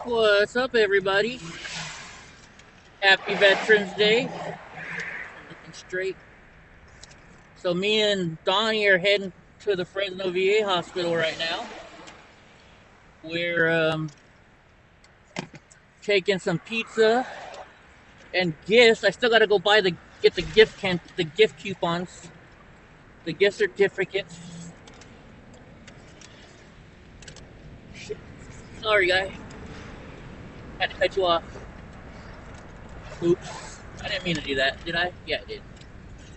What's up, everybody? Happy Veterans Day. Looking straight. So, me and Donnie are heading to the Fresno VA hospital right now. We're taking some pizza and gifts. I still got to go get the gift coupons, the gift certificates. Shit. Sorry, guy. Had to cut you off. Oops. I didn't mean to do that, did I? Yeah, I did.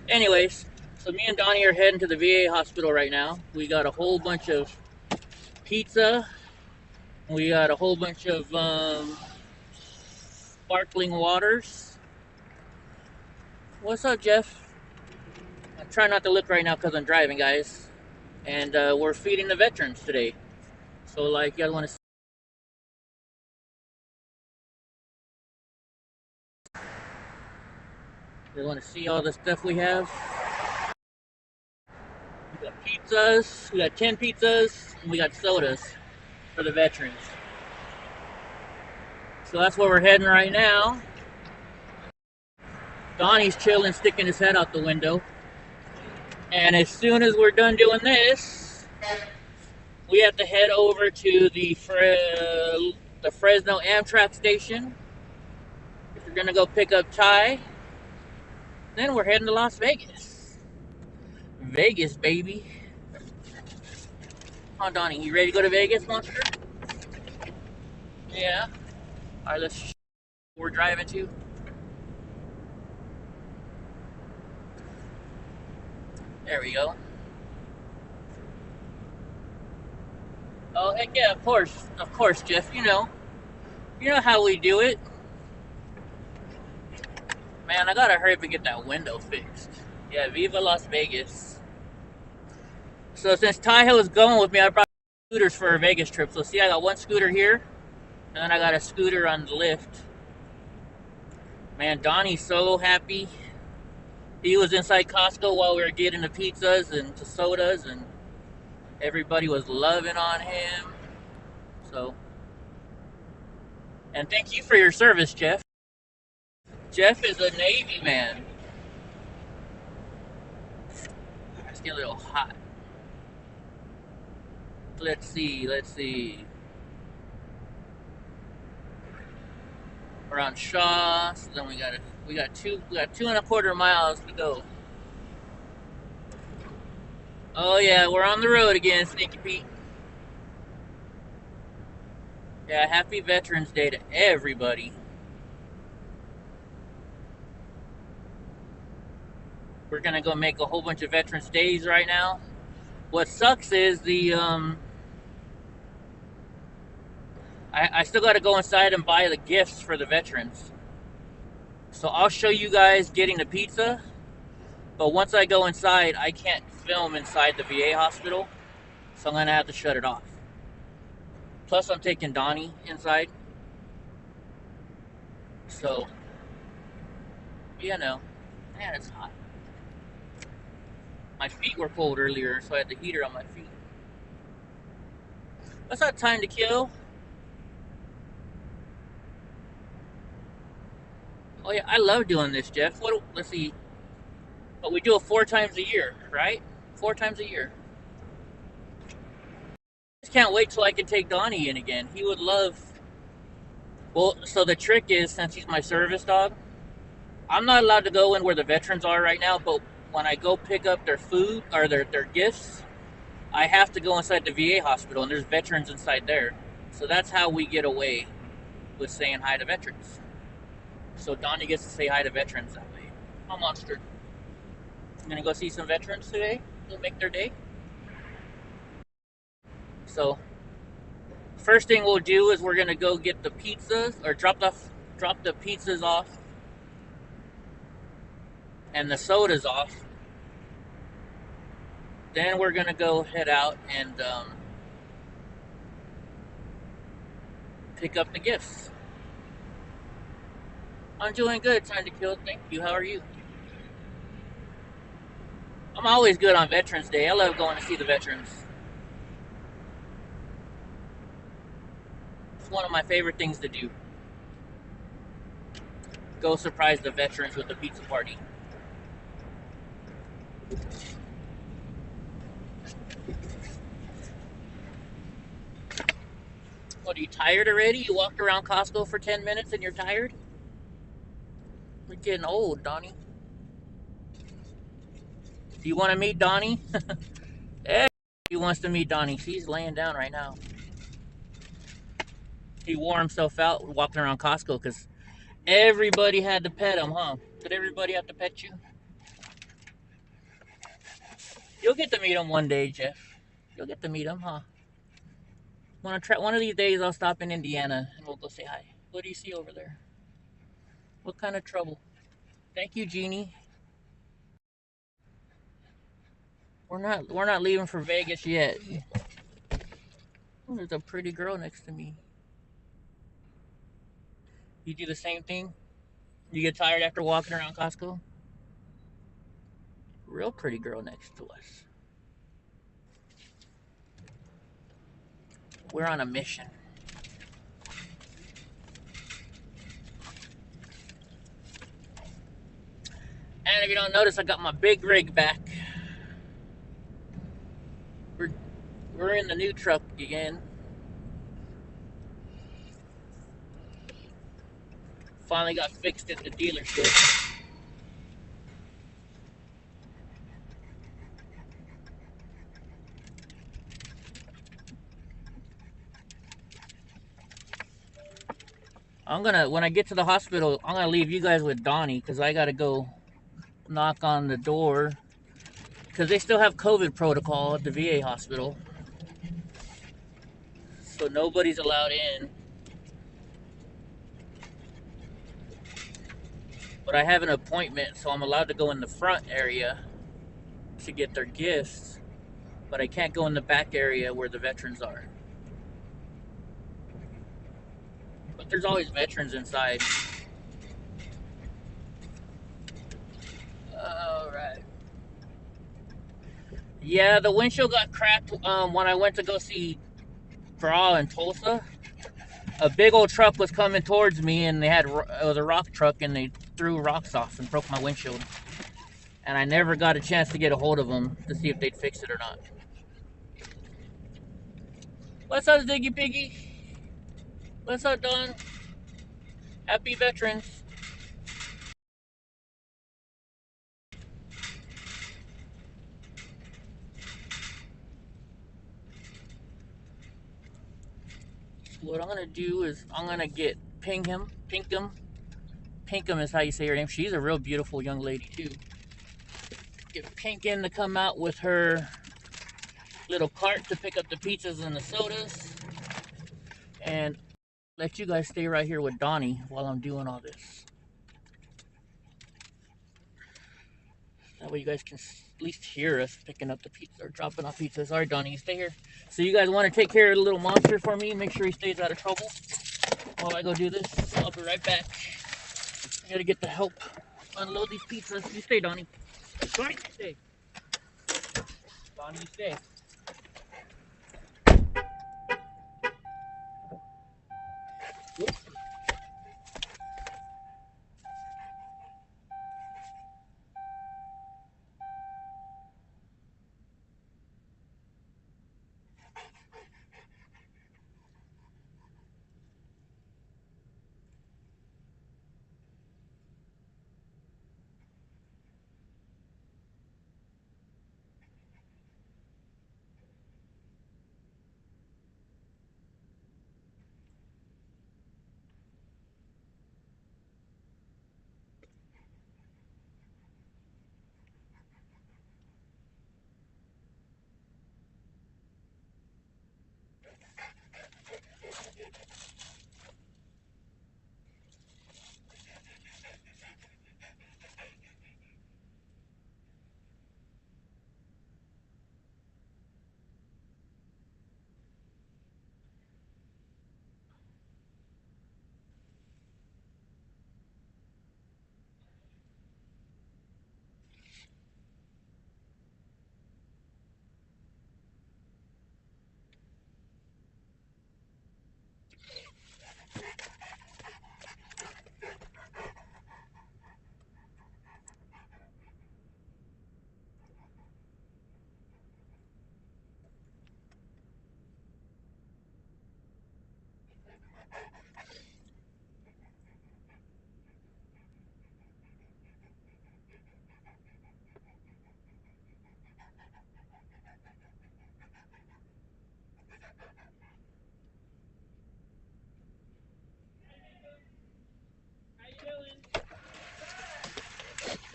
Anyways, so me and Donnie are heading to the VA hospital right now. We got a whole bunch of pizza. We got a whole bunch of sparkling waters. What's up, Jeff? I'm trying not to look right now because I'm driving, guys. And we're feeding the veterans today. So, like, you guys want to see all the stuff we have? We got pizzas. We got 10 pizzas. And we got sodas for the veterans. So that's where we're heading right now. Donnie's chilling, sticking his head out the window. And as soon as we're done doing this, we have to head over to the Fresno Amtrak station. If we're gonna go pick up Ty, then we're heading to Las Vegas. Vegas, baby. Come on, Donnie, you ready to go to Vegas, monster? Yeah. All right, let's. We're driving to. There we go. Oh, heck yeah, of course, Jeff. You know how we do it. Man, I gotta hurry up and get that window fixed. Yeah, Viva Las Vegas. So since Ty Hill is going with me, I brought scooters for a Vegas trip. So see, I got one scooter here, and then I got a scooter on the lift. Man, Donnie's so happy. He was inside Costco while we were getting the pizzas and the sodas, and everybody was loving on him. So, and thank you for your service, Jeff. Jeff is a Navy man. It's getting a little hot. Let's see. We're on Shaw, so then we got 2.25 miles to go. Oh yeah, we're on the road again, Sneaky Pete. Yeah, happy Veterans Day to everybody. We're gonna go make a whole bunch of Veterans Days right now. What sucks is I still got to go inside and buy the gifts for the veterans. So I'll show you guys getting the pizza, but once I go inside, I can't film inside the VA hospital, so I'm gonna have to shut it off. Plus, I'm taking Donnie inside, so man, it's hot. My feet were cold earlier, so I had the heater on my feet. That's not time to kill. Oh yeah, I love doing this, Jeff. Let's see. But we do it 4 times a year, right? 4 times a year. Just can't wait till I can take Donnie in again. He would love. Well, so the trick is, since he's my service dog, I'm not allowed to go in where the veterans are right now, but when I go pick up their food or their gifts, I have to go inside the VA hospital, and there's veterans inside there. So that's how we get away with saying hi to veterans. So Donnie gets to say hi to veterans that way. Oh, monster. I'm gonna go see some veterans today. We'll make their day. So, first thing we'll do is we're gonna go get the pizzas, or drop the pizzas off and the sodas off. Then we're gonna go head out and pick up the gifts. I'm doing good, time to kill. Thank you. How are you? I'm always good on Veterans Day. I love going to see the veterans. That's one of my favorite things to do. Go surprise the veterans with a pizza party. What, are you tired already? You walked around Costco for 10 minutes and you're tired? We're getting old, Donnie. Do you want to meet Donnie? He wants to meet Donnie. She's laying down right now. He wore himself out walking around Costco because everybody had to pet him, huh? Did everybody have to pet you? You'll get to meet him one day, Jeff. You'll get to meet him, huh? Want to try one of these days? I'll stop in Indiana and we'll go say hi. What do you see over there? What kind of trouble? Thank you, Jeannie. We're not leaving for Vegas yet. Oh, there's a pretty girl next to me. You do the same thing? You get tired after walking around Costco? Real pretty girl next to us. We're on a mission. And if you don't notice, I got my big rig back. We're in the new truck again. Finally got fixed at the dealership. When I get to the hospital, I'm gonna leave you guys with Donnie because I gotta go knock on the door because they still have COVID protocol at the VA hospital, so nobody's allowed in. But I have an appointment, so I'm allowed to go in the front area to get their gifts, but I can't go in the back area where the veterans are. But there's always veterans inside. Alright. Yeah, the windshield got cracked when I went to go see Bra in Tulsa. A big old truck was coming towards me, and it was a rock truck, and they threw rocks off and broke my windshield. And I never got a chance to get a hold of them to see if they'd fix it or not. What's up, Ziggy Piggy? What's up, Don? Happy Veterans. What I'm gonna do is I'm gonna get Pinkham. Pinkham is how you say her name. She's a real beautiful young lady too. Get Pinkham to come out with her little cart to pick up the pizzas and the sodas, and let you guys stay right here with Donnie while I'm doing all this. That way you guys can at least hear us picking up the pizza or dropping off pizzas. All right, Donnie, you stay here. So you guys want to take care of the little monster for me? Make sure he stays out of trouble while I go do this. I'll be right back. I gotta get the help unload these pizzas. You stay, Donnie. Donnie, stay. Donnie, you stay. Whoops.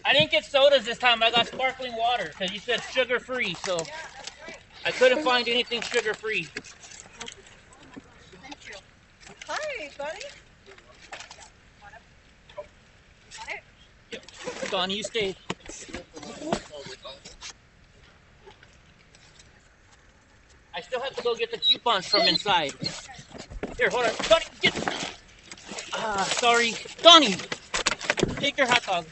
I didn't get sodas this time. I got sparkling water because you said sugar free, so I couldn't find anything sugar free. Thank you. Hi, buddy. Yep. Donnie, you stay. I still have to go get the coupons from inside. Here, hold on. Donnie, get. Sorry. Donnie, take your hot dog.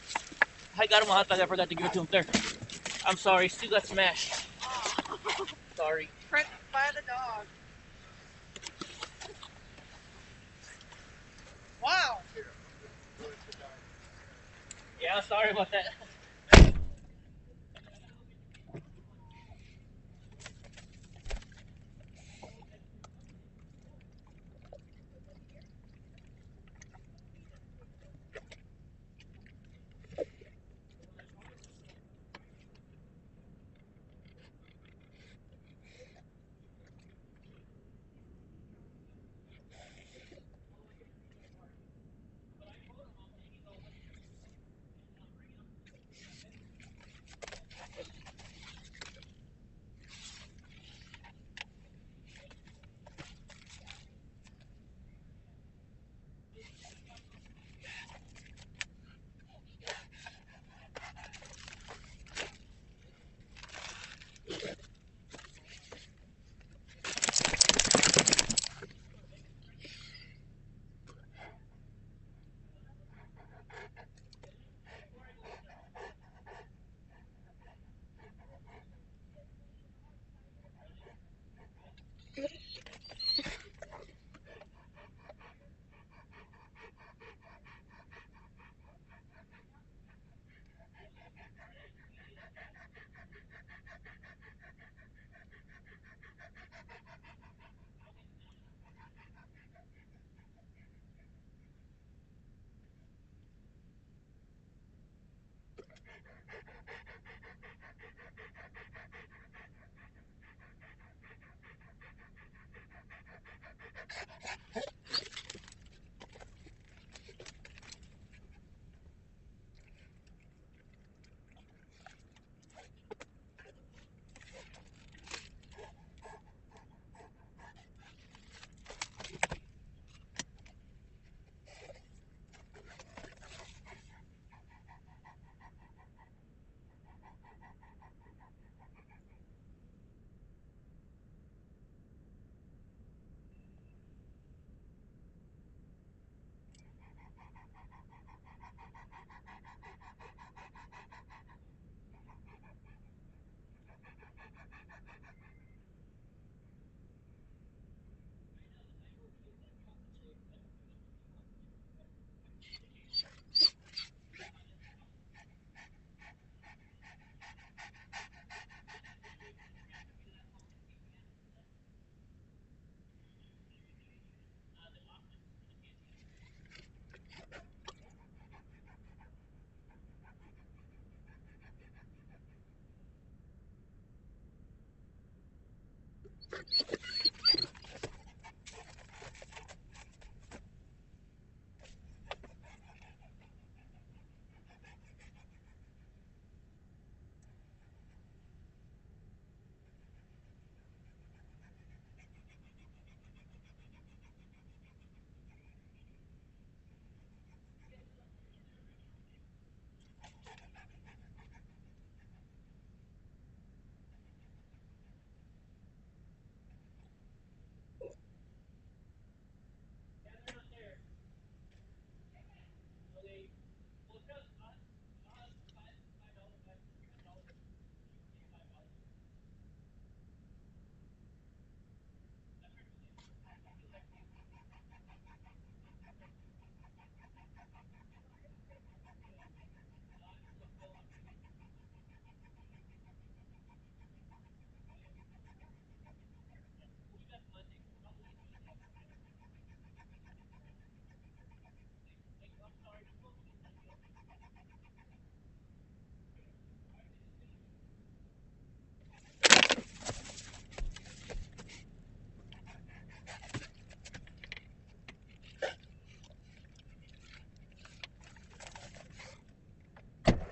I got him a hot dog. I forgot to give it to him. There. I'm sorry. Stu got smashed. Sorry. Print by the dog. Wow. Yeah, sorry about that.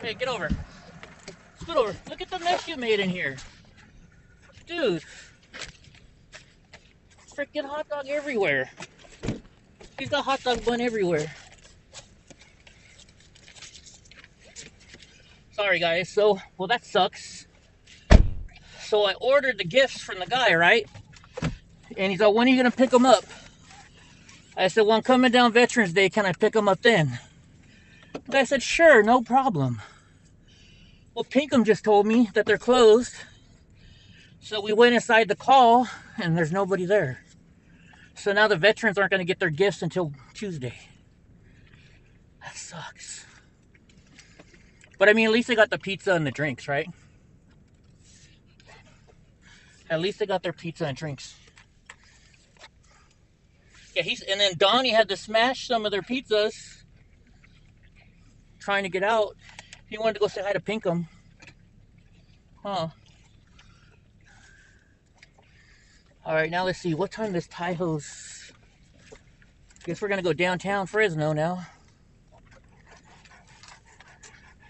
Hey, get over. Scoot over. Look at the mess you made in here. Dude. Freaking hot dog everywhere. He's got hot dog bun everywhere. Sorry, guys. So, well, that sucks. So I ordered the gifts from the guy, right? And he's like, when are you going to pick them up? I said, well, I'm coming down Veterans Day. Can I pick them up then? The guy said, sure, no problem. Well, Pinkham just told me that they're closed. So we went inside the call, and there's nobody there. So now the veterans aren't going to get their gifts until Tuesday. That sucks. But I mean, at least they got the pizza and the drinks, right? At least they got their pizza and drinks. Yeah, and then Donnie had to smash some of their pizzas trying to get out. He wanted to go say hi to Pinkham. Huh. All right, now let's see. What time does Taiho's? Guess we're going to go downtown Fresno now.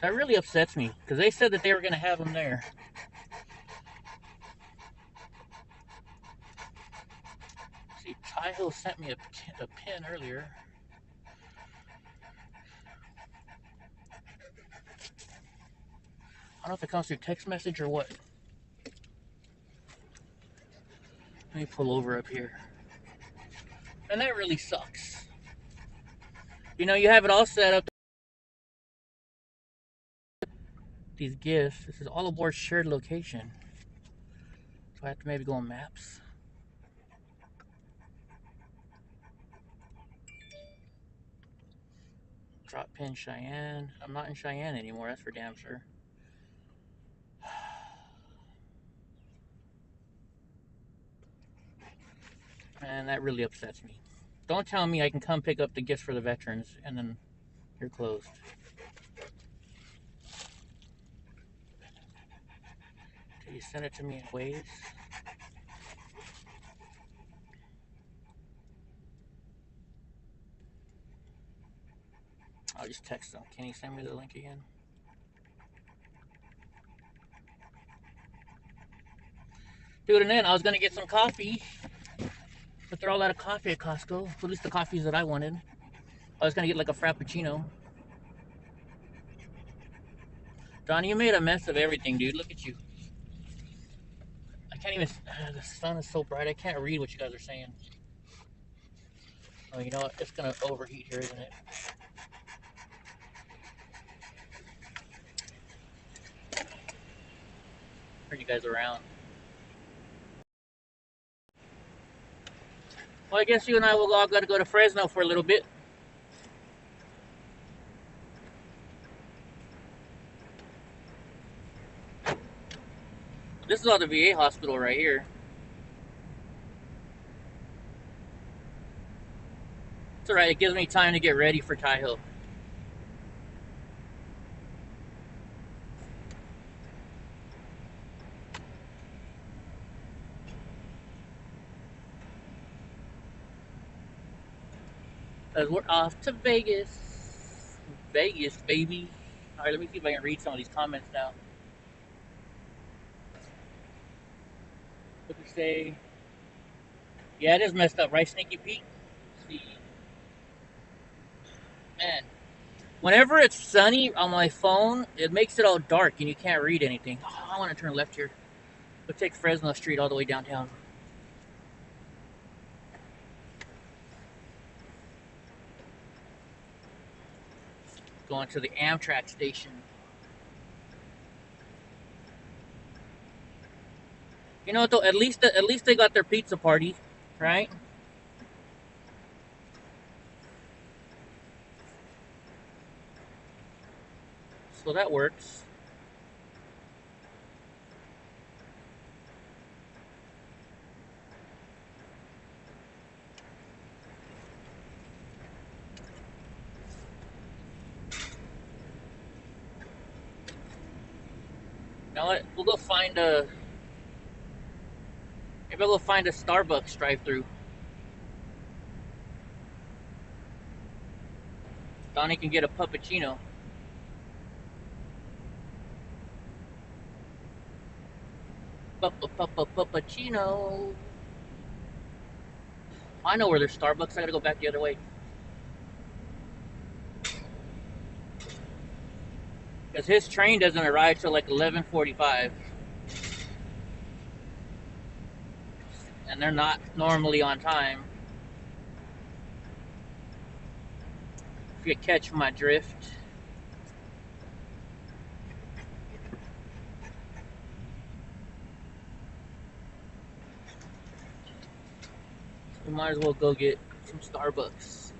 That really upsets me because they said that they were going to have them there. See, Taiho sent me a pin earlier. I don't know if it comes through text message or what. Let me pull over up here. And that really sucks. You know, you have it all set up. These gifts. This is all aboard shared location. So I have to maybe go on maps. Drop pin Cheyenne. I'm not in Cheyenne anymore, that's for damn sure. And that really upsets me. Don't tell me I can come pick up the gifts for the veterans and then you're closed. Did you send it to me in waves? I'll just text them. Can you send me the link again? Dude, and then I was going to get some coffee, but they're all out of coffee at Costco. At least the coffees that I wanted. I was going to get like a frappuccino. Donnie, you made a mess of everything, dude. Look at you. I can't even... the sun is so bright, I can't read what you guys are saying. Oh, you know what? It's going to overheat here, isn't it? Turn you guys around. Well, I guess you and I will all got to go to Fresno for a little bit. This is all the VA hospital right here. It's alright, it gives me time to get ready for Taiho. Because we're off to Vegas. Vegas, baby. Alright, let me see if I can read some of these comments now. What do we say? Yeah, it is messed up, right, Sneaky Pete? Let's see. Man, whenever it's sunny on my phone, it makes it all dark and you can't read anything. Oh, I want to turn left here. We'll take Fresno Street all the way downtown. Going to the Amtrak station. You know what though? At least they got their pizza party, right? So that works. You know what? We'll go find a... Maybe I'll go find a Starbucks drive-thru. Donnie can get a puppuccino. Puppuccino. I know where there's Starbucks. I gotta go back the other way. Because his train doesn't arrive till like 11:45. And they're not normally on time. If you catch my drift. We might as well go get some Starbucks.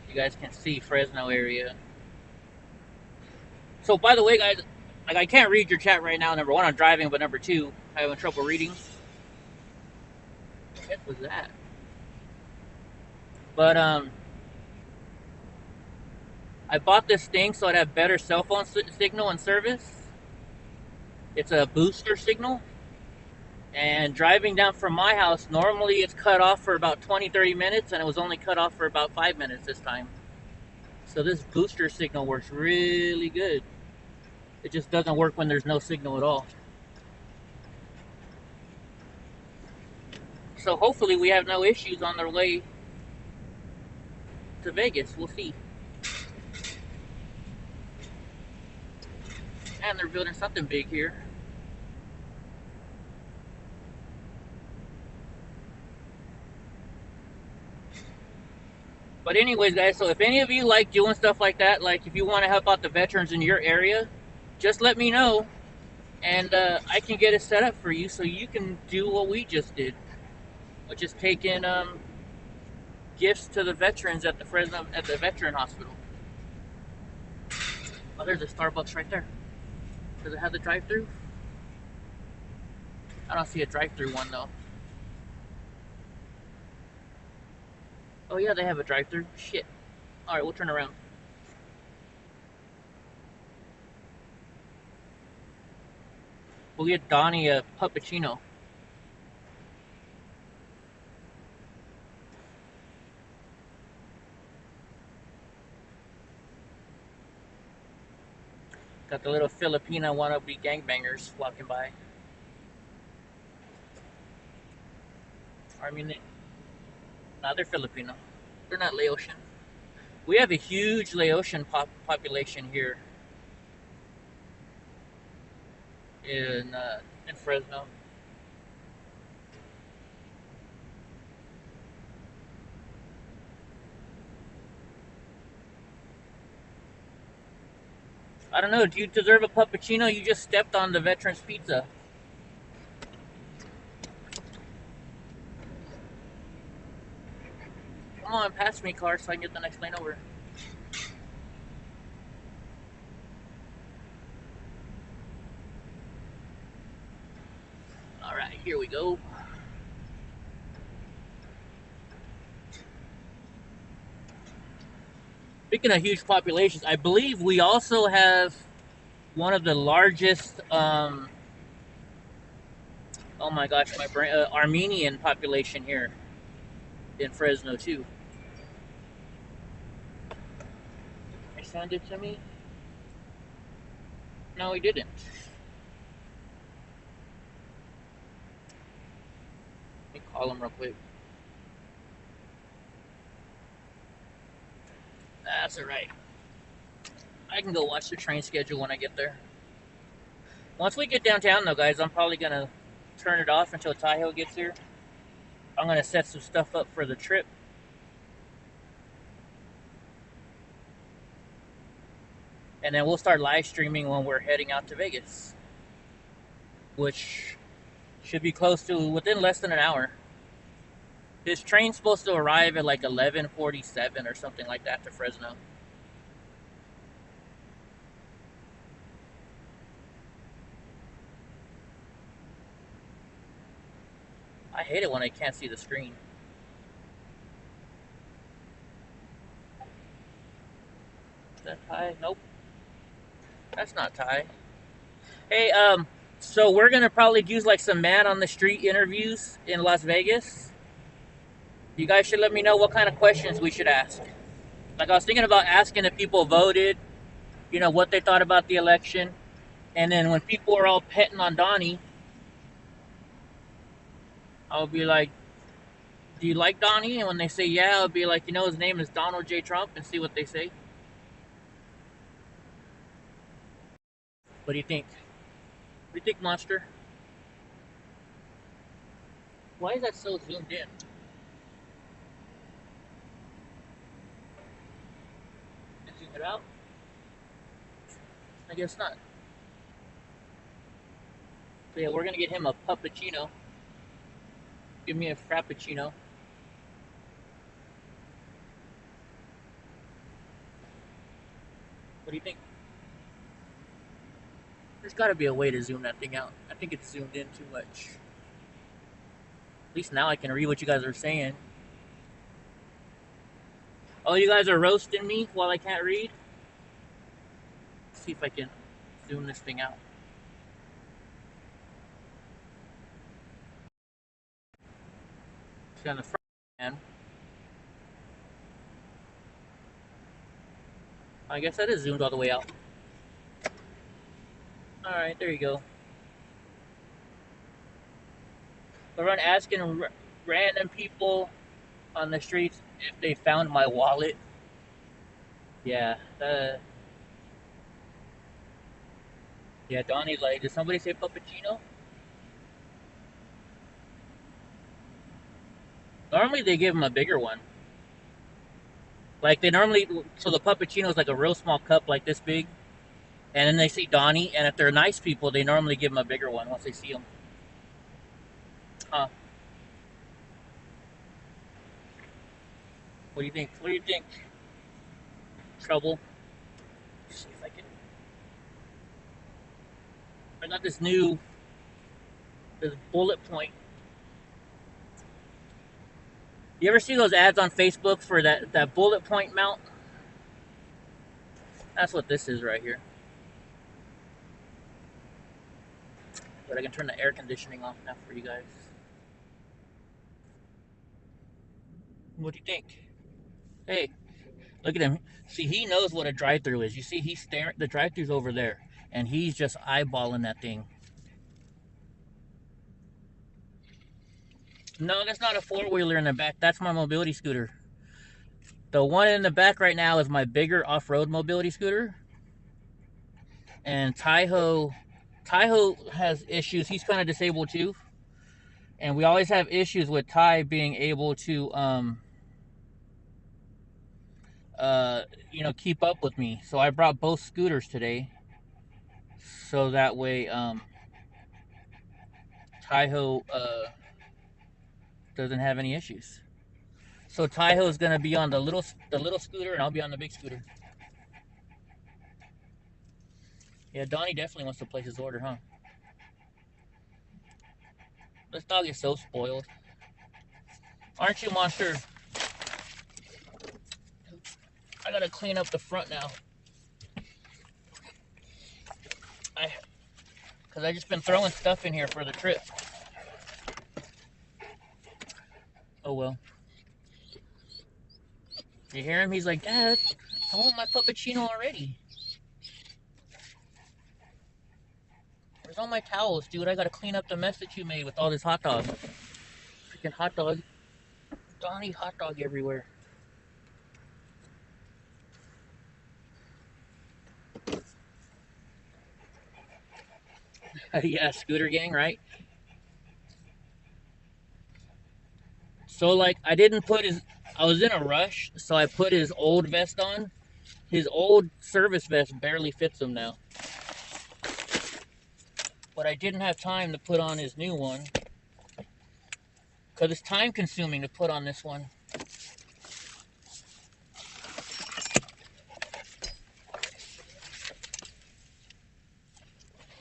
You guys can see Fresno area. So by the way, guys, like I can't read your chat right now. Number one, I'm driving, but number two, I'm having trouble reading. What the heck was that? But I bought this thing so I'd have better cell phone signal and service. It's a booster signal. And driving down from my house, normally it's cut off for about 20-30 minutes, and it was only cut off for about 5 minutes this time. So this booster signal works really good. It just doesn't work when there's no signal at all. So hopefully we have no issues on their way to Vegas. We'll see. And they're building something big here. But anyways, guys, so if any of you like doing stuff like that, like if you want to help out the veterans in your area, just let me know, and I can get it set up for you so you can do what we just did, which is take in gifts to the veterans at the Fresno veteran hospital. Oh, there's a Starbucks right there. Does it have the drive-through? I don't see a drive-through one though. Oh yeah, they have a drive-through. Shit. All right, we'll turn around. We'll get Donnie a puppuccino. Got the little Filipino wannabe gangbangers walking by. I mean, they're Filipino. They're not Laotian. We have a huge Laotian population here in Fresno. I don't know. Do you deserve a puppuccino? You just stepped on the veterans pizza. Come on, pass me, car, so I can get the next lane over. All right, here we go. Speaking of huge populations, I believe we also have one of the largest. Oh my gosh, my brain. Armenian population here in Fresno too. He sent it to me. No, he didn't. Let me call him real quick. That's all right. I can go watch the train schedule when I get there. Once we get downtown, though, guys, I'm probably gonna turn it off until Tahoe gets here. I'm gonna set some stuff up for the trip. And then we'll start live streaming when we're heading out to Vegas, which should be close to within less than an hour. His train's supposed to arrive at like 11:47 or something like that to Fresno. I hate it when I can't see the screen. Is that Ty? Nope. That's not Ty. Hey, So we're gonna probably use like some man on the street interviews in Las Vegas. You guys should let me know what kind of questions we should ask. Like I was thinking about asking if people voted, what they thought about the election, and then when people are all petting on Donnie, I'll be like, "Do you like Donnie?" And when they say yeah, I'll be like, his name is Donald J. Trump, and see what they say. What do you think? What do you think, Monster? Why is that so zoomed in? Zoom it out? I guess not. So yeah, we're gonna get him a puppuccino. Give me a frappuccino. What do you think? There's got to be a way to zoom that thing out. I think it's zoomed in too much. At least now I can read what you guys are saying. Oh, you guys are roasting me while I can't read? Let's see if I can zoom this thing out. See on the front end. I guess that is zoomed all the way out. Alright, there you go. I run asking random people on the streets if they found my wallet. Yeah, yeah, Donnie's like, did somebody say puppuccino? Normally they give him a bigger one. Like they normally, so the puppuccino is like a real small cup, like this big, and then they see Donnie, and if they're nice people, they normally give him a bigger one once they see him. Huh? What do you think? What do you think? Trouble? Let's see if I can. I got this bullet point. You ever see those ads on Facebook for that bullet point mount? That's what this is right here. But I can turn the air conditioning off now for you guys. What do you think? Hey, look at him. See, he knows what a drive-through is. You see, he's staring. The drive-through's over there, and he's just eyeballing that thing. No, that's not a four-wheeler in the back. That's my mobility scooter. The one in the back right now is my bigger off-road mobility scooter. And Taiho has issues. He's kind of disabled too. And we always have issues with Ty being able to keep up with me. So I brought both scooters today. So that way Taiho doesn't have any issues. So Taiho is gonna be on the little scooter, and I'll be on the big scooter. Yeah, Donnie definitely wants to place his order, huh? This dog is so spoiled. Aren't you, Monster? I gotta clean up the front now. Because I just been throwing stuff in here for the trip. Oh well. You hear him? He's like, Dad, I want my puppuccino already. Where's all my towels, dude? I gotta clean up the mess that you made with all this hot dog. Freaking hot dog. Donnie hot dog everywhere. Yeah, scooter gang, right? So like I didn't put his I was in a rush, so I put his old vest on. His old service vest barely fits him now. But I didn't have time to put on his new one. Because it's time consuming to put on this one.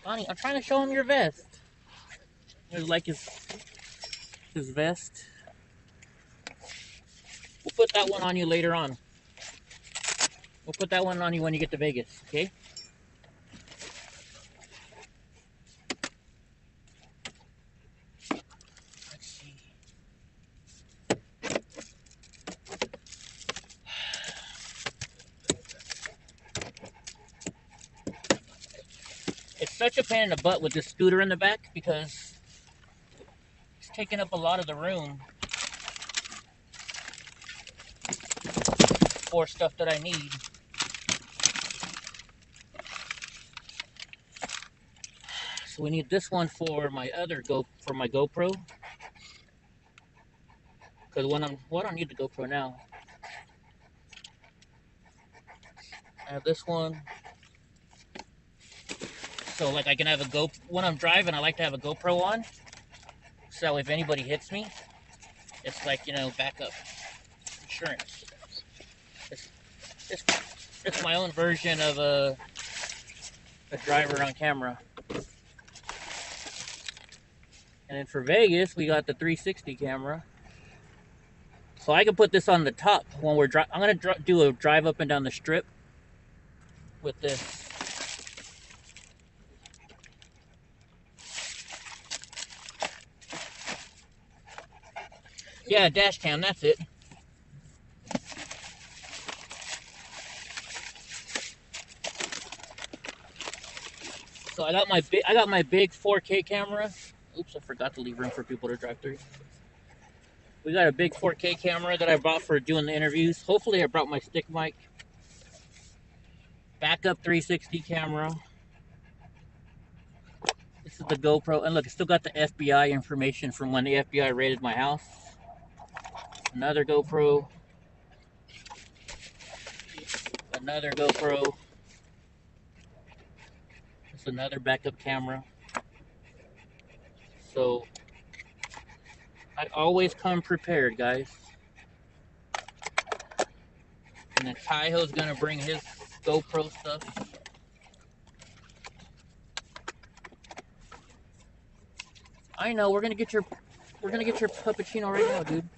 Donnie, I'm trying to show him your vest. It was like his vest. We'll put that one on you later on. We'll put that one on you when you get to Vegas, okay? such a pain in the butt with this scooter in the back because it's taking up a lot of the room for stuff that I need. So we need this one for my GoPro. Because I don't need the GoPro now. I have this one. So like I can have a GoPro when I'm driving. I like to have a GoPro on. So if anybody hits me, it's like, you know, backup insurance. It's, it's my own version of a driver on camera. And then for Vegas, we got the 360 camera. So I can put this on the top when we're driving. I'm going to do a drive up and down the strip with this. Yeah, dash cam, that's it. So I got my big 4K camera. Oops, I forgot to leave room for people to drive through. We got a big 4K camera that I bought for doing the interviews. Hopefully I brought my stick mic. Backup 360 camera. This is the GoPro. And look, it still got the FBI information from when the FBI raided my house. Another GoPro. Another GoPro. It's another backup camera. So I always come prepared, guys. And then Taiho's gonna bring his GoPro stuff. I know, we're gonna get your puppuccino right now, dude.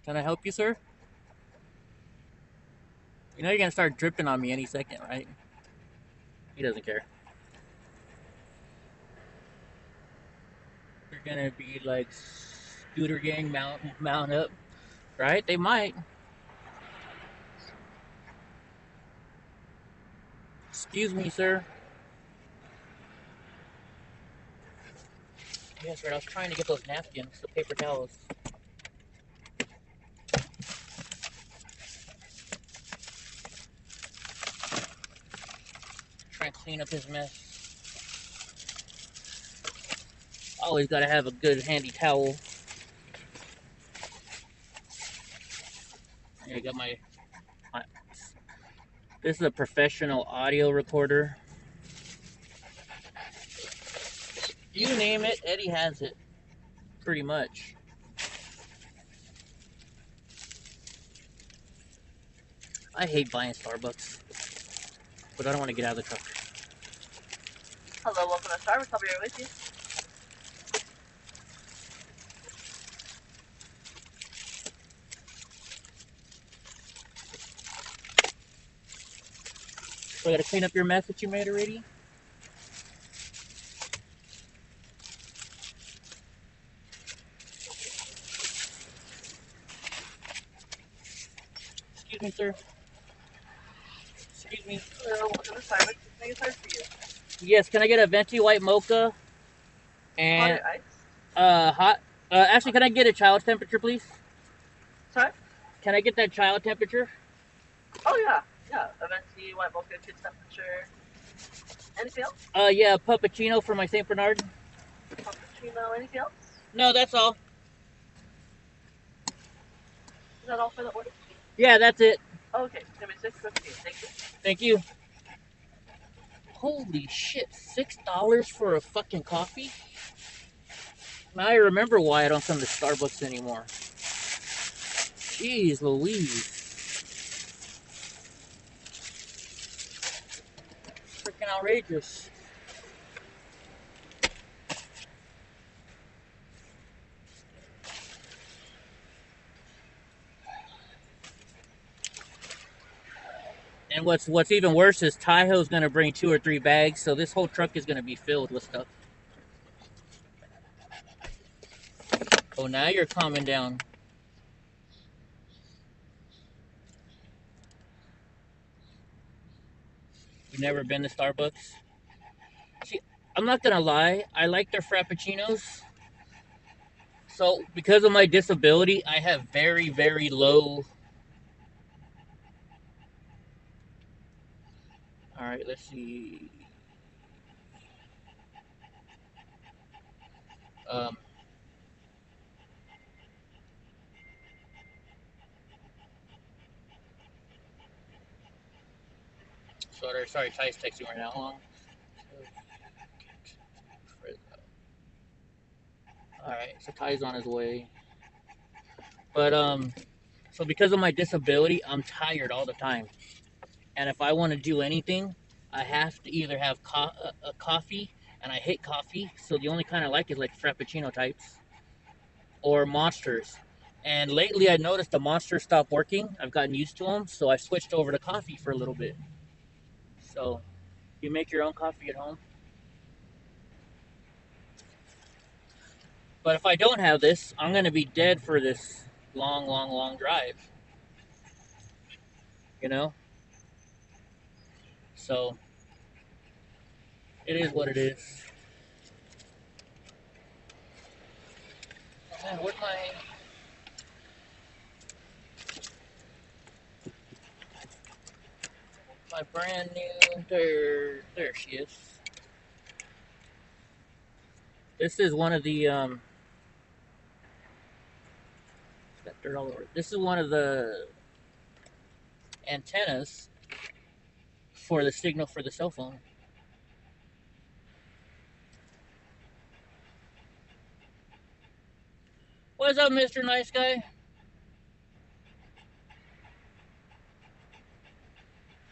Can I help you, sir? You know you're gonna start dripping on me any second, right? He doesn't care. You're gonna be like scooter gang mount up, right? They might. Excuse me, sir. Yes, right. I was trying to get those napkins, the paper towels. Try and clean up his mess. Always gotta have a good handy towel. I got my. This is a professional audio recorder. You name it, Eddie has it. Pretty much. I hate buying Starbucks, but I don't want to get out of the truck. Hello, welcome to Starbucks. I'll be right with you. So I gotta clean up your mess that you made already. Excuse me, sir. Excuse me. Hello, welcome to Starbucks. Make it hard for you. Yes, can I get a venti white mocha and Hot or ice? hot? Actually, can I get a child temperature, please? Sorry? Can I get that child temperature? Oh, yeah. Yeah. A venti, white mocha, kids temperature. Anything else? Yeah, puppuccino for my Saint Bernard. Cappuccino, anything else? No, that's all. Is that all for the order? Yeah, that's it. Okay, give me 6:15. Thank you. Thank you. Holy shit, $6 for a fucking coffee? Now I remember why I don't come to Starbucks anymore. Jeez Louise. Freaking outrageous. And what's even worse is Taiho's gonna bring 2 or 3 bags, so this whole truck is gonna be filled with stuff. Oh, now you're calming down. You've never been to Starbucks? See, I'm not gonna lie. I like their frappuccinos. So, because of my disability, I have very, very low. All right, let's see. Um, sorry, Ty's texting right now. Hold on. All right, so Ty's on his way. But so because of my disability, I'm tired all the time. And if I want to do anything, I have to either have a coffee, and I hate coffee, so the only kind I like is like frappuccino types or monsters. And lately, I noticed the monsters stopped working. I've gotten used to them, so I switched over to coffee for a little bit. So you make your own coffee at home. But if I don't have this, I'm gonna be dead for this long, long, long drive. You know, so it is what it is. Oh, man, where's my brand new? There she is. This is one of the got dirt all over. This is one of the antennas for the signal for the cell phone. What's up, Mr. Nice Guy?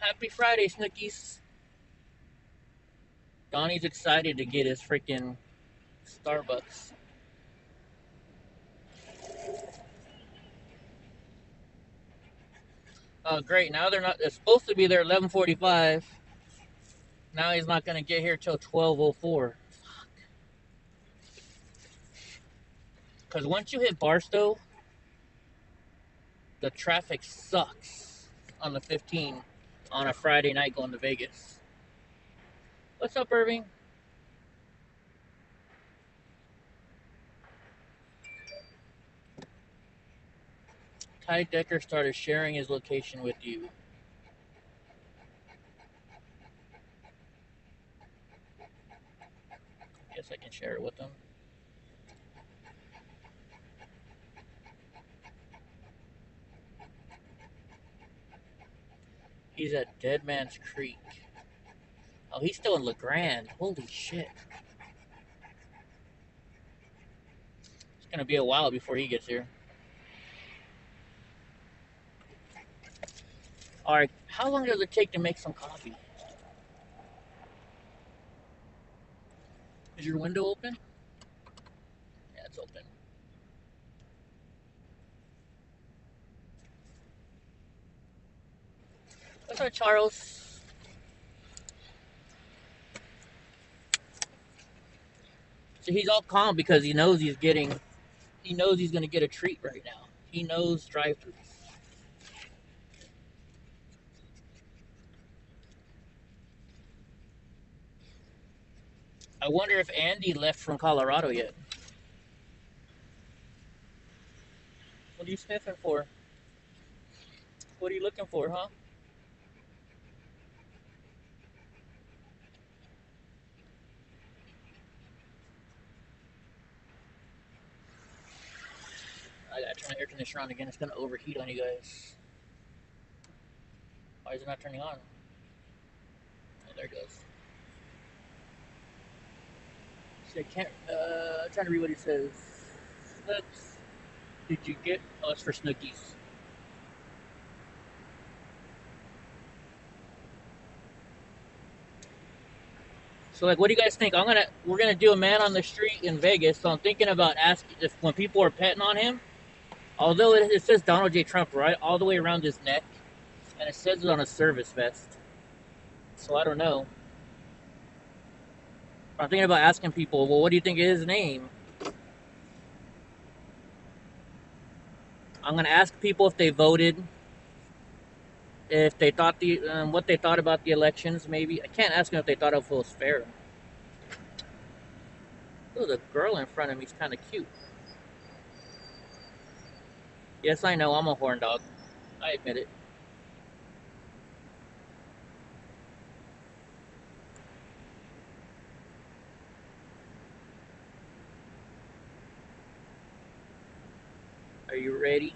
Happy Friday, Snookies. Donnie's excited to get his freaking Starbucks. Oh, great. Now they're not. It's supposed to be there 11:45. Now he's not going to get here till 12:04. Because once you hit Barstow, the traffic sucks on the 15 on a Friday night going to Vegas. What's up, Irving? Ty Decker started sharing his location with you. Guess I can share it with them. He's at Dead Man's Creek. Oh, he's still in LeGrand. Holy shit. It's going to be a while before he gets here. Alright, how long does it take to make some coffee? Is your window open? Yeah, it's open. What's up, Charles? So he's all calm because he knows he's going to get a treat right now. He knows drive-thrus. I wonder if Andy left from Colorado yet. What are you sniffing for? What are you looking for, huh? I gotta turn the air conditioner on again. It's gonna overheat on you guys. Why is it not turning on? Oh, there it goes. See, I can't. I'm trying to read what he says. Let's. Did you get? Oh, it's for Snookies. So, like, what do you guys think? We're gonna do a man on the street in Vegas. So I'm thinking about asking if when people are petting on him, although it says Donald J. Trump right all the way around his neck, and it says it on a service vest. So I don't know. I'm thinking about asking people, well, what do you think is his name? I'm gonna ask people if they voted, if they thought what they thought about the elections. Maybe I can't ask them if they thought it was fair. Oh, the girl in front of me is kind of cute. Yes, I know I'm a horn dog. I admit it. Are you ready?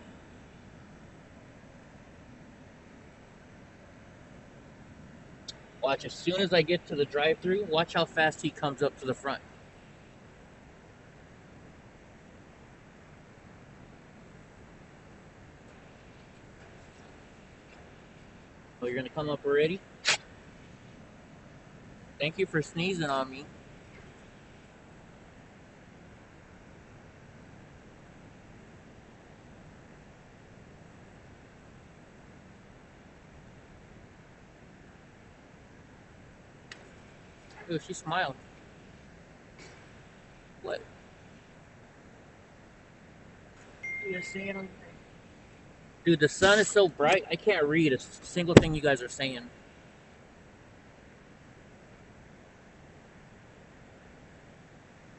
Watch, as soon as I get to the drive-thru, watch how fast he comes up to the front. Oh, you're gonna come up already? Thank you for sneezing on me. Oh, she smiled. What? You're seeing on. Dude, the sun is so bright, I can't read a single thing you guys are saying.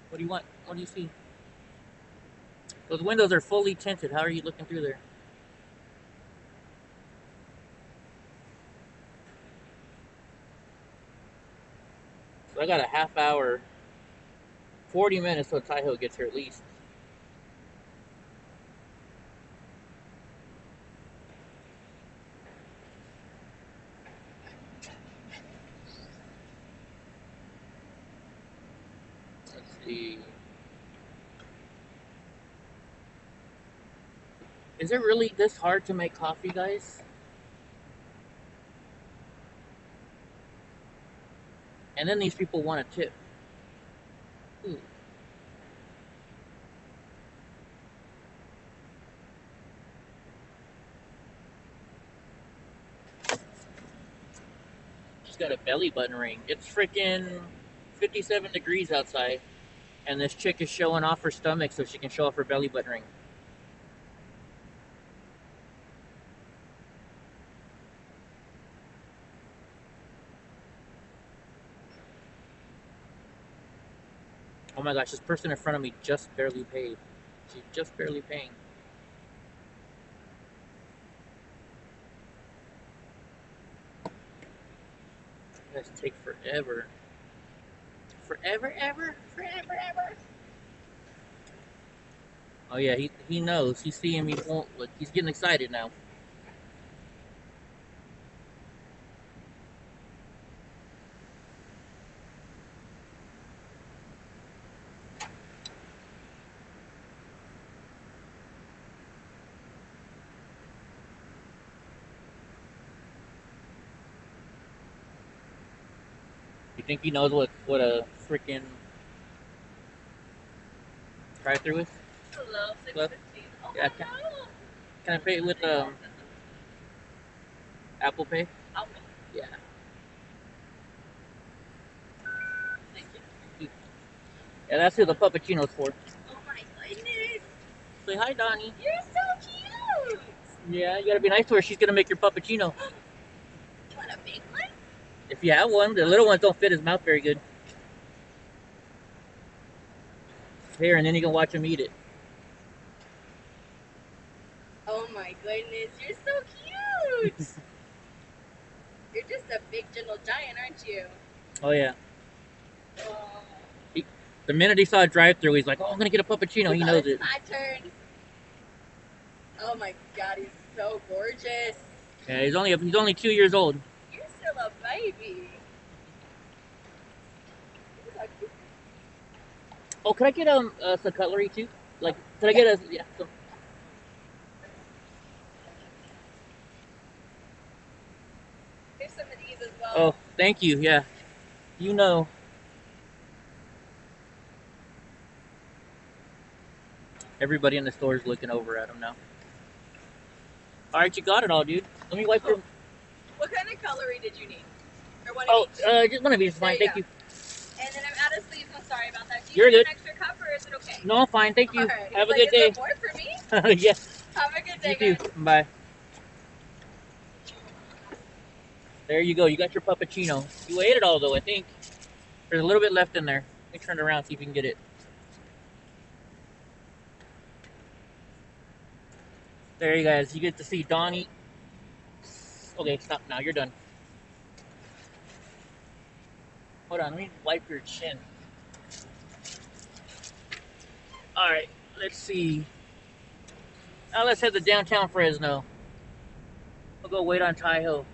What do you want? What do you see? Those windows are fully tinted. How are you looking through there? So I got a half hour, 40 minutes till Taiho gets here at least. Let's see. Is it really this hard to make coffee, guys? And then these people want a tip. Ooh. She's got a belly button ring. It's freaking 57 degrees outside. And this chick is showing off her stomach so she can show off her belly button ring. Oh my gosh, this person in front of me just barely paid. She's just barely paying. You guys take forever. Forever, ever? Forever, ever? Oh yeah, he knows. He's seeing me. Look, he's getting excited now. You think he knows what a freaking drive-through is? Hello, Hello? 6:15. Oh Yeah, my god. can I pay it with Apple Pay? Oh, Yeah. thank you. Yeah, that's who the puppuccino's for. Oh my goodness. Say hi, Donnie. You're so cute. Yeah, you gotta be nice to her. She's gonna make your puppuccino. You want a big one? If you have one, the little ones don't fit his mouth very good. Here, and then you can watch him eat it. Oh my goodness, you're so cute. You're just a big gentle giant, aren't you? Oh yeah. Oh. The minute he saw a drive-through, he's like, "Oh, I'm gonna get a puppuccino." He knows it. It's my turn. Oh my god, he's so gorgeous. Yeah, he's only 2 years old. You're still a baby. Oh, could I get some cutlery too? Like, could I get a yeah? Some, Here's some of these as well. oh, thank you. Yeah, you know. Everybody in the store is looking over at him now. All right, you got it all, dude. Let me wipe your. What kind of cutlery did you need? Or one Oh, of each? just one of these is fine. There you Thank you. And then I'm out of sleeves. I'm sorry about that. Do You're you need good. an extra cup or is it okay? No, I'm fine. Thank you. All right. Have a He's good day. like, is there more for me? Yeah. Have a good You day, too. guys. Bye. There you go. You got your puppuccino. You ate it all though, I think. There's a little bit left in there. Let me turn it around, see if you can get it. There you guys. You get to see Donnie. Okay, stop now. You're done. Hold on. Let me wipe your chin. All right. Let's see. Now let's head to downtown Fresno. We'll go wait on Taiho.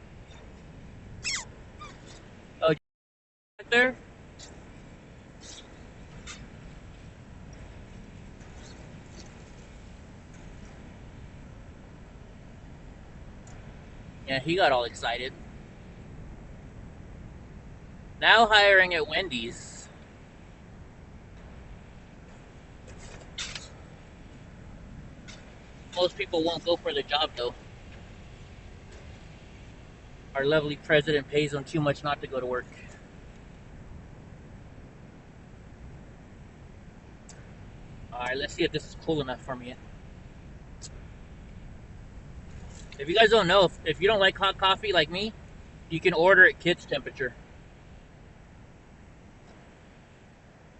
Oh, right there? Yeah, he got all excited. Now hiring at Wendy's. Most people won't go for the job though. Our lovely president pays them too much not to go to work. All right, let's see if this is cool enough for me. If you guys don't know, if you don't like hot coffee like me, you can order at kids temperature.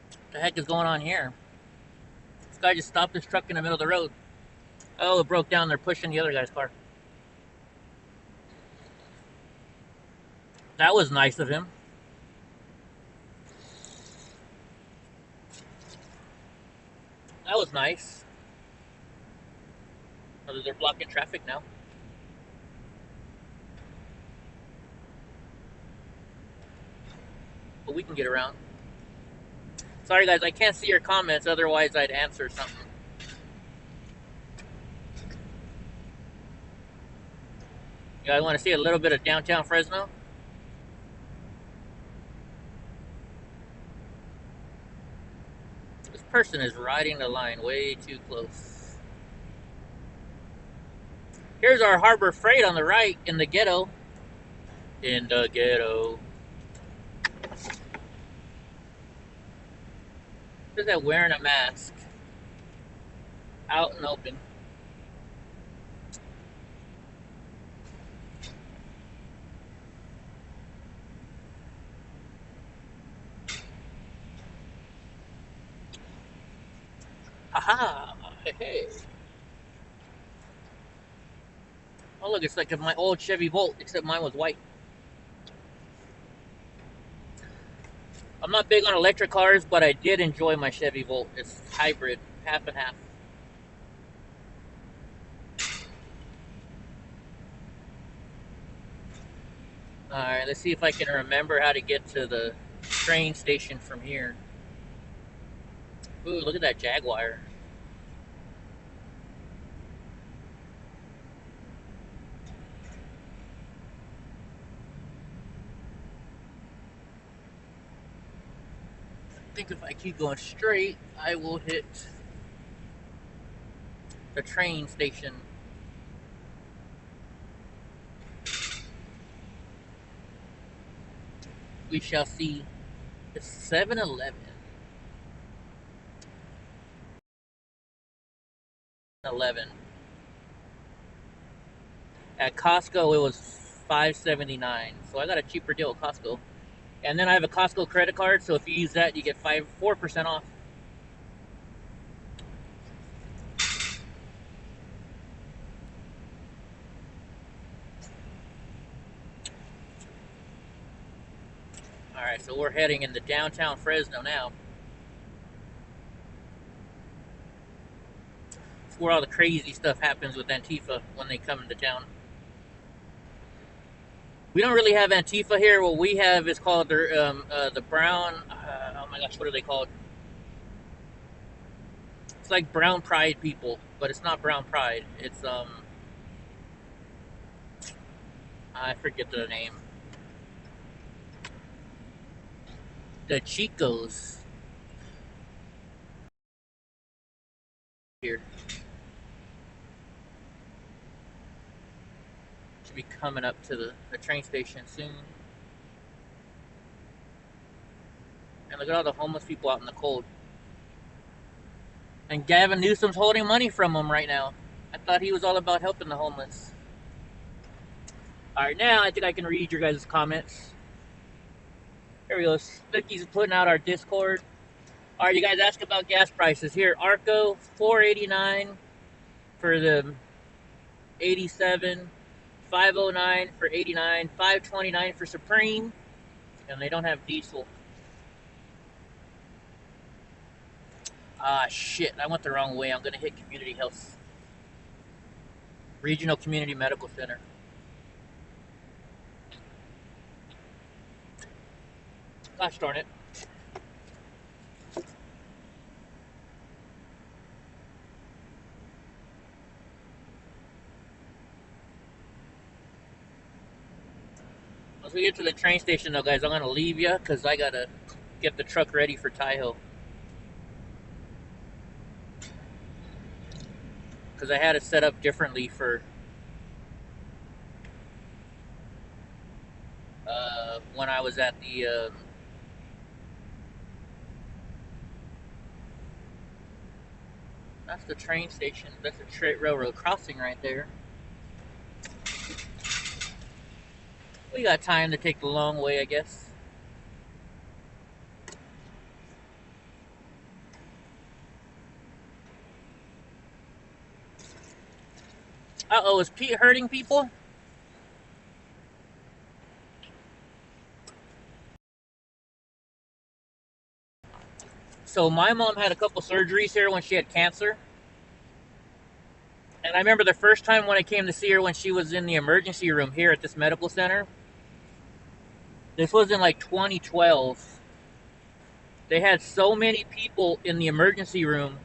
What the heck is going on here? This guy just stopped his truck in the middle of the road. Oh, it broke down. They're pushing the other guy's car. That was nice of him. That was nice. Oh, they're blocking traffic now. But we can get around. Sorry, guys, I can't see your comments. Otherwise, I'd answer something. You guys want to see a little bit of downtown Fresno? This person is riding the line way too close. Here's our Harbor Freight on the right in the ghetto. In the ghetto. Who's that wearing a mask? Out and open. Haha! Hey, hey. Oh, look, it's like my old Chevy Volt, except mine was white. I'm not big on electric cars, but I did enjoy my Chevy Volt. It's hybrid, half and half. Alright, let's see if I can remember how to get to the train station from here. Ooh, look at that Jaguar. I think if I keep going straight, I will hit the train station. We shall see. It's 7-Eleven. 11. At Costco, it was $5.79. So I got a cheaper deal at Costco. And then I have a Costco credit card, so if you use that, you get 4% off. All right, so we're heading into downtown Fresno now. It's where all the crazy stuff happens with Antifa when they come into town. We don't really have Antifa here. What we have is called the brown. Oh my gosh, what are they called? It's like brown pride people, but it's not brown pride. It's I forget the name. The Chicos here should be coming up to the train station soon. And look at all the homeless people out in the cold. And Gavin Newsom's holding money from them right now. I thought he was all about helping the homeless. All right, now I think I can read your guys' comments. Here we go. Sticky's putting out our Discord. All right, you guys ask about gas prices. Here, Arco, $4.89 for the 87, $5.09 for 89, $5.29 for Supreme, and they don't have diesel. Ah, shit, I went the wrong way. I'm gonna hit Community Health. Regional Community Medical Center. Gosh darn it. Once we get to the train station, though, guys, I'm going to leave you because I got to get the truck ready for Tahoe. Because I had it set up differently for when I was at the that's the train station. That's a railroad crossing right there. We got time to take the long way, I guess. Uh-oh, is Pete hurting people? So my mom had a couple surgeries here when she had cancer. And I remember the first time when I came to see her when she was in the emergency room here at this medical center. This was in like 2012. They had so many people in the emergency room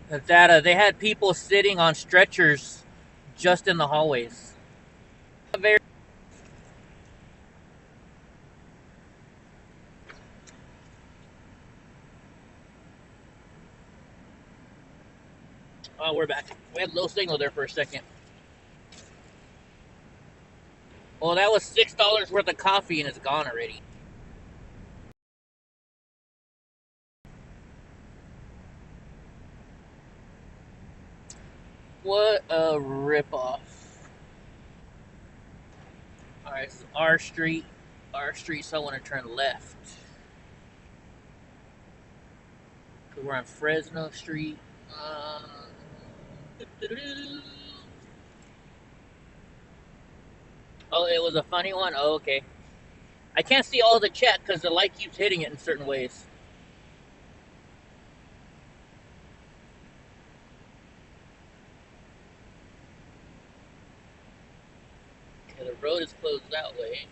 that they had people sitting on stretchers just in the hallways. Oh, we're back. We had low signal there for a second. Well, that was $6 worth of coffee and it's gone already. What a ripoff. Alright, this is our street. Our street, so I want to turn left. We're on Fresno Street. Oh, it was a funny one? Oh, okay. I can't see all the chat because the light keeps hitting it in certain ways. Okay, the road is closed that way.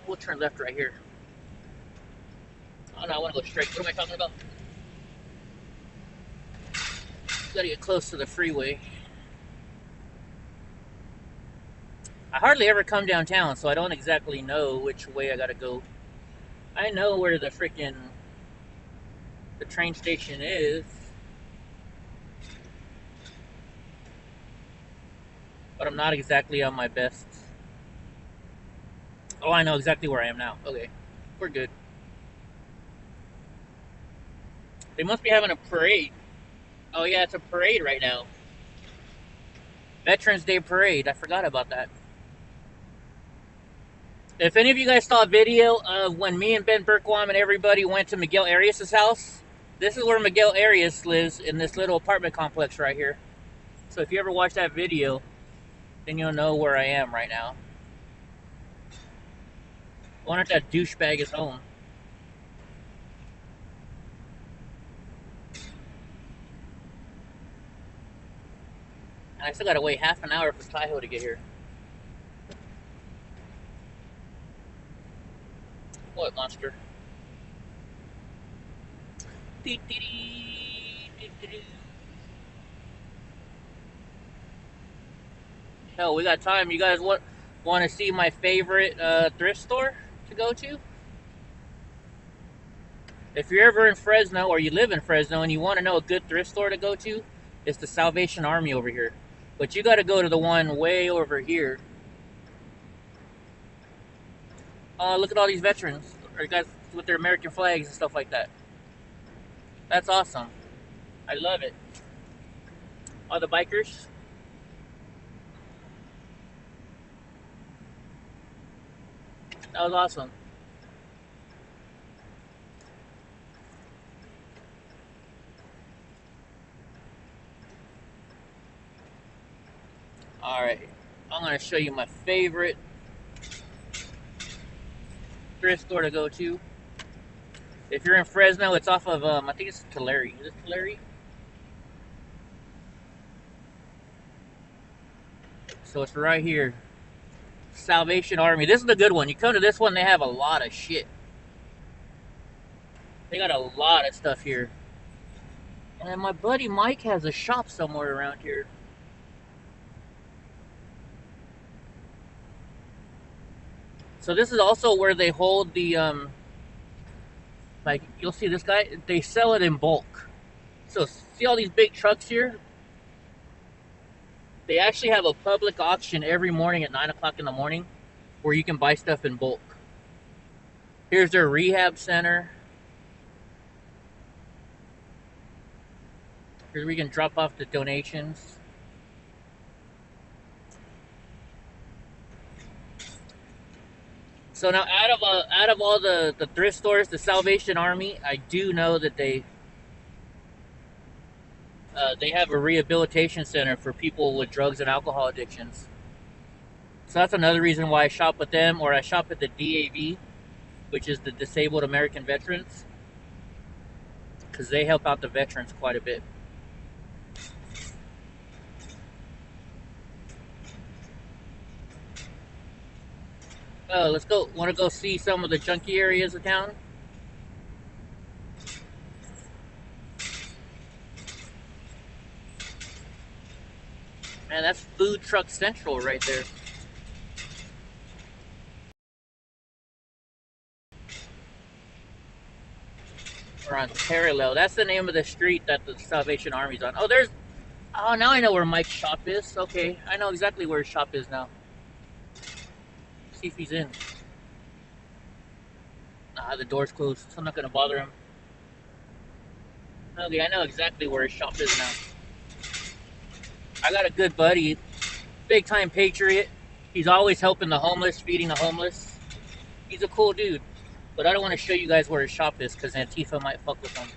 We'll turn left right here. Oh no, I want to go straight. What am I talking about? Gotta get close to the freeway. I hardly ever come downtown, so I don't exactly know which way I gotta go. I know where the train station is, but I'm not exactly on my best. Oh, I know exactly where I am now. Okay, we're good. They must be having a parade. Oh yeah, it's a parade right now. Veterans Day parade. I forgot about that. If any of you guys saw a video of when me and Ben Berkwam and everybody went to Miguel Arias' house, this is where Miguel Arias lives, in this little apartment complex right here. So if you ever watch that video, then you'll know where I am right now. I wonder if that douchebag is home. And I still gotta wait half an hour for Tahoe to get here. What monster? Hell, we got time. You guys want to see my favorite thrift store to go to? If you're ever in Fresno or you live in Fresno and you want to know a good thrift store to go to, it's the Salvation Army over here. But you got to go to the one way over here. Look at all these veterans, or guys with their American flags and stuff like that. That's awesome. I love it. All the bikers. That was awesome. All right, I'm gonna show you my favorite thrift store to go to. If you're in Fresno, it's off of I think it's Tulare. Is it Tulare? So it's right here. Salvation Army. This is the good one. You come to this one, they have a lot of shit. They got a lot of stuff here. And then my buddy Mike has a shop somewhere around here. So this is also where they hold the like you'll see this guy, they sell it in bulk. So see all these big trucks here? They actually have a public auction every morning at 9 o'clock in the morning where you can buy stuff in bulk. Here's their rehab center. Here we can drop off the donations. So now, out of all the thrift stores, the Salvation Army, I do know that they have a rehabilitation center for people with drugs and alcohol addictions. So that's another reason why I shop with them, or I shop at the DAV, which is the Disabled American Veterans, because they help out the veterans quite a bit. Let's go. Want to go see some of the junky areas of town? Man, that's Food Truck Central right there. We're on Parallel. That's the name of the street that the Salvation Army's on. Oh, there's... Oh, now I know where Mike's shop is. Okay, I know exactly where his shop is now. See if he's in. Nah, the door's closed, so I'm not gonna bother him. Okay, I know exactly where his shop is now. I got a good buddy, big time patriot. He's always helping the homeless, feeding the homeless. He's a cool dude. But I don't want to show you guys where his shop is because Antifa might fuck with him.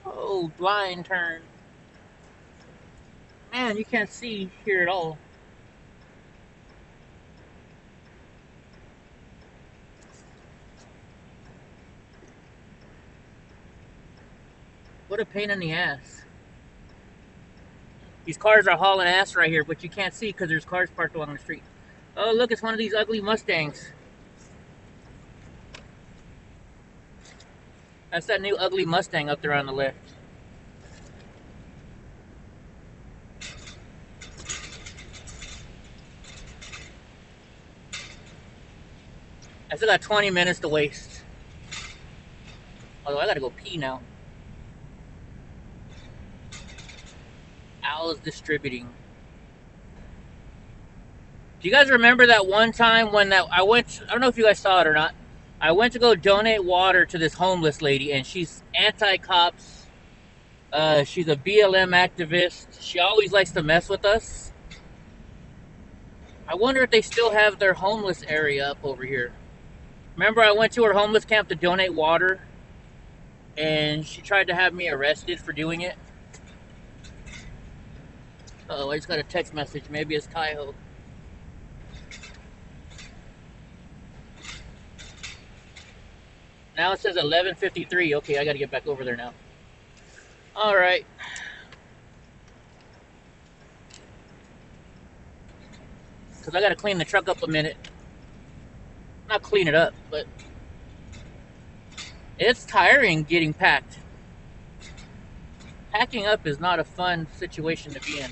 Oh, blind turn. Man, you can't see here at all. What a pain in the ass. These cars are hauling ass right here, but you can't see because there's cars parked along the street. Oh, look, it's one of these ugly Mustangs. That's that new ugly Mustang up there on the left. I still got 20 minutes to waste. Although I gotta go pee now. Al's Distributing. Do you guys remember that one time when I don't know if you guys saw it or not. I went to go donate water to this homeless lady, and she's anti-cops. She's a BLM activist. She always likes to mess with us. I wonder if they still have their homeless area up over here. Remember I went to her homeless camp to donate water, and she tried to have me arrested for doing it? Oh, I just got a text message. Maybe it's Tahoe. Now it says 11:53. Okay, I got to get back over there now. All right. Because I got to clean the truck up a minute. Not clean it up, but it's tiring getting packed. Packing up is not a fun situation to be in.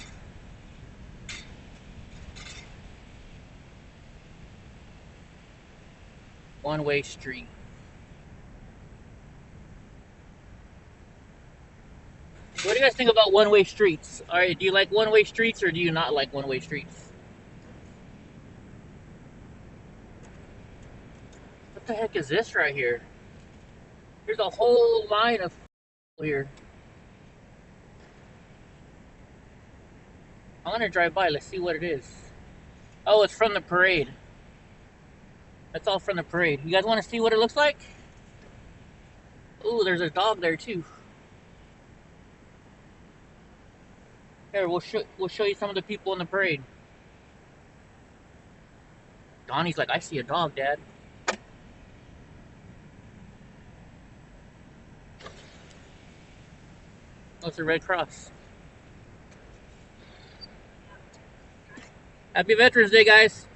One-way street. What do you guys think about one-way streets? All right, do you like one-way streets or do you not like one-way streets? What the heck is this right here? There's a whole line of here. I'm gonna drive by. Let's see what it is. Oh, it's from the parade. That's all from the parade. You guys want to see what it looks like? Ooh, there's a dog there too. Here, we'll show you some of the people in the parade. Donnie's like, I see a dog, Dad. Oh, it's a Red Cross. Happy Veterans Day, guys.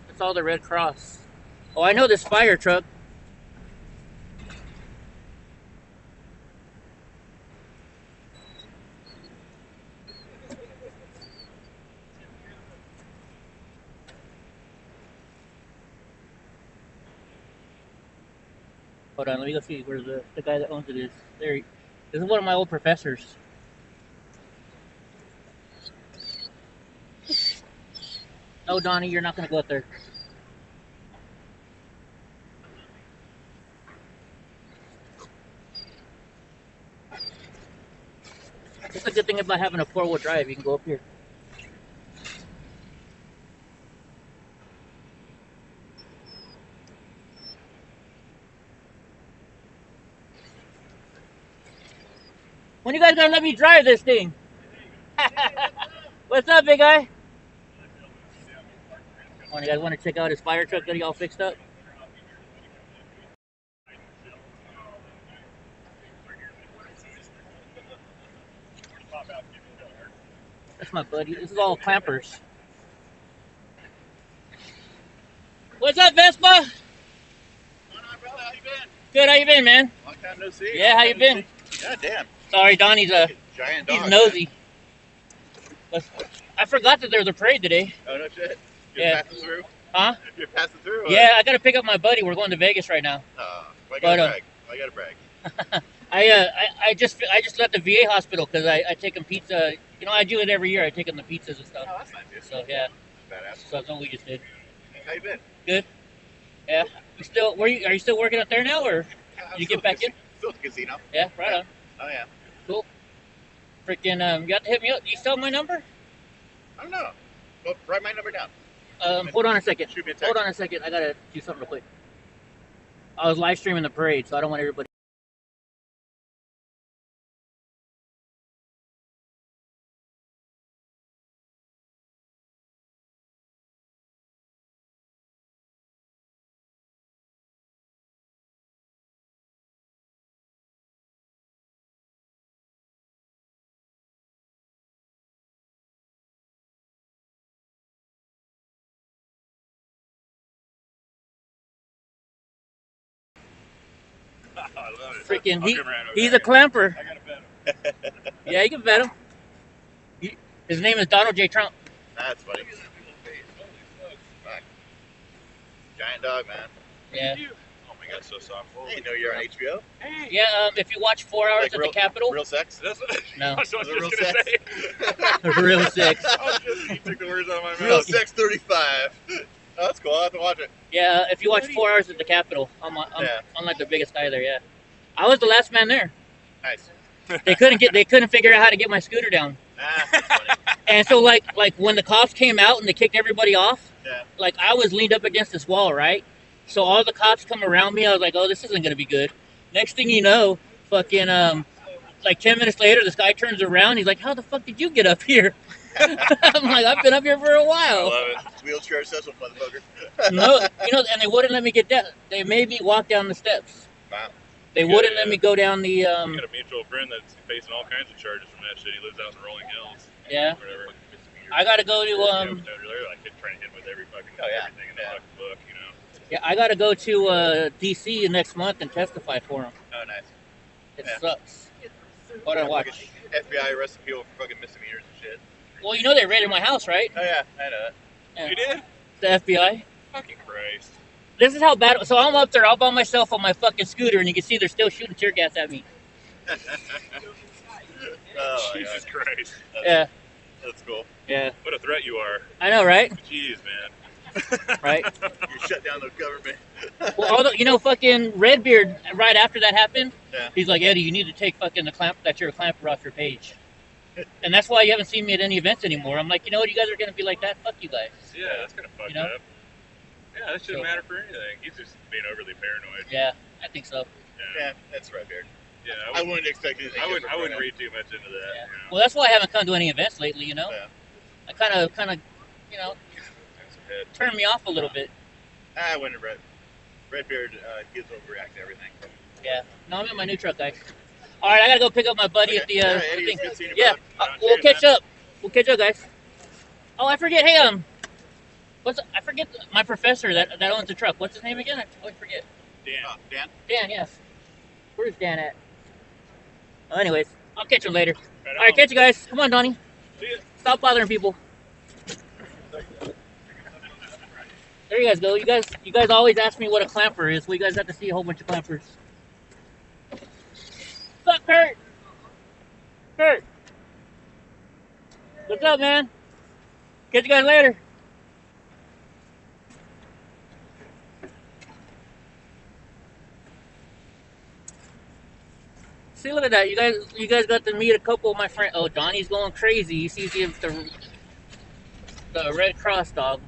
That's all the Red Cross. Oh, I know this fire truck. Hold on, let me go see where the guy that owns it is. There, this is one of my old professors. No, Donnie, you're not gonna go up there. That's a good thing about having a four-wheel drive. You can go up here. When you guys gonna let me drive this thing? What's up, big guy? Oh, you guys want to check out his fire truck that he all fixed up? That's my buddy. This is all clampers. What's up, Vespa? What's going on, brother? How you been? Good. How you been, man? Long time no see. Yeah, how you been? God damn. Sorry, Donnie's Giant dog. he's nosy. I forgot that there's a parade today. Oh no shit. You're Yeah. passing through. Huh? You're passing through. Yeah, I gotta pick up my buddy. We're going to Vegas right now. I gotta brag. I gotta brag. I just left the VA hospital because I take them pizza. You know, I do it every year. I take them the pizzas and stuff. Oh, that's nice, dude. So yeah, Badass. so that's what we just did. How you been? Good. Yeah. You still? Are you still working up there now, or I'm you get back in? Still at the casino. Yeah. Right on. Oh yeah. Cool. Freaking you got to hit me up. Do you still have my number? I don't know. Well, write my number down. Hold on a second. Shoot me a text. Hold on a second. I gotta do something real quick. I was live streaming the parade, so I don't want everybody. I love it. Freaking, I'll come around over he's there. a clamper. I gotta bet him. Yeah, you can bet him. His name is Donald J. Trump. That's funny. Fuck. Giant dog, man. Yeah. Oh my god, so soft. Hey, you know you're on HBO? Yeah. If you watch 4 hours Like at real, the Capitol, Real sex? That's what, No. that's what I was Real just gonna say. real sex. You took the words out of my mouth. Real Sex 35. Oh, that's cool. I'll have to watch it. Yeah, if you watch 4 hours at the Capitol, I'm Yeah. like the biggest guy there. Yeah, I was the last man there. Nice. They couldn't figure out how to get my scooter down. That's funny. And so like when the cops came out and they kicked everybody off, Yeah. like I was leaned up against this wall, right? So all the cops come around me. I was like, oh, this isn't gonna be good. Next thing you know, fucking like 10 minutes later, this guy turns around. He's like, how the fuck did you get up here? I'm like, I've been up here for a I while. love it. Wheelchair accessible, motherfucker. No, and they wouldn't let me get down. They made me walk down the steps. Wow. They wouldn't let me go down the We got a mutual friend that's facing all kinds of charges from that shit. He lives out in the Rolling Hills. Yeah. Whatever. I gotta go to Like trying to hit with every fucking Oh, yeah. everything in the fucking book, you know. Yeah, I gotta go to DC next month and testify for them. Oh, nice. It Yeah. sucks. What I watch. FBI arresting people for fucking misdemeanors and shit. Well, you know they raided my house, right? Oh, yeah. I know that. Yeah. You did? The FBI. Fucking Christ. This is how bad. So I'm up there all by myself on my fucking scooter, and you can see they're still shooting tear gas at me. Oh, my Jesus God. Christ. Yeah, That's cool. yeah. What a threat you are. I know, right? Jeez, man. Right. You shut down the government. Well, although fucking Redbeard, right after that happened, Yeah. he's like, Eddie, you need to take fucking the clamp that you're a clamper off your page. And that's why you haven't seen me at any events anymore. I'm like, you know what? You guys are gonna be like that. Fuck you guys. Yeah, that's kind of fucked You know? up. Yeah, that shouldn't matter for anything. He's just being overly paranoid. Yeah, I think so. Yeah, that's Redbeard. Yeah, I wouldn't expect anything. I different wouldn't from him. read too much into that. Yeah. You know? Well, that's why I haven't come to any events lately. You know, Yeah. I kind of, you know, That's a hit. turned me off a little bit. I wouldn't have Redbeard gives overreact to everything. Yeah. No, I'm in my new truck, guys. All right, I gotta go pick up my buddy at the, Yeah, the Eddie, thing. it's good seeing you, Yeah, brother. we'll Cheers, catch man. up. We'll catch up, guys. Oh, I forget. Hey, I forget my professor that owns the truck. What's his name again? I always forget. Dan. Dan? Dan, yes. Where's Dan at? Well, anyways, I'll catch him later. Right All right, on. catch you guys. Come on, Donnie. See ya. Stop bothering people. There you guys go. You guys always ask me what a clamper is. We guys have to see a whole bunch of clampers. What's up, Kurt? Kurt. What's up, man? Catch you guys later. See, look at that. You guys got to meet a couple of my friends. Oh, Donnie's going crazy. He sees the Red Cross dog.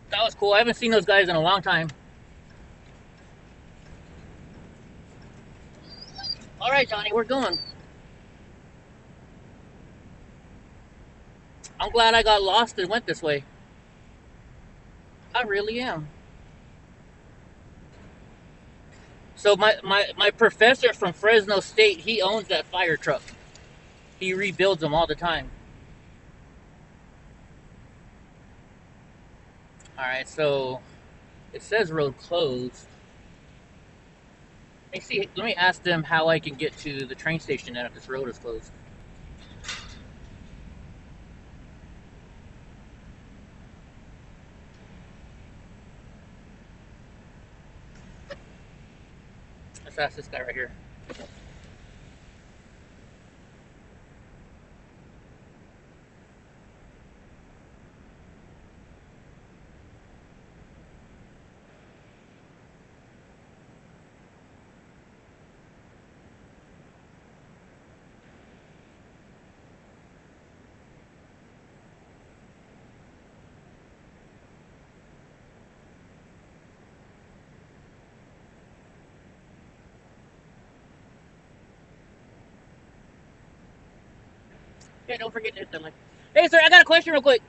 That was cool. I haven't seen those guys in a long time. All right, Donnie, we're going. I'm glad I got lost and went this way. I really am. So my professor from Fresno State, he owns that fire truck. He rebuilds them all the time. All right, so it says road closed. Let me see. Let me ask them how I can get to the train station then if this road is closed. Let's ask this guy right here. Yeah, don't forget to hit them. Hey, sir, I got a question real quick.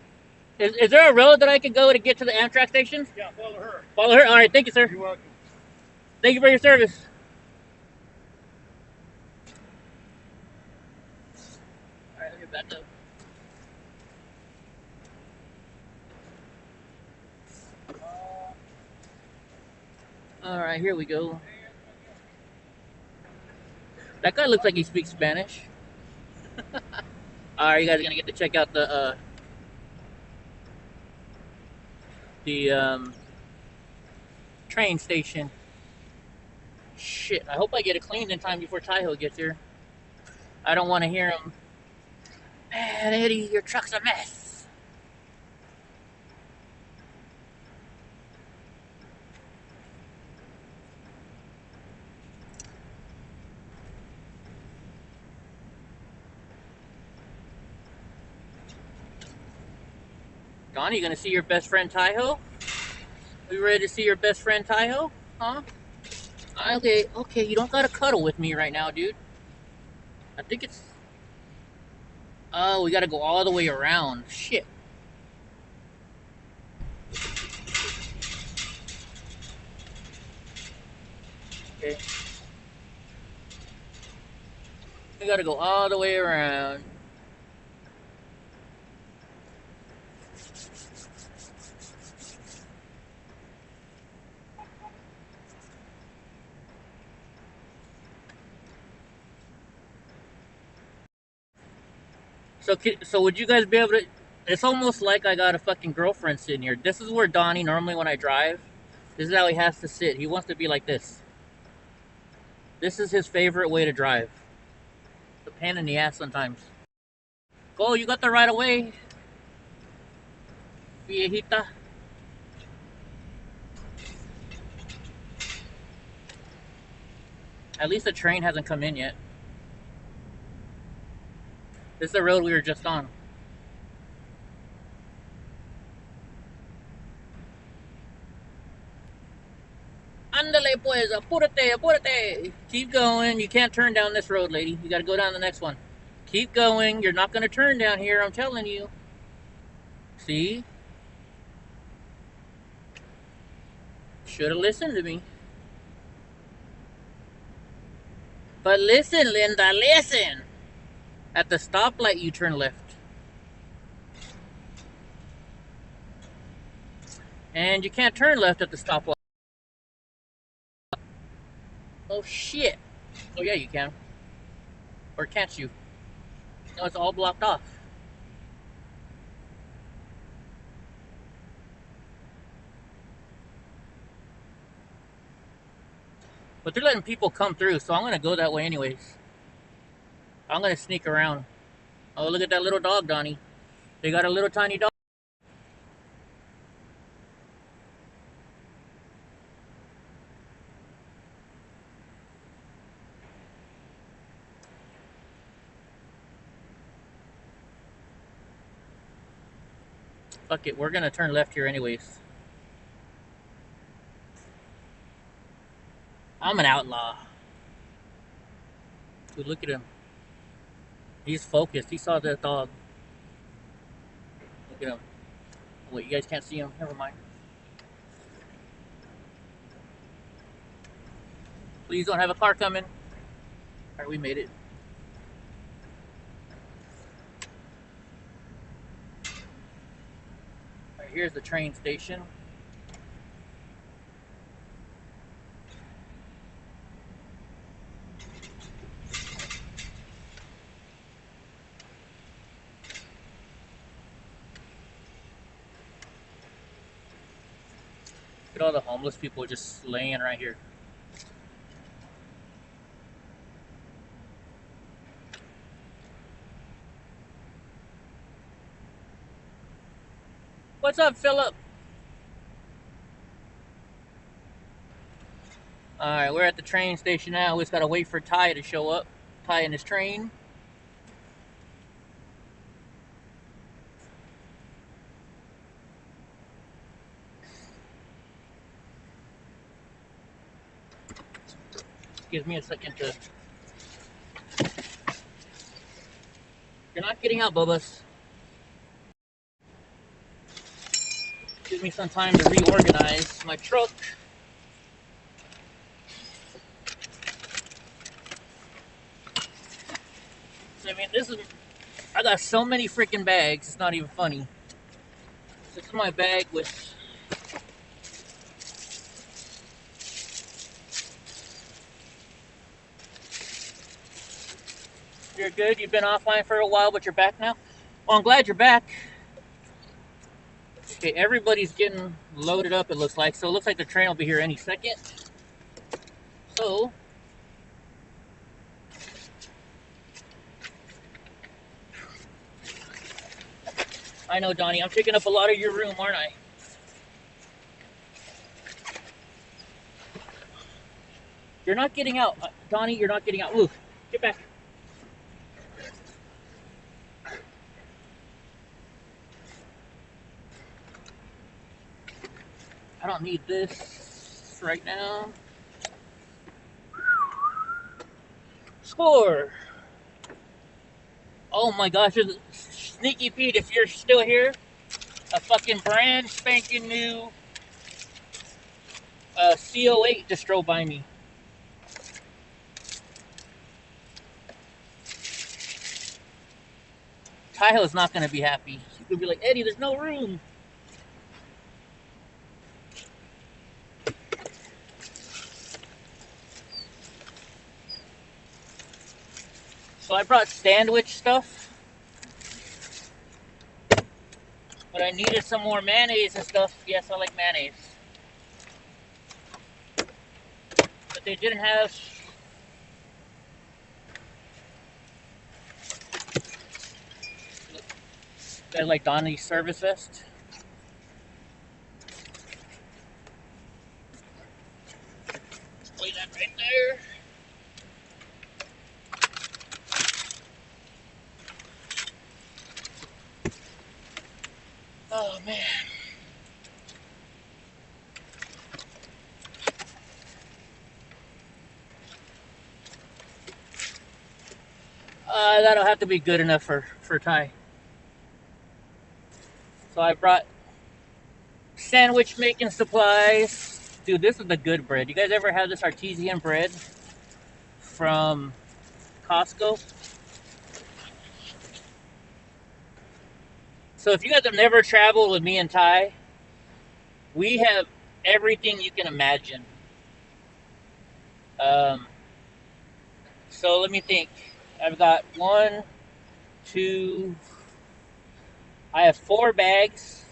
Is there a road that I can go to get to the Amtrak station? Yeah, follow her. Follow her? All right, thank you, sir. You're welcome. Thank you for your service. All right, let me back up. All right, here we go. That guy looks like he speaks Spanish. All right, you guys are gonna get to check out the train station. Shit, I hope I get it cleaned in time before Taiho gets here. I don't want to hear him. Man, Eddie, your truck's a mess. Donnie, you gonna see your best friend Taiho? We ready to see your best friend Taiho? Huh? Okay, you don't gotta cuddle with me right now, dude. I think it's... Oh, we gotta go all the way around. Shit. Okay. We gotta go all the way around. So would you guys be able to It's almost like I got a fucking girlfriend sitting here. This is where Donnie, normally when I drive, this is how he has to sit. He wants to be like this. This is his favorite way to drive. The pain in the ass sometimes. Go, you got the right of way, viejita. At least the train hasn't come in yet. This is the road we were just on. Ándale pues, apúrate, apúrate. Keep going. You can't turn down this road, lady. You gotta go down the next one. Keep going. You're not gonna turn down here, I'm telling you. See? Should have listened to me. But listen, Linda, listen. At the stoplight, you turn left. And you can't turn left at the stoplight. Oh, shit. Oh, yeah, you can. Or can't you? No, it's all blocked off. But they're letting people come through, so I'm going to go that way anyways. I'm going to sneak around. Oh, look at that little dog, Donnie. They got a little tiny dog. Fuck it, we're going to turn left here anyways. I'm an outlaw. Dude, look at him. He's focused. He saw the dog. Look at him. Wait, you guys can't see him? Never mind. Please don't have a car coming. Alright, we made it. Alright, here's the train station. Look at all the homeless people just laying right here. What's up, Philip? Alright, we're at the train station now. We just gotta wait for Ty to show up. Ty in his train. Gives me a second to... You're not getting out, Bubba's. Gives me some time to reorganize my truck. So, I mean, this is... I got so many freaking bags, it's not even funny. This is my bag with... You're good? You've been offline for a while, but you're back now? Well, I'm glad you're back. Okay, everybody's getting loaded up, it looks like. So it looks like the train will be here any second. So... I know, Donnie, I'm taking up a lot of your room, aren't I? You're not getting out. Donnie, you're not getting out. Move. Get back. I don't need this right now. Score. Oh my gosh, Sneaky Pete, if you're still here, a fucking brand spanking new CO8 just drove by me. Tyler's not going to be happy. She's going to be like, Eddie, there's no room. So I brought sandwich stuff. But I needed some more mayonnaise and stuff. Yes, I like mayonnaise. But they didn't have. Got like Donnie's service vest. Play that right there. Oh man. That'll have to be good enough for Thai. So I brought sandwich making supplies. Dude, this is the good bread. You guys ever have this artesian bread from Costco? So if you guys have never traveled with me and Ty, we have everything you can imagine. So let me think. I've got I have 4 bags,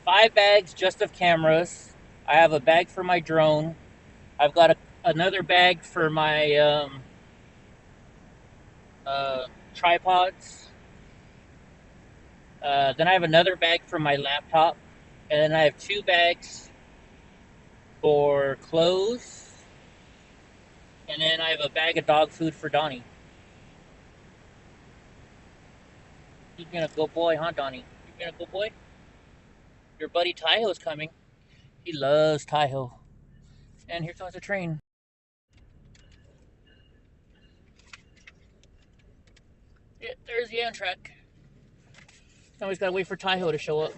5 bags just of cameras. I have a bag for my drone. I've got another bag for my tripods. Then I have another bag for my laptop. And then I have 2 bags for clothes. And then I have a bag of dog food for Donnie. He's gonna go boy, huh, Donnie? You're gonna go boy? Your buddy Taiho's coming. He loves Taiho. And here comes the train. Yeah, there's the Amtrak. Now we gotta wait for Taiho to show up.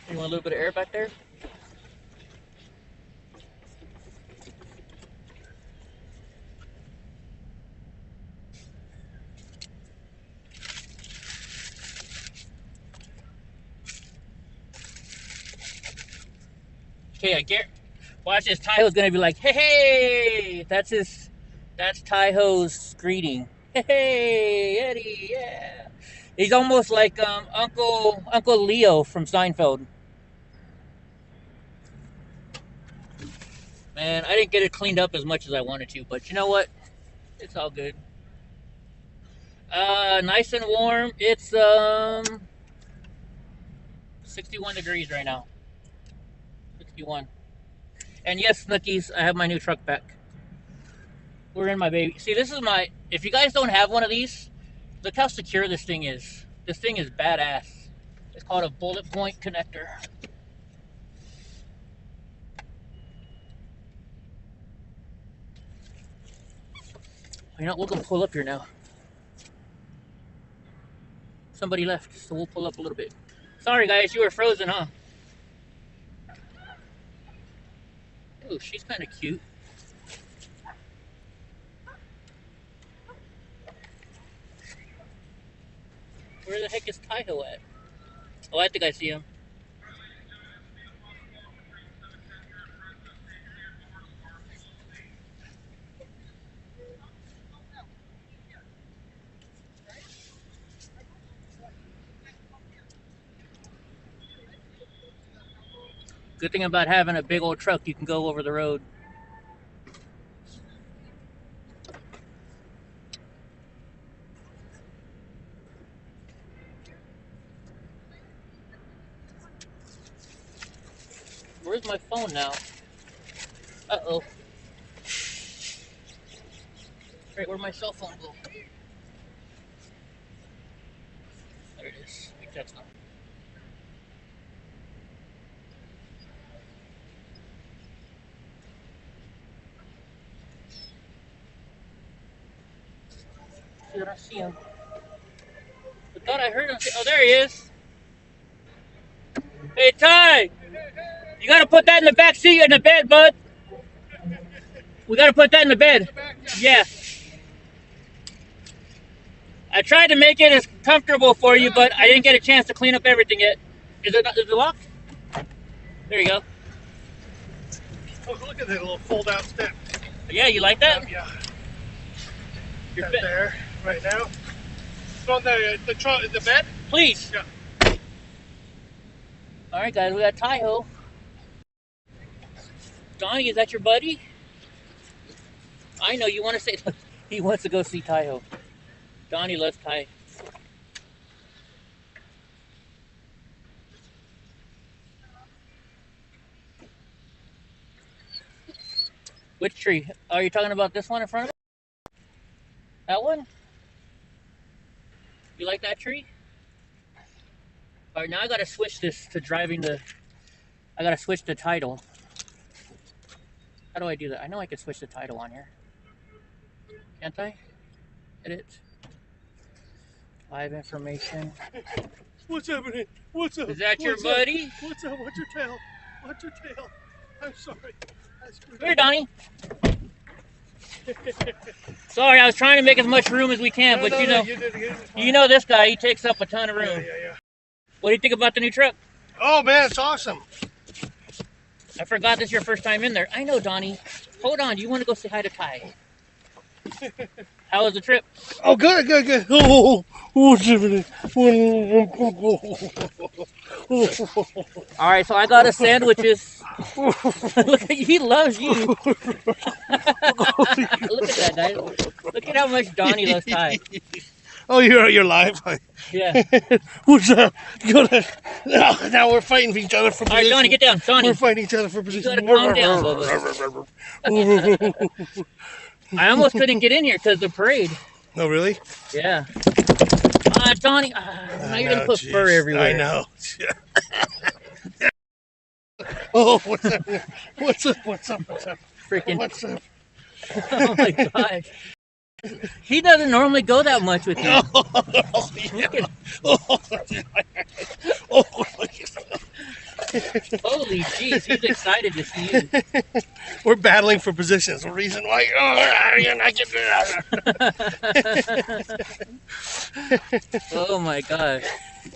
You want a little bit of air back there? Okay, I get. Watch this. Taiho's gonna be like, "Hey, hey!" That's Taiho's greeting. Hey, hey, Eddie, yeah. He's almost like Uncle Leo from Seinfeld. Man, I didn't get it cleaned up as much as I wanted to, but you know what? It's all good. Nice and warm. It's 61 degrees right now. 61. And yes, Snookies, I have my new truck back. We're in my baby. See, this is my. If you guys don't have one of these, look how secure this thing is. This thing is badass. It's called a bullet point connector. You know, we're gonna pull up here now. Somebody left, so we'll pull up a little bit. Sorry, guys, you were frozen, huh? Oh, she's kind of cute. Where the heck is Taiho at? Oh, I think I see him. Good thing about having a big old truck, you can go over the road. Where's my phone now? Uh-oh. Right, where'd my cell phone go? There it is. I think that's not. I don't see him. I thought I heard him say, oh, there he is. Hey, Ty! You gotta put that in the back seat in the bed, bud. We gotta put that in the bed. Yeah. I tried to make it as comfortable for you, but I didn't get a chance to clean up everything yet. Is it locked? There you go. Oh, look at that little fold-out step. Yeah, you like that? Yeah. Your That's bed. there right now. It's on the bed. Please. Yeah. All right, guys, we got Taiho. Donnie, is that your buddy? I know you want to say he wants to go see Taiho. Donnie loves Tai. Which tree? Are you talking about this one in front of us? That one? You like that tree? All right, now I gotta switch this to driving the. I gotta switch the title. How do I do that? I know I can switch the title on here. Can't I? Edit. Live information. What's happening? What's up? Is that your What's up? buddy? What's up? What's your tail? What's your tail? I'm sorry. Come here, Donnie. Sorry, I was trying to make as much room as we can, but you know, you did good. you know this guy. He takes up a ton of room. Yeah. What do you think about the new truck? Oh man, it's awesome. I forgot this is your first time in there. I know, Donnie. Hold on. You want to go say hi to Ty? How was the trip? Oh, good. Oh, what's happening? All right, so I got us sandwiches. Look, he loves you. Look at that, guys. Look at how much Donnie loves Ty. Oh, you're live. Yeah. What's up? Now we're fighting each other for position. All right, Donnie, get down. Donnie. We're fighting each other for position. You gotta calm down, Bubba. I almost couldn't get in here because of the parade. Oh, really? Yeah. Donnie, now you're gonna put fur everywhere. I know. Oh, what's up? What's up? Freaking. What's up? Oh my gosh. He doesn't normally go that much with you. Oh, yeah. Holy jeez, he's excited to see you. We're battling for positions. The reason why you're not getting Oh my gosh.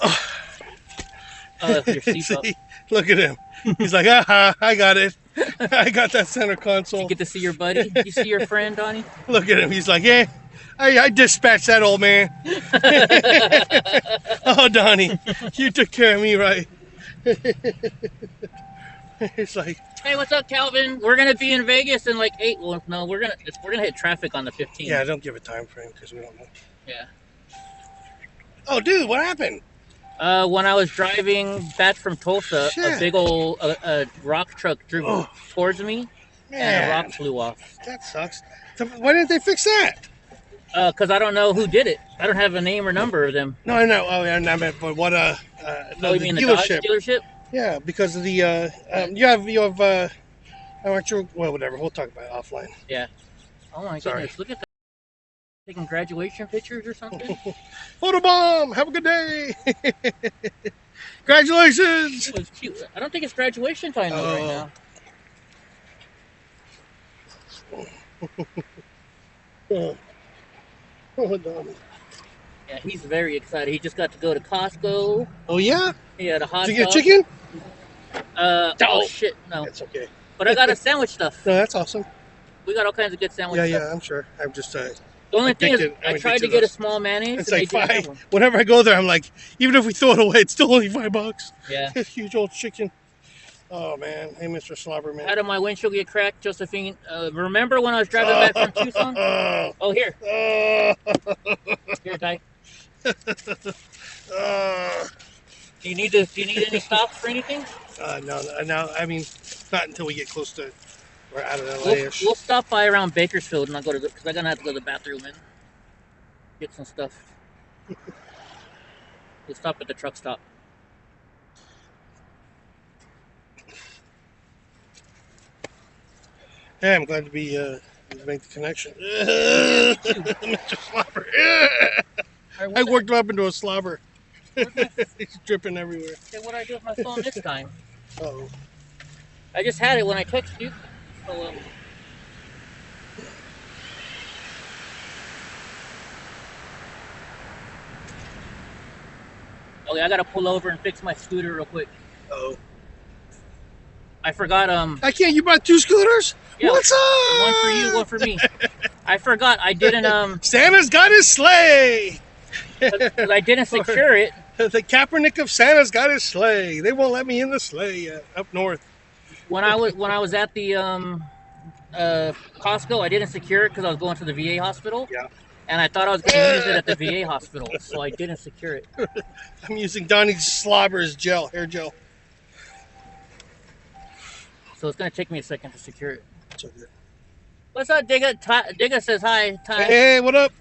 Oh, your seatbelt. See, look at him. He's like, I got it. I got that center console. You get to see your buddy? You see your friend, Donnie? Look at him. He's like, yeah, I dispatched that old man. Oh, Donnie, you took care of me right. It's like, hey, what's up, Calvin? We're gonna be in Vegas in like 8. Well, no, we're gonna hit traffic on the 15th. yeah, don't give a time frame because we don't know. Yeah. Oh, dude, what happened? When I was driving back from Tulsa, Shit. a big old rock truck drove towards me, and a Man, rock flew off. that sucks. Why didn't they fix that? Because I don't know who did it. I don't have a name or number of them. No, I know. Oh, yeah, I meant, but what? Oh, you mean the Dodge dealership? Yeah, because of the you have aren't you? Well, whatever. We'll talk about it offline. Yeah. Oh my Sorry. goodness! Look at that. Taking graduation pictures or something. Photobomb. Have a good day. Congratulations. It was cute. I don't think it's graduation time though right now. Oh, Donnie. Yeah, he's very excited. He just got to go to Costco. Oh yeah. He had a hot Did you dog. get chicken? Oh shit, no. That's okay. But I got a sandwich stuff. No, that's awesome. We got all kinds of good sandwich stuff. Yeah, I'm sure. I'm just The only thing is, I tried to get a small mayonnaise. It's and like they didn't have $5. one. Whenever I go there, I'm like, even if we throw it away, it's still only $5. Yeah. This huge old chicken. Oh man, hey Mr. Slobberman. How did my windshield get cracked, Josephine? Remember when I was driving back from Tucson? Oh, here. Here, Ty. Do you need any stops for anything? No. I mean, not until we get close to we're out of LA-ish. We'll stop by around Bakersfield and I'll go to because I'm gonna have to go to the bathroom and get some stuff. We'll stop at the truck stop. Hey, I'm glad to be to make the connection. Mr. Slobber. I worked him up into a slobber. He's dripping everywhere. Okay, what do I do with my phone this time? Uh-oh. I just had it when I texted you. So, okay, I gotta pull over and fix my scooter real quick. Uh-oh. I forgot. I can't. You brought 2 scooters? Yeah, What's up? one for you, one for me. I forgot. I didn't Santa's got his sleigh. because I didn't secure it. The Kaepernick of Santa's got his sleigh. They won't let me in the sleigh yet up north. When I was at the Costco, I didn't secure it because I was going to the VA hospital. Yeah. And I thought I was going to use it at the VA hospital, so I didn't secure it. I'm using Donnie's slobber as gel, hair gel. So it's going to take me a second to secure it. So good. What's up, Digga? Digga says hi. Ty. Hey, what up?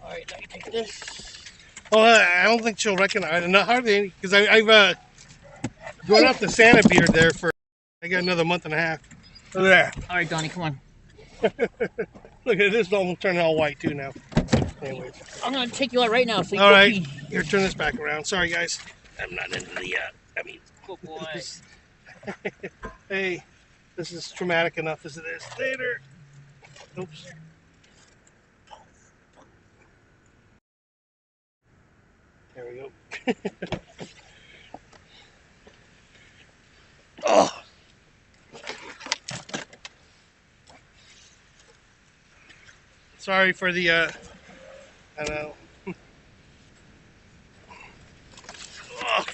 All right, let me take this. Oh, I don't think she'll recognize. Not hardly any, because I've grown out the Santa beard there for. I got another month and a half. There. All right, Donnie, come on. Look at this, almost turning all white too now. Anyways. I'm going to take you out right now. So you All go right, pee. here, turn this back around. Sorry, guys. I'm not into the. Good boy. Hey, this is traumatic enough as it is. Later. Oops. There we go. Oh. Sorry for the. I know. Oh.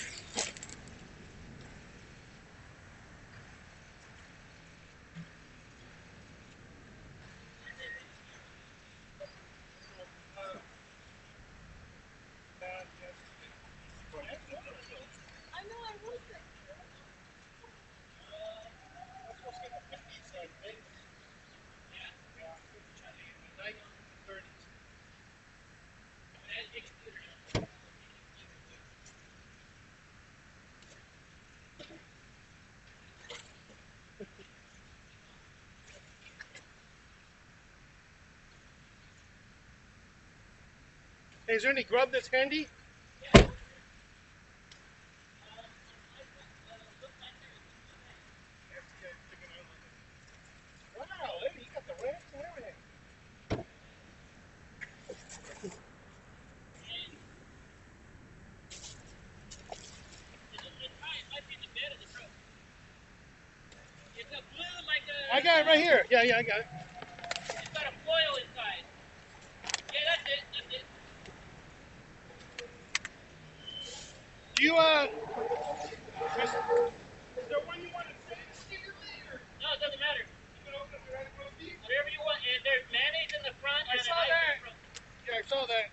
Hey, is there any grub that's handy? Wow, hey, you got the ramps and everything. I got it right here. Yeah, I got it. It's got a foil inside. Yeah, that's it. That's it. Do you, is there one you want to stick it later? No, it doesn't matter. You can open up your other beef? Whatever you want. And there's mayonnaise in the front. I and saw an ice in that. the front. Yeah, I saw that.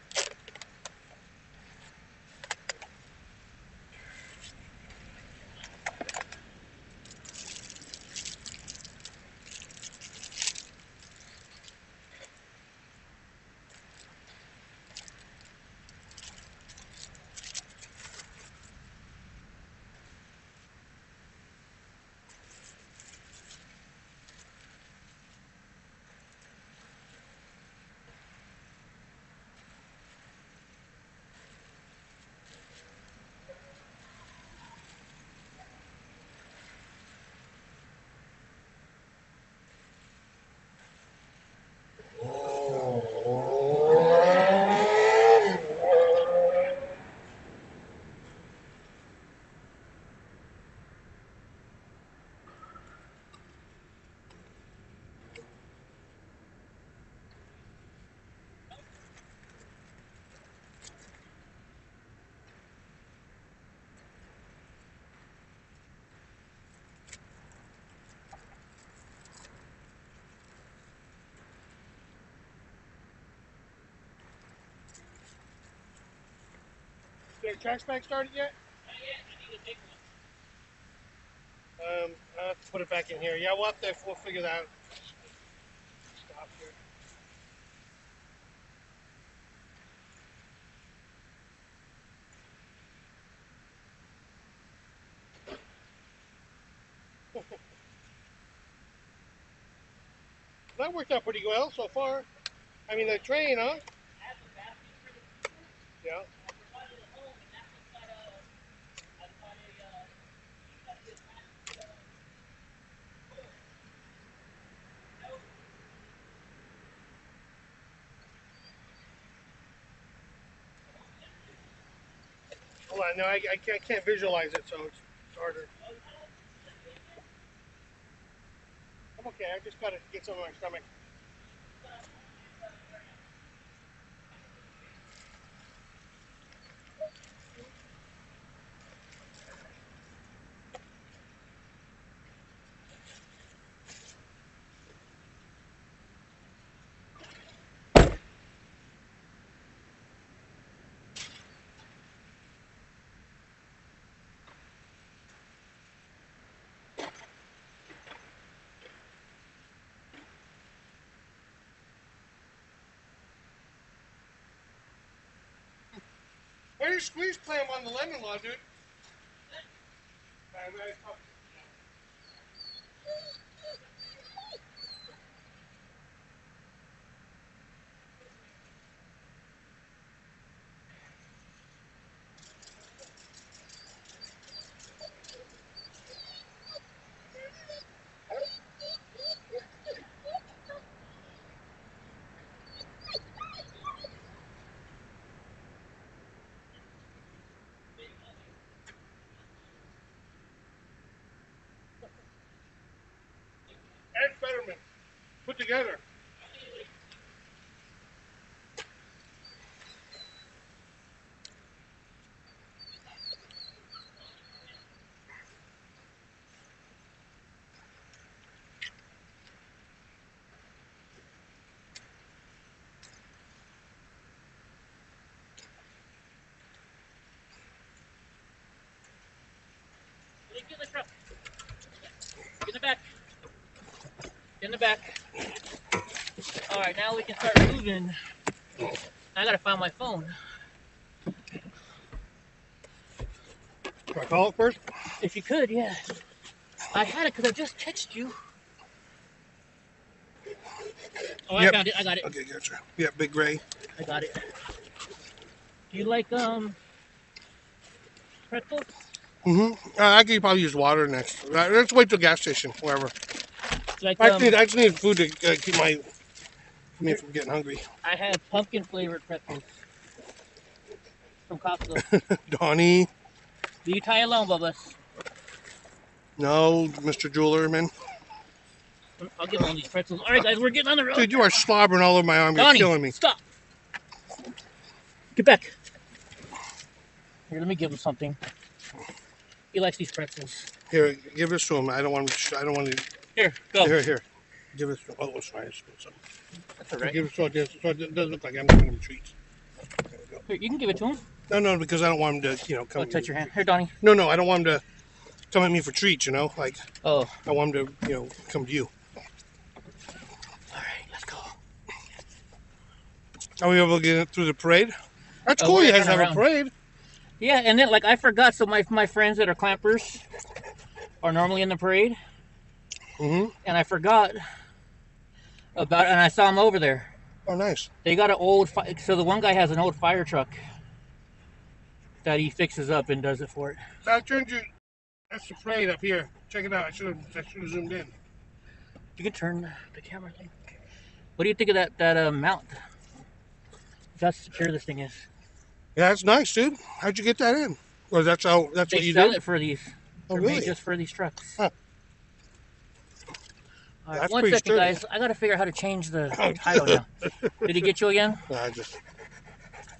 Is the trash bag started yet? Not yet. I need to take one. I'll have to put it back in here. Yeah, we'll figure that out. Stop here. That worked out pretty well so far. I mean, the train, huh? Yeah. Hold on, no, I can't visualize it, so starter. I'm okay. I just gotta get some of my stomach. Why do you squeeze clam on the lemon law, dude? And Fetterman put together. Get in the truck. Get in the back. Get in the back. All right, now we can start moving. I gotta find my phone. Can I call it first? If you could, yeah. I had it because I just texted you. Oh, Yep. I found it. I got it. Okay, gotcha. Yeah, Big Ray. I got it. Do you like pretzels? I could probably use water next. Let's wait till gas station, wherever. Like I just need food to keep me from getting hungry. I have pumpkin flavored pretzels from Costco. Donnie. Do you tie alone, Bubba's? No, Mr. Jewelerman. I'll get one of these pretzels. All right, guys, we're getting on the road. Dude, you are slobbering all over my arm. You're Donnie, killing me. stop. Get back. Here, let me give him something. He likes these pretzels. Here, give this to him. I don't want to. Here, go. Here. Give this to him. Oh, it's fine. That's all right. Give it so it doesn't look like I'm giving him treats. There we go. Here, you can give it to him. No, because I don't want him to, come. Oh, touch your hand. Here, Donnie. No, I don't want him to come at me for treats. Like. Oh. I want him to, come to you. All right, let's go. Are we able to get through the parade? That's cool. we're You guys turning have a parade. Yeah, and then I forgot. So my friends that are clampers are normally in the parade, and I forgot about it, and I saw them over there. Oh, nice. They got an old. So the one guy has an old fire truck that he fixes up and does it for it. I turned you. That's the parade up here. Check it out. I should have zoomed in. You can turn the camera thing. What do you think of that mount? How secure this thing is. Yeah, that's nice, dude. How'd you get that in? Or that's what They you sell did? it for these. Oh, They're really? made just for these trucks. Huh. All right, That's one pretty second, sturdy. guys. I gotta figure out how to change the tile now. Did he get you again? No, I just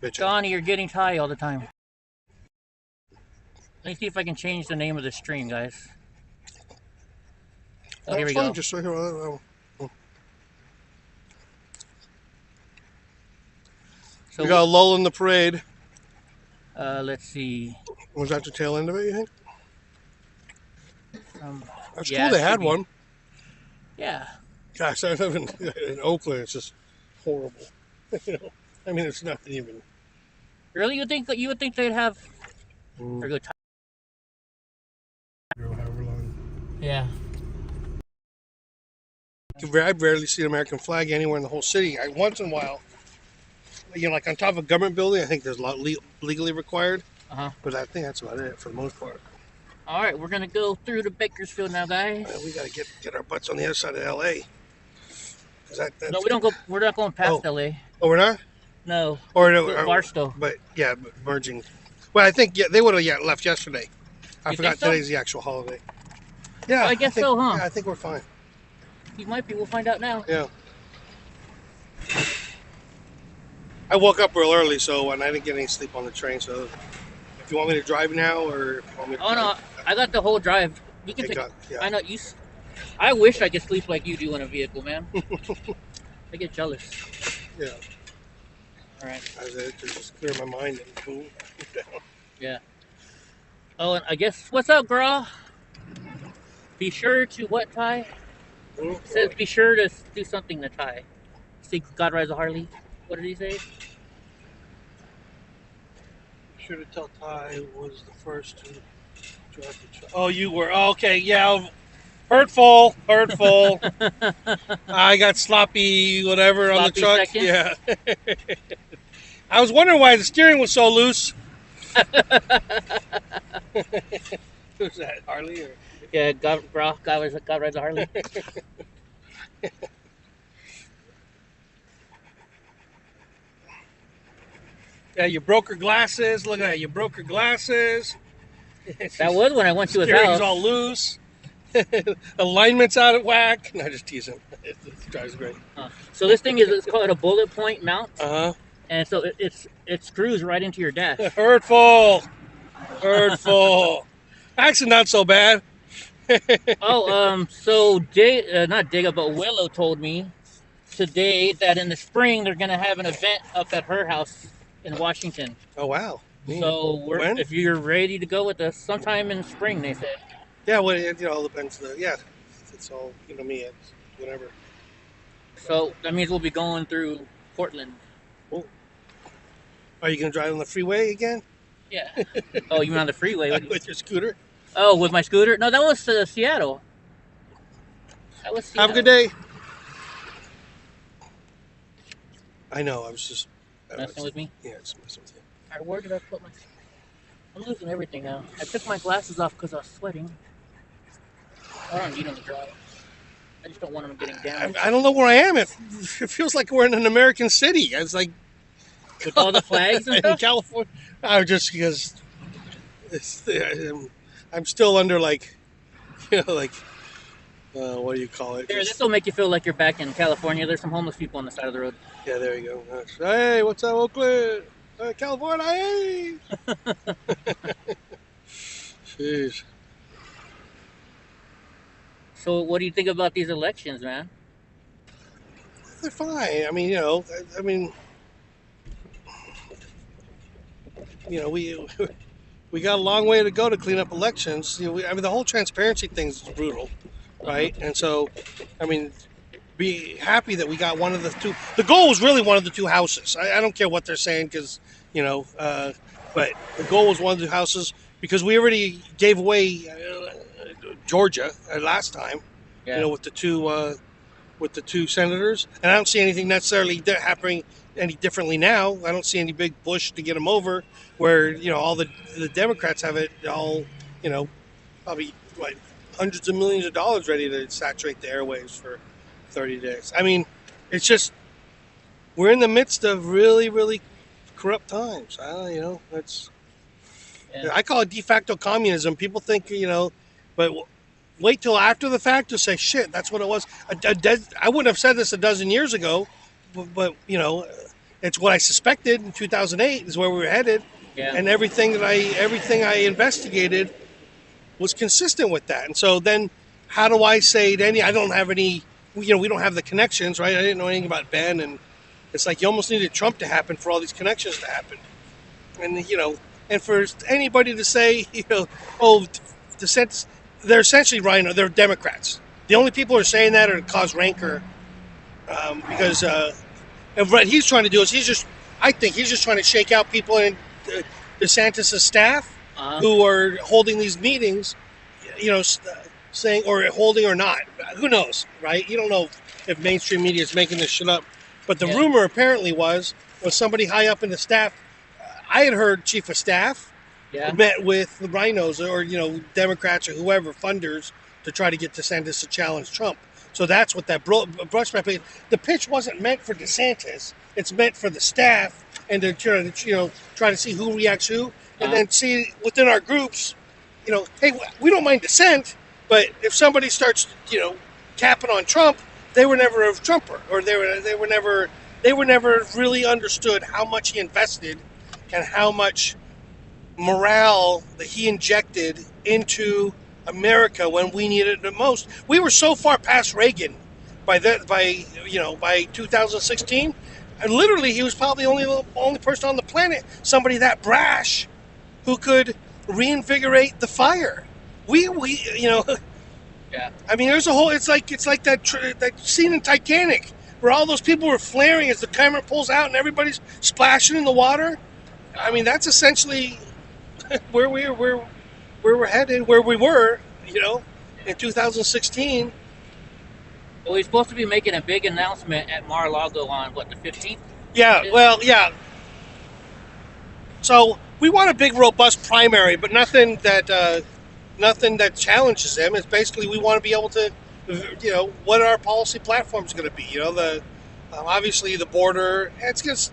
bitch. Donnie, you're getting tie all the time. Let me see if I can change the name of the stream, guys. Oh, here we go. Just right here. So We got a lull in the parade. let's see. Was that the tail end of it, you think? That's yeah, cool they it had should be. one. Yeah. Gosh, I live in Oakland. It's just horrible. I mean, it's nothing even. Really, you would think they'd have a good time? However long. Yeah. I rarely see an American flag anywhere in the whole city. Once in a while, like on top of a government building, I think there's a lot legally required. But I think that's about it for the most part. All right, we're gonna go through to Bakersfield now, guys. We gotta get our butts on the other side of L.A. No, we don't go. We're not going past LA. Oh, we're not. No. Or Barstow. But merging. Well, I think they would have left yesterday. I You forgot think so? today's the actual holiday. Yeah, I guess think, so, huh? Yeah, I think we're fine. You might be. We'll find out now. Yeah. I woke up real early, so and I didn't get any sleep on the train. So, if you want me to drive now, or if you want me to Oh no, I got the whole drive. You can take take. out, yeah. I know you. I wish I could sleep like you do in a vehicle, man. I get jealous. Yeah. All right. I was able to just clear my mind and cool. Yeah. Oh, and I guess what's up, girl? Be sure to what, Ty? It says be sure to do something to Ty. See, God rides a Harley. What did he say? Sure to tell Ty was the first to drive the truck. Oh, you were. Oh, okay, yeah. Hurtful. I got sloppy, whatever, on the Sloppy truck. second? Yeah. I was wondering why the steering was so loose. Who's that, Harley? Or? Yeah, God rides a Harley. Yeah, you broke her glasses. Look at that. You broke her glasses. That was when I went to his Steering's house. all loose. Alignment's out of whack. No, just teasing. It drives great. So this thing it's called a bullet point mount, Uh-huh. and so it screws right into your dash. Hurtful. Actually, not so bad. So not Diga, but Willow told me today that in the spring they're gonna have an event up at her house in Washington. Oh, wow. So When? if you're ready to go with us, sometime in spring, they said. Yeah, well, it all depends. It's all, me, it's whatever. So that means we'll be going through Portland. Are you going to drive on the freeway again? Yeah. Oh, you mean on the freeway? With your scooter? Oh, with my scooter? No, that was Seattle. That was Seattle. Have a good day. I know, I was just... Messing with me? Yeah, just messing with you. All right, where did I put my... I'm losing everything now. I took my glasses off because I was sweating. I don't need them to dry. I just don't want them getting damaged. I don't know where I am. It feels like we're in an American city. It's like... With all the flags and in stuff? California. Because I'm still under what do you call it? Here, this will make you feel like you're back in California. There's some homeless people on the side of the road. Yeah, there you go. Hey, what's up, Oakland? California, hey! Jeez. So what do you think about these elections, man? They're fine. We got a long way to go to clean up elections. The whole transparency thing is brutal, right? And so, be happy that we got one of the two. The goal was really one of the two houses. I don't care what they're saying because, but the goal was one of the houses because we already gave away Georgia last time, Yeah. with the two senators, and I don't see anything necessarily happening any differently now. I don't see any big push to get them over where, all the Democrats have it all, probably hundreds of millions of dollars ready to saturate the airwaves for 30 days. It's just, we're in the midst of really, really corrupt times. That's, Yeah. I call it de facto communism. People think, but wait till after the fact to say, shit, that's what it was. I wouldn't have said this a dozen years ago, but it's what I suspected in 2008 is where we were headed. Yeah. And everything I investigated was consistent with that. And so then how do I say to I don't have any, we don't have the connections, right? I didn't know anything about Ben, and it's like you almost needed Trump to happen for all these connections to happen. And, and for anybody to say, they're essentially Rhino, they're Democrats. The only people who are saying that are to cause rancor because and what he's trying to do is I think he's just trying to shake out people in DeSantis' staff who are holding these meetings, saying or holding or not. Who knows, right? You don't know if mainstream media is making this shit up. But the rumor apparently was somebody high up in the staff. I had heard chief of staff met with the rhinos or, Democrats or whoever, funders, to try to get DeSantis to challenge Trump. So that's what that brush back. The pitch wasn't meant for DeSantis. It's meant for the staff and to try to see who reacts who, and then see within our groups, hey, we don't mind dissent, but if somebody starts, capping on Trump, they were never a Trumper, or they were never really understood how much he invested and how much morale that he injected into America when we needed it the most. We were so far past Reagan by 2016, and literally he was probably the only person on the planet, somebody that brash, who could reinvigorate the fire. We Yeah. I mean, there's a whole. It's like that scene in Titanic where all those people were flaring as the camera pulls out and everybody's splashing in the water. I mean, that's essentially where we're headed, where we were, in 2016. Well, we're supposed to be making a big announcement at Mar-a-Lago on the 15th. Yeah, well, yeah. So we want a big, robust primary, but nothing that challenges them. It's basically we want to be able to, what our policy platform is going to be. Obviously the border. It's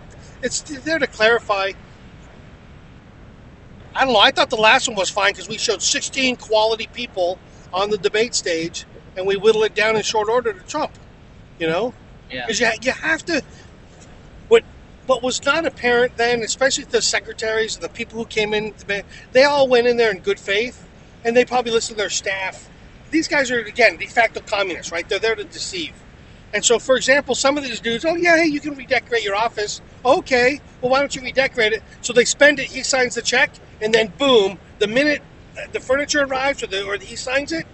there to clarify. I don't know. I thought the last one was fine because we showed 16 quality people on the debate stage, and we whittled it down in short order to Trump. Yeah. Because you have to. What was not apparent then, especially the secretaries and the people who came in, they all went in there in good faith, and they probably listened to their staff. These guys are, again, de facto communists, right? They're there to deceive. And so, for example, some of these dudes, oh, yeah, hey, you can redecorate your office. Okay, well, why don't you redecorate it? So they spend it, he signs the check, and then boom, the minute the furniture arrives or he signs it,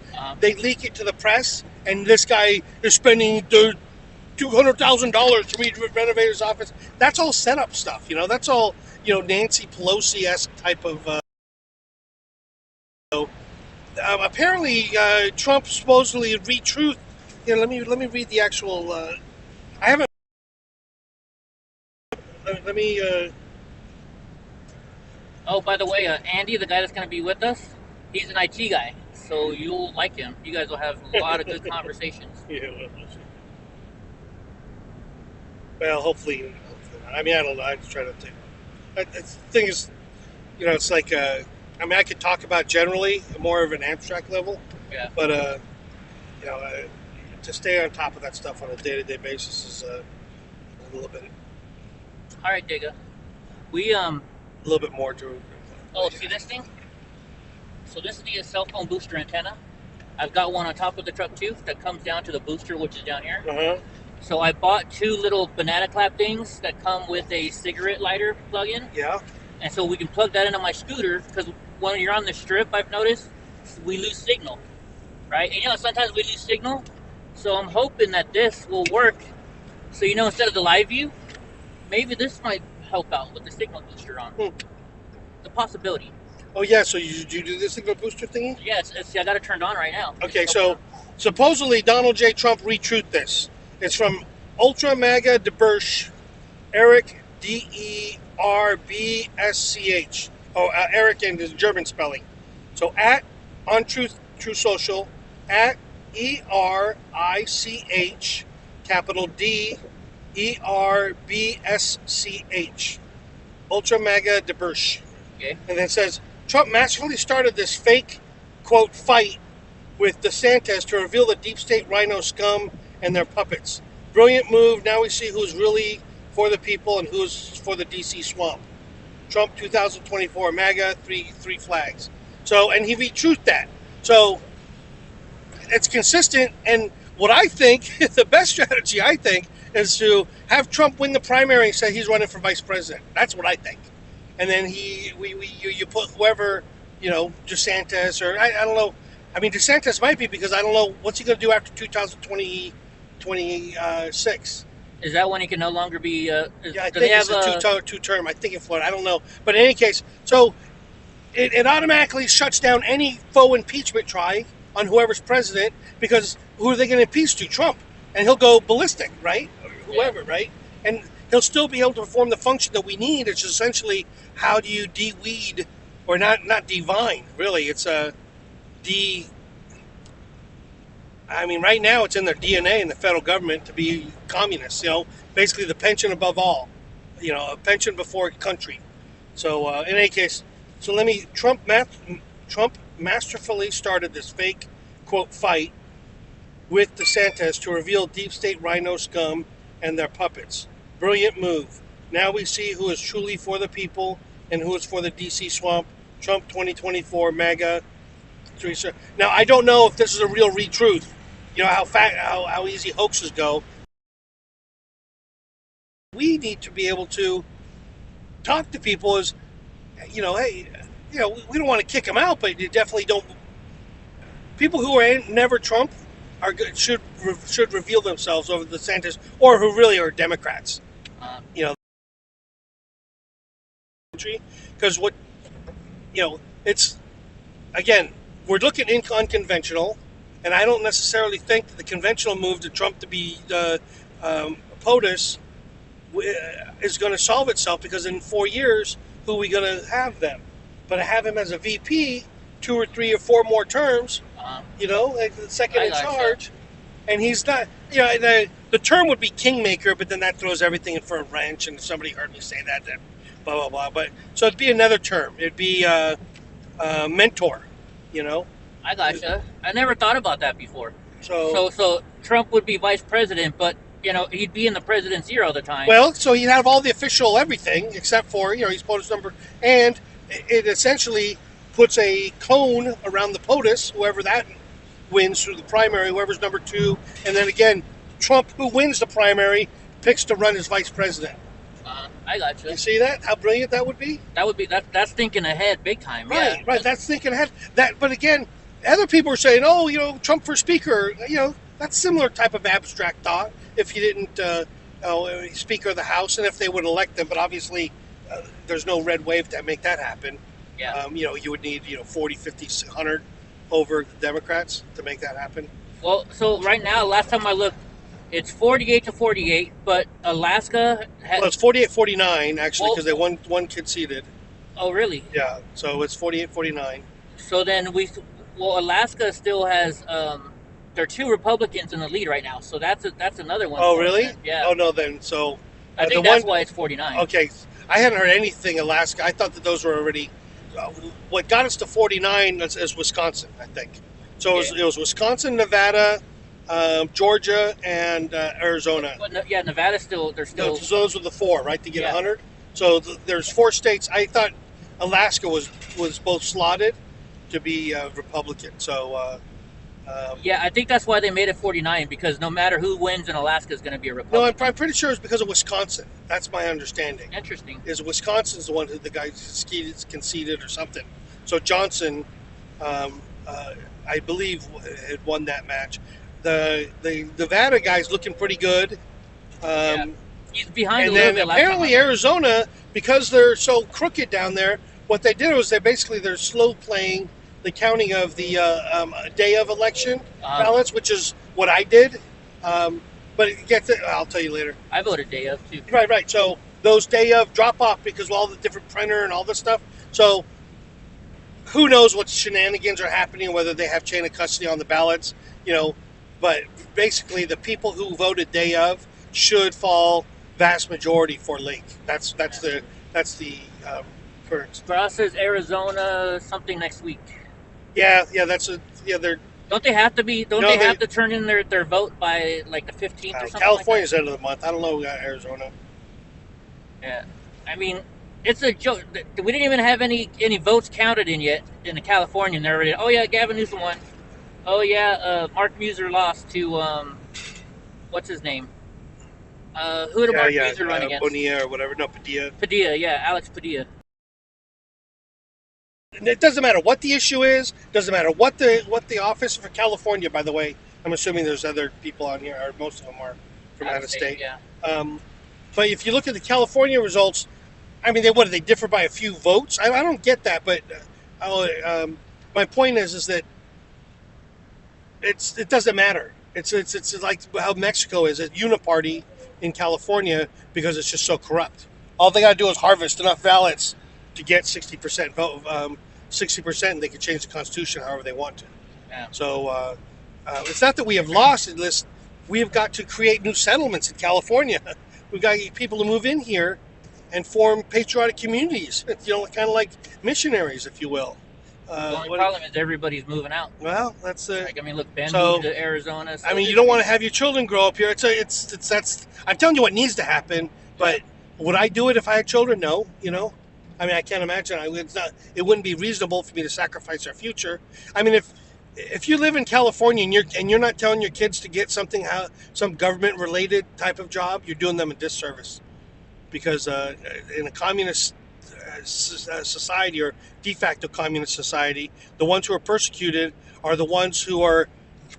they leak it to the press, and this guy is spending $200,000 to renovate his office. That's all setup stuff, That's all, Nancy Pelosi-esque type of. Apparently, Trump supposedly retruthed. Let me read the actual. I haven't. Let me. Oh, by the way, Andy, the guy that's going to be with us, he's an IT guy, so you'll like him. You guys will have a lot of good conversations. Yeah. Well, hopefully. I mean, I don't know. I just try to think. The thing is, it's like. I could talk about generally more of an abstract level. Yeah. But to stay on top of that stuff on a day-to-day basis is a little bit. All right, Digga. We A little bit more to. Oh, see this thing? So this is the cell phone booster antenna. I've got one on top of the truck too that comes down to the booster, which is down here. Uh-huh. So I bought 2 little banana clap things that come with a cigarette lighter plug-in. Yeah. And so we can plug that into my scooter, because when you're on the strip, I've noticed, we lose signal, right? And sometimes we lose signal. So I'm hoping that this will work. So instead of the live view, maybe this might help out with the signal booster on. It's a possibility. Oh yeah, so you do this signal booster thingy? Yeah, I got it turned on right now. Okay, so supposedly Donald J. Trump retruthed this. It's from Ultra Mega de Bursch, Eric Derbsch. Oh, Eric in the German spelling. So at on Truth Social, at ERICH, capital DERBSCH, Ultra Mega de Bursch. Okay. And then it says, Trump masterfully started this fake, quote, fight with DeSantis to reveal the deep state rhino scum and their puppets. Brilliant move. Now we see who's really for the people and who's for the DC swamp. Trump 2024, MAGA, three flags. So, and he retruthed that. So, it's consistent. And what I think, the best strategy, I think, is to have Trump win the primary and say he's running for vice president. That's what I think. And then you put whoever, DeSantis, or I don't know. I mean, DeSantis might be, because I don't know what's he going to do after 2026. Is that when he can no longer be? Yeah, I think it's a two-term. I think in Florida. I don't know, but in any case, so it automatically shuts down any faux impeachment try on whoever's president, because who are they going to impeach to? Trump, and he'll go ballistic, right? Or whoever, yeah. Right? And he'll still be able to perform the function that we need. It's essentially, how do you de-weed, or not divine, really? It's a I mean, right now it's in their DNA in the federal government to be communists. Basically the pension above all. A pension before country. So in any case, Trump masterfully started this fake, quote, fight with DeSantis to reveal deep state rhino scum and their puppets. Brilliant move. Now we see who is truly for the people and who is for the DC swamp. Trump 2024 MAGA. Now, I don't know if this is a real truth. You know how easy hoaxes go. We need to be able to talk to people as, hey, we don't want to kick them out, but you definitely don't. People who are never Trump are good, should reveal themselves over the DeSantis, or who really are Democrats. Because it's, again, we're looking unconventional, and I don't necessarily think that the conventional move to Trump to be POTUS is going to solve itself, because in 4 years, who are we going to have them? But to have him as a VP 2 or 3 or 4 more terms, like the second in charge, and he's not, the term would be kingmaker, but then that throws everything in for a wrench, and somebody heard me say that, then blah, blah, blah. But so it'd be another term. It'd be mentor, I gotcha. I never thought about that before. So Trump would be vice president, but he'd be in the president's ear all the time. Well, so he'd have all the official everything except for he's POTUS number, and it essentially puts a cone around the POTUS, whoever that wins through the primary, whoever's number 2, and then again, Trump, who wins the primary, picks to run as vice president. I gotcha. You see that? How brilliant that would be? That's thinking ahead big time. Right, right. That's thinking ahead. But again, other people are saying, Trump for speaker. That's similar type of abstract thought. If he didn't, Speaker of the House, and if they would elect him, but obviously there's no red wave to make that happen. Yeah. You would need 40, 50, 100 over the Democrats to make that happen. Well, so right now, last time I looked, it's 48-48, but Alaska Well, it's 48-49 actually, because they one conceded. Oh, really? Yeah. So it's 48-49. So then Alaska still has there are 2 Republicans in the lead right now, so that's another one. Oh, really? Yeah. Oh no, then so I think that's why it's 49. Okay, I hadn't heard anything Alaska. I thought that those were already. What got us to 49 is Wisconsin, I think. So it was Wisconsin, Nevada, Georgia, and Arizona. But Nevada's still. They're still. So those were the 4, right, to get 100. So there's 4 states. I thought Alaska was both slotted to be Republican. So. I think that's why they made it 49, because no matter who wins in Alaska is going to be a Republican. No, I'm pretty sure it's because of Wisconsin. That's my understanding. Interesting. Is Wisconsin's the one who the guy conceded or something. So Johnson, I believe, had won that match. The Nevada guy's looking pretty good. He's behind and a little then bit. Apparently Arizona, because they're so crooked down there, what they did was they're slow playing the counting of the day of election ballots, which is what I did. But I'll tell you later. I voted day of too. Right. So those day of drop off because of all the different printer and all this stuff. So who knows what shenanigans are happening, whether they have chain of custody on the ballots, But basically, the people who voted day of should fall vast majority for Lake. That's the current. For us, is Arizona something next week? Yeah. They're. Don't they have to be? Don't they have to turn in their vote by like the 15th or something? California's like end of the month. I don't know Arizona. Yeah, I mean, it's a joke. We didn't even have any votes counted in yet in California, and they're already. Oh yeah, Gavin Newsom won. Oh yeah, Mark Muser lost to what's his name? Who did Mark Muser run against? Bonilla or whatever. No, Padilla. Padilla, yeah, Alex Padilla. It doesn't matter what the issue is. Doesn't matter what the office for California. By the way, I'm assuming there's other people on here, or most of them are from out of state. Yeah. But if you look at the California results, I mean, they differ by a few votes. I don't get that, but my point is that it doesn't matter. It's like how Mexico is at uniparty in California because it's just so corrupt. All they got to do is harvest enough ballots to get 60% vote, 60%, and they can change the Constitution however they want to. Yeah. So it's not that we have lost it. We have got to create new settlements in California. We've got to get people to move in here and form patriotic communities. Kind of like missionaries, if you will. The only problem is everybody's moving out. Well, that's Like, I mean, look, Ben so. moved to Arizona. So I mean, you don't want to have your children grow up here. It's that's. I'm telling you what needs to happen. But would I do it if I had children? No. I mean, I can't imagine. It's not. It wouldn't be reasonable for me to sacrifice our future. I mean, if you live in California and you're not telling your kids to get some government related type of job, you're doing them a disservice. Because in a communist society or de facto communist society, the ones who are persecuted are the ones who are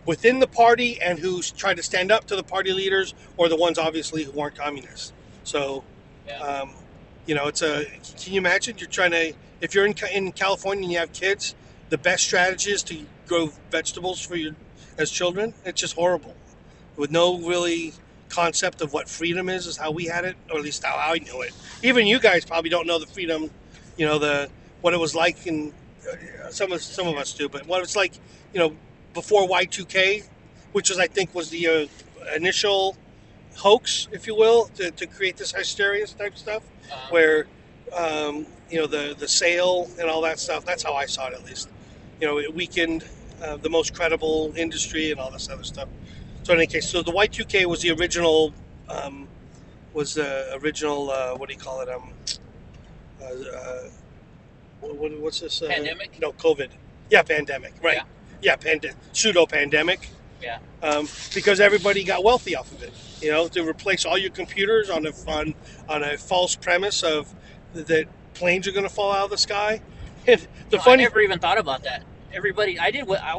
within the party and who try to stand up to the party leaders, or the ones obviously who aren't communists. So, Yeah. it's can you imagine if you're in California and you have kids, the best strategy is to grow vegetables as children? It's just horrible. With no really concept of what freedom is how we had it, or at least how I knew it. Even you guys probably don't know the freedom, what it was like in some of us do, but what it's like, before Y2K, which I think was the initial hoax, if you will, to create this hysteria type stuff, where the sale and all that stuff. That's how I saw it, at least. It weakened the most credible industry and all this other stuff. So in any case, so the Y2K was the original. What do you call it? What's this? Pandemic? No, COVID. Yeah, pandemic. Right. Yeah, pseudo pandemic. Yeah. Because everybody got wealthy off of it. To replace all your computers on a false premise of that planes are going to fall out of the sky. And I never even thought about that. I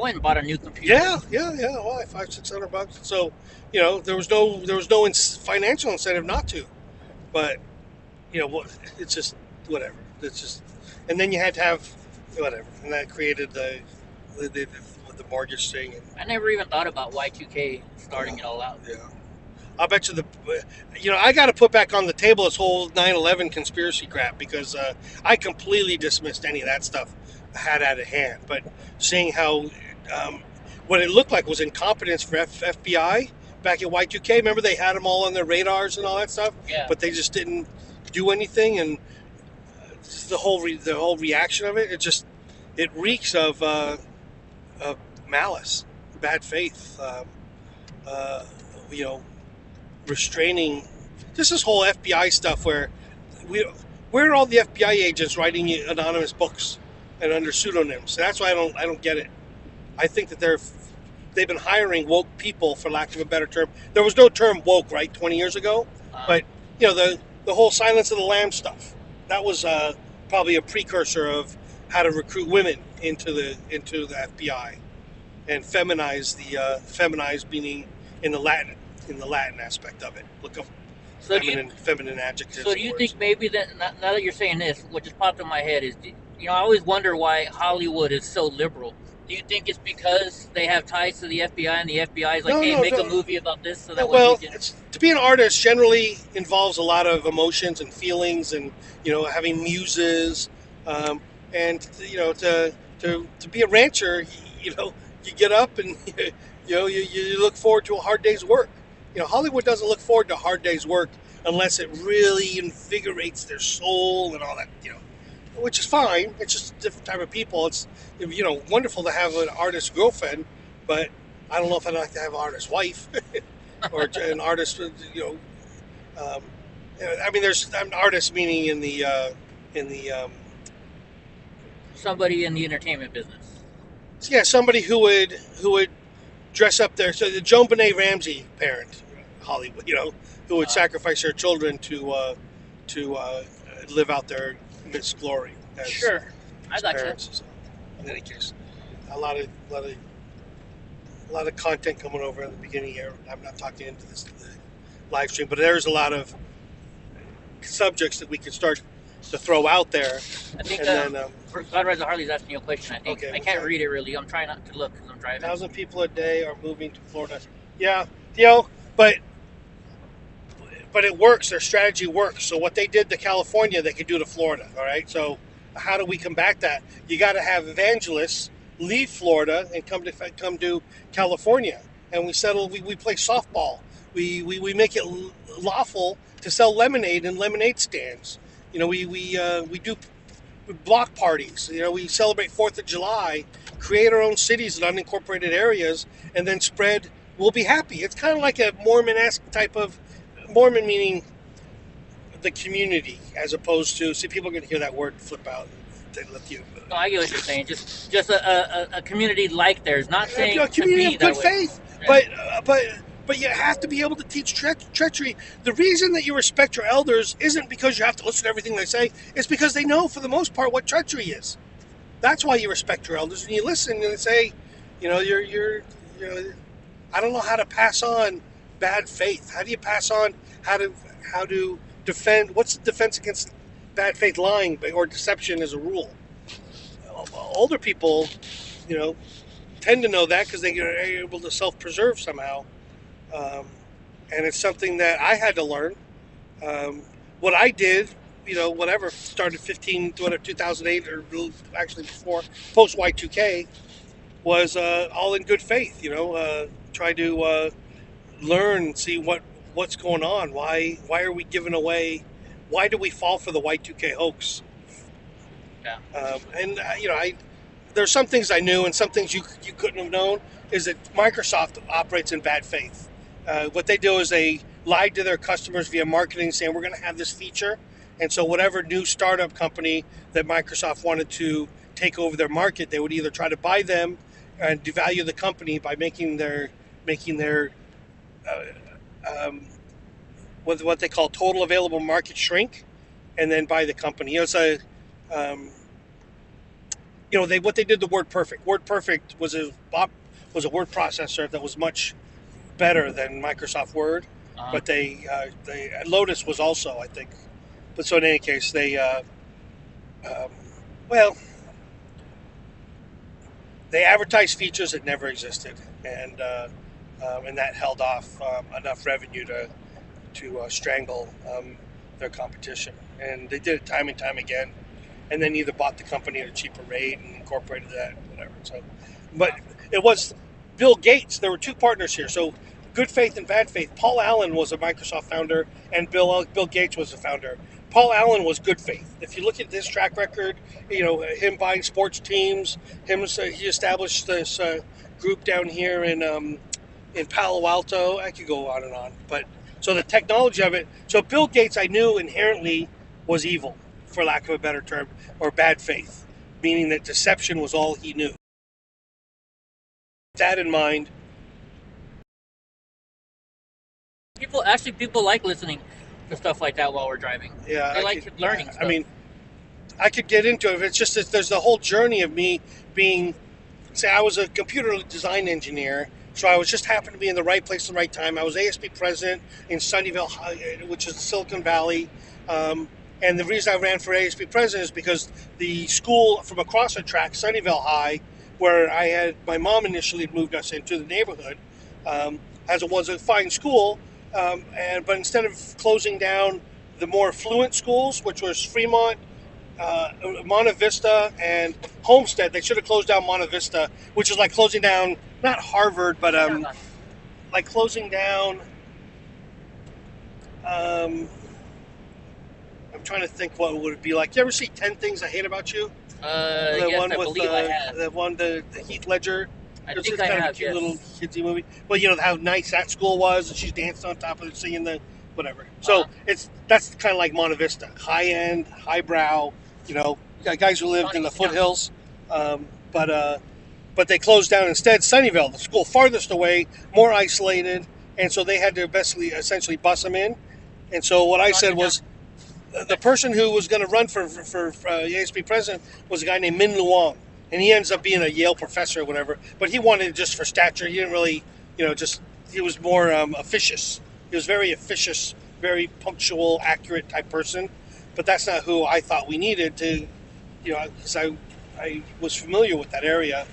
went and bought a new computer. Yeah. Well, $500-600. So, there was no financial incentive not to, but it's just whatever. It's just, and then you had to have whatever, and that created the mortgage thing. I never even thought about Y2K starting it all out. Yeah. I'll bet you I got to put back on the table this whole 9/11 conspiracy crap, because I completely dismissed any of that stuff I had out of hand. But seeing how what it looked like was incompetence for FBI back at Y2K. Remember, they had them all on their radars and all that stuff, but they just didn't do anything. And the whole reaction of it, it reeks of malice, bad faith. Restraining, just this whole FBI stuff where where are all the FBI agents writing anonymous books and under pseudonyms? That's why I don't get it. I think that they've been hiring woke people, for lack of a better term. There was no term woke, right, 20 years ago, but the whole Silence of the Lambs stuff, that was probably a precursor of how to recruit women into the FBI and feminize meaning in the Latin aspect of it. Look up feminine adjectives. So do you think maybe that, now that you're saying this, what just popped in my head is, I always wonder why Hollywood is so liberal. Do you think it's because they have ties to the FBI and the FBI is like, make a movie about this so that way we can... to be an artist generally involves a lot of emotions and feelings and, having muses. And, to be a rancher, you get up and, you look forward to a hard day's work. Hollywood doesn't look forward to a hard day's work unless it really invigorates their soul and all that, which is fine. It's just a different type of people. It's, wonderful to have an artist girlfriend, but I don't know if I'd like to have an artist wife or an artist, I mean, there's an artist meaning in the somebody in the entertainment business. Yeah, somebody who would dress up there. So the Joan Benet Ramsey parent, Hollywood, who would sacrifice their children to live out their Miss Glory. Sure, I got parents. you. So, in any case, a lot of content coming over in the beginning here. I'm not talking into the live stream, but there's a lot of subjects that we could start to throw out there. I think God Rest the Harley's asking you a question. I think I can't read it really. I'm trying not to look because I'm driving. 1,000 people a day are moving to Florida. Yeah, but it works. Their strategy works. So what they did to California, they could do to Florida. All right. So how do we combat that? You got to have evangelists leave Florida and come to California, and we play softball. We make it lawful to sell lemonade in lemonade stands. We do block parties. We celebrate 4th of July, create our own cities in unincorporated areas, and then spread. We'll be happy. It's kind of like a Mormon-esque type of Mormon, meaning the community, as opposed to people are going to hear that word flip out. They let you. No, I get what you're saying. Just a community like theirs. Not saying A community of good faith, Yeah. but you have to be able to teach treachery. The reason that you respect your elders isn't because you have to listen to everything they say. It's because they know, for the most part, what treachery is. That's why you respect your elders, and you listen and say, you're I don't know how to pass on bad faith. How do you pass on how to defend? What's the defense against bad faith? Lying or deception as a rule. Older people, tend to know that because they are able to self-preserve somehow, and it's something that I had to learn. What I did, whatever, started 2008 or actually before, post Y2K, was all in good faith. Try to learn, see what's going on. Why are we giving away? Why do we fall for the Y2K hoax? Yeah. There's some things I knew, and some things you couldn't have known. Is that Microsoft operates in bad faith. What they do is they lied to their customers via marketing, saying we're going to have this feature, and so whatever new startup company that Microsoft wanted to take over their market, they would either try to buy them and devalue the company by making their what they call total available market shrink, and then buy the company. What they did the Word Perfect. Word Perfect was a word processor that was much better than Microsoft Word, but they Lotus was also, I think. But so in any case, they advertised features that never existed, and that held off enough revenue to strangle their competition. And they did it time and time again, and then either bought the company at a cheaper rate and incorporated that, whatever. So, but it was Bill Gates. There were two partners here. So, good faith and bad faith. Paul Allen was a Microsoft founder, and Bill Gates was the founder. Paul Allen was good faith. If you look at this track record, him buying sports teams, he established this group down here in Palo Alto. I could go on and on, but so the technology of it. So Bill Gates, I knew inherently was evil, for lack of a better term, or bad faith, meaning that deception was all he knew. With that in mind, people like listening to stuff like that while we're driving. Yeah, they like learning stuff. I mean, I could get into it. It's just that there's the whole journey of me being. Say, I was a computer design engineer, so I was just happened to be in the right place at the right time. I was ASB president in Sunnyvale, which is Silicon Valley. And the reason I ran for ASB president is because the school from across the track, Sunnyvale High, where I had my mom initially moved us into the neighborhood, was a fine school. But instead of closing down the more affluent schools, which was Fremont, Monte Vista, and Homestead, they should have closed down Monte Vista, which is like closing down not Harvard, but like closing down. I'm trying to think what would it be like. You ever see 10 Things I Hate About You? Yes, I believe I have. The Heath Ledger. I think I have, a cute yes. little kidsy movie. Well, how nice that school was, and she's dancing on top of it, singing the whatever. So that's kind of like Monte Vista, high end, highbrow. Guys who lived in the foothills. But they closed down instead Sunnyvale, the school farthest away, more isolated, and so they had to essentially bus them in. And so what I said was, the person who was going to run for ASB president was a guy named Min Luong. And he ends up being a Yale professor or whatever. But he wanted it just for stature. He didn't really, he was more officious. He was very officious, very punctual, accurate type person. But that's not who I thought we needed to, because I was familiar with that area.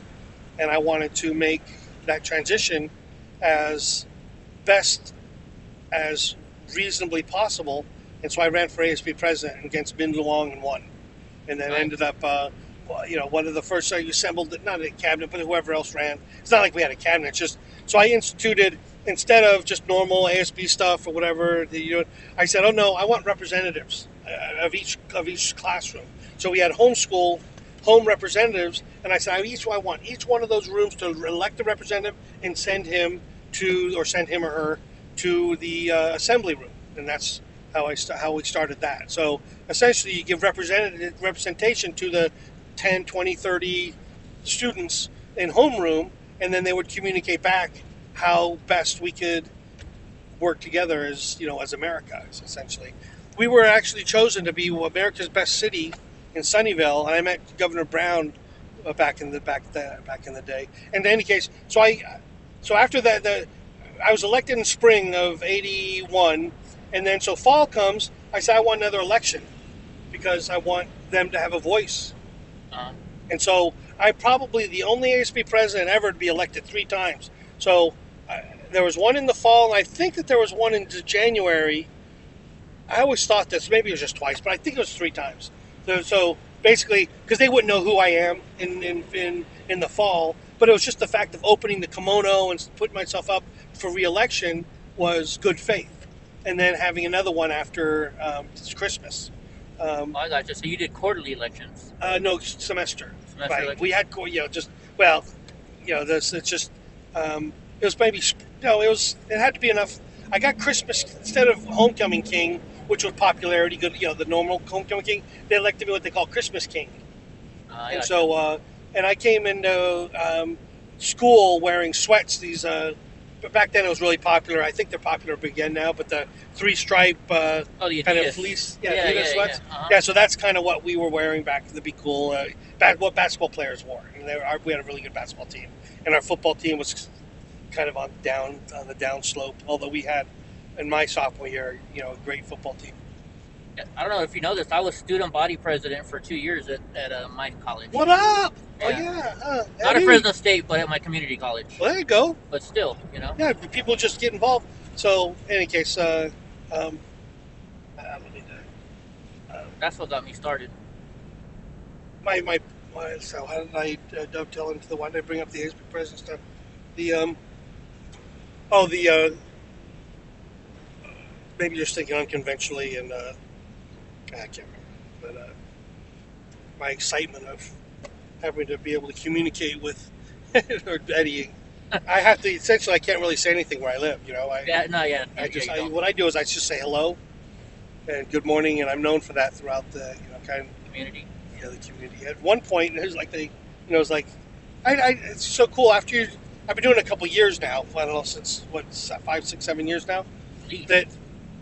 And I wanted to make that transition as best as reasonably possible. And so I ran for ASB president against Min Luong and won. And then ended up, one of the first I assembled, not a cabinet, but whoever else ran. It's not like we had a cabinet. It's just, so I instituted, instead of just normal ASB stuff or whatever, I said, oh no, I want representatives of each classroom. So we had home representatives, and I said, I want each one of those rooms to elect a representative and send him or her to the assembly room, and that's how we started that. So essentially, you give representation to the 10, 20, 30 students in homeroom, and then they would communicate back how best we could work together as America, essentially. We were actually chosen to be America's best city in Sunnyvale, and I met Governor Brown back in the day. And in any case, so after that, I was elected in spring of '81, and then so fall comes. I said I want another election because I want them to have a voice. Uh, And so I'm probably the only ASB president ever to be elected 3 times. So there was one in the fall, and I think that there was one in January. I always thought this, maybe it was just twice, but I think it was 3 times. So basically, because they wouldn't know who I am in the fall, but it was just the fact of opening the kimono and putting myself up for re-election was good faith. And then having another one after Christmas. I got you. So you did quarterly elections. No, semester. Semester Right. elections. We had, it's just, it was maybe, no, it had to be enough. I got Christmas instead of Homecoming King, which was popularity good, the normal Homecoming King. They elected me what they call Christmas King. I And got so, and I came into school wearing sweats. But back then it was really popular. I think they're popular again now. But the 3-stripe the kind of Adidas. fleece, Yeah, Adidas sweats. Yeah. Uh-huh. Yeah, so that's kind of what we were wearing back to be cool. What basketball players wore. And we had a really good basketball team, and our football team was kind of on the down slope. Although we had, in my sophomore year, a great football team. I don't know if you know this. I was student body president for 2 years at my college. What up? Yeah. Oh yeah, Not at Fresno State, but at my community college. Well, there you go. But still, Yeah, people just get involved. So, in any case, let me that's what got me started. so how did I dovetail into why did I bring up the ASB president stuff? Maybe you're thinking unconventionally, and I can't remember, but my excitement of having to be able to communicate with or Eddie. I have to essentially. I can't really say anything where I live. What I do is I just say hello and good morning, and I'm known for that throughout the kind of Community. the community. At one point, it was like it's so cool. I've been doing it a couple of years now. I don't know, since 5, 6, 7 years now. Jeez. That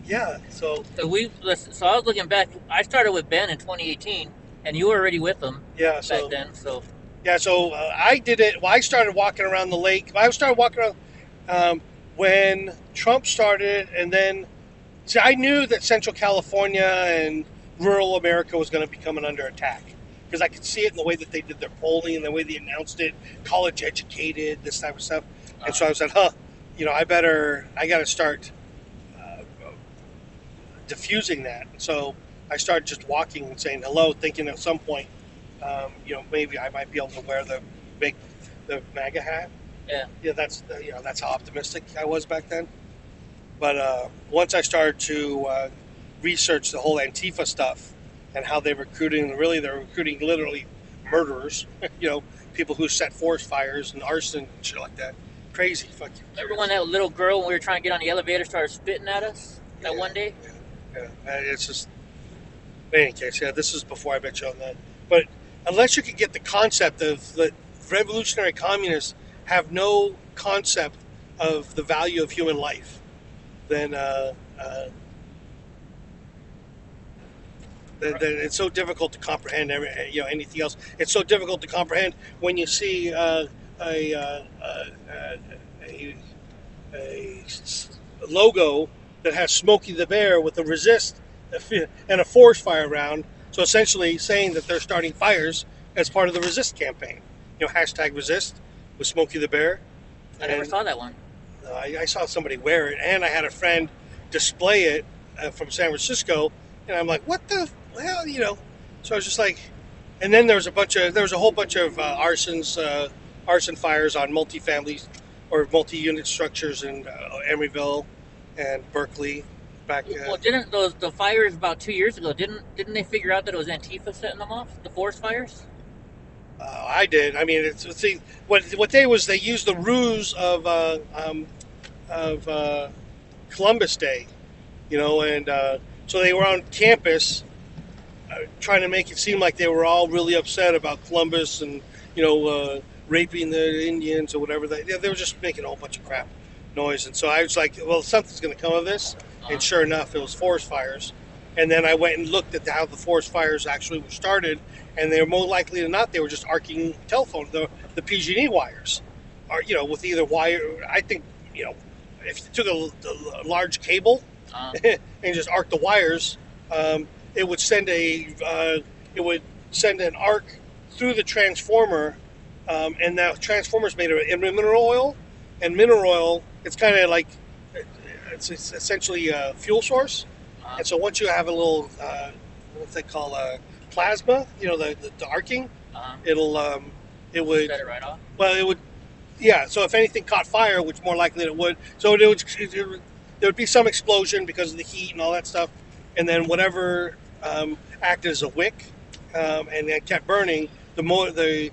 yeah. So So I was looking back. I started with Ben in 2018, and you were already with him yeah. back So then. So yeah. So I did it. Well, I started walking around the lake. I started walking around when Trump started, and then I knew that Central California and rural America was going to be coming under attack because I could see it in the way that they did their polling and the way they announced it, college educated, this type of stuff. And so I said, I got to start diffusing that. So I started just walking and saying hello, thinking at some point, maybe I might be able to wear the MAGA hat. yeah, That's how optimistic I was back then. But once I started to research the whole Antifa stuff and how they're recruiting literally murderers, people who set forest fires and arson and shit like that. Crazy fucking. remember when that little girl, when we were trying to get on the elevator, started spitting at us that one day? Yeah. It's just. In any case, this is before I bet you on that. But unless you can get the concept of the revolutionary communists have no concept of the value of human life, then it's so difficult to comprehend anything else. It's so difficult to comprehend when you see a logo that has Smokey the Bear with a resist and a forest fire around. So essentially saying that they're starting fires as part of the resist campaign. Hashtag resist with Smokey the Bear. I never saw that one. I saw somebody wear it, and I had a friend display it from San Francisco, and I'm like, what the hell, So I was just like, and then there was a whole bunch of arson fires on multi-family or multi-unit structures in Emeryville and Berkeley back. Well, didn't the fires about 2 years ago? Didn't they figure out that it was Antifa setting them off? The forest fires. I did. I mean, see what they used the ruse of Columbus Day, and so they were on campus trying to make it seem like they were all really upset about Columbus and raping the Indians or whatever. They were just making a whole bunch of crap noise, and so I was like, well, something's going to come of this. And sure enough, it was forest fires. And then I went and looked at how the forest fires actually were started, and they were more likely than not they were just arcing telephone the PG&E wires, or with either wire. I think if you took a large cable and just arc the wires, it would send an arc through the transformer, and that transformer is made of mineral oil, and mineral oil, it's kind of like it's essentially a fuel source, and so once you have a little what they call plasma, the arcing, it would Set it right off. well, it would. Yeah, so if anything caught fire, which more likely it would, so there would be some explosion because of the heat and all that stuff, and then whatever acted as a wick, and it kept burning. The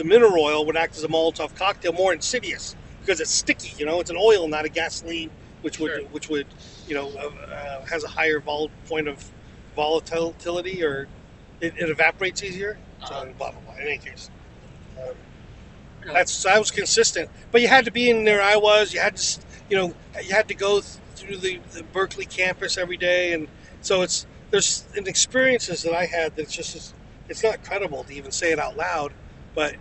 mineral oil would act as a Molotov cocktail, more insidious because it's sticky. It's an oil, not a gasoline, which would has a higher point of volatility, or it evaporates easier. So blah blah blah. In any case. That was consistent, but you had to be in there. I was. You had to, you had to go through the Berkeley campus every day, and so there's experiences that I had that's just it's not credible to even say it out loud, but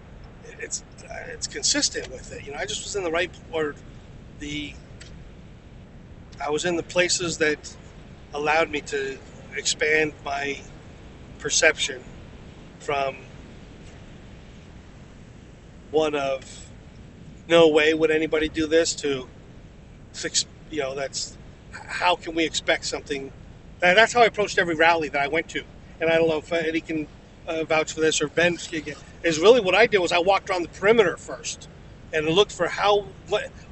it's consistent with it. I just was in the right or I was in the places that allowed me to expand my perception from one of no way would anybody do this to that's how can we expect something. That's how I approached every rally that I went to, and I don't know if Eddie can vouch for this, or Ben is really what I did was I walked around the perimeter first and looked for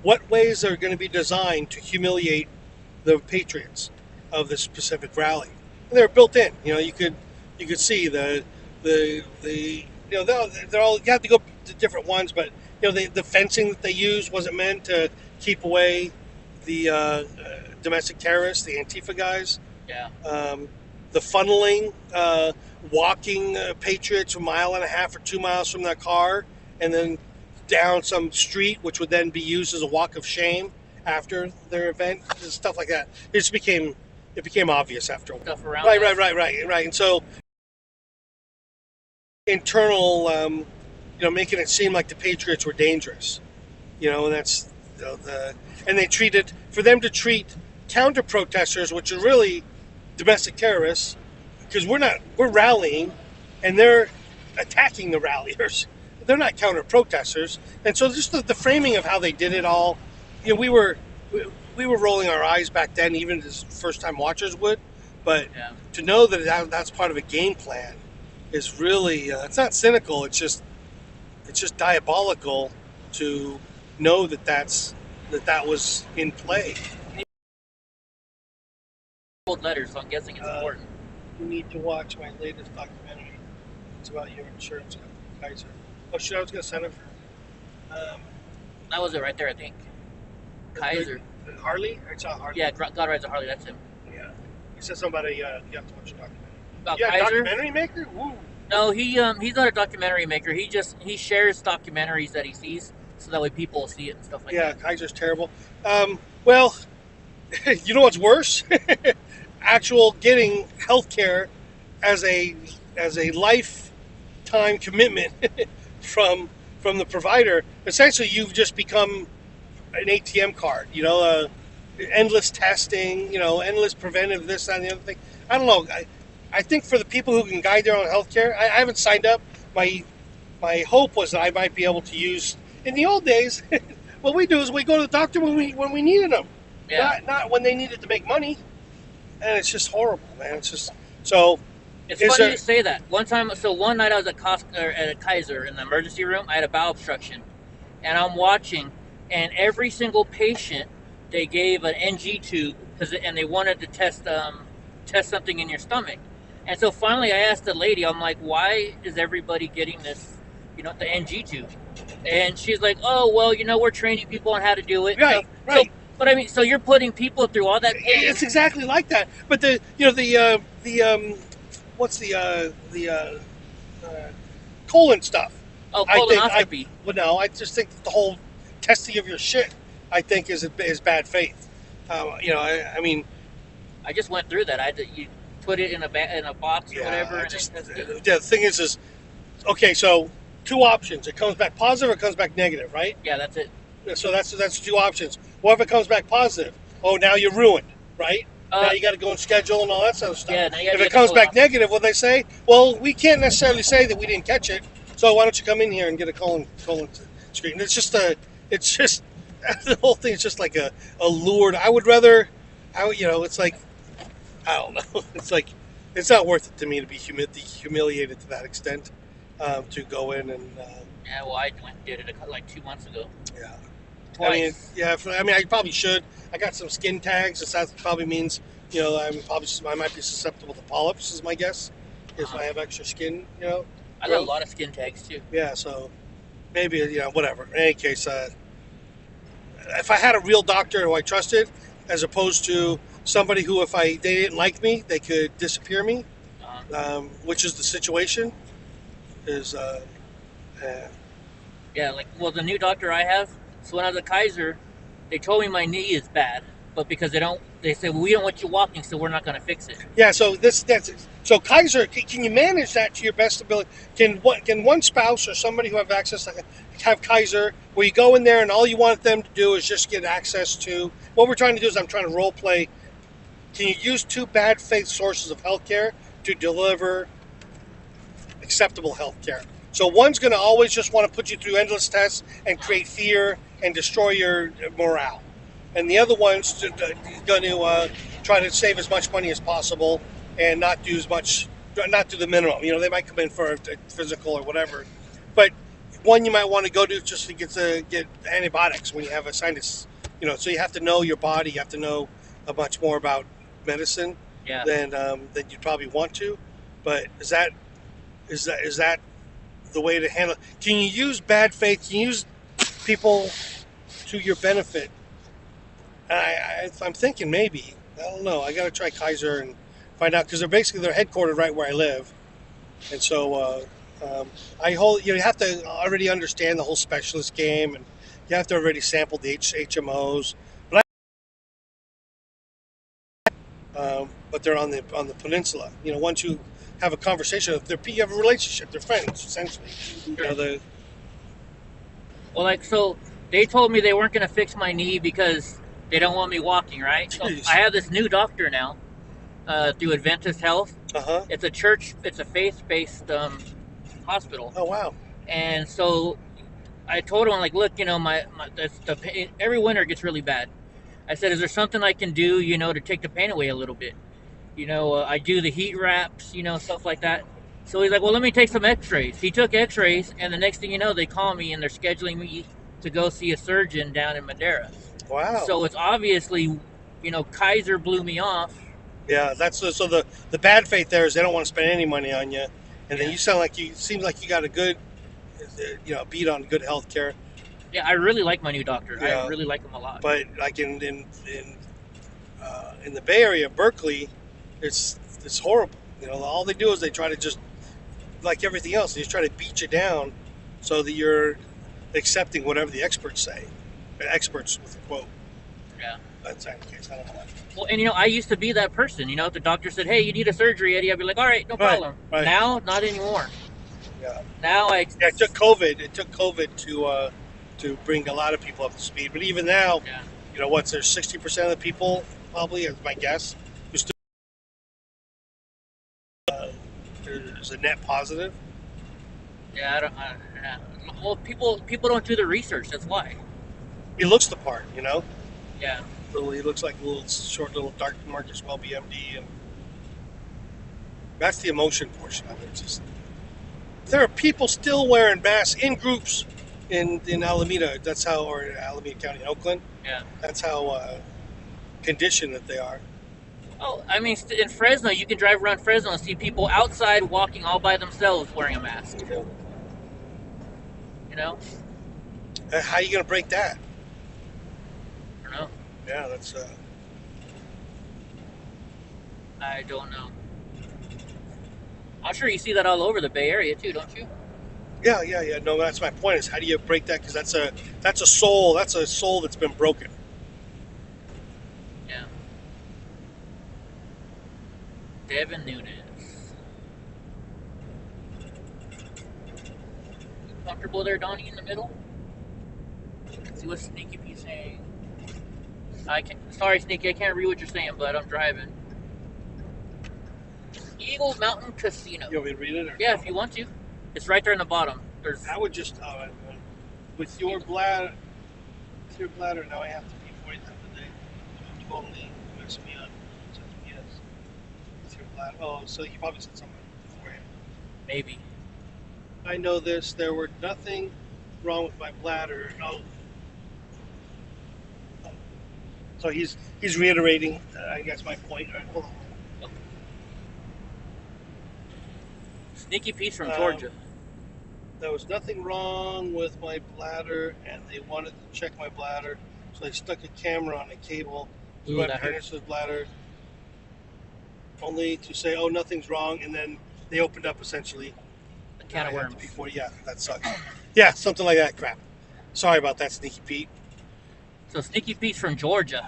what ways are going to be designed to humiliate the patriots of this specific rally, and they're built in. You could see the they're all, you have to go to different ones, but the fencing that they used wasn't meant to keep away the domestic terrorists, the Antifa guys. Yeah. The funneling, walking patriots a mile and a half or 2 miles from their car, and then down some street, which would then be used as a walk of shame after their event, stuff like that. It became obvious after a while. Stuff around. Right. And so internal, making it seem like the patriots were dangerous, and that's and they for them to treat counter protesters, which are really domestic terrorists, because we're rallying, and they're attacking the ralliers. They're not counter protesters, and so just the framing of how they did it all, we were rolling our eyes back then, even as first time watchers would, but to know that that's part of a game plan is really it's not cynical. It's just diabolical to know that was in play. Old letters, so I'm guessing it's important. You need to watch my latest documentary. It's about your insurance company, Kaiser. Oh shit, I was gonna send it for. That was it right there, I think. Kaiser. Harley? It's not Harley. Yeah, God Rides a Harley. That's him. Yeah. He said something about you have to watch a documentary. About Yeah, Kaiser? documentary maker? Woo. No, he's not a documentary maker. He shares documentaries that he sees, so that way people will see it and stuff like that. Yeah, Kaiser's terrible. Well, you know what's worse? Actual getting healthcare as a lifetime commitment from the provider. Essentially, you've just become an ATM card. Endless testing. Endless preventive this, that, and the other thing. I don't know. I think for the people who can guide their own healthcare, I haven't signed up. My hope was that I might be able to use. In the old days, what we do is we go to the doctor when we needed them, not when they needed to make money. And it's just horrible, man. It's just so. It's funny you say that. One night I was at a Kaiser in the emergency room. I had a bowel obstruction, and I'm watching, and every single patient they gave an NG tube and they wanted to test something in your stomach. And so finally, I asked the lady, I'm like, why is everybody getting this, the NG tube? And she's like, oh, well, we're training people on how to do it. Right, So, right. but I mean, so you're putting people through all that pain. It's exactly like that. But what's the colon stuff? Oh, I colonoscopy. Well, no, I just think that the whole testing of your shit, I think, is bad faith. I mean, I just went through that. You put it in a box or whatever. The thing is, okay, so two options. It comes back positive or it comes back negative, right? Yeah, that's it. So that's two options. What if it comes back positive? Oh, now you're ruined, right? Now you got to go and schedule and all that sort of stuff. Yeah, if it comes back negative, what they say? Well, we can't necessarily say that we didn't catch it. So why don't you come in here and get a colon screen? It's just the whole thing is just like a lured. It's like, I don't know. It's like, it's not worth it to me to be humiliated to that extent, to go in and. Yeah, well, I went and did it like 2 months ago. Yeah. Twice. I probably should. I got some skin tags. That probably means, I might be susceptible to polyps, is my guess, if I have extra skin, I got a lot of skin tags too. Yeah, so maybe, whatever. In any case, if I had a real doctor who I trusted, as opposed to somebody who, if they didn't like me, they could disappear me, which is the situation, is... Yeah, the new doctor I have, so when I was at Kaiser, they told me my knee is bad, but because they said, well, we don't want you walking, so we're not going to fix it. Yeah, so so Kaiser, can you manage that to your best ability? Can one spouse or somebody who have access to have Kaiser, where you go in there and all you want them to do is just get access to, what we're trying to do is I'm trying to role play, can you use two bad faith sources of healthcare to deliver acceptable healthcare? So one's going to always just want to put you through endless tests and create fear and destroy your morale. And the other one's going to try to save as much money as possible and not do the minimum. They might come in for a physical or whatever. But one you might want to go to just to get antibiotics when you have a sinus. So you have to know your body. You have to know much more about medicine than you probably want to. But is that the way to handle it? Can you use bad faith? Can you use people to your benefit? I'm thinking maybe. I don't know. I got to try Kaiser and find out, because they're headquartered right where I live, and so you have to already understand the whole specialist game, and you have to already sample the HMOs. But they're on the peninsula. Once you have a conversation, you have a relationship. They're friends, essentially. Well, so they told me they weren't going to fix my knee because they don't want me walking, right? So I have this new doctor now through Adventist Health. Uh-huh. It's a church. It's a faith-based hospital. Oh, wow. And so I told him, look, every winter gets really bad. I said, is there something I can do, to take the pain away a little bit? I do the heat wraps, stuff like that. So he's like, well, let me take some x-rays. He took x-rays, and the next thing you know, they call me and they're scheduling me to go see a surgeon down in Madera. Wow. So it's obviously, Kaiser blew me off. Yeah, so the bad faith there is they don't want to spend any money on you. And then you seem like you got a good, beat on good health care. Yeah, I really like my new doctor. Yeah. I really like him a lot. But in the Bay Area, Berkeley, it's horrible. All they do is they try to just, like everything else, they just try to beat you down so that you're accepting whatever the experts say. Experts with a quote. Yeah. That's not the case. I don't know. Well, and I used to be that person. If the doctor said, "Hey, you need a surgery, Eddie," I'd be like, "All right, no problem." Right. Now, not anymore. Yeah. Now it took COVID. It took COVID to bring a lot of people up to speed. But even now, there's 60% of the people, probably, is my guess, who still is a net positive. Yeah, well, people don't do the research. That's why. He looks the part, Yeah. He looks like a little short, little dark Marcus Welby MD, and that's the emotion portion of it. There are people still wearing masks in groups, in Alameda. That's how, or Alameda County, Oakland. Yeah. That's how conditioned that they are. Oh, I mean, in Fresno, you can drive around Fresno and see people outside walking all by themselves wearing a mask. You know? How are you gonna break that? I don't know. Yeah, that's. I don't know. I'm sure you see that all over the Bay Area too, don't you? Yeah. No, that's my point. Is how do you break that? Because that's a soul. That's a soul that's been broken. Yeah. Devin Nunes. You comfortable there, Donnie, in the middle? Let's see what Sneaky P's saying. Sorry, Sneaky, I can't read what you're saying, but I'm driving. Eagle Mountain Casino. You want me to read it? Or Yeah, if you want to. It's right there in the bottom. There's. I would just with your bladder. With your bladder, now I have to pee 40 times a day. You totally mess me up. It says yes. With your bladder. Oh, so you probably said something beforehand. Maybe. I know this. There were nothing wrong with my bladder. No. So he's reiterating, I guess, my point. All right, hold on. Sneaky Pete's from Georgia. There was nothing wrong with my bladder, and they wanted to check my bladder, so they stuck a camera on a cable to my penis's bladder, only to say, "Oh, nothing's wrong," and then they opened up essentially. A can of worms. Yeah, that sucks. Yeah, something like that. Crap. Sorry about that, Sneaky Pete. So Sneaky Pete's from Georgia.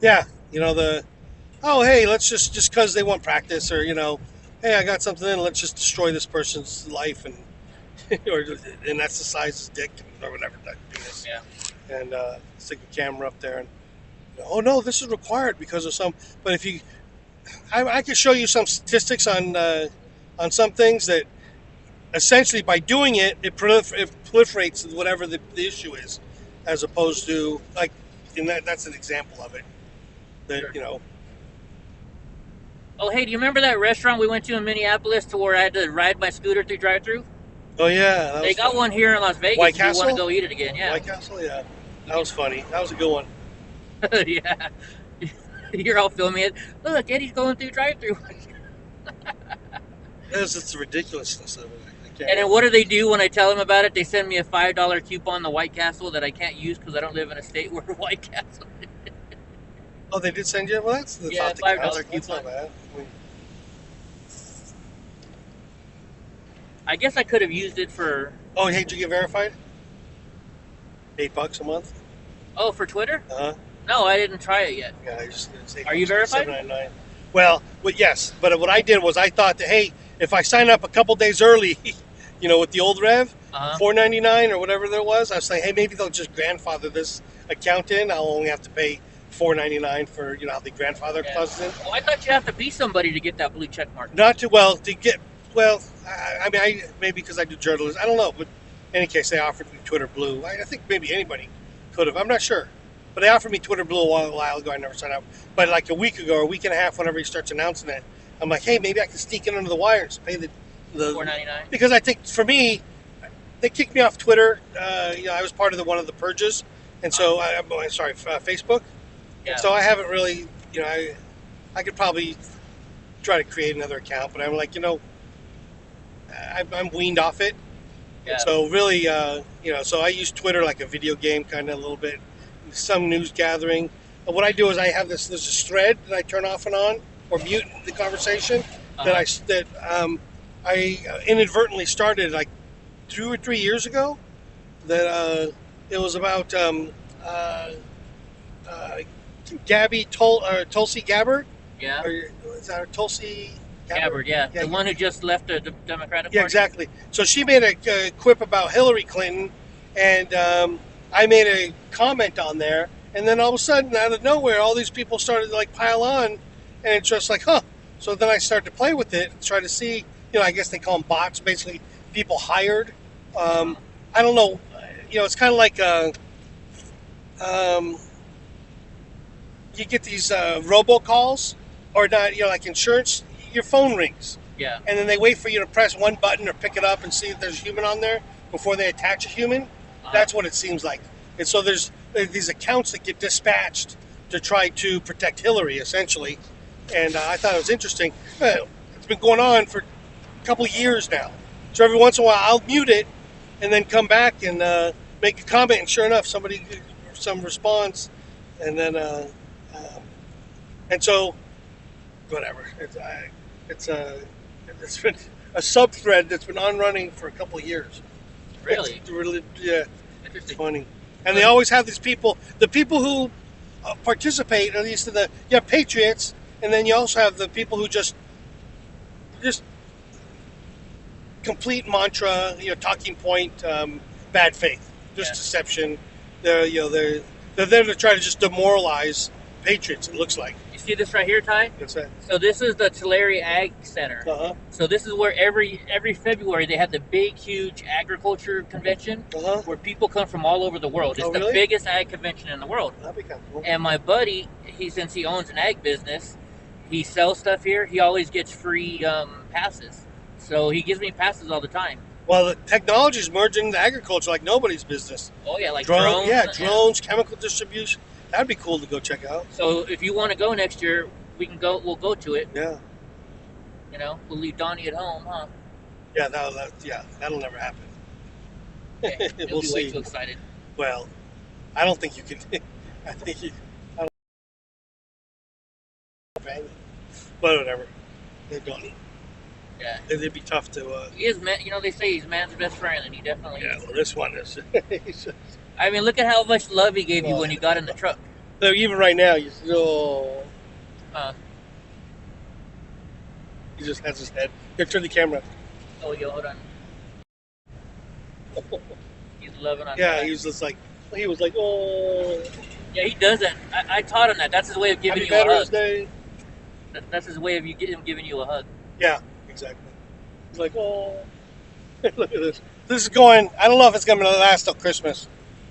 Yeah, hey, let's just because they want practice, or hey, I got something in, let's just destroy this person's life and anesthetize his dick or whatever that is. Yeah. And stick a camera up there and oh no, this is required because of some. But if you, I could show you some statistics on some things that essentially by doing it, it proliferates whatever the issue is, as opposed to like, and that's an example of it. That Sure. Oh, hey, do you remember that restaurant we went to in Minneapolis to where I had to ride my scooter through drive-thru? Oh yeah, They got one here in Las Vegas. White if you Castle? want to go eat it again? Yeah. White Castle, yeah, that was funny. That was a good one. Yeah. You're all filming it. Look, Eddie's going through drive-thru. It's the ridiculousness of it. And then what do they do when I tell them about it? They send me a $5 coupon to White Castle that I can't use because I don't live in a state where White Castle is. Oh, they did send you? Well, that's Yeah, $5 That's coupon. not bad. I guess I could have used it for... Oh, hey, did you get verified? $8 a month? Oh, for Twitter? Uh-huh. No, I didn't try it yet. Yeah, it's Are you verified? $7.99. Well, yes, but what I did was I thought that, hey, if I sign up a couple days early, with the old rev, $4.99 or whatever there was, I was like, hey, maybe they'll just grandfather this account in. I'll only have to pay $4.99 for, how the grandfather clauses in. Well, I thought you have to be somebody to get that blue check mark. I mean, maybe because I do journalism. I don't know, but in any case, they offered me Twitter Blue. I think maybe anybody could have. I'm not sure. But they offered me Twitter Blue a while ago. I never signed up. But like a week ago or a week and a half, whenever he starts announcing it, I'm like, hey, maybe I can sneak in under the wires, pay the $4.99. Because I think for me, they kicked me off Twitter. I was part of one of the purges, and so Facebook. Yeah. So I haven't really, I could probably try to create another account, but I'm like, I'm weaned off it. Yeah. So really, so I use Twitter like a video game, kind of a little bit, some news gathering. And what I do is I have there's this thread that I turn off and on or mute the conversation that I inadvertently started like 2 or 3 years ago. That it was about Tulsi Gabbard. Yeah. Or is that her Tulsi Gabbard, yeah. The one who just left the Democratic Party. Yeah, exactly. So she made a quip about Hillary Clinton, and I made a comment on there, and then all of a sudden, out of nowhere, all these people started to like pile on, and it's just like, huh. So then I started to play with it, and try to see, I guess they call them bots, basically people hired. I don't know, it's kind of like you get these robocalls, or not, like insurance. Your phone rings. Yeah. And then they wait for you to press one button or pick it up and see if there's a human on there before they attach a human. That's what it seems like. And so there's these accounts that get dispatched to try to protect Hillary, essentially. And I thought it was interesting. It's been going on for a couple of years now. So every once in a while, I'll mute it and then come back and make a comment. And sure enough, some response, and then and so whatever. It's been a sub thread that's been on running for a couple of years. Really? It's really, yeah. Interesting. Funny. And they always have these people, the people who participate, at least you have patriots, and then you also have the people who just complete mantra, talking point, bad faith, just deception. They're there to try to just demoralize patriots, it looks like. You see this right here, Ty? What's that? So this is the Tulare Ag Center. Uh-huh. So this is where every February they have the big, huge agriculture convention where people come from all over the world. It's the biggest ag convention in the world. That'd be kind of cool. And my buddy, since he owns an ag business, he sells stuff here. He always gets free passes. So he gives me passes all the time. Well, the technology is merging into agriculture like nobody's business. Oh yeah, like drones. Yeah, drones, chemical distribution. That'd be cool to go check out. So if you want to go next year, we can go. We'll go to it. Yeah. We'll leave Donnie at home, huh? Yeah, that'll never happen. Okay. We'll be see. way too excited. Well, I don't think you can. I think you. I don't, but whatever. They're Donnie. Yeah. It'd be tough to. He is man. They say he's man's best friend, and he definitely is. Well, this one is. I mean, look at how much love he gave you when you got in the truck. So even right now, you still. He just has his head. Here, turn the camera. Oh, yo, hold on. He's loving on. Yeah, he was just like, oh. Yeah, he does that. I taught him that. That's his way of giving you a Veterans hug. Day. That's his way of him giving you a hug. Yeah, exactly. He's like, oh. Look at this. This is going. I don't know if it's going to last till Christmas.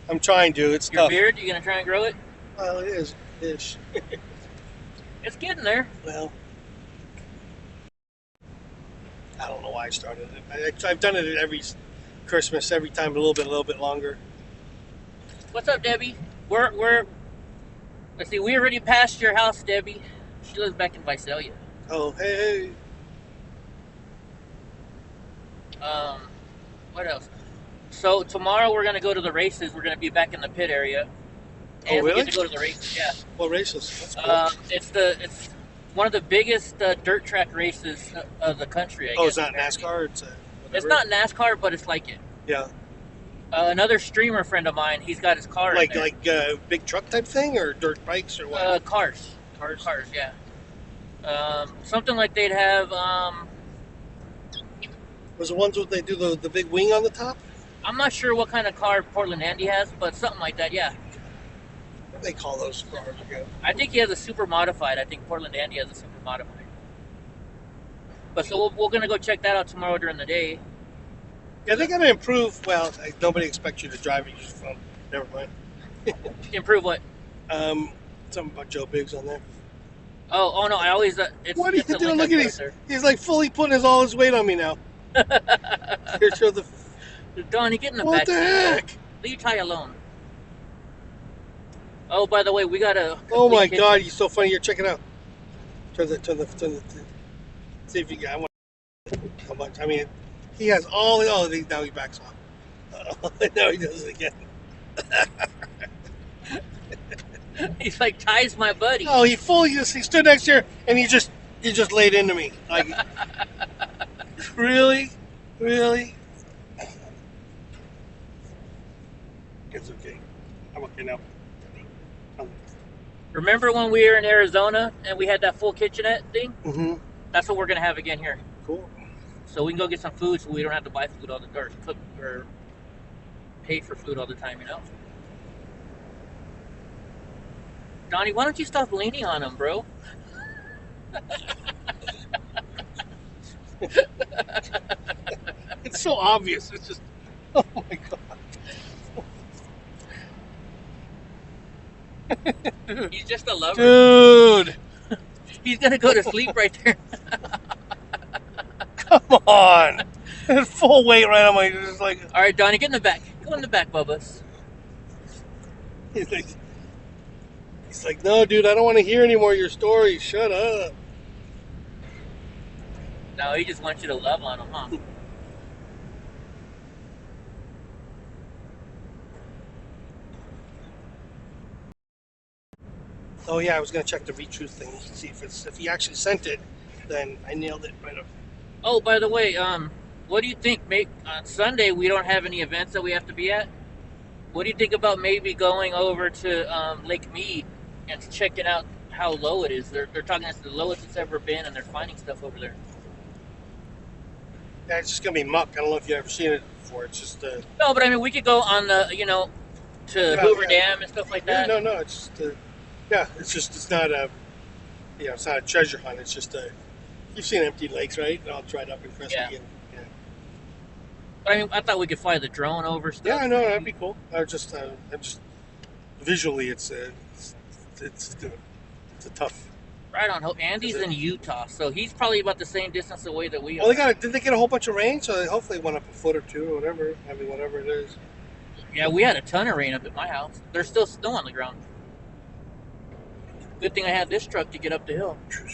I'm trying to. It's Your tough. beard? You gonna try and grow it? Well, it is ish. It's getting there. Well, I don't know why I started it. I've done it every Christmas, every time a little bit longer. What's up, Debbie? We're let's see. We already passed your house, Debbie. She lives back in Visalia. Oh, hey. What else? So tomorrow we're gonna go to the races. We're gonna be back in the pit area. And really? We get to go to the races. Yeah. What races? That's cool. It's one of the biggest dirt track races of the country. I guess. It's not NASCAR. It's not NASCAR, but it's like it. Yeah. Another streamer friend of mine, he's got his car. Like big truck type thing, or dirt bikes, or what? Cars. Yeah. Something like they'd have. Was the ones where they do the big wing on the top? I'm not sure what kind of car Portland Andy has, but something like that, yeah. What do they call those cars again? I think he has a super modified. I think Portland Andy has a super modified. But so we're going to go check that out tomorrow during the day. Yeah, they got to improve. Well, nobody expects you to drive it. Never mind. Improve what? Something about Joe Biggs on there. Oh no! I always. What are you doing? Look at he's like fully putting all his weight on me now. Here, show the. Donnie, get in the What back. the heck? Leave Ty alone. Oh, by the way, we got a. Oh my God, you're so funny. Here, check it out. Turn the. See if you got. How much? I mean, he has all. Oh, now he backs off. Now he does it again. He's like, Ty's my buddy. Oh, he stood next here and he just laid into me. Like, really? It's okay. I'm okay now. Remember when we were in Arizona and we had that full kitchenette thing? Mm-hmm. That's what we're gonna have again here. Cool. So we can go get some food, so we don't have to buy food all the time, or cook or pay for food all the time, Donnie, why don't you stop leaning on him, bro? It's so obvious. It's just, oh my God. He's just a lover. Dude. He's gonna go to sleep right there. Come on. Full weight right on my, just like. All right, Donnie, get in the back. Go in the back, Bubba's. He's like, no, dude, I don't want to hear any more of your stories. Shut up. No, he just wants you to love on him, huh? Oh yeah, I was gonna check the retruth thing, see if he actually sent it. Then I nailed it right up. Oh, by the way, what do you think? On Sunday we don't have any events that we have to be at. What do you think about maybe going over to Lake Mead and checking out how low it is? They're talking it's the lowest it's ever been, and they're finding stuff over there. Yeah, it's just gonna be muck. I don't know if you've ever seen it before. It's just No, but I mean we could go on the to Hoover Dam and stuff like that. no, it's just it's not a it's not a treasure hunt. It's just you've seen empty lakes, right? All dried up and crusty. Yeah. Yeah. But I mean, I thought we could fly the drone over stuff. Yeah, I know that'd be cool. I'm just visually, it's a tough. Right on. Andy's in Utah, so he's probably about the same distance away that we are. Well, did they get a whole bunch of rain? So hopefully it went up a foot or two or whatever. I mean, whatever it is. Yeah, we had a ton of rain up at my house. There's still snow on the ground. Good thing I had this truck to get up the hill. There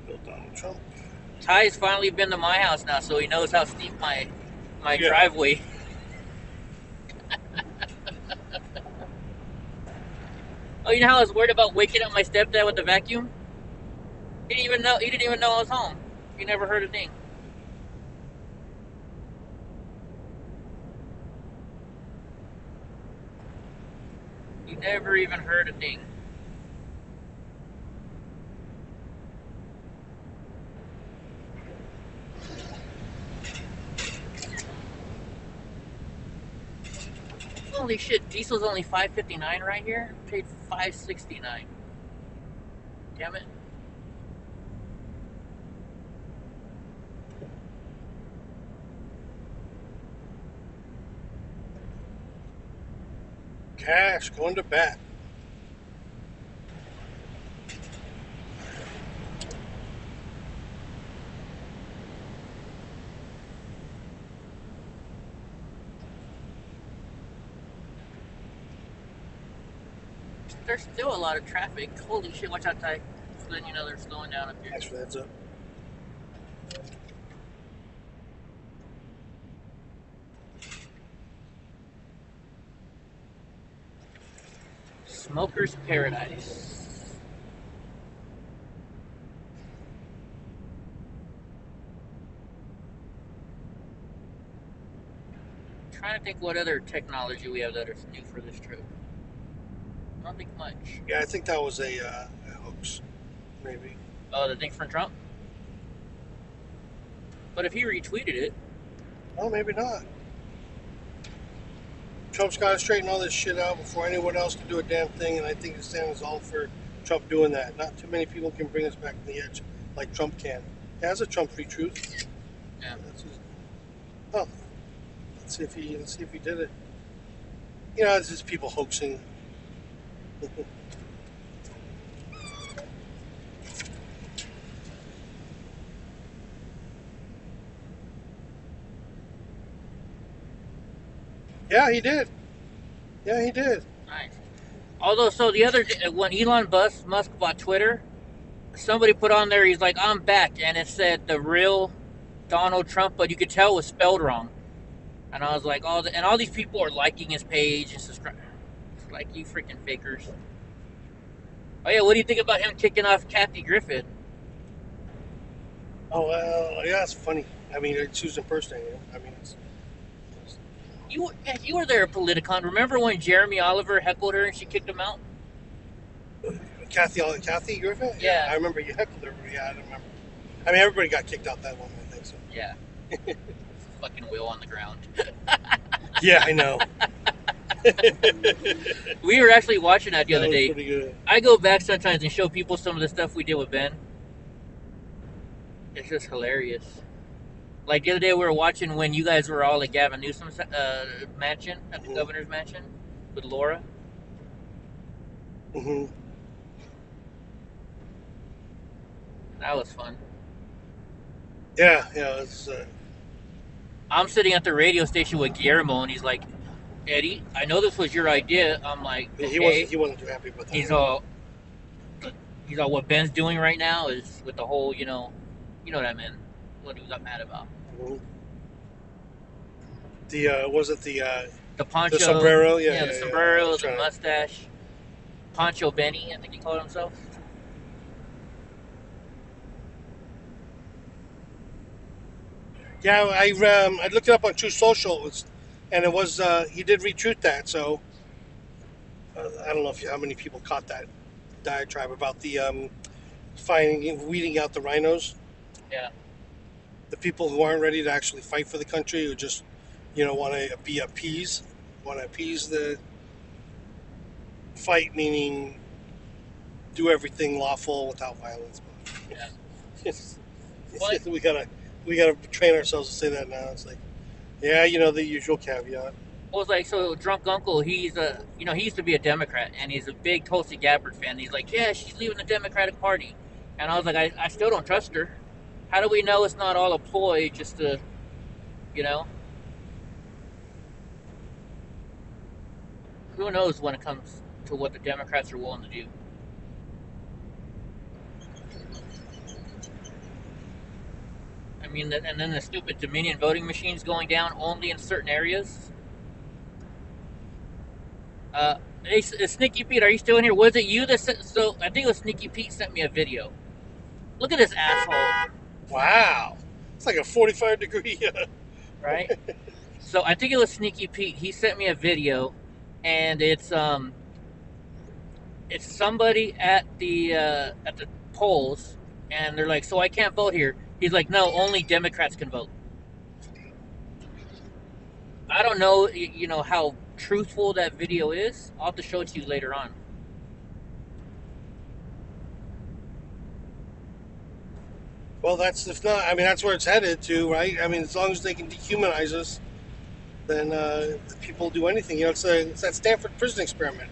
we go. Donald Trump. Ty's finally been to my house now, so he knows how steep my driveway. Oh, you know how I was worried about waking up my stepdad with the vacuum? He didn't even know I was home. He never heard a ding. He never even heard a ding. Holy shit, diesel's only $5.59 right here. Paid $5.69. Damn it. Cash going to bat. There's still a lot of traffic. Holy shit, watch out, Ty. So then you know they're slowing down up here. Thanks for the heads up. Smoker's Paradise. I'm trying to think what other technology we have that is new for this trip. I don't think much. Yeah, I think that was a hoax, maybe. Oh, the thing from Trump? But if he retweeted it... Oh, maybe not. Trump's got to straighten all this shit out before anyone else can do a damn thing, and I think the stand is all for Trump doing that. Not too many people can bring us back to the edge like Trump can. Yeah, that's a Trump free truth. Yeah. Oh, let's see if he did it. You know, it's just people hoaxing. Yeah, he did. Yeah, he did. Nice. Although, so the other day, when Elon Musk bought Twitter, somebody put on there, he's like, I'm back. And it said the real Donald Trump, but you could tell it was spelled wrong. And I was like, all these people are liking his page and subscribing. It's like, you freaking fakers. Oh, yeah, what do you think about him kicking off Kathy Griffin? Oh, well, yeah, it's funny. I mean, it's who's impersonating him. I mean, You were there at Politicon. Remember when Jeremy Oliver heckled her and she kicked him out? Kathy Griffin? Yeah. I remember you heckled her. Yeah, I don't remember. I mean, everybody got kicked out that one, I think so. Yeah. Fucking wheel on the ground. Yeah, I know. We were actually watching that the other day. Pretty good. I go back sometimes and show people some of the stuff we did with Ben. It's just hilarious. Like the other day we were watching when you guys were all at Gavin Newsom's mansion, at the governor's mansion, with Laura. Mm-hmm. That was fun. Yeah, it's I'm sitting at the radio station with Guillermo, and he's like, Eddie, I know this was your idea. I'm like, okay. He wasn't too happy with that. He's all what Ben's doing right now is with the whole, you know what I meant. What he got mad about. Mm-hmm. Was it the poncho, the sombrero? Yeah, the sombrero, the mustache, Poncho Benny, I think he called himself. Yeah, I looked it up on True Social, and it was he did retweet that. So I don't know how many people caught that diatribe about the weeding out the rhinos. Yeah. The people who aren't ready to actually fight for the country, who just want to appease the fight, meaning do everything lawful without violence. Yeah. we gotta train ourselves to say that now. It's like, yeah, the usual caveat. Well, it's like, so Drunk Uncle, he used to be a Democrat, and he's a big Tulsi Gabbard fan. He's like, yeah, she's leaving the Democratic Party. And I was like, I still don't trust her. How do we know it's not all a ploy just to, Who knows when it comes to what the Democrats are willing to do. I mean, and then the stupid Dominion voting machines going down only in certain areas. Hey, Sneaky Pete, are you still in here? Was it you that sent? So I think it was Sneaky Pete sent me a video. Look at this asshole. Wow, it's like a 45-degree. Right. So I think it was Sneaky Pete. He sent me a video, and it's somebody at the polls, and they're like, "So I can't vote here." He's like, "No, only Democrats can vote." I don't know, how truthful that video is. I'll have to show it to you later on. Well, that's where it's headed to, right? I mean, as long as they can dehumanize us, then people will do anything. It's that Stanford prison experiment.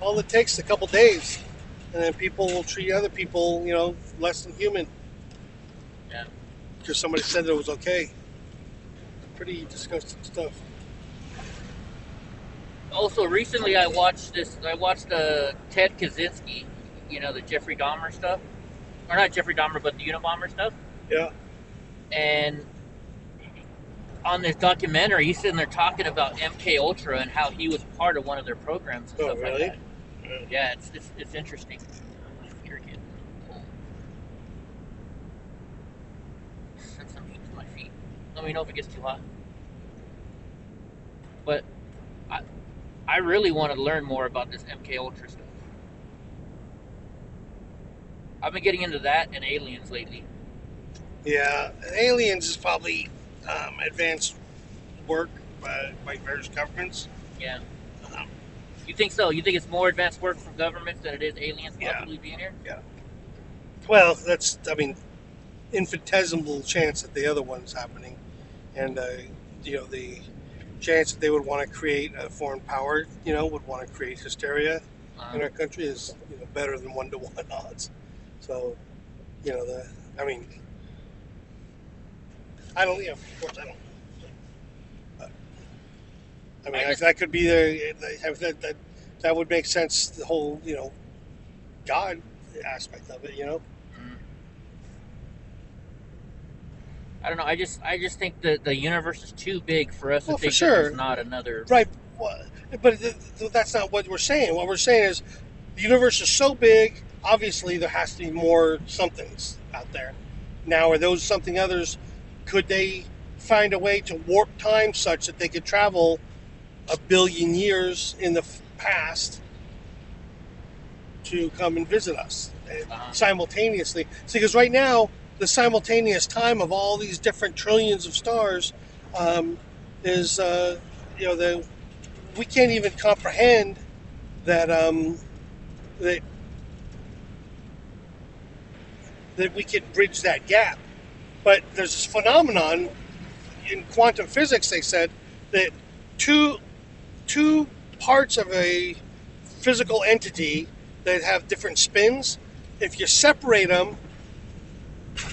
All it takes is a couple days, and then people will treat other people, less than human. Yeah. Because somebody said that it was okay. Pretty disgusting stuff. Also, recently I watched Ted Kaczynski, the Jeffrey Dahmer stuff. Or not Jeffrey Dahmer, but the Unabomber stuff. Yeah. And on this documentary, he's sitting there talking about MK Ultra and how he was part of one of their programs and stuff really? like that. Yeah, it's interesting. Here again. Send some heat to my feet. Let me know if it gets too hot. But I really want to learn more about this MK Ultra stuff. I've been getting into that and aliens lately. Yeah, aliens is probably advanced work by various governments. Yeah. You think so? You think it's more advanced work from governments than it is aliens possibly being here? Yeah. Well, that's, infinitesimal chance that the other one's happening. And, the chance that they would want to create a foreign power, would want to create hysteria in our country is, better than 1-to-1 odds. So, I don't, of course I don't. But, that could be that would make sense, the whole, God aspect of it, I don't know. I just think that the universe is too big for us to think that there's not another. Right. But that's not what we're saying. What we're saying is the universe is so big, obviously there has to be more somethings out there. Now, are those something others, could they find a way to warp time such that they could travel 1 billion years in the past to come and visit us simultaneously? See, because right now, the simultaneous time of all these different trillions of stars is, we can't even comprehend that that we could bridge that gap. But there's this phenomenon in quantum physics, they said, that two parts of a physical entity that have different spins, if you separate them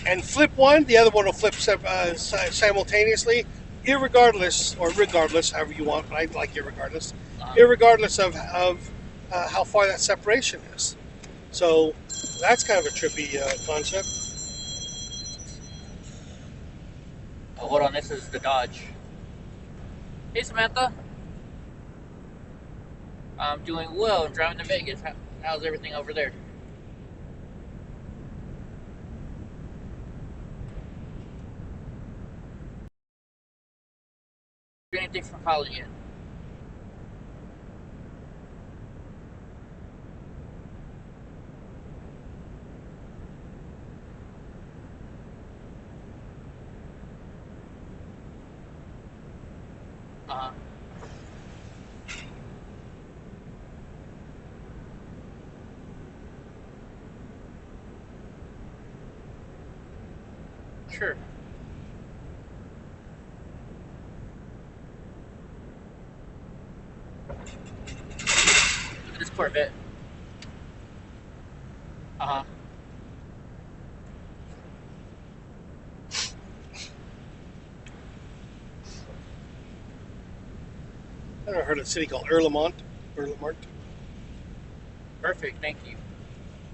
and flip one, the other one will flip simultaneously, irregardless or regardless, however you want. But I like irregardless, irregardless of how far that separation is. So that's kind of a trippy concept. Oh, hold on, this is the Dodge. Hey, Samantha. I'm doing well. I'm driving to Vegas. How's everything over there? Anything from college yet? Uh-huh. Sure. Look at this Corvette. Uh-huh. I never heard of a city called Erlemont. Perfect, thank you.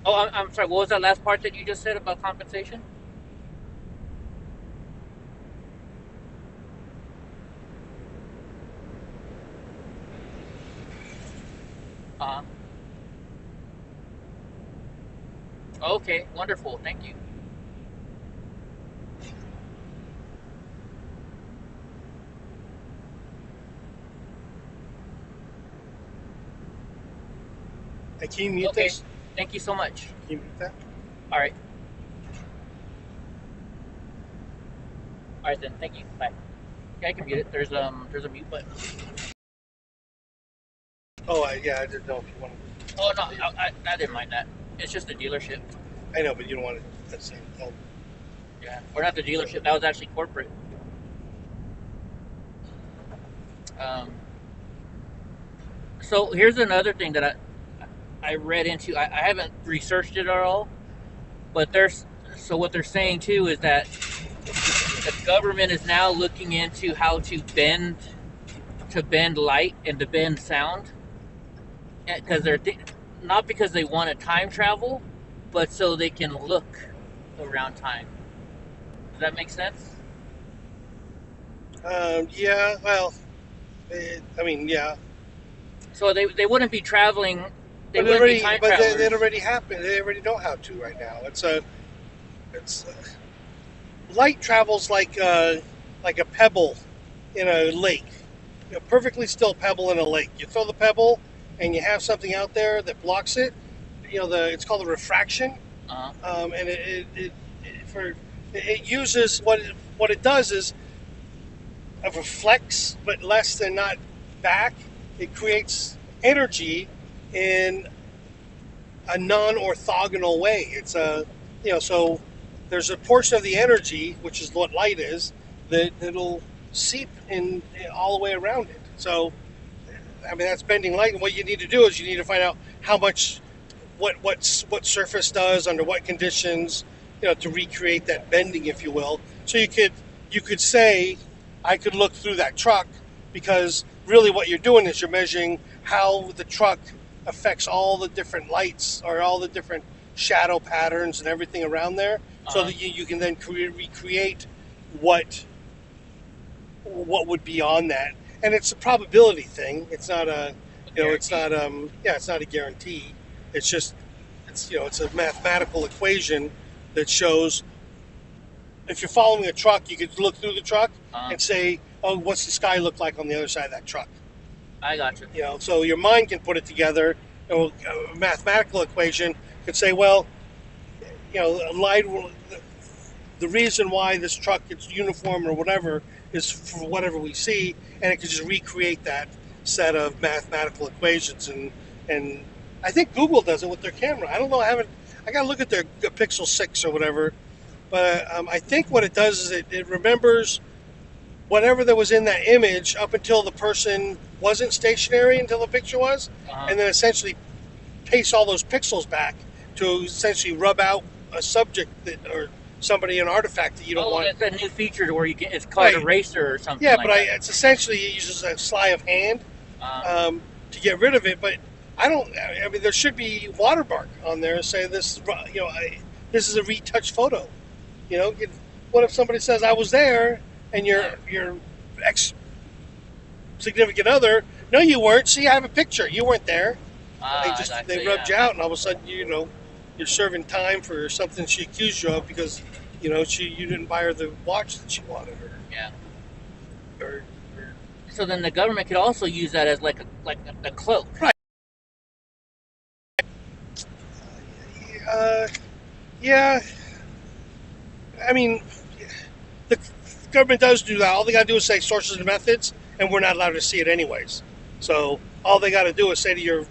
Oh, I'm sorry, what was that last part that you just said about compensation? Uh-huh. Okay, wonderful, thank you. Hey, can you mute Okay, this? thank you so much. Can you mute that? All right. All right then, thank you. Bye. Yeah, I can mute it. There's a mute button. Oh, yeah, I didn't know if you wanted. Oh no, I didn't mind that. It's just a dealership. I know, but you don't want it at the same time. Yeah, we're not the dealership. That was actually corporate. Um, so here's another thing that I read into. I haven't researched it at all, but what they're saying too is that the government is now looking into how to bend light and to bend sound, because not because they want to time travel, but so they can look around time. Does that make sense? Yeah, well, I mean, yeah. So they wouldn't be traveling. They But wouldn't be time travelers. it already happened. They already know how to right now. It's light travels like a pebble in a lake. A perfectly still pebble in a lake. You throw the pebble, and you have something out there that blocks it. It's called a refraction, Uh-huh. and it uses what it does is it reflects, but less than not back. It creates energy in a non-orthogonal way. It's so there's a portion of the energy, which is what light is, that it'll seep in all the way around it. So, I mean, that's bending light. And what you need to do is you need to find out how much, what surface does under what conditions, to recreate that bending, if you will. So you could say, I could look through that truck, because really what you're doing is you're measuring how the truck affects all the different lights or all the different shadow patterns and everything around there, so that you can then recreate what would be on that. And it's a probability thing. It's not it's not a guarantee. It's just it's a mathematical equation that shows, if you're following a truck, you could look through the truck and say, oh, what's the sky look like on the other side of that truck? I got you. So your mind can put it together. A mathematical equation could say, well, light. The reason why this truck is uniform or whatever is for whatever we see, and it could just recreate that set of mathematical equations. And I think Google does it with their camera. I don't know. I got to look at their Pixel 6 or whatever. But I think what it does is it remembers whatever that was in that image up until the person wasn't stationary, until the picture was, and then essentially paste all those pixels back to essentially rub out a subject or somebody an artifact that you don't want. It's a new feature where you can. It's called Right. Eraser or something. Yeah, like but that. it's essentially it uses a sleight of hand to get rid of it. But I don't. I mean, there should be watermark on there saying this. This is a retouched photo. What if somebody says I was there and your ex significant other? No, you weren't. See, I have a picture. You weren't there. They rubbed you out, and all of a sudden, you're serving time for something she accused you of because, you didn't buy her the watch that she wanted her. Yeah. Or, so then the government could also use that as like a cloak. Right. Yeah. I mean, the government does do that. All they got to do is say sources and methods, and we're not allowed to see it anyways. So all they got to do is say to your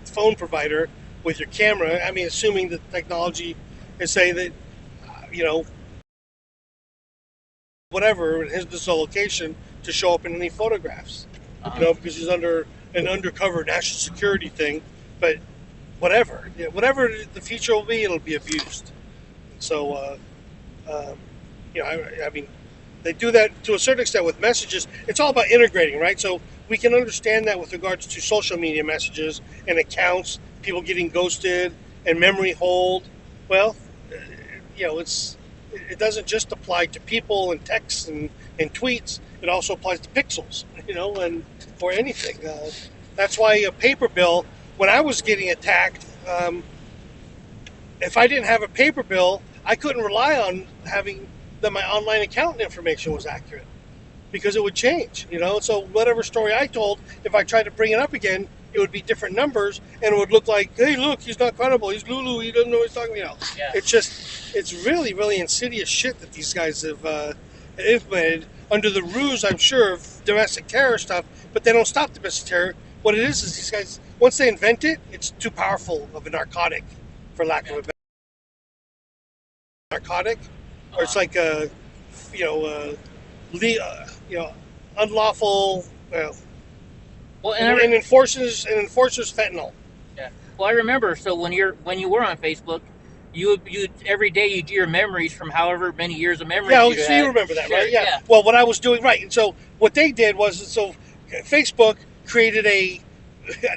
phone provider with your camera, I mean, assuming the technology, and say that, whatever, this is a location to show up in any photographs, because he's under an undercover national security thing. But whatever the future will be, it'll be abused. So, I mean, they do that to a certain extent with messages. It's all about integrating, right? So we can understand that with regards to social media messages and accounts, people getting ghosted and memory hold. Well, it doesn't just apply to people and texts and tweets. It also applies to pixels, or anything. That's why a paper bill, when I was getting attacked, if I didn't have a paper bill, I couldn't rely on having that my online account information was accurate because it would change, So whatever story I told, if I tried to bring it up again, it would be different numbers and it would look like, hey, look, he's not credible. He's Lulu. He doesn't know what he's talking about. Yeah. It's really, really insidious shit that these guys have implemented under the ruse, I'm sure, of domestic terror stuff, but they don't stop domestic terror. What it is these guys, once they invent it, it's too powerful of a narcotic, for lack of a better narcotic, or it's like unlawful. And enforces fentanyl. Yeah. Well, I remember. So when you were on Facebook, you every day you do your memories from however many years of memories. Yeah, you so you remember that, right? Yeah. Well, what I was doing, right? And so what they did was, Facebook created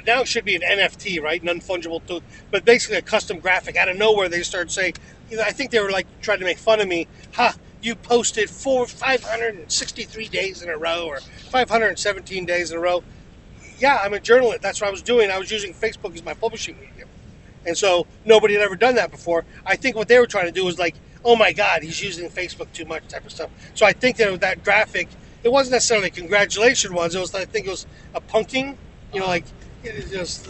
now it should be an NFT, right? Non-fungible, but basically a custom graphic. Out of nowhere, they started saying, I think they were like trying to make fun of me. You posted 563 days in a row or 517 days in a row. Yeah, I'm a journalist. That's what I was doing. I was using Facebook as my publishing medium. And so nobody had ever done that before. I think what they were trying to do was like, oh my God, he's using Facebook too much type of stuff. So I think that graphic, it wasn't necessarily a congratulation ones. I think it was a punking, like, it just,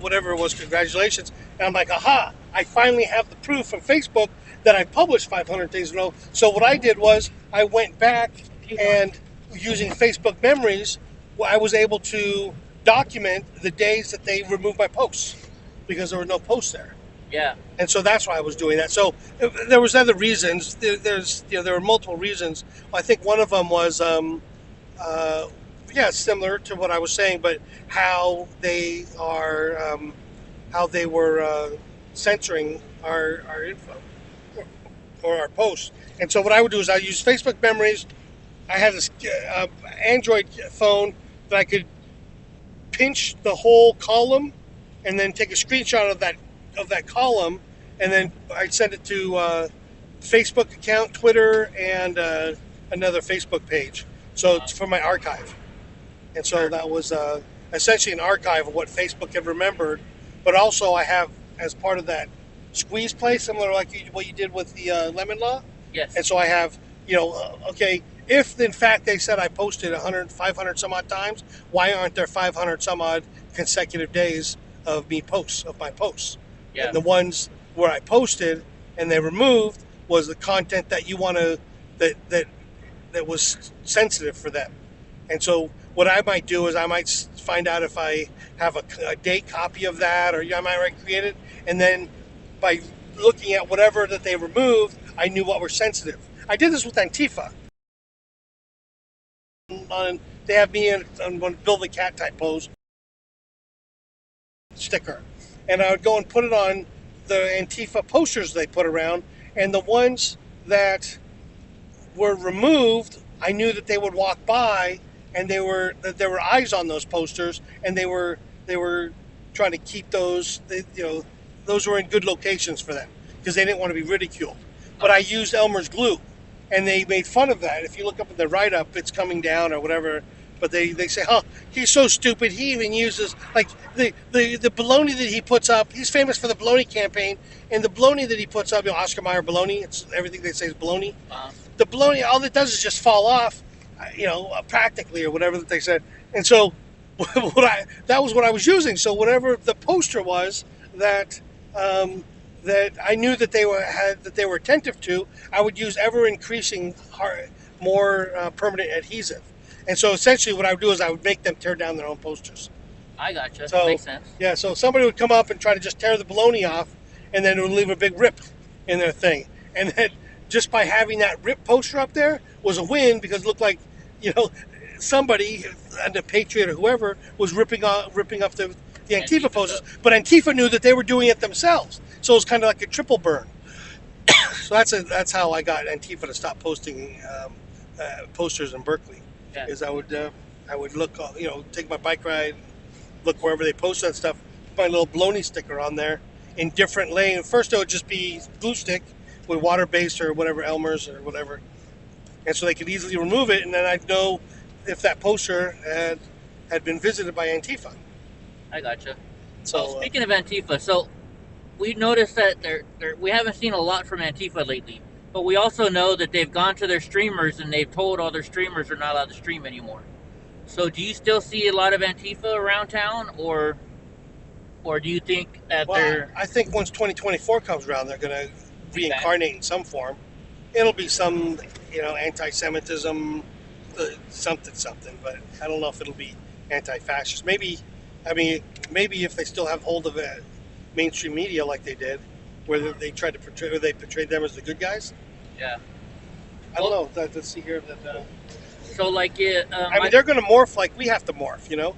whatever it was, congratulations. And I'm like, aha, I finally have the proof from Facebook that I published 500 days in a row. So what I did was I went back and using Facebook memories, I was able to document the days that they removed my posts because there were no posts there. Yeah. And so that's why I was doing that. So there was other reasons. There were multiple reasons. I think one of them was, similar to what I was saying, but how they were censoring our info or our posts. And so what I would do is I use Facebook memories. I had this Android phone that I could pinch the whole column and then take a screenshot of that column, and then I'd send it to Facebook account, Twitter, and another Facebook page. So it's for my archive. And so that was essentially an archive of what Facebook had remembered. But also I have, as part of that squeeze play, similar like what you did with the Lemon Law. Yes. And so I have, okay, if in fact they said I posted 500 some odd times, why aren't there 500 some odd consecutive days of my posts? Yeah. And the ones where I posted and they removed was the content that you want to, that was sensitive for them. And so what I might do is I might find out if I have a date copy of that, or I might recreate it, and then by looking at whatever that they removed, I knew what were sensitive. I did this with Antifa. They have me on Bill the Cat type pose sticker, and I would go and put it on the Antifa posters they put around, and the ones that were removed, I knew that they would walk by, and that there were eyes on those posters, and they were trying to keep those. Those were in good locations for them because they didn't want to be ridiculed. But I used Elmer's glue, and they made fun of that. If you look up at the write-up, it's coming down or whatever. But they say, "Oh, he's so stupid. He even uses like the baloney that he puts up. He's famous for the baloney campaign, and the baloney that he puts up, Oscar Mayer baloney. It's everything they say is baloney. The baloney, all it does is just fall off, practically or whatever that they said. And so, that was what I was using. So whatever the poster was that that I knew that they were attentive to, I would use ever increasing more permanent adhesive. And so essentially what I would do is I would make them tear down their own posters. I gotcha. So, makes sense. Yeah, so somebody would come up and try to just tear the baloney off, and then it would leave a big rip in their thing. And then just by having that rip poster up there was a win because it looked like, somebody, the Patriot or whoever, was ripping off the Antifa posters. But Antifa knew that they were doing it themselves. So it was kind of like a triple burn. So that's how I got Antifa to stop posting posters in Berkeley. Yeah. Is I would look, take my bike ride, look wherever they post that stuff, put my little baloney sticker on there in different lanes. First it would just be glue stick with water-based or whatever, Elmer's or whatever. And so they could easily remove it, and then I'd know if that poster had been visited by Antifa. I gotcha. So speaking of Antifa, so we noticed that we haven't seen a lot from Antifa lately, but we also know that they've gone to their streamers and they've told all their streamers are not allowed to stream anymore. So do you still see a lot of Antifa around town, or do you think that they're... I think once 2024 comes around, they're going to reincarnate in some form. It'll be some, anti-Semitism, something, but I don't know if it'll be anti-fascist. Maybe if they still have hold of mainstream media like they did, where they tried to portray, or they portrayed them as the good guys. Yeah. I don't know. Let's see here. So they're going to morph like we have to morph,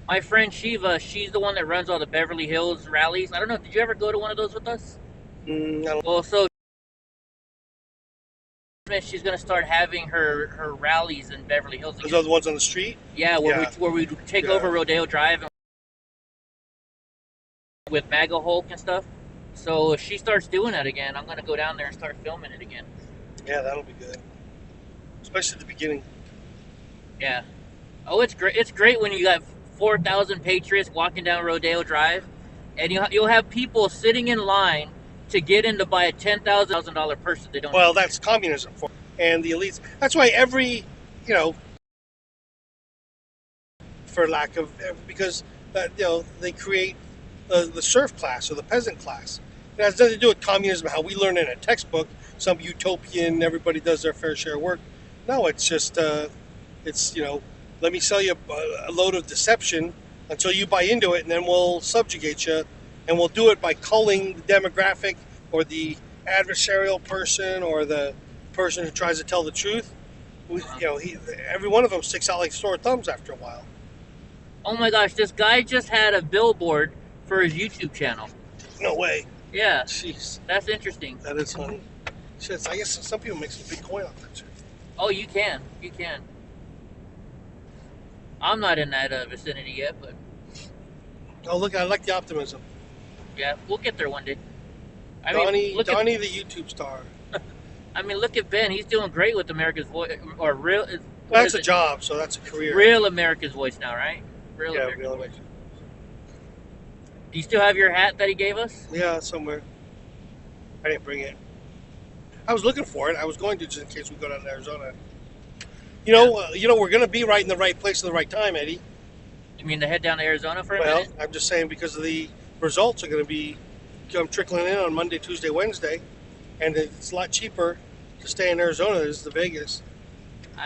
My friend Shiva, she's the one that runs all the Beverly Hills rallies. I don't know. Did you ever go to one of those with us? I don't. Well, so she's going to start having her rallies in Beverly Hills again. Those are the ones on the street? Yeah, where we take over Rodeo Drive with MAGA Hulk and stuff. So if she starts doing that again, I'm going to go down there and start filming it again. Yeah, that'll be good. Especially at the beginning. Yeah. Oh, it's great. It's great when you got 4,000 patriots walking down Rodeo Drive, and you'll have people sitting in line to get in to buy a $10,000 purse that they don't. Well, that's communism and the elites. That's why for lack of, because they create the serf class or the peasant class. It has nothing to do with communism, how we learn in a textbook, some utopian, everybody does their fair share of work. No, it's just, let me sell you a load of deception until you buy into it, and then we'll subjugate you, and we'll do it by culling the demographic or the adversarial person or the person who tries to tell the truth. Every one of them sticks out like sore thumbs after a while. Oh my gosh, this guy just had a billboard for his YouTube channel. No way. Yeah. Jeez. That's interesting. That is funny. Shit, I guess some people make some big coin off that shit. Oh, you can. You can. I'm not in that vicinity yet, but... Oh, look, I like the optimism. Yeah, we'll get there one day. Donnie the YouTube star. Look at Ben. He's doing great with America's Voice. Or real... That's a job, so that's a career. Real America's Voice now, right? Real America's Voice. Do you still have your hat that he gave us? Yeah, somewhere. I didn't bring it. I was looking for it. I was going to, just in case we go down to Arizona. We're going to be right in the right place at the right time, Eddie. You mean to head down to Arizona for a minute? Well, I'm just saying because of the results are going to be trickling in on Monday, Tuesday, Wednesday, and it's a lot cheaper to stay in Arizona than it is to Vegas.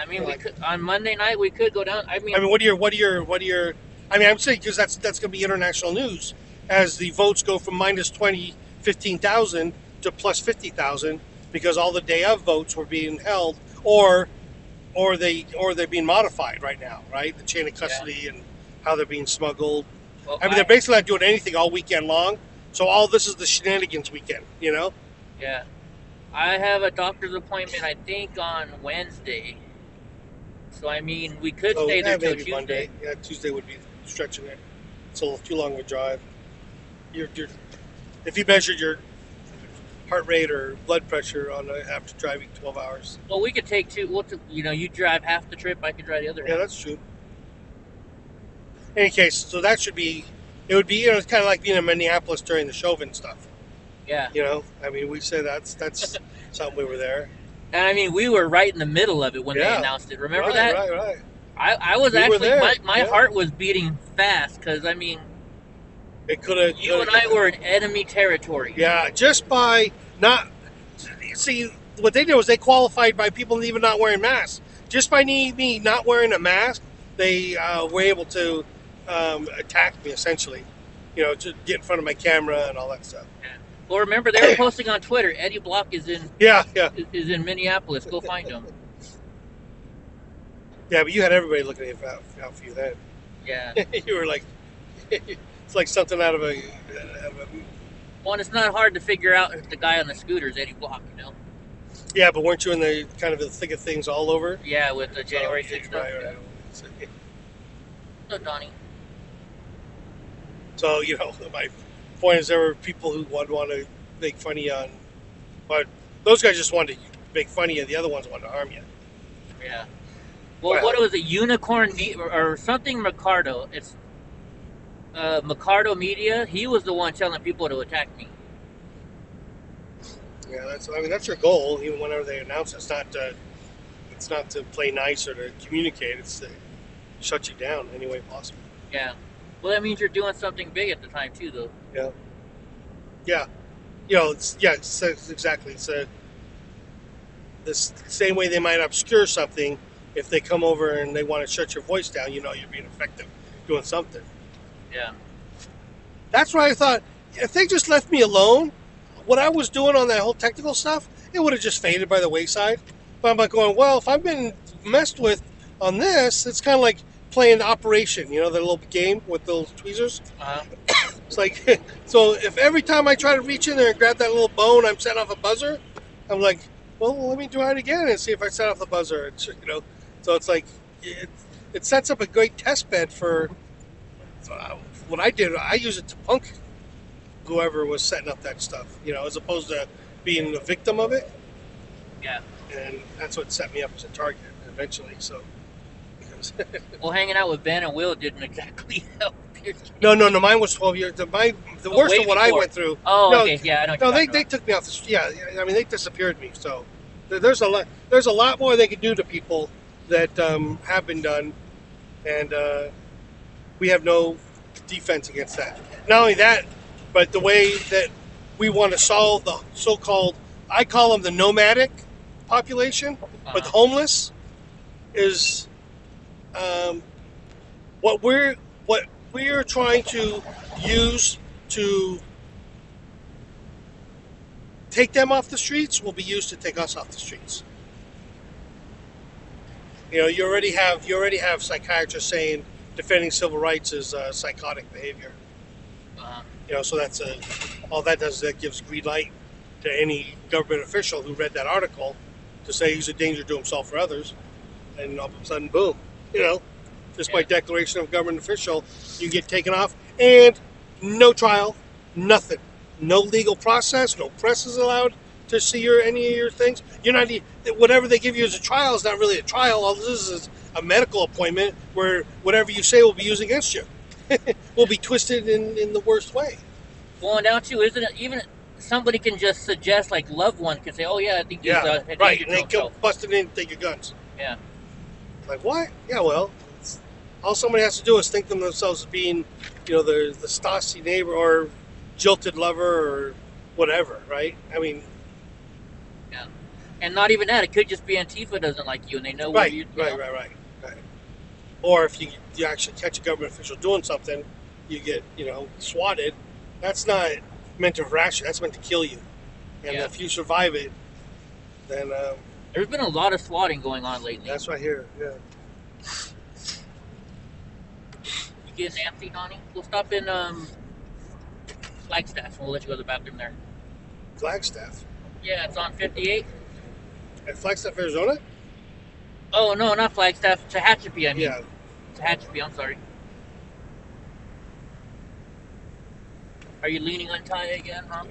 We could on Monday night. We could go down. What are your? I'm saying because that's going to be international news as the votes go from minus 15,000 to plus 50,000 because all the day of votes were being held or they're being modified right now, right? The chain of custody and how they're being smuggled. Well, they're basically not doing anything all weekend long So all this is the shenanigans weekend, you know? Yeah. I have a doctor's appointment, I think, on Wednesday. So, I mean, we could So stay there till maybe Tuesday. Monday. Yeah, Tuesday would be stretching it. It's a little too long of a drive. If you measured your heart rate or blood pressure after driving 12 hours. Well, we could take two. You drive half the trip, I could drive the other Yeah, half. that's true. In any case, so that should be, it would be, it's kind of like being in Minneapolis during the Chauvin stuff. Yeah. I mean, we say that's something we were there. And, I mean, we were right in the middle of it when they announced it. Remember that? Right. I was We were actually, there. my heart was beating fast because, I mean, It could have. you and I were in enemy territory. Yeah, just by not. See, what they did was they qualified by people even not wearing masks. Just by me not wearing a mask, they were able to attack me essentially. To get in front of my camera and all that stuff. Yeah. Well, remember, they were posting on Twitter, Eddie Block is in Minneapolis. Go find him. Yeah, but you had everybody looking out for you then. Yeah. You were like, it's like something out of a. Well, and it's not hard to figure out if the guy on the scooter is Eddie Block, Yeah, but weren't you in the kind of the thick of things all over? Yeah, with the January 6th stuff. Right. So, Donnie. So, my point is there were people who would want to make fun of you but those guys just wanted to make fun of you. The other ones wanted to harm you. Yeah. Well, what was it? Unicorn or something Mercado. It's Mercado Media. He was the one telling people to attack me. Yeah, that's your goal. Even whenever they announce it, it's not to play nice or to communicate. It's to shut you down any way possible. Yeah. Well, that means you're doing something big at the time too, though. Yeah. It's exactly. It's this same way they might obscure something. If they come over and they want to shut your voice down, you're being effective doing something. Yeah. That's why I thought if they just left me alone, what I was doing on that whole technical stuff, it would have just faded by the wayside. But I'm like going, well, if I've been messed with on this, it's kind of like playing Operation, the little game with those tweezers. It's like, so if every time I try to reach in there and grab that little bone, I'm setting off a buzzer, I'm like, well, let me try it again and see if I set off the buzzer. So it's like, it sets up a great test bed for what I did. I use it to punk whoever was setting up that stuff, as opposed to being a victim of it. Yeah. And that's what set me up as a target eventually. So, well, hanging out with Ben and Will didn't exactly help. No. Mine was 12 years. The worst of what I went through. Oh, no, okay. Yeah, I know. No, they took me off the. Yeah, I mean, they disappeared me. So there's a lot more they could do to people that have been done, and we have no defense against that. Not only that, but the way that we want to solve the so-called, I call them the nomadic population, but the homeless is what we're trying to use to take them off the streets will be used to take us off the streets. You already have psychiatrists saying defending civil rights is psychotic behavior. So that's all that does is that gives green light to any government official who read that article to say he's a danger to himself or others, and all of a sudden, boom, just by declaration of government official, you get taken off, and no trial, nothing, no legal process, no press is allowed to see any of your things. You're not whatever they give you as a trial is not really a trial. All this is a medical appointment where whatever you say will be used against you. Will be twisted in the worst way. Well, and now too, isn't it even somebody can just suggest, like loved one can say, "Oh yeah, I think he's right," and they go busted in and take your guns. Yeah. Like what? Yeah, well, all somebody has to do is think of themselves as being, the Stasi neighbor or jilted lover or whatever, right? I mean, yeah, and not even that. It could just be Antifa doesn't like you, and they know right, where you. Right. Or if you actually catch a government official doing something, you get swatted. That's not meant to harass you. That's meant to kill you. And if you survive it, then there's been a lot of swatting going on lately. That's right here. Yeah. You getting antsy, Donnie? We'll stop in Flagstaff. We'll let you go to the bathroom there. Flagstaff. Yeah, it's on 58. At Flagstaff, Arizona? Oh, no, not Flagstaff. Tehachapi, I mean. Yeah. Tehachapi, I'm sorry. Are you leaning on Ty again, huh?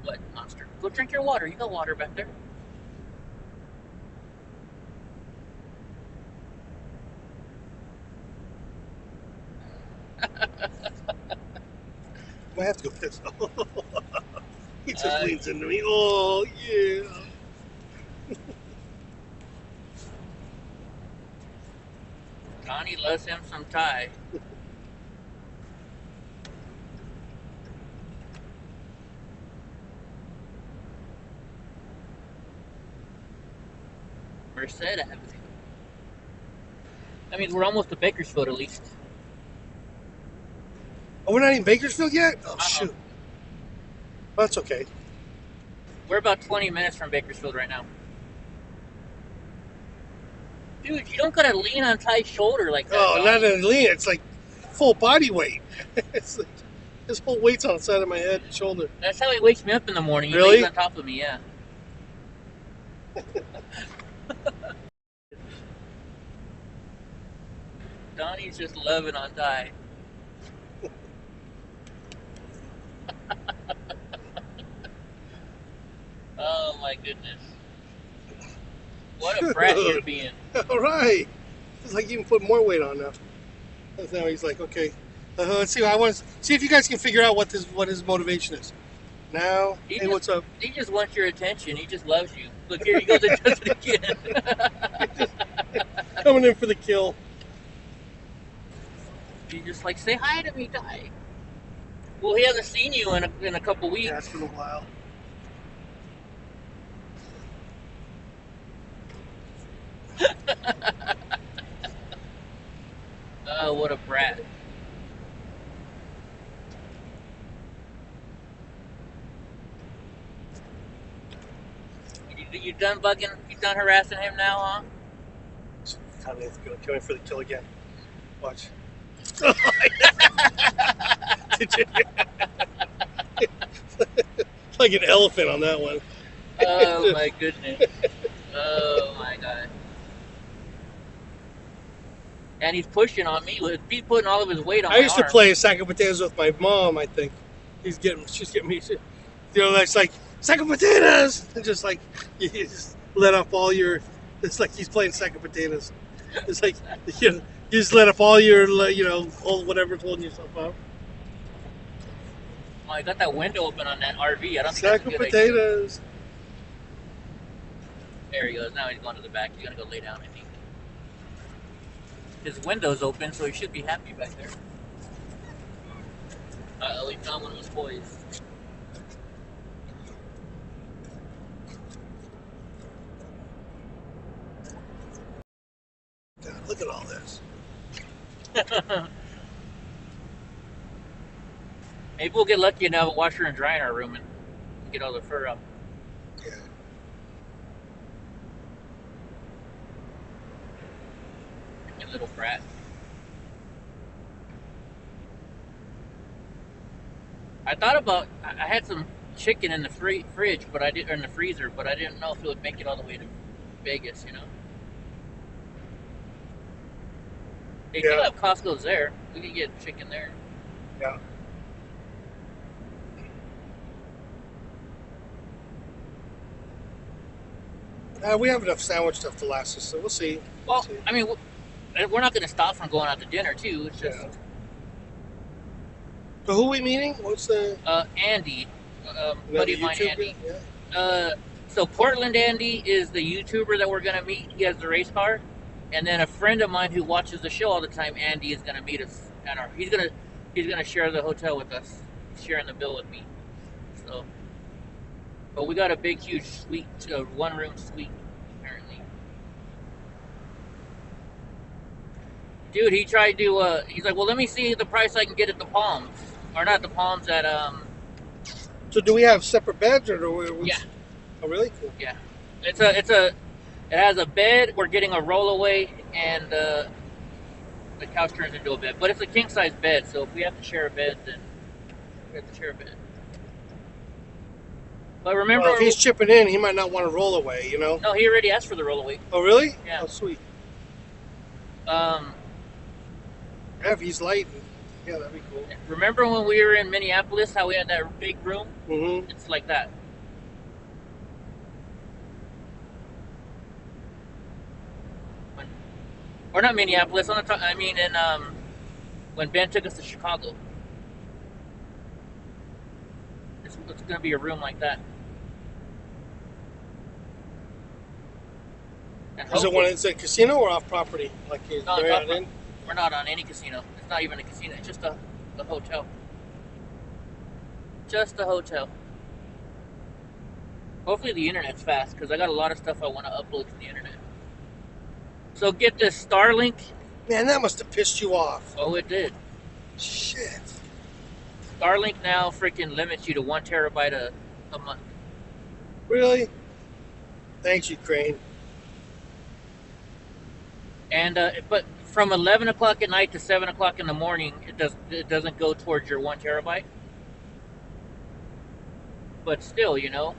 What, monster? Go drink your water. You got water back there. I have to go piss. He just leans into me. Oh, yeah. Donnie loves him some Thai. Merced Avenue. That means we're almost to Bakersfield at least. Oh, we're not in Bakersfield yet? Oh, shoot. Well, that's okay. We're about 20 minutes from Bakersfield right now. Dude, you don't gotta lean on Ty's shoulder like that. Oh, dog. not in lean. It's like full body weight. It's like his whole weight's on the side of my head and shoulder. That's how he wakes me up in the morning. He Really? lays on top of me, yeah. Donnie's just loving on Ty. Oh my goodness. What a brat you're being. All right. It's like you can put more weight on now. And now he's like, okay. Let's see. I want to see if you guys can figure out what his motivation is. Now, hey, what's up? He just wants your attention. He just loves you. Look, here he goes and does it again. Coming in for the kill. You just like, say hi to me, Ty. Well, he hasn't seen you in a couple weeks. Yeah, it's been a while. Oh, what a brat. You done bugging? You done harassing him now, huh? Coming in for the kill again. Watch. Like an elephant on that one. Oh my goodness. Oh my god. And he's pushing on me. He's putting all of his weight on my I used to arm. play a sack of potatoes with my mom, I think. She's getting me, it's like, sack of potatoes! And just like, you just let off all your, it's like he's playing sack of potatoes. It's like, you just let off all your, all whatever's holding yourself up. Oh, I got that window open on that RV. I don't think Sack that's of a good idea. potatoes. There he goes. Now he's going to the back. He's going to go lay down, I think. His window's open, so he should be happy back there. Uh-oh, he found one of his boys. God, look at all this. Maybe we'll get lucky and have a washer and dryer in our room and get all the fur up. Yeah. You little brat. I thought about, I had some chicken in the fridge, but or in the freezer, but I didn't know if it would make it all the way to Vegas, you know? They do have Costco's there. We could get chicken there. Yeah. We have enough sandwich stuff to last us, so we'll see. Well, I mean, we're not going to stop from going out to dinner, too. It's just... So who are we meeting? What's the... Andy. Buddy of mine, YouTube? Andy. Yeah. So Portland Andy is the YouTuber that we're going to meet. He has the race car. And then a friend of mine who watches the show all the time, Andy, is going to meet us at our... He's going to share the hotel with us. He's sharing the bill with me. So... But we got a big, huge suite, one-room suite, apparently. Dude, he tried to, he's like, well, let me see the price I can get at the Palms. Or not the Palms, at, So do we have separate beds, or do we... Yeah. Oh, really? Cool. Yeah. It has a bed, we're getting a rollaway, and, the couch turns into a bed. But it's a king size bed, so if we have to share a bed, then we have to share a bed. But remember, Well, if he's chipping in, he might not want to roll away, you know? no, he already asked for the rollaway. Oh, really? Yeah. Oh, sweet. Um, Yeah, if he's light, yeah, that'd be cool. remember when we were in Minneapolis, how we had that big room? Mm-hmm. It's like that. Or not Minneapolis. I mean, in when Ben took us to Chicago, it's going to be a room like that. And Is it one? Is it a casino or off property? Like No, they're out in? we're not on any casino. It's not even a casino. It's just a hotel. Just a hotel. Hopefully the internet's fast because I got a lot of stuff I want to upload to the internet. So get this Starlink. Man, that must have pissed you off. Oh, it did. Shit. Starlink now freaking limits you to 1 terabyte a month. Really? Thanks, Ukraine. And but from 11 o'clock at night to 7 o'clock in the morning, it doesn't go towards your 1 terabyte. But still, you know,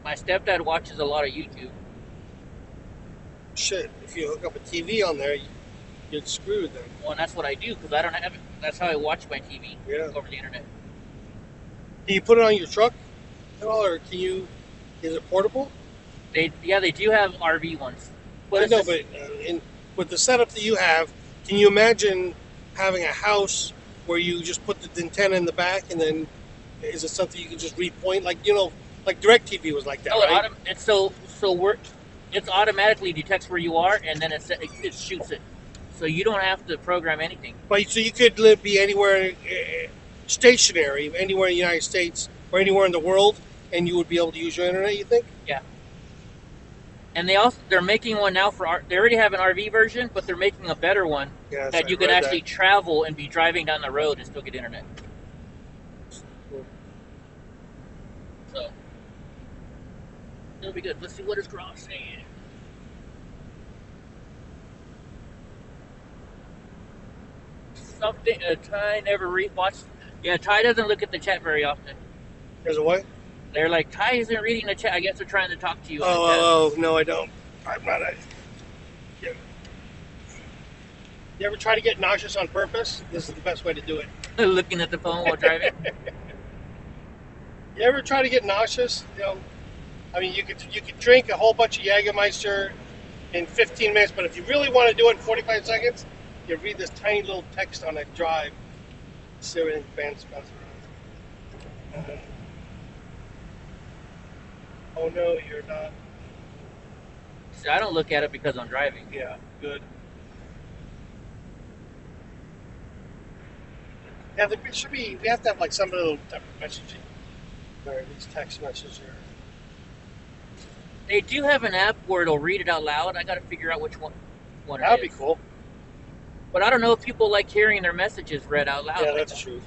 my stepdad watches a lot of YouTube. Shit. If you hook up a TV on there, you're screwed then. Well, and that's what I do because I don't have it. That's how I watch my TV Yeah. over the internet. Can you put it on your truck at all, or can you? Is it portable? They do have RV ones. I it's know, just- but with the setup that you have, can you imagine having a house where you just put the antenna in the back, and then is it something you can just repoint, like like DirecTV was like that, no, right? it's automatically detects where you are and then it shoots it, so you don't have to program anything. But so you could be anywhere, stationary, anywhere in the United States or anywhere in the world, and you would be able to use your internet. You think? Yeah. And they're making one now they already have an RV version, but they're making a better one Yeah, that you can actually travel and be driving down the road and still get internet. Cool. So it'll be good. Let's see what is Gross saying. Something Ty never watched. Yeah, Ty doesn't look at the chat very often. There's a what? They're like, Ty isn't reading the chat. I guess they're trying to talk to you. in the chat. Oh, no, I don't. I'm not a. You ever try to get nauseous on purpose? This is the best way to do it. Looking at the phone while driving. You ever try to get nauseous? I mean, you could drink a whole bunch of Jägermeister in 15 minutes, but if you really want to do it in 45 seconds, you read this tiny little text on a drive. See everything fans bounce around. Oh no, you're not. See, I don't look at it because I'm driving. Yeah, good. Yeah, there should be. We have to have like some little type of messaging, or at least text message. Or They do have an app where it'll read it out loud. I got to figure out which one it that'd be is. cool. But I don't know if people like hearing their messages read out loud. Yeah, like that's that. true.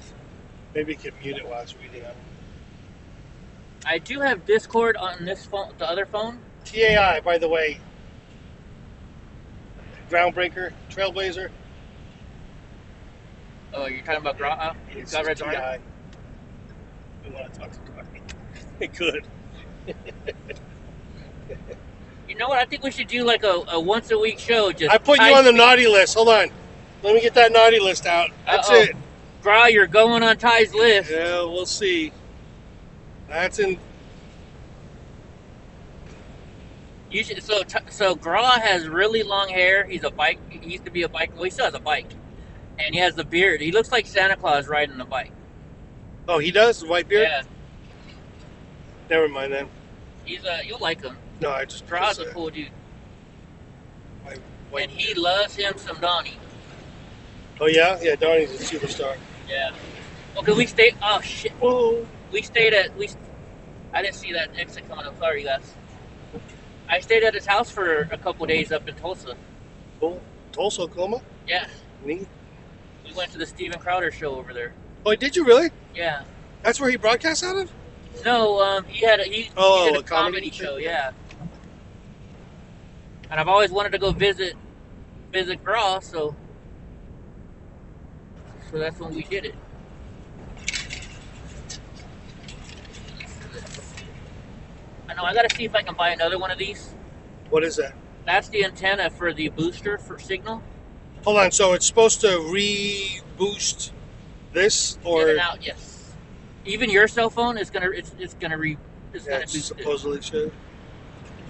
Maybe you could mute it while it's reading out. I do have Discord on this phone, the other phone. TAI, by the way, groundbreaker, trailblazer. Oh, you're talking about It's Got Red TAI. We want to talk to Donnie. It could. You know what? I think we should do like a once a week show. Just I put you on the naughty list. Hold on. Let me get that naughty list out. That's it. Gra, you're going on Ty's list. Yeah, we'll see. That's in. You should. So Gra has really long hair. He's a bike. He used to be a bike. Well, he still has a bike, and he has the beard. He looks like Santa Claus riding a bike. Oh, he does? The white beard? Yeah, Never mind then. you'll like him. No, I just. Gra's a cool dude, white and he beard. loves him some Donnie. Oh, yeah? Yeah, Donnie's a superstar. Yeah. Well, cause we stayed. Oh shit. Whoa. We stayed at. I didn't see that exit coming up. Sorry, guys. I stayed at his house for a couple days up in Tulsa. Cool. Tulsa, Oklahoma? Yeah. Neat. We went to the Steven Crowder show over there. Oh, did you really? Yeah. That's where he broadcasts out of? No, he did Oh, a a comedy comedy thing? show, yeah. And I've always wanted to go visit visit Gras, so that's when we did it. I know. I gotta see if I can buy another one of these. What is that? That's the antenna for the booster for signal. Hold on. So it's supposed to reboost this, In and or out, yes. Even your cell phone is gonna it's gonna yeah, boost it. supposedly should.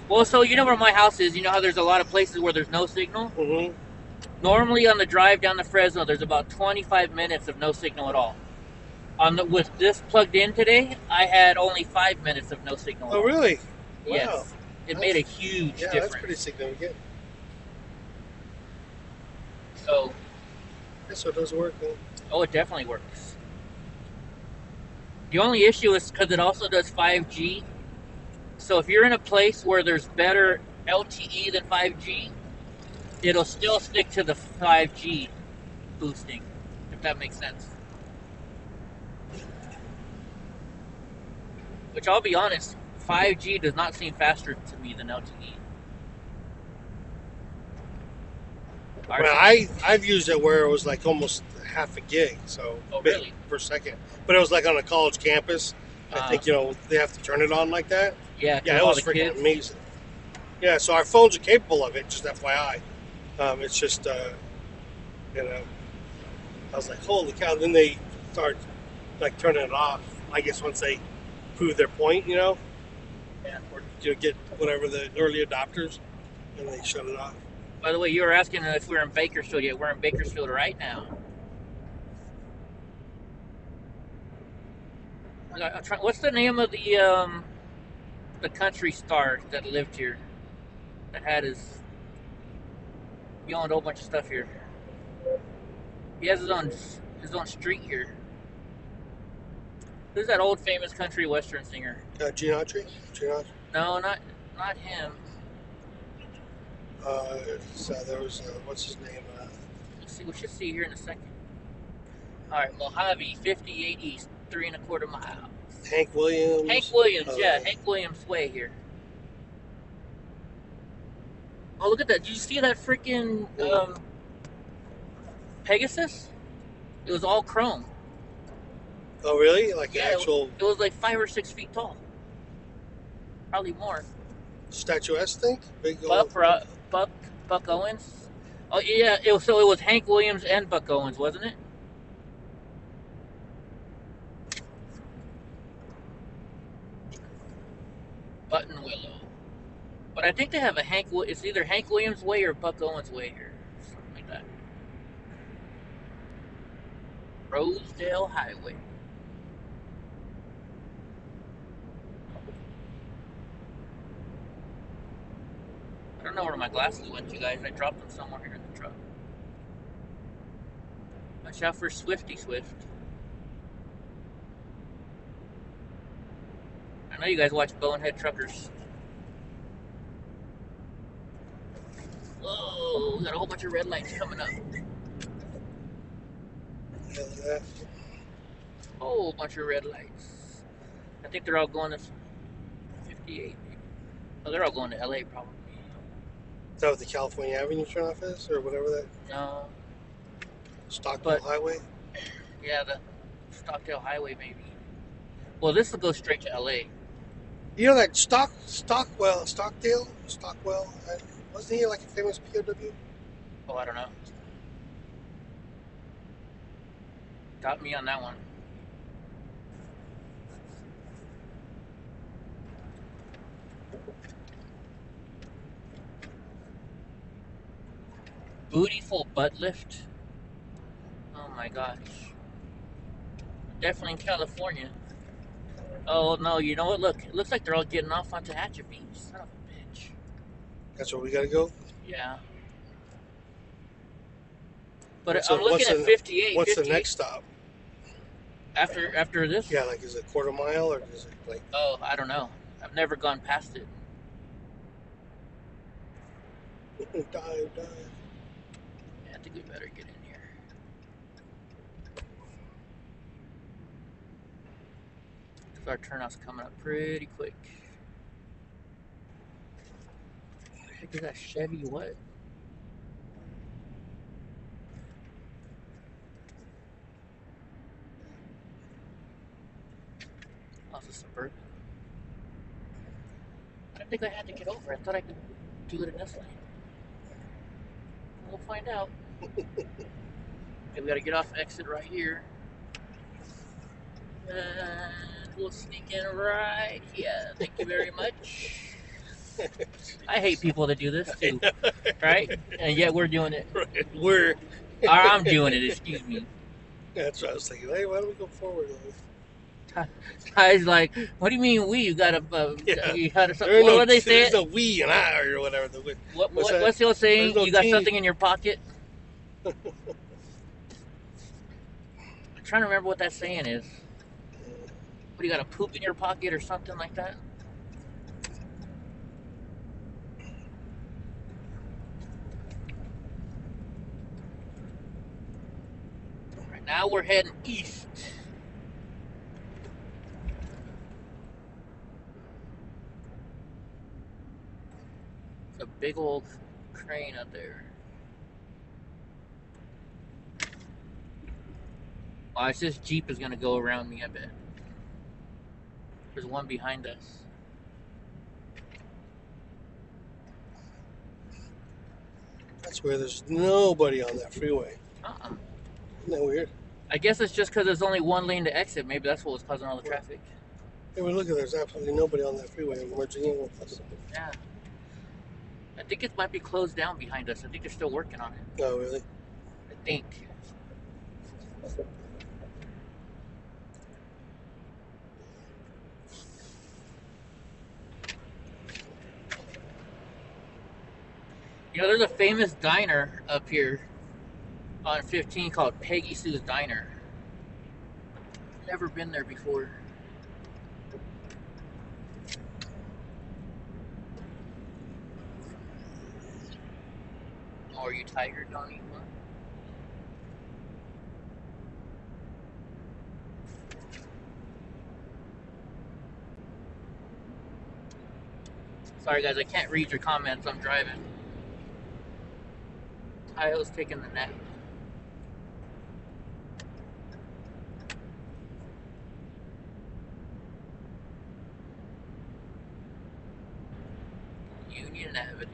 Well, so you know where my house is. You know how there's a lot of places where there's no signal. Mm-hmm. Normally on the drive down to Fresno, there's about 25 minutes of no signal at all. With this plugged in today, I had only 5 minutes of no signal. Oh, really? Yes. Wow. It made a huge Yeah, difference. that's pretty significant. So, Yeah, so it does work. Then. oh, it definitely works. The only issue is because it also does 5G. So if you're in a place where there's better LTE than 5G, it'll still stick to the 5G boosting, if that makes sense. Which I'll be honest, 5G does not seem faster to me than LTE. Well, I've used it where it was like almost half a gig, so really? per second. But it was like on a college campus. I think they have to turn it on like that. Yeah, Yeah, it was freaking amazing. Yeah, so our phones are capable of it. Just FYI, it's just I was like, holy cow! Then they start like turning it off. I guess once they prove their point, yeah, or get whatever the early adopters, and they shut it off. By the way, you were asking if we're in Bakersfield yet. We're in Bakersfield right now. What's the name of the country star that lived here? That had he owned a whole bunch of stuff here. He has his own street here. Who's that old famous country western singer? Gene Autry? No, not him. So there was what's his name? Let's see. We should see here in a second. All right, Mojave, 58 East, 3 1/4 miles. Hank Williams. Yeah, Hank Williams Way here. Oh, look at that! Did you see that freaking Pegasus? It was all chrome. Oh, really? Like actual? It was like 5 or 6 feet tall. Probably more. Statuesque thing? Big Buck Owens. Oh yeah, it was Hank Williams and Buck Owens, wasn't it? Button Willow. But I think they have it's either Hank Williams Way or Buck Owens Way here. Something like that. Rosedale Highway. I don't know where my glasses went to, guys. I dropped them somewhere here in the truck. Watch out for Swifty Swift. I know you guys watch Bonehead Truckers. Whoa, we got a whole bunch of red lights coming up. Whole bunch of red lights. I think they're all going to 58. Oh, they're all going to LA probably. Is that what the California Avenue turnoff is, or whatever that? No. Stockdale Highway? Yeah, the Stockdale Highway maybe. Well, this will go straight to LA. You know that Stockwell, wasn't he like a famous POW? Oh, I don't know. Got me on that one. Bootyful butt lift. Oh my gosh. Definitely in California. Oh no, you know what? Look, it looks like they're all getting off onto Hatchet Beach. Son of a bitch. That's where we gotta go? Yeah. But I'm looking at 58. What's 58. the next stop? After this? Yeah, like is it a quarter mile or is it like? Oh, I don't know. I've never gone past it. Dive. Yeah, I think we better get in here. Because our turnout's coming up pretty quick. What the heck is that Chevy what? think I had to get over. I thought I could do it in this lane. We'll find out. Okay, we gotta get off exit right here. And we'll sneak in right here. Thank you very much. I hate people that do this too, right? And yet we're doing it. Right. Or I'm doing it, excuse me. That's what I was thinking. Hey, why don't we go forward? Guy's like, what do you mean we? You got a, Yeah. you got a, There ain't what no, would they say? there's no we and I or whatever. What's the old saying? There's no You got team. something in your pocket? I'm trying to remember what that saying is. What, you got a poop in your pocket or something like that? Right now we're heading east. It's a big old crane up there. Watch, this Jeep is gonna go around me, I bet. There's one behind us. That's where there's nobody on that freeway. Uh-uh. Isn't that weird? I guess it's just because there's only one lane to exit. Maybe that's what was causing all the traffic. Hey, well, look at there's absolutely nobody on that freeway merging in with us. Yeah. I think it might be closed down behind us. I think they're still working on it. Oh, really? I think. You know, there's a famous diner up here on 15 called Peggy Sue's Diner. Never been there before. Oh, are you tired, Donnie? Sorry guys, I can't read your comments. I'm driving. Tayo's taking the nap. Union Avenue.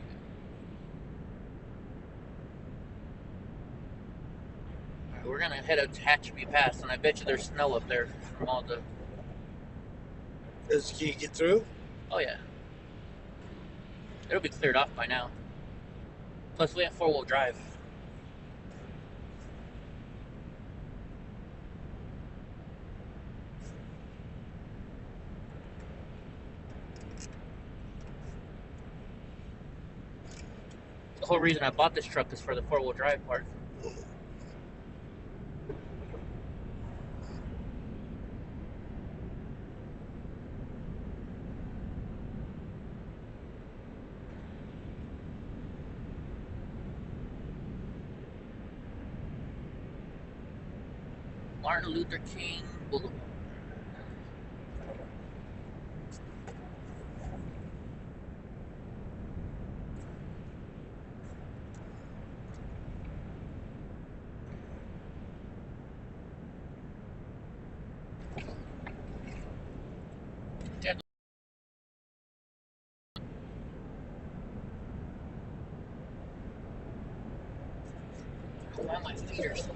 Alright, we're gonna head up to Hatchby Pass, and I bet you there's snow up there from all the. Can you get through? Oh yeah. It'll be cleared off by now. Plus we have four-wheel drive. The whole reason I bought this truck is for the four-wheel drive part. Martin Luther King Boulevard. Wow, my feet are so.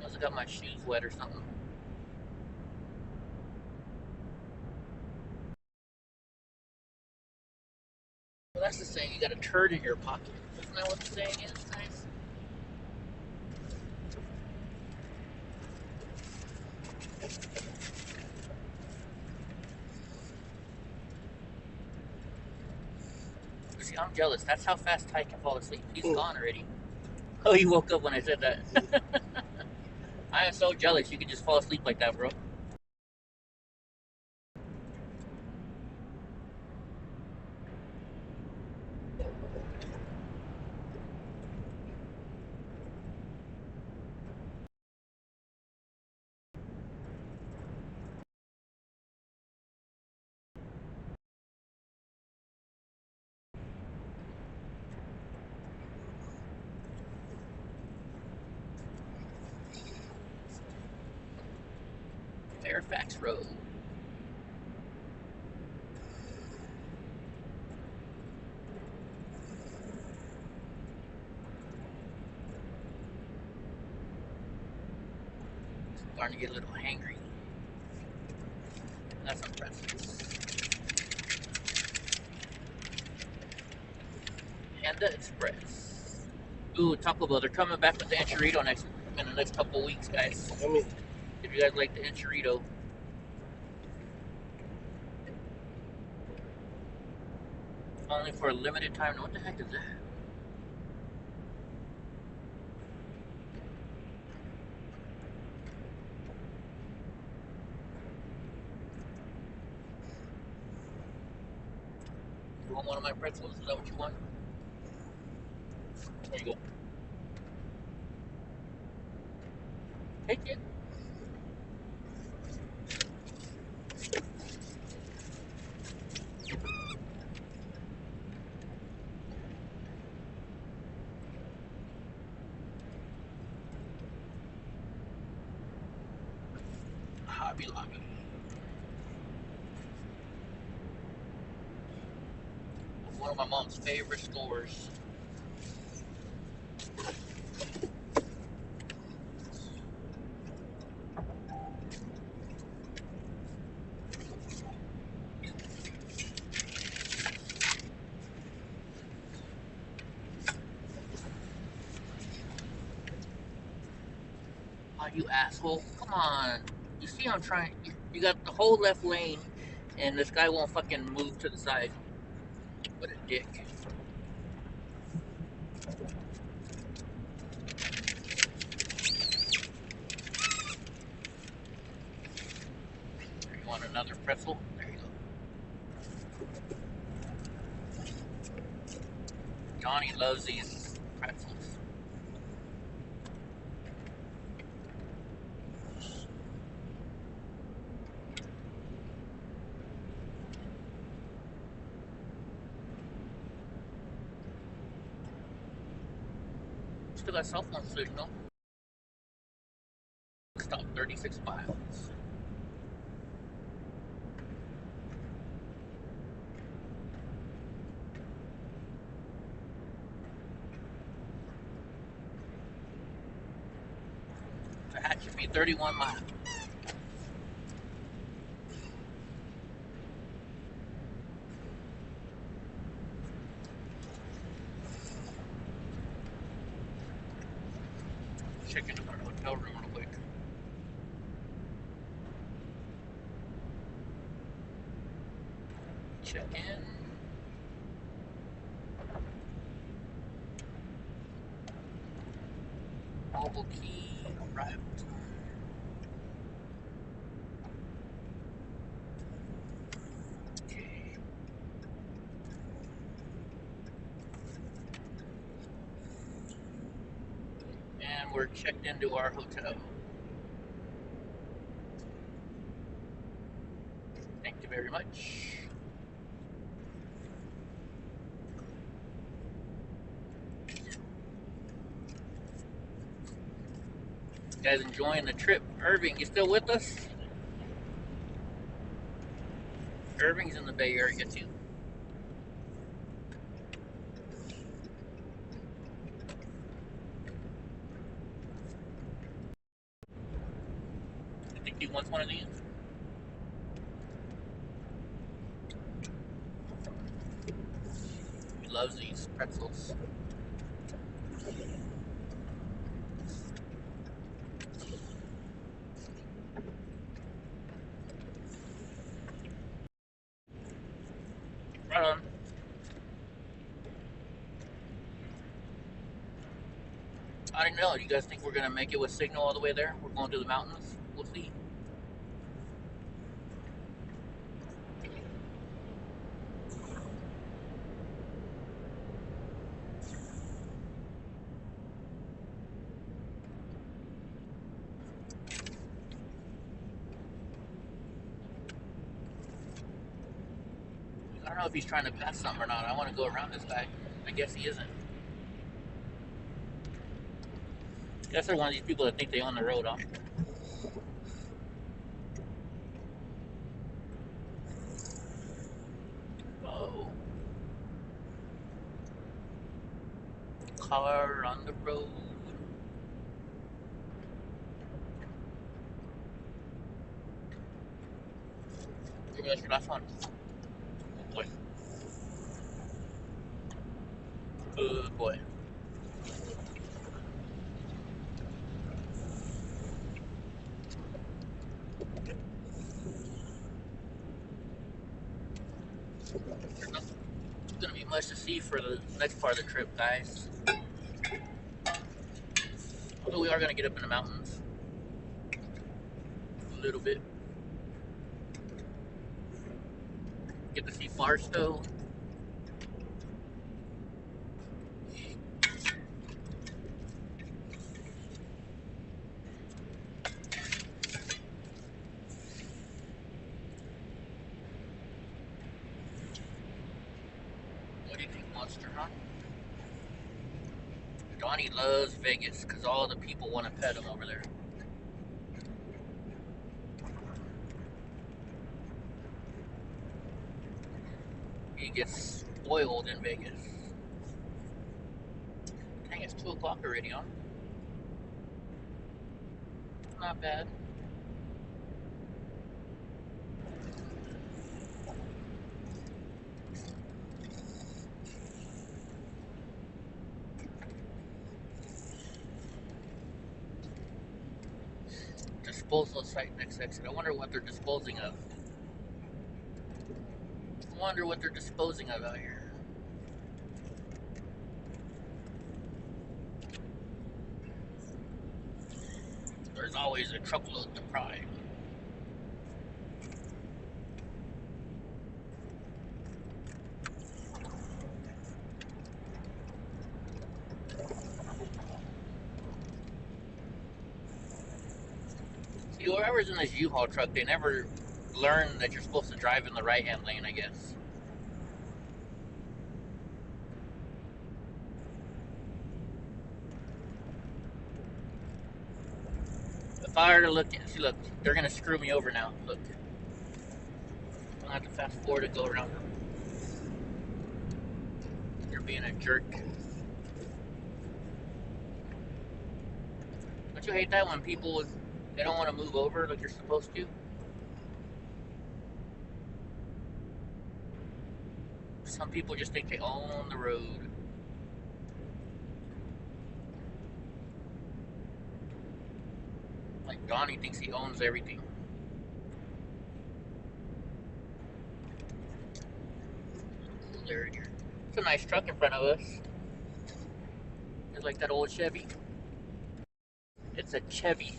Must have got my shoes wet or something. Well, that's the saying. You got a turd in your pocket. Isn't that what the saying is, guys? See, I'm jealous. That's how fast Ty can fall asleep. He's gone already. Oh, he woke up when I said that. I am so jealous you could just fall asleep like that, bro. Fairfax Road. Starting to get a little hangry. That's some pretzels. Panda Express. Ooh, Taco Bell. They're coming back with the enchilada in the next couple weeks, guys. Yummy. If you guys like the enchilada. Only for a limited time. What the heck is that? You want one of my pretzels? Is that what you want? There you go. Take it. Hobby Lobby. One of my mom's favorite stores. Oh, you asshole. Come on. You see I'm trying. You got the whole left lane, and this guy won't fucking move to the side. What a dick. You want another pretzel? There you go. Donnie loves these pretzels. Still got cell phone signal. Stop 36 miles. That should be 31 miles. Check into our hotel room real quick. Check in. Mobile key arrival time. Okay. And we're checked into our hotel. Thank you very much. You guys enjoying the trip? Irving, you still with us? Irving's in the Bay Area too. I think he wants one of these. He loves these pretzels. Right on. I don't know. Do you guys think we're gonna make it with signal all the way there? We're going to the mountains. We'll see. I don't know if he's trying to pass something or not. I want to go around this guy. I guess he isn't. I guess they're one of these people that think they own the road, huh? car on the road. Maybe that's your last one. Good boy. Good boy. There's not gonna be much to see for the next part of the trip, guys. Although we are gonna get up in the mountains a little bit. Get to see Barstow. What do you think, Monster, huh? Donnie loves Vegas because all the people want to pet him over there. He gets spoiled in Vegas. Dang, it's 2 o'clock already, huh? Not bad. Disposal site next exit. I wonder what they're disposing of. I wonder what they're disposing of out here. There's always a truckload to pry. See, whoever's in this U-Haul truck, they never learn that you're supposed to drive in the right-hand lane, I guess. If I were to look, see, look, they're gonna screw me over now. Look, I'm gonna have to fast forward to go around them. You're being a jerk. Don't you hate that when people, they don't want to move over like you're supposed to? Some people just think they own the road. Like Donnie thinks he owns everything. There, it's a nice truck in front of us. It's like that old Chevy. It's a Chevy.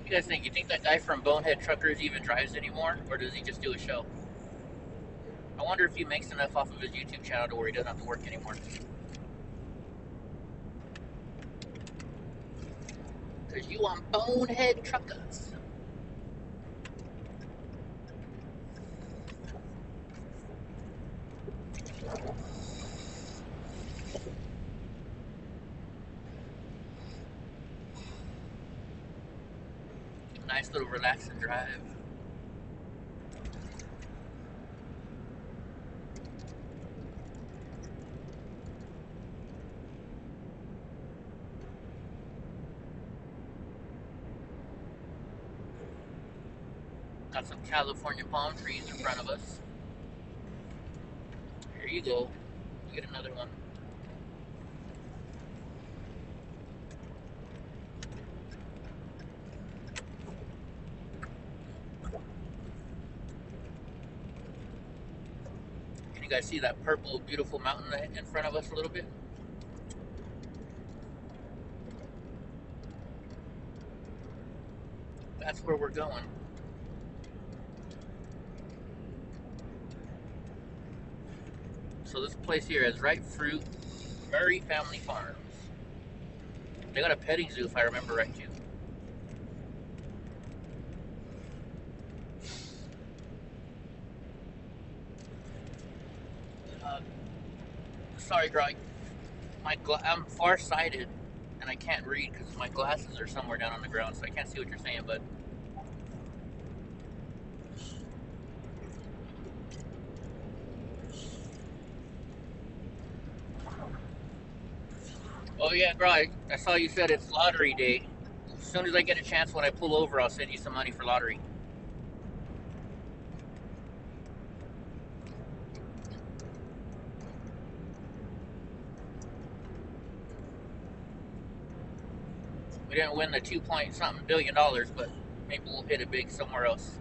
What do you guys think? You think that guy from Bonehead Truckers even drives anymore? Or does he just do a show? I wonder if he makes enough off of his YouTube channel to where he doesn't have to work anymore. Because you on Bonehead Truckers. Nice little relaxing drive. Got some California palm trees in front of us. Here you go. You get another one. Can you guys see that purple, beautiful mountain in front of us a little bit? That's where we're going. So this place here has ripe fruit, Murray Family Farms. They got a petting zoo if I remember right too. Sorry, Greg. I'm farsighted, and I can't read because my glasses are somewhere down on the ground, so I can't see what you're saying. But oh yeah, bro, I saw you said it's lottery day. As soon as I get a chance, when I pull over, I'll send you some money for lottery. We didn't win the 2 point something billion dollars, but maybe we'll hit it big somewhere else.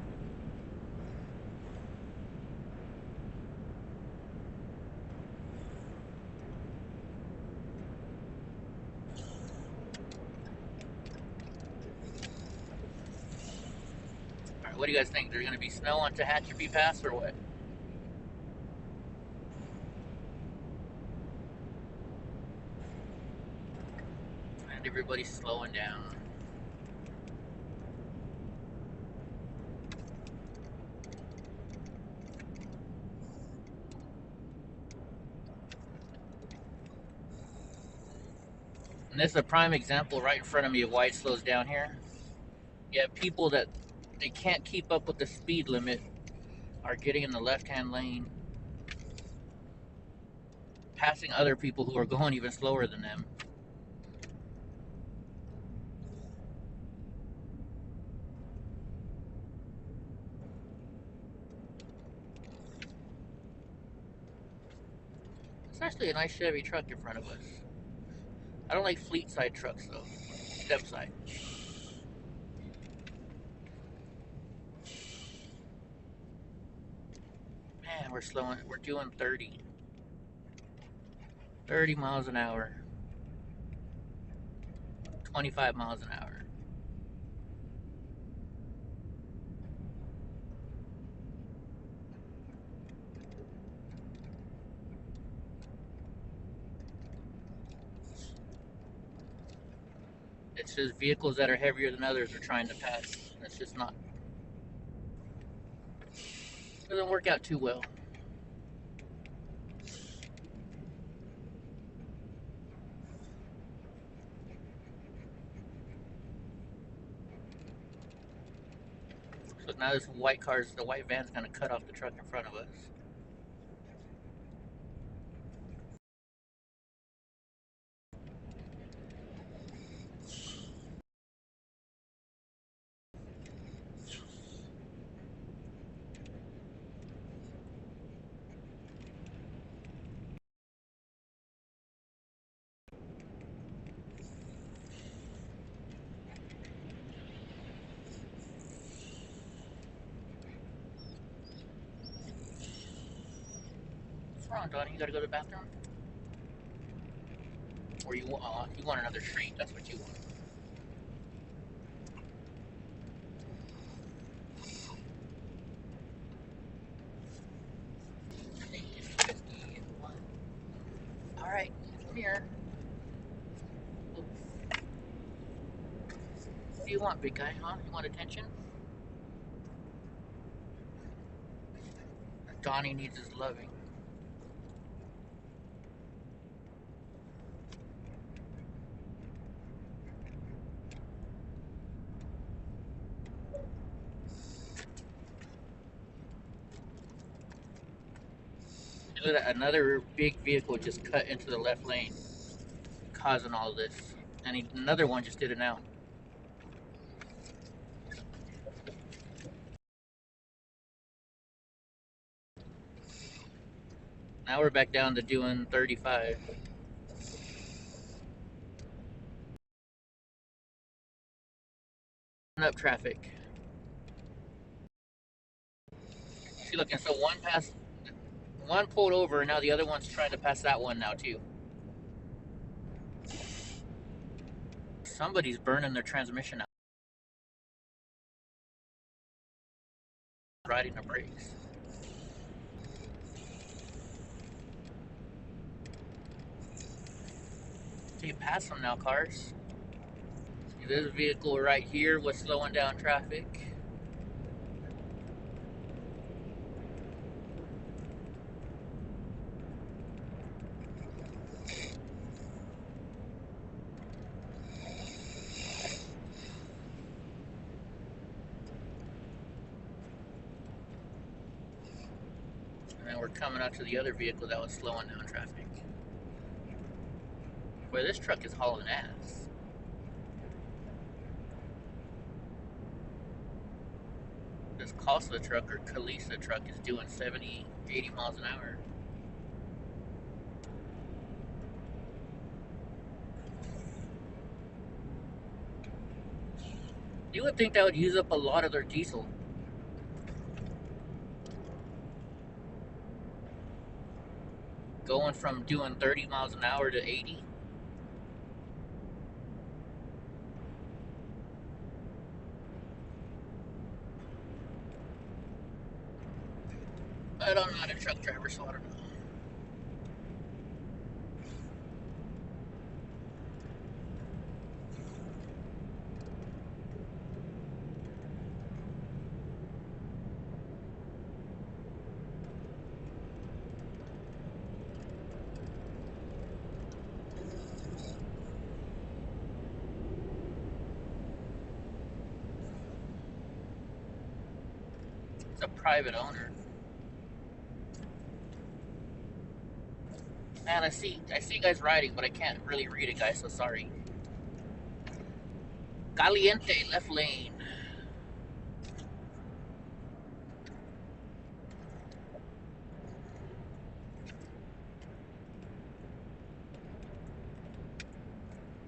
All right, what do you guys think? There's going to be snow on Tehachapi Pass or what? And everybody's slowing down. And this is a prime example right in front of me of why it slows down here. You have people that they can't keep up with the speed limit are getting in the left-hand lane, passing other people who are going even slower than them. It's actually a nice Chevy truck in front of us. I don't like fleet side trucks though. Step side. Man, we're slowing. We're doing 30 miles an hour. 25 miles an hour. It's just vehicles that are heavier than others are trying to pass. It's just not. Doesn't work out too well. So now this white car's, the white van's gonna cut off the truck in front of us. What's wrong, Donnie? You gotta go to the bathroom? Or you want another treat? That's what you want. All right, come here. What do you want, big guy? Huh? You want attention? Donnie needs his loving. Look at that, another big vehicle just cut into the left lane, causing all this. And another one just did it now. Now we're back down to doing 35. Up traffic. See, looking, so one pulled over, and now the other one's trying to pass that one now too. Somebody's burning their transmission out. Riding the brakes. So you pass them now, cars. See, this vehicle right here was slowing down traffic. coming out to the other vehicle that was slowing down traffic. Boy, this truck is hauling ass. This Costa truck or Kalisa truck is doing 70, 80 miles an hour. You would think that would use up a lot of their diesel. Going from doing 30 miles an hour to 80. But I'm not a truck driver, so I don't know. It's a private owner. Man, I see you guys riding, but I can't really read it, guys, so sorry. Caliente, left lane.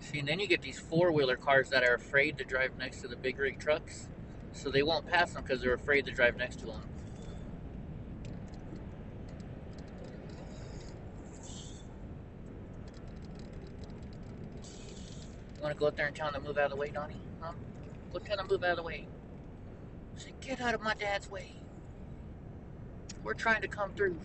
See, and then you get these four-wheeler cars that are afraid to drive next to the big rig trucks, so they won't pass them because they're afraid to drive next to them. You want to go out there and tell them to move out of the way, Donnie? Huh? Go tell them to move out of the way. Say, get out of my dad's way. We're trying to come through.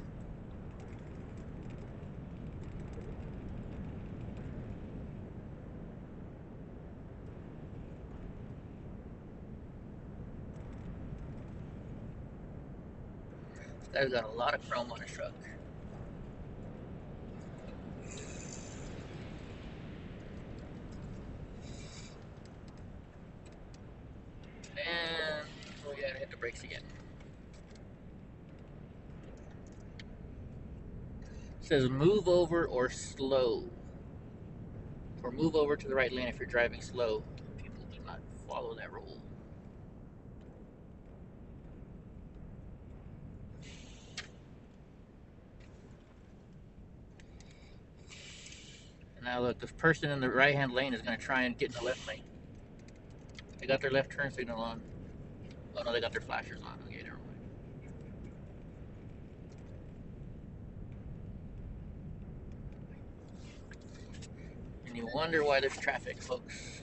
This guy's got a lot of chrome on his truck. And we gotta hit the brakes again. It says move over or slow. Or move over to the right lane if you're driving slow. People do not follow that rule. And now look, this person in the right-hand lane is going to try and get in the left lane. They got their left turn signal on. Oh no, they got their flashers on. Okay, never mind. And you wonder why there's traffic, folks.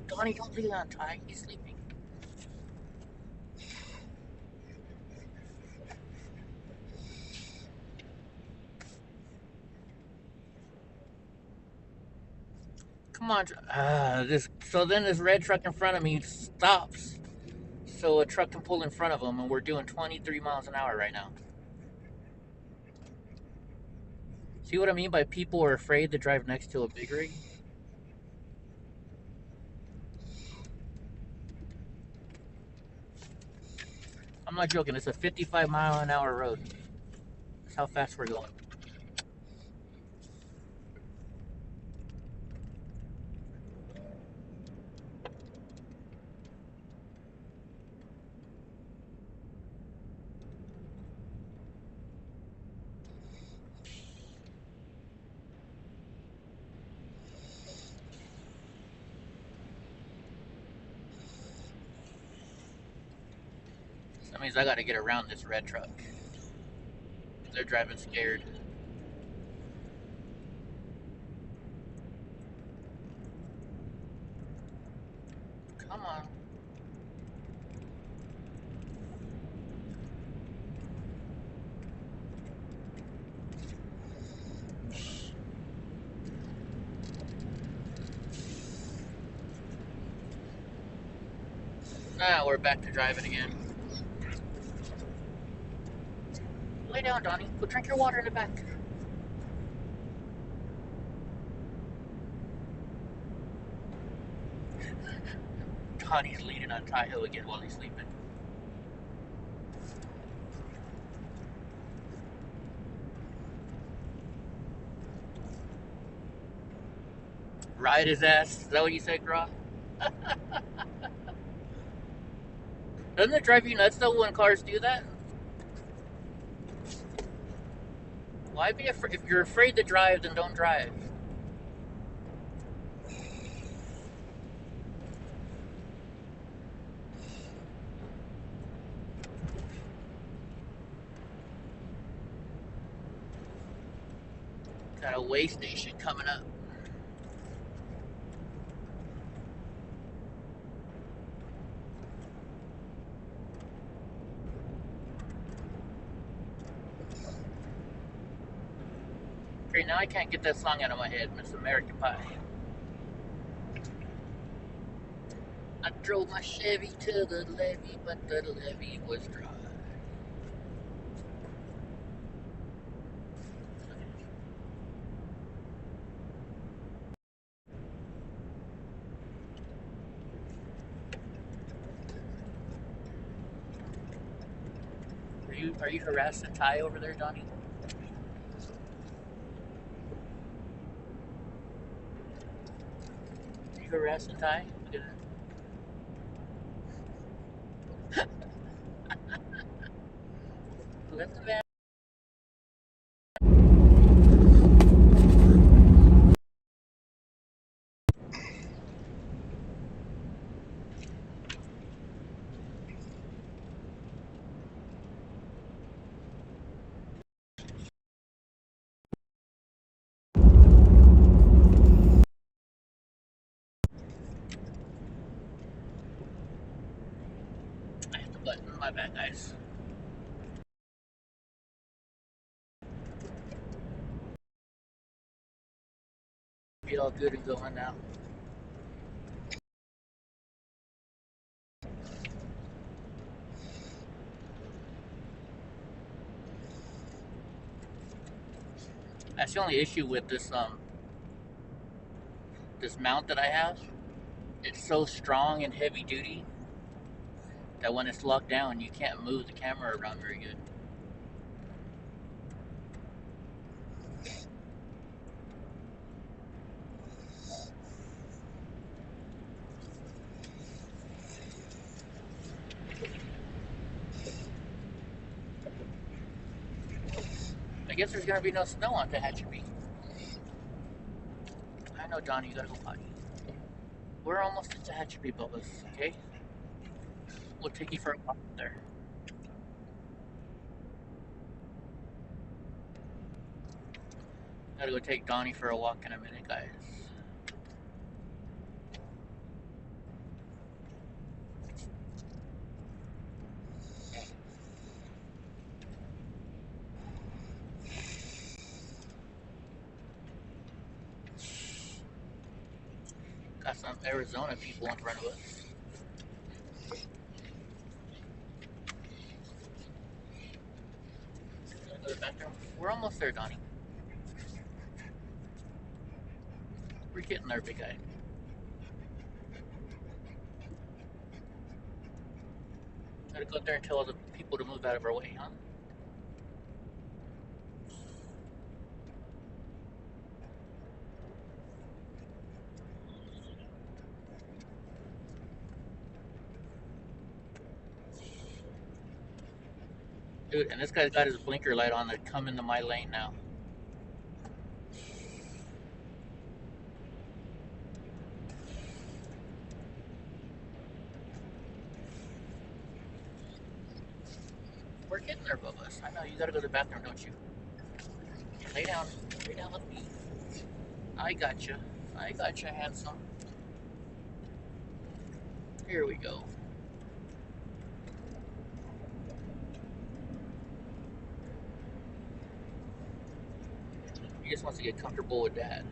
Donnie, don't leave on tie. He's sleeping. Come on. So then this red truck in front of me stops so a truck can pull in front of him, and we're doing 23 miles an hour right now. See what I mean by people are afraid to drive next to a big rig? I'm not joking. It's a 55-mile-an-hour road. That's how fast we're going. That means I got to get around this red truck. They're driving scared. Come on. Ah, we're back to driving again. Lay down, Donnie. Go drink your water in the back. Donnie's leaning on Tahoe again while he's sleeping. Ride his ass. Is that what you said, Gra? Doesn't it drive you nuts though when cars do that? Why be afraid? If you're afraid to drive, then don't drive. Got a way station coming up. Okay, now I can't get that song out of my head, Miss American Pie. I drove my Chevy to the levee, but the levee was dry. Are you harassing Ty over there, Donnie? Are you harassing Ty? Look at that. Let the man. I hit the button. My bad, guys. Be all good and going now. That's the only issue with this this mount that I have. It's so strong and heavy duty that when it's locked down, you can't move the camera around very good. I guess there's gonna be no snow on Tehachapi. I know, Donnie, you gotta go potty. We're almost at Tehachapi, Bubba's, okay? We'll take you for a walk there. Gotta go take Donnie for a walk in a minute, guys. Got some Arizona people in front of us. Go to the bathroom. We're almost there, Donnie. We're getting there, big guy. Gotta go up there and tell the people to move out of our way, huh? Dude, and this guy's got his blinker light on to come into my lane now. We're getting there, Bubba. I know, you gotta go to the bathroom, don't you? Lay down. Lay down with me. I gotcha. I gotcha, handsome. Here we go. He just wants to get comfortable with Dad.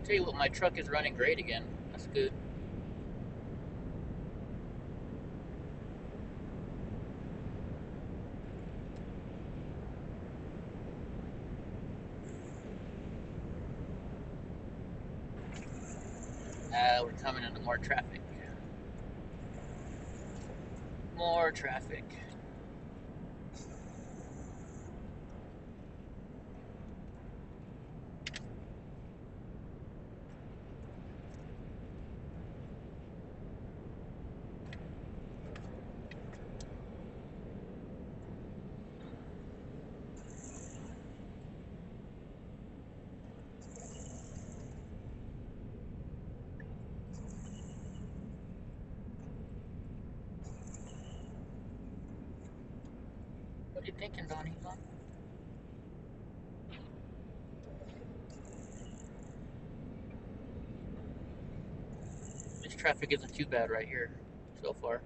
Tell you what, my truck is running great again. That's good. We're coming into more traffic. More traffic. What are you thinking, Donnie? This traffic isn't too bad right here so far.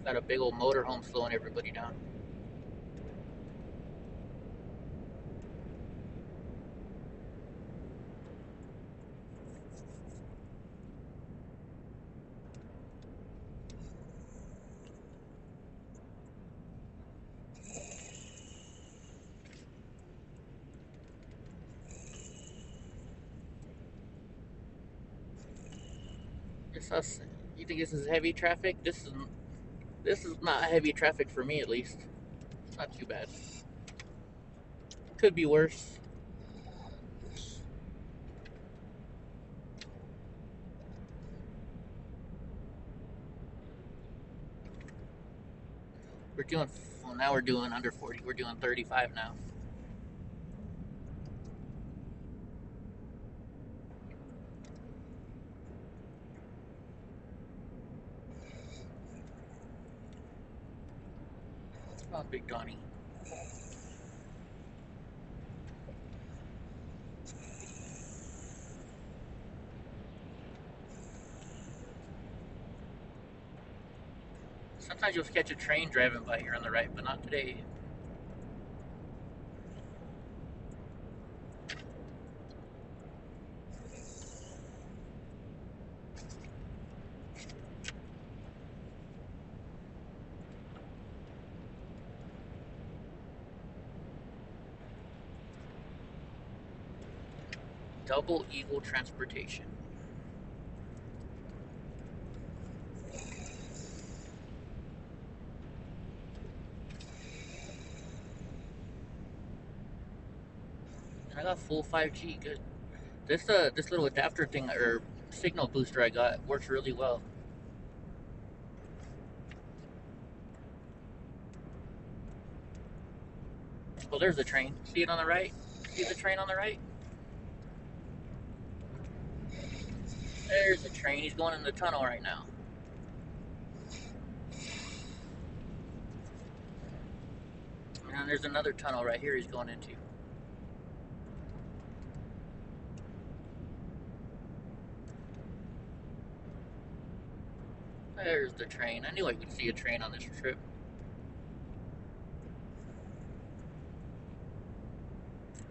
Got a big old motorhome slowing everybody down. It's us. You think this is heavy traffic? This is not heavy traffic for me, at least. It's not too bad. Could be worse. We're doing. Well, now we're doing under 40. We're doing 35 now. Oh, big Donnie. Sometimes you'll catch a train driving by here on the right, but not today. Double Eagle Transportation. And I got full 5G. Good. This little adapter thing or signal booster I got works really well. Well, there's the train. See it on the right? See the train on the right? There's the train. He's going in the tunnel right now. And there's another tunnel right here he's going into. There's the train. I knew I could see a train on this trip.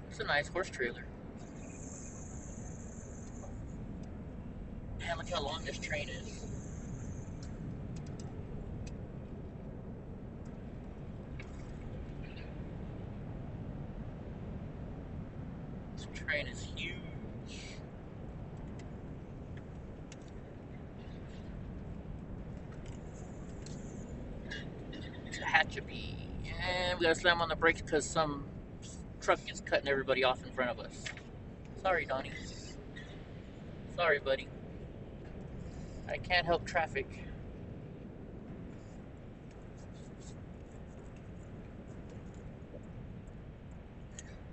It's a nice horse trailer. Man, look how long this train is. This train is huge. Tehachapi. And we gotta slam on the brakes because some truck is cutting everybody off in front of us. Sorry, Donnie. Sorry, buddy. I can't help traffic.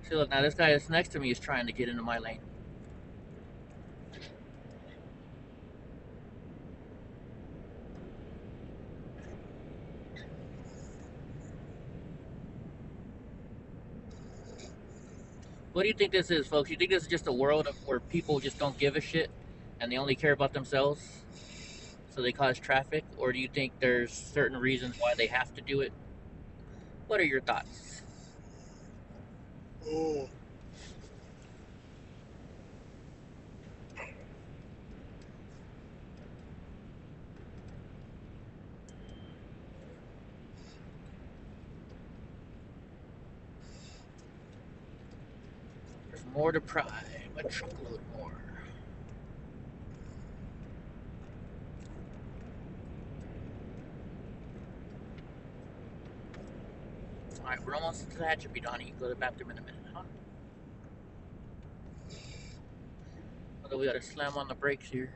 See, look, now this guy that's next to me is trying to get into my lane. What do you think this is, folks? You think this is just a world where people just don't give a shit and they only care about themselves, so they cause traffic? Or do you think there's certain reasons why they have to do it? What are your thoughts? Mm. More to prime, a truckload more. Alright, we're almost to the hatchery, Donnie. You can go to the bathroom in a minute, huh? Although we gotta slam on the brakes here.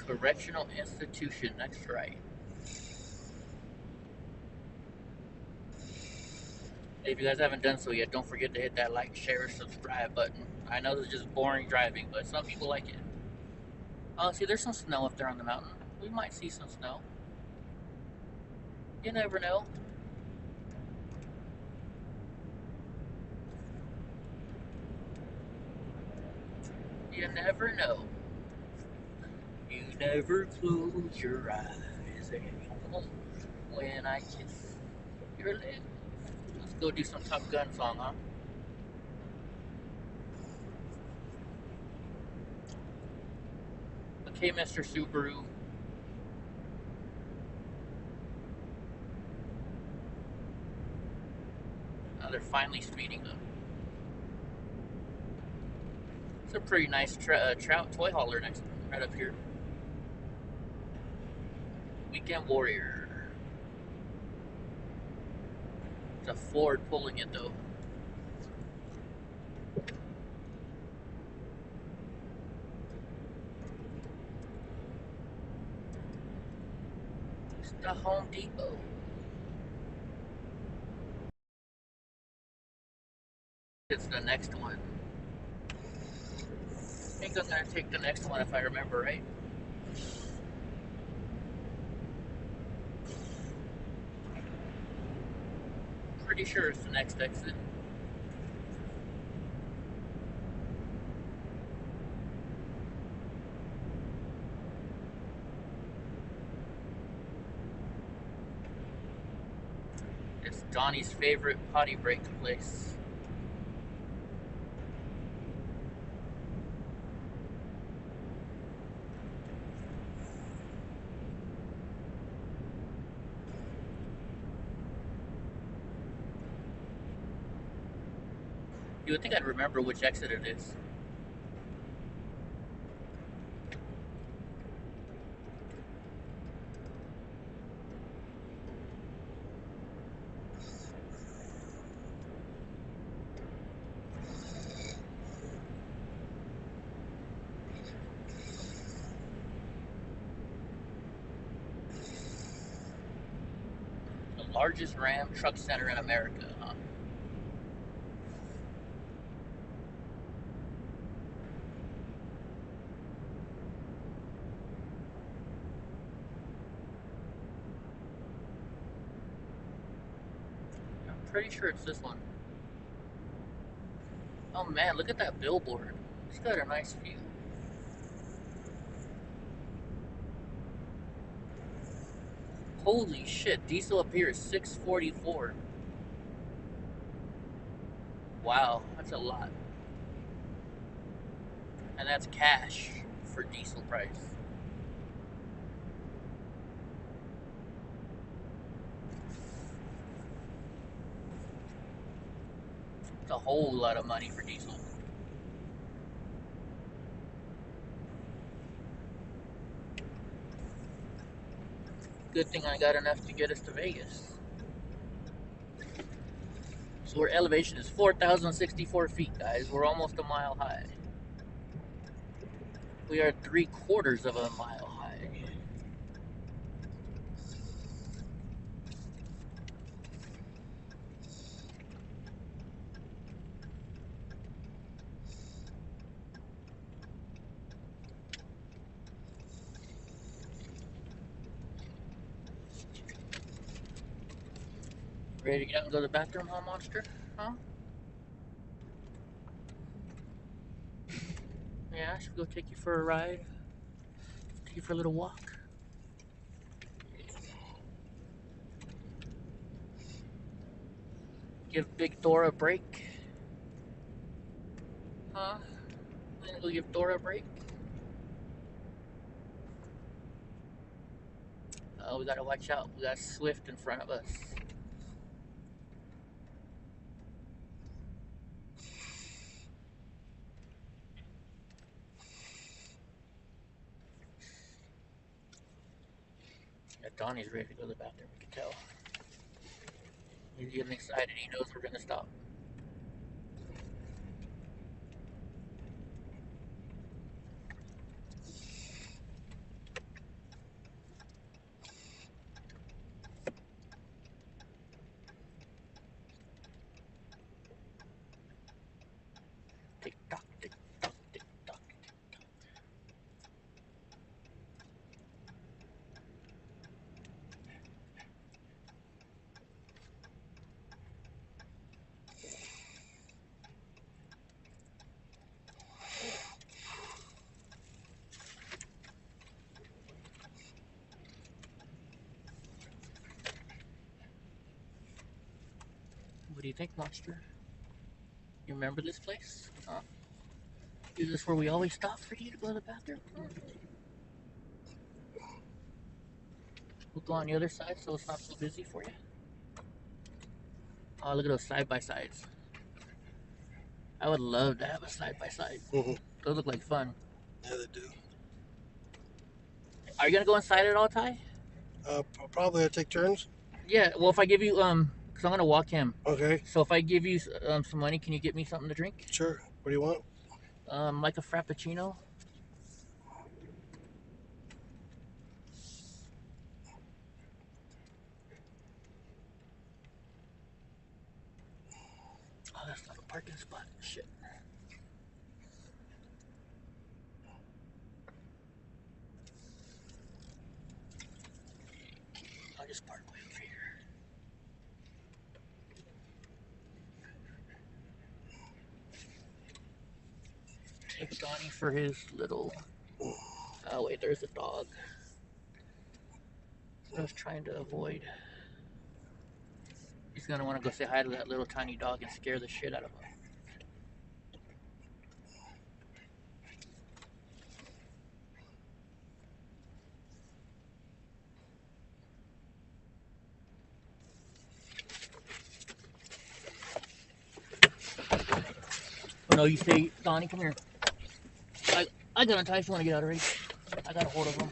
Correctional institution, next right. If you guys haven't done so yet, don't forget to hit that like, share, subscribe button. I know this is just boring driving, but some people like it. Oh, see, there's some snow up there on the mountain. We might see some snow. You never know. You never know. You never close your eyes anymore when I kiss your lips. Let's go do some Top Gun song, huh? Okay, Mr. Subaru. Now they're finally speeding up. It's a pretty nice trout toy hauler right up here. Weekend Warrior. It's a Ford pulling it though. It's the Home Depot. It's the next one. I think I'm gonna take the next one if I remember right. Pretty sure it's the next exit. It's Donnie's favorite potty break place. You would think I'd remember which exit it is. The largest Ram truck center in America, huh? Pretty sure it's this one. Oh man, look at that billboard. It's got a nice view. Holy shit, diesel up here is $6.44. Wow, that's a lot. And that's cash for diesel price. It's a whole lot of money for diesel. Good thing I got enough to get us to Vegas. So our elevation is 4,064 feet, guys. We're almost a mile high. We are 3/4 of a mile high. Ready to get out and go to the bathroom, huh, monster? Huh? Yeah, I should go take you for a ride. Take you for a little walk. Give Big Dora a break. Huh? I'm gonna go give Dora a break. Oh, we gotta watch out. We got Swift in front of us. Yeah, Donnie's ready to go to the bathroom, we can tell. He's getting excited. He knows we're gonna stop. Tick tock, tick tock, tick tock, tick tock. What do you think, Monster? You remember this place? Huh? Is this where we always stop for you to go to the bathroom? We'll go on the other side so it's not so busy for you. Oh, look at those side-by-sides. I would love to have a side-by-side. Mhm. Those look like fun. Yeah, they do. Are you gonna go inside at all, Ty? Probably I take turns. Yeah, well, if I give you, because I'm gonna walk him. Okay, So if I give you some money, can you get me something to drink? sure. What do you want? Like a frappuccino. Oh, that's not a parking spot. Shit. I'll just park way over here. Take Donnie for his little. Oh wait, there's a dog. I was trying to avoid. He's gonna want to go say hi to that little tiny dog and scare the shit out of him. Oh no, you say, Donnie, come here. I got him tied. If you want to get out already, I got a hold of him.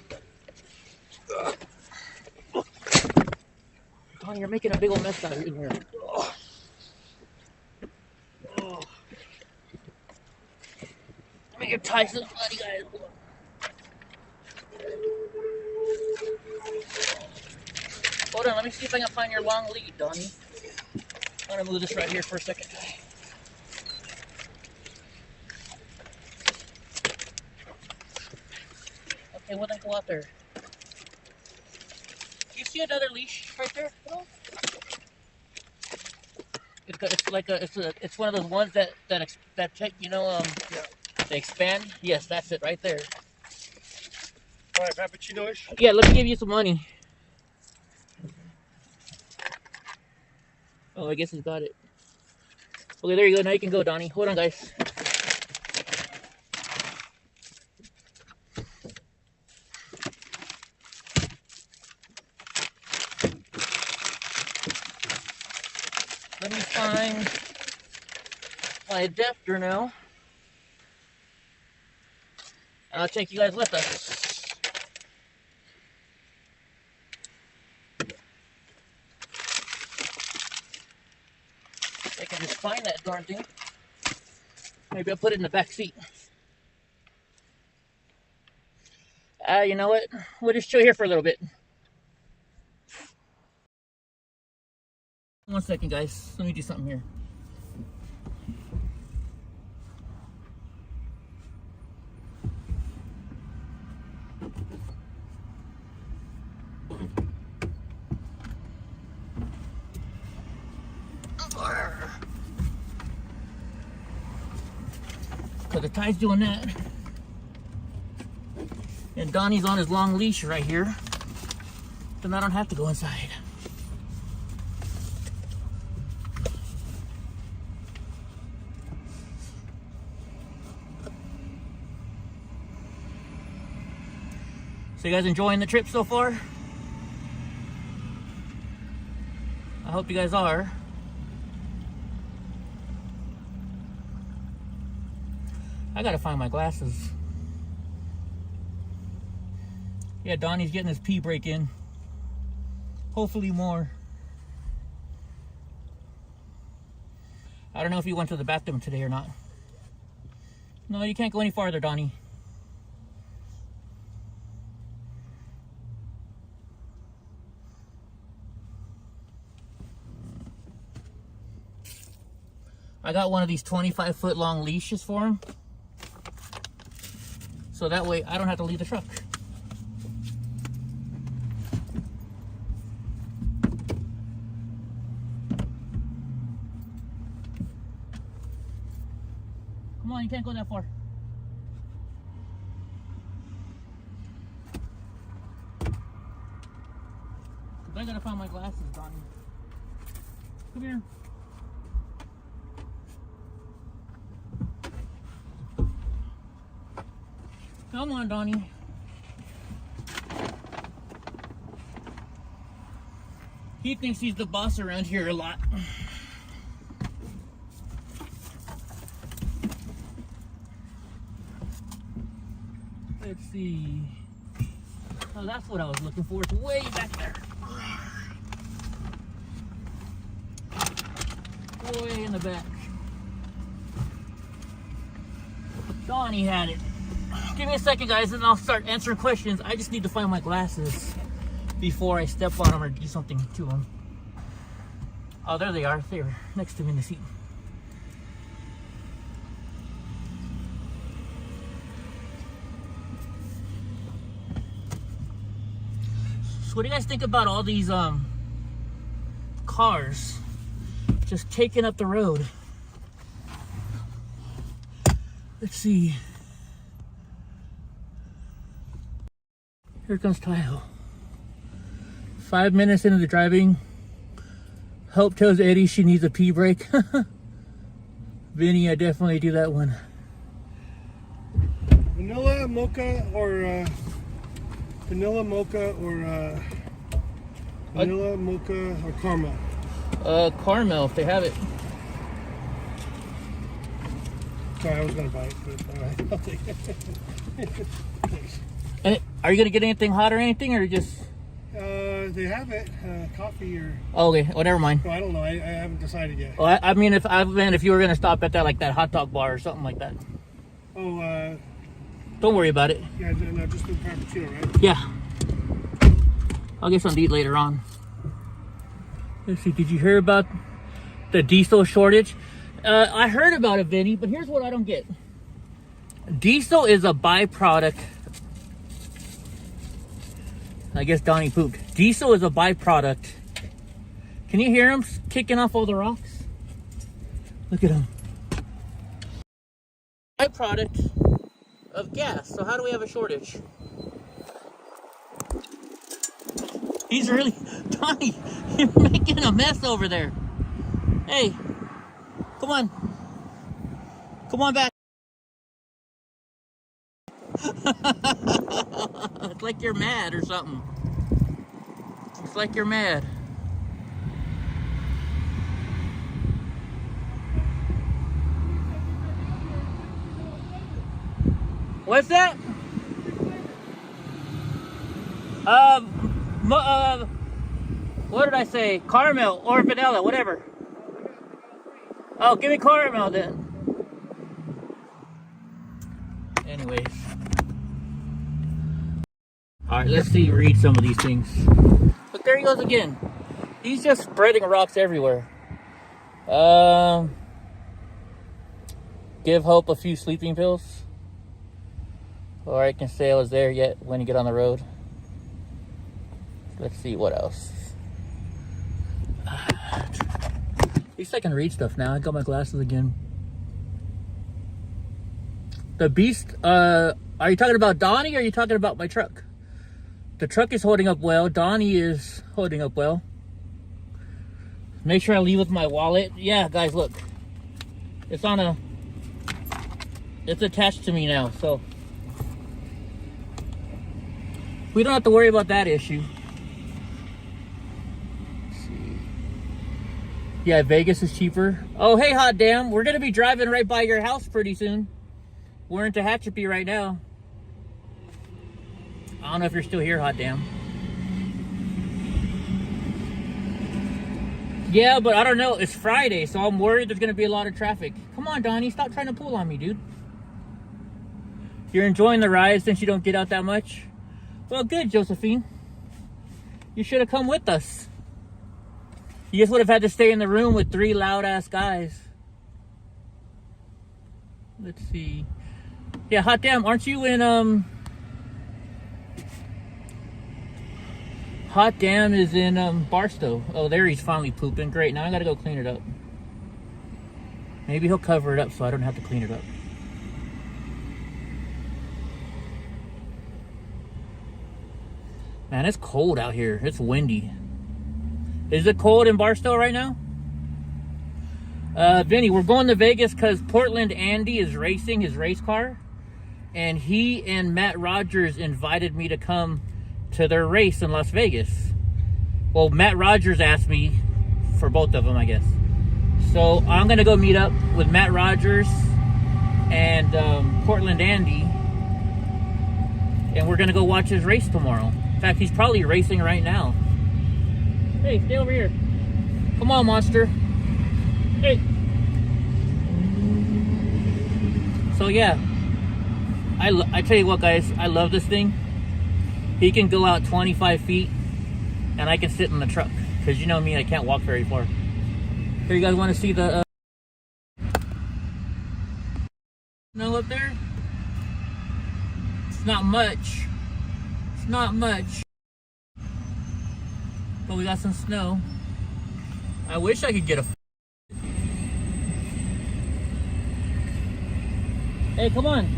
Donnie, you're making a big old mess out of in here. Let me get tied to the bloody guys. Hold on, let me see if I can find your long lead, Donnie. I'm gonna move this right here for a second. Okay, what the go out there? Do you see another leash right there? It's one of those ones that check, you know, they expand. Yes, that's it right there. All right, frappuccino-ish. Yeah, let me give you some money. Oh, I guess he's got it. Okay, there you go. Now you can go, Donnie. Hold on, guys. Let me find my adapter now. And I'll take you guys with us. I can just find that darn thing. Maybe I'll put it in the back seat. You know what? We'll just chill here for a little bit. 1 second, guys. Let me do something here. So the tie's doing that. And Donnie's on his long leash right here. Then I don't have to go inside. So you guys enjoying the trip so far? I hope you guys are. I gotta find my glasses. Yeah, Donnie's getting his pee break in. Hopefully more. I don't know if he went to the bathroom today or not. No, you can't go any farther, Donnie. I got one of these 25-foot long leashes for him. So that way I don't have to leave the truck. Come on, you can't go that far. I gotta find my glasses, Donnie. Come here. Come on, Donnie. He thinks he's the boss around here a lot. Let's see. Oh, that's what I was looking for. It's way back there. Way in the back. Donnie had it. Give me a second, guys, and I'll start answering questions. I just need to find my glasses before I step on them or do something to them. Oh, there they are. They're next to me in the seat. So what do you guys think about all these cars just taking up the road? Let's see. Here comes Tahoe. 5 minutes into the driving, Hope tells Eddie she needs a pee break. Vinny, I definitely do that one. Vanilla, mocha, or vanilla, mocha, or vanilla, mocha, or caramel. Caramel, if they have it. Sorry, I was gonna buy it, but all right, I'll take it. Thanks. And are you gonna get anything hot or anything, or just? They have it, coffee or. Oh, okay, well, never mind. Well, I don't know. I haven't decided yet. Well, I mean, if you were gonna stop at that, like that hot dog bar or something like that. Oh, don't worry about it. yeah, no, just the puppuccino, right? Yeah. I'll get something to eat later on. Let's see, did you hear about the diesel shortage? I heard about it, Vinny, but here's what I don't get. Diesel is a byproduct. I guess Donnie pooped. Diesel is a byproduct. Can you hear him kicking off all the rocks? Look at him. Byproduct of gas. So how do we have a shortage? He's really... Donnie, you're making a mess over there. Hey, come on. Come on back. It's like you're mad or something. It's like you're mad. What's that? What did I say? Caramel or vanilla, whatever. Oh, give me caramel then. Anyways. Alright, let's see, read some of these things. But there he goes again. He's just spreading rocks everywhere. Give Hope a few sleeping pills. Or I can say I was there yet when you get on the road. Let's see what else. At least I can read stuff now. I got my glasses again. The beast, are you talking about Donnie or are you talking about my truck? The truck is holding up well. Donnie is holding up well. Make sure I leave with my wallet. Yeah, guys, look. It's on a... It's attached to me now, so... we don't have to worry about that issue. Let's see. Yeah, Vegas is cheaper. Oh, hey, hot damn. We're going to be driving right by your house pretty soon. We're in Tehachapi right now. I don't know if you're still here, hot damn. Yeah, but I don't know. It's Friday, so I'm worried there's going to be a lot of traffic. Come on, Donnie. Stop trying to pull on me, dude. You're enjoying the ride since you don't get out that much? Well, good, Josephine. You should have come with us. You just would have had to stay in the room with 3 loud-ass guys. Let's see. Yeah, hot damn. Aren't you in, Hot damn is in, Barstow. Oh, there he's finally pooping. Great. Now I gotta go clean it up. Maybe he'll cover it up so I don't have to clean it up. Man, it's cold out here. It's windy. Is it cold in Barstow right now? Vinny, we're going to Vegas because Portland Andy is racing his race car. And he and Matt Rogers invited me to come to their race in Las Vegas. Well, Matt Rogers asked me for both of them, I guess. So I'm going to go meet up with Matt Rogers and Portland Andy. And we're going to go watch his race tomorrow. In fact, he's probably racing right now. Hey, stay over here. Come on, monster. Hey. So yeah, I tell you what, guys, I love this thing. He can go out 25 feet, and I can sit in the truck. Because you know me, I can't walk very far. Here, you guys want to see the snow up there? It's not much. It's not much. But we got some snow. I wish I could get a... Hey, come on.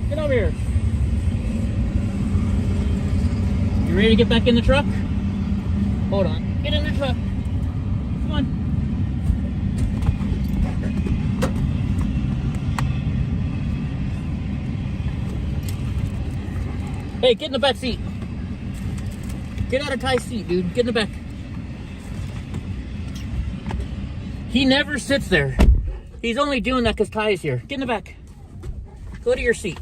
Get over here. You ready to get back in the truck? Hold on. Get in the truck. Come on. Hey, get in the back seat. Get out of Ty's seat, dude. Get in the back. He never sits there. He's only doing that because Ty is here. Get in the back. Go to your seat.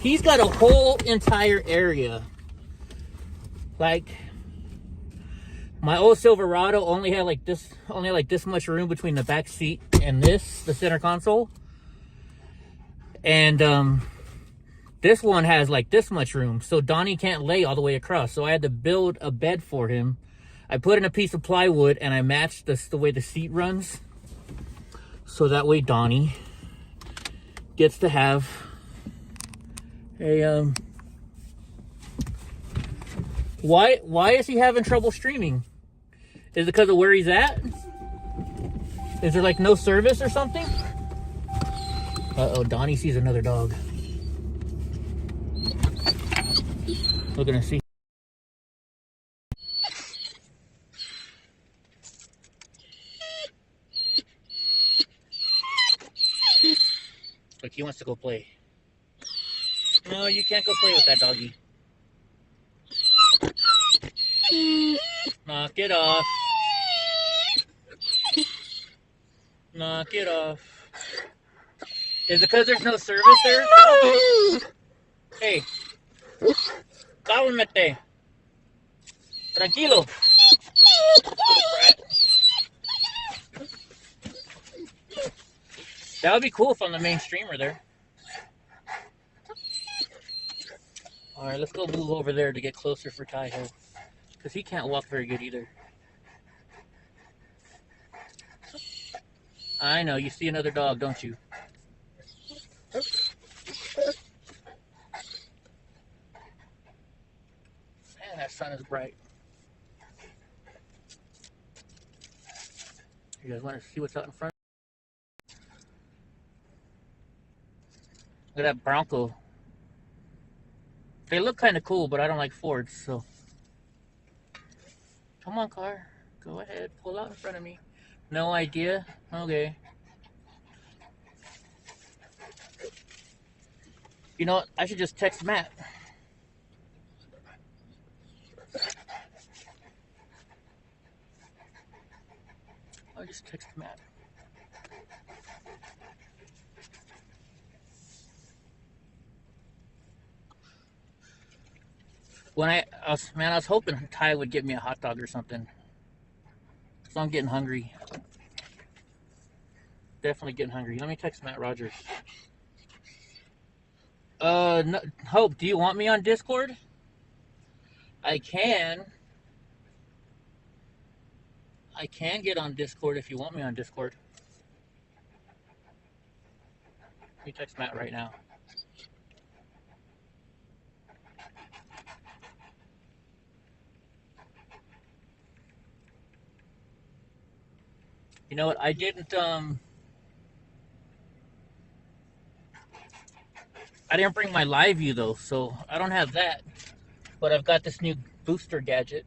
He's got a whole entire area. Like, my old Silverado only had like this much room between the back seat and this, the center console. And this one has like this much room, so Donnie can't lay all the way across. So I had to build a bed for him. I put in a piece of plywood and I matched the way the seat runs. So that way Donnie gets to have a why is he having trouble streaming? Is it because of where he's at? Is there like no service or something? Uh-oh, Donnie sees another dog. We're gonna see. Look, he wants to go play. No, you can't go play with that doggy. Knock it off. Knock it off. Is it because there's no service there? Hey. Cálmate. Tranquilo. That would be cool if I'm the main streamer there. Alright, let's go move over there to get closer for Ty Hill. Because he can't walk very good either. I know, you see another dog, don't you? Man, that sun is bright. You guys want to see what's out in front? Look at that Bronco. They look kind of cool, but I don't like Fords, so. Come on, car. Go ahead. Pull out in front of me. No idea? Okay. You know what? I should just text Matt. I'll just text Matt. When I was hoping Ty would get me a hot dog or something. So I'm getting hungry. Definitely getting hungry. Let me text Matt Rogers. No, Hope, do you want me on Discord? I can. I can get on Discord if you want me on Discord. Let me text Matt right now. You know what? I didn't bring my live view though, so I don't have that. But I've got this new booster gadget.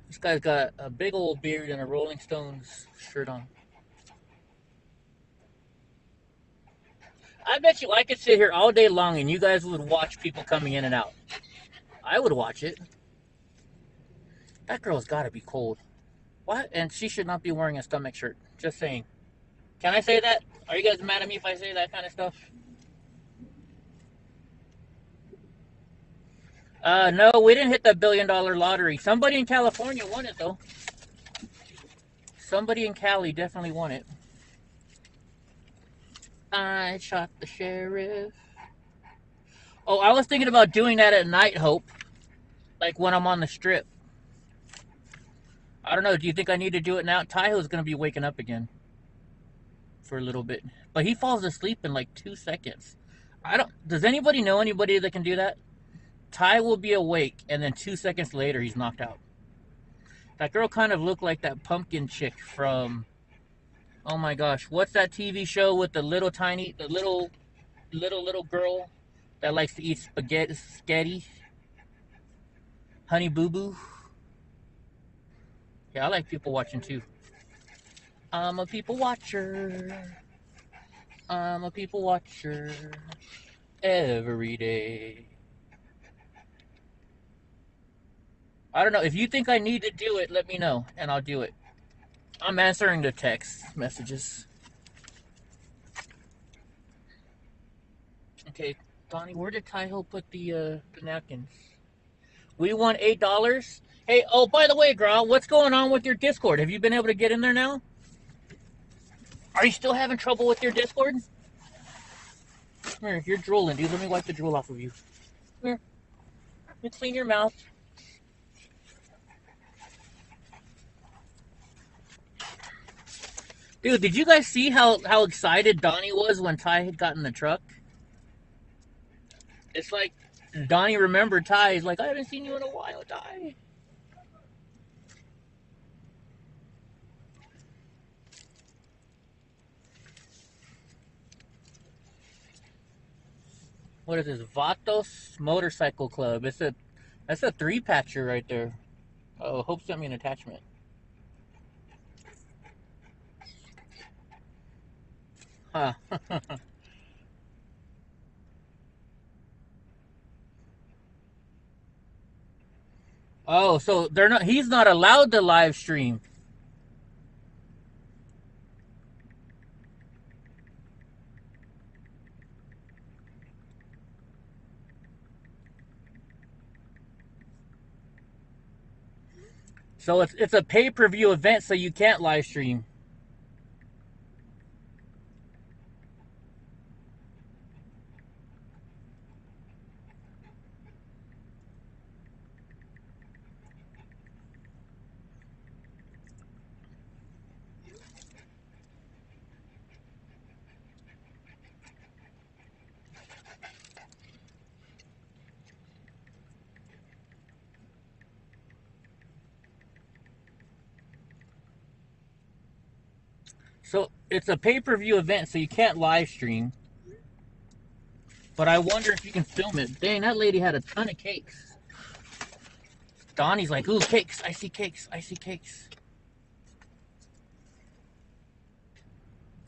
This guy's got a big old beard and a Rolling Stones shirt on. I bet you I could sit here all day long and you guys would watch people coming in and out. I would watch it. That girl's got to be cold. What? And she should not be wearing a stomach shirt. Just saying. Can I say that? Are you guys mad at me if I say that kind of stuff? No, we didn't hit the $1 billion lottery. Somebody in California won it, though. Somebody in Cali definitely won it. I shot the sheriff. Oh, I was thinking about doing that at night, Hope. Like when I'm on the strip. I don't know. Do you think I need to do it now? Taiho's going to be waking up again for a little bit. But he falls asleep in like 2 seconds. Does anybody know anybody that can do that? Ty will be awake, and then 2 seconds later, he's knocked out. That girl kind of looked like that pumpkin chick from, oh my gosh, what's that TV show with the little girl that likes to eat spaghetti? Honey Boo Boo. Yeah, I like people watching too. I'm a people watcher. I'm a people watcher every day. I don't know. If you think I need to do it, let me know, and I'll do it. I'm answering the text messages. Okay, Donnie, where did Taiho put the napkins? We won $8. Hey, oh, by the way, girl, what's going on with your Discord? Have you been able to get in there now? Are you still having trouble with your Discord? Come here, you're drooling, dude. Let me wipe the drool off of you. Come here. Let me clean your mouth. Dude, did you guys see how excited Donnie was when Ty had gotten the truck? It's like Donnie remembered Ty. He's like, I haven't seen you in a while, Ty. What is this? Vatos Motorcycle Club. That's a 3-patcher right there. Oh, Hope sent me an attachment. Huh. Oh, so he's not allowed to live stream. So it's a pay-per-view event, so you can't live stream. So it's a pay-per-view event, so you can't live stream. But I wonder if you can film it. Dang, that lady had a ton of cakes. Donnie's like, ooh, cakes. I see cakes. I see cakes.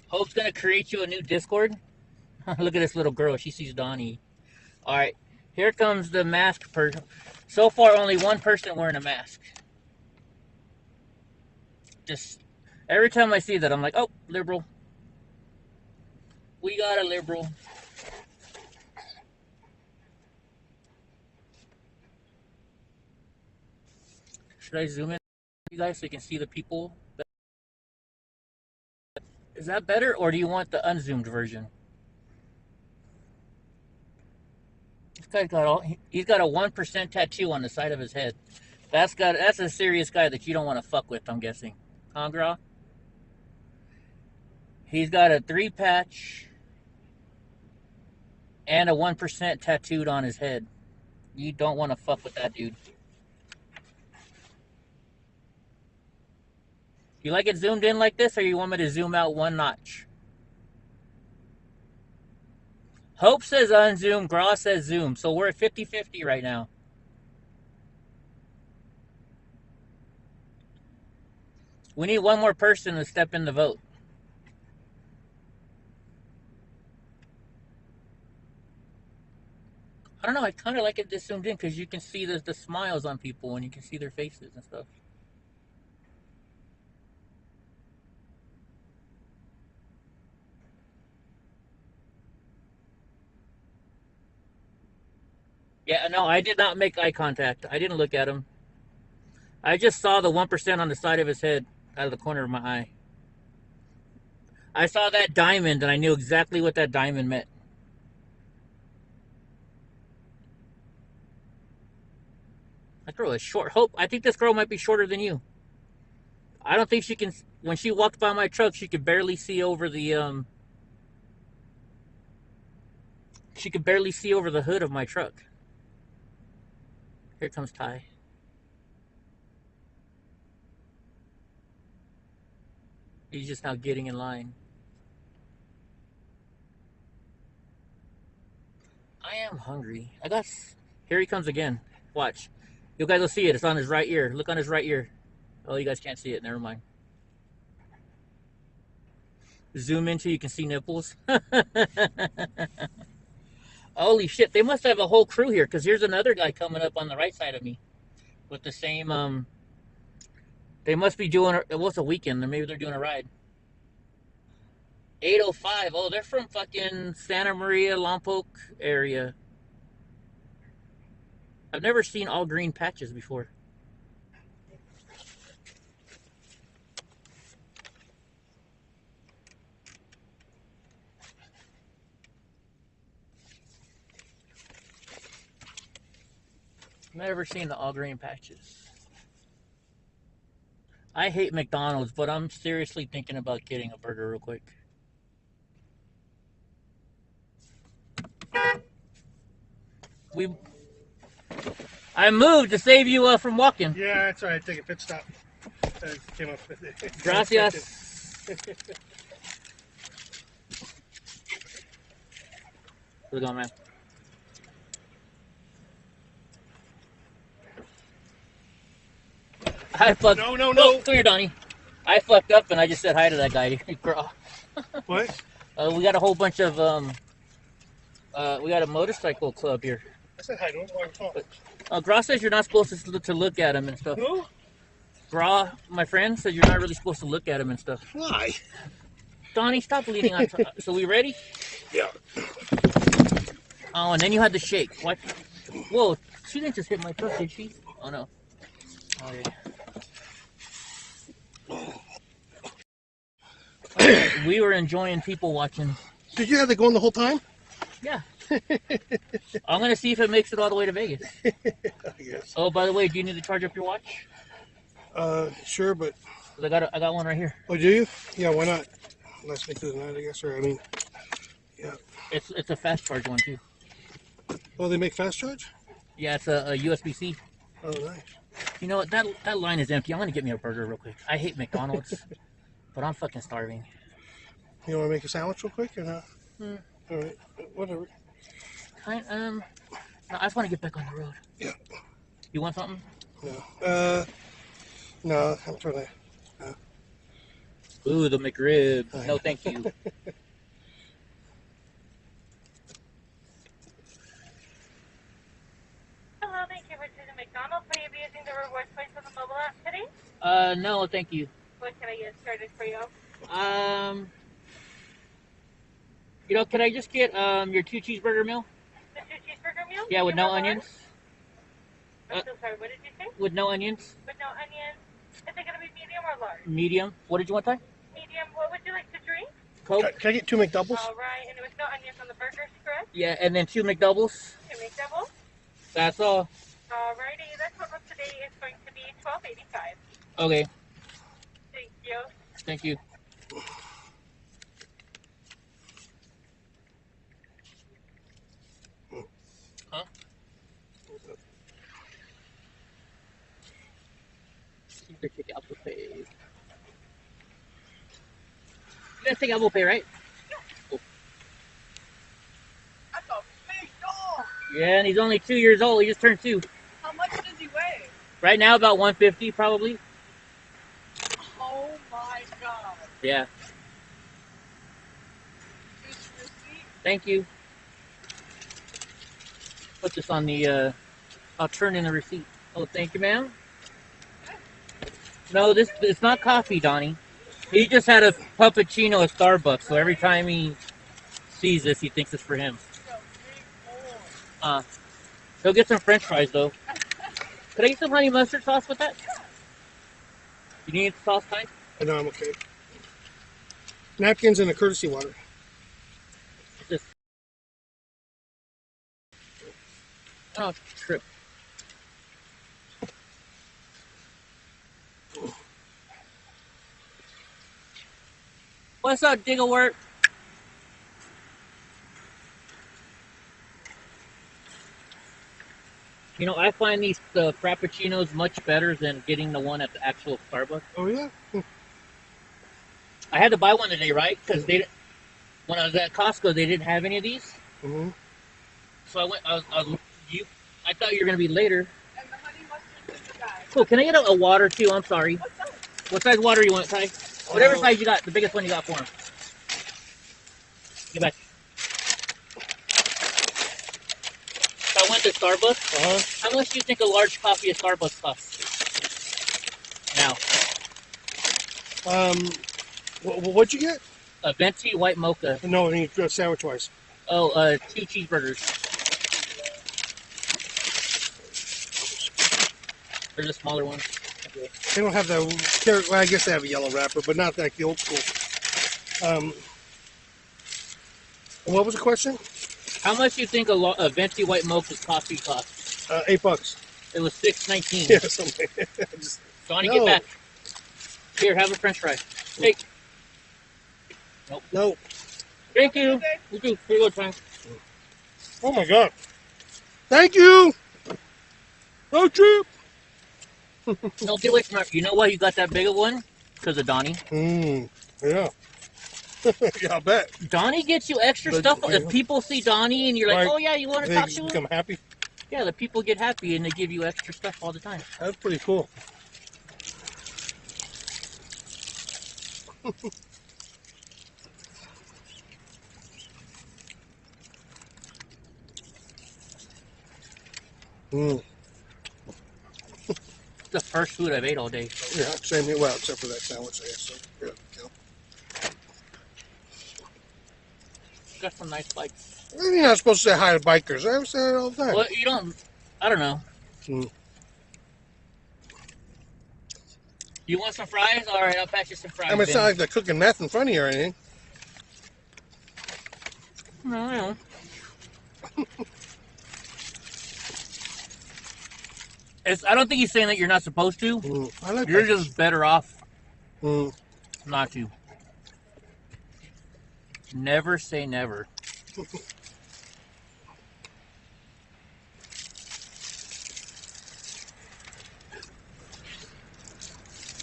Hope's gonna create you a new Discord. Look at this little girl. She sees Donnie. All right, here comes the mask person. So far, only one person wearing a mask. Just every time I see that, I'm like, oh, liberal. We got a liberal. Should I zoom in, you guys, so you can see the people? Is that better, or do you want the unzoomed version? This guy's got he's got a 1% tattoo on the side of his head. That's a serious guy that you don't want to fuck with, I'm guessing. Huh, Gra? He's got a 3-patch and a 1% tattooed on his head. You don't want to fuck with that dude. You like it zoomed in like this, or you want me to zoom out one notch? Hope says unzoom, Gra says zoom. So we're at 50-50 right now. We need one more person to step in the vote. I don't know, I kind of like it this zoomed in because you can see the smiles on people and you can see their faces and stuff. Yeah, no, I did not make eye contact. I didn't look at him. I just saw the 1% on the side of his head out of the corner of my eye. I saw that diamond and I knew exactly what that diamond meant. That girl is short. Hope, I think this girl might be shorter than you. I don't think she can. When she walked by my truck, she could barely see over the She could barely see over the hood of my truck. Here comes Ty. He's just now getting in line. I am hungry. Here he comes again. Watch. You guys will see it. It's on his right ear. Look on his right ear. Oh, you guys can't see it. Never mind. Zoom in so you can see nipples. Holy shit. They must have a whole crew here because here's another guy coming up on the right side of me with the same, they must be doing, it was a weekend, or maybe they're doing a ride. 805. Oh, they're from fucking Santa Maria, Lompoc area. I've never seen all green patches before. Never seen the all green patches. I hate McDonald's, but I'm seriously thinking about getting a burger real quick. I moved to save you from walking. Yeah, that's all right. Take a pit stop. Came up with it. Gracias. How's it going, man? I fucked. No. Oh, come here, Donnie. I fucked up and I just said hi to that guy. What? We got a whole bunch of we got a motorcycle club here. I said hi to him. Gra says you're not supposed to look at him and stuff. Who? Gra, my friend, said you're not really supposed to look at him and stuff. Why? Donnie, stop leaning on. So we ready? Yeah. Oh, and then you had to shake. What? Whoa, she didn't just hit my truck, did she? Oh no. Oh yeah. We were enjoying people watching. Did you have that going the whole time? Yeah. I'm gonna see if it makes it all the way to Vegas. Yes. Oh, by the way, do you need to charge up your watch? Sure, but I got one right here. oh, do you? Yeah, why not? Let's make it tonight, I guess. Or I mean, yeah. It's a fast charge one too. Oh, they make fast charge? Yeah, it's a USB-C. Oh, nice. You know what? That line is empty. I'm gonna get me a burger real quick. I hate McDonald's, but I'm fucking starving. You want to make a sandwich real quick or not? Hmm. All right, whatever. No, I just want to get back on the road. Yeah. You want something? No. No, I'm trying to. Ooh, the McRib. No, thank you. Hello, thank you for choosing McDonald's. Will you be using the rewards points on the mobile app today? No, thank you. What can I get started for you? Can I just get your 2 cheeseburger meal? The 2 cheeseburger meal? Yeah, with no onions. I'm so sorry, what did you say? With no onions. With no onions? Is it going to be medium or large? Medium. What did you want, Ty? Medium. What would you like to drink? Coke. Can I get 2 McDoubles? All right, and with no onions on the burgers, correct? Yeah, and then 2 McDoubles. 2 McDoubles. That's all. All righty, the total today is going to be $12.85. Okay. Thank you. Thank you. Huh? You can take Apple Pay. You guys take Apple Pay, right? Cool. That's a big dog. Yeah, and he's only 2 years old. He just turned 2. How much does he weigh? Right now, about 150, probably. Oh my god. Yeah. Here's the receipt. Thank you. Put this on the, I'll turn in the receipt. Oh, thank you, ma'am. No, it's not coffee, Donnie. He just had a puppuccino at Starbucks, so every time he sees this, he thinks it's for him. It's a big boy. He'll get some French fries, though. Could I get some honey mustard sauce with that? You need sauce, Ty? No, I'm okay. Napkins and a courtesy water. Just... Oh, trip. What's up, Digglework? I find the frappuccinos much better than getting the one at the actual Starbucks. Oh, yeah? I had to buy one today, right? Because when I was at Costco, they didn't have any of these. Mm-hmm. So I thought you were going to be later. And the honey mustard is the guy. Cool. Can I get a water, too? I'm sorry. What's up? What size water you want, Ty? Whatever size you got. The biggest one you got for him. Get back. So I went to Starbucks. How much do you think a large coffee at Starbucks costs? Now. What'd you get? A venti white mocha. No, I mean sandwich-wise. Oh, 2 cheeseburgers. There's a smaller one. Okay. They don't have the... Well, I guess they have a yellow wrapper, but not like the old school. What was the question? How much do you think a venti white mocha's coffee costs? $8. It was $6.19. Yeah, something. Donnie, get back. Here, have a French fry. Hey. Nope. No. Thank you. You too. Here you go, Tom. Oh my God. Thank you. So cheap. No, get away from her. You know why you got that big of one? Because of Donnie. Yeah. Yeah, I'll bet. Donnie gets you extra stuff. If people see Donnie and you're like, oh yeah, you want to talk to him? Become happy. Yeah, the people get happy and they give you extra stuff all the time. That's pretty cool. It's the first food I've ate all day. Yeah, same here. Well, except for that sandwich, I guess. So, yeah, Got some nice bites. You're not supposed to say hi to bikers. I say it all the time. Well, you don't. I don't know. You want some fries? All right, I'll pass you some fries. I mean, it's not like they're cooking meth in front of you or anything. No. I don't think he's saying that you're not supposed to. I like you're bikers. just better off not to. Never say never.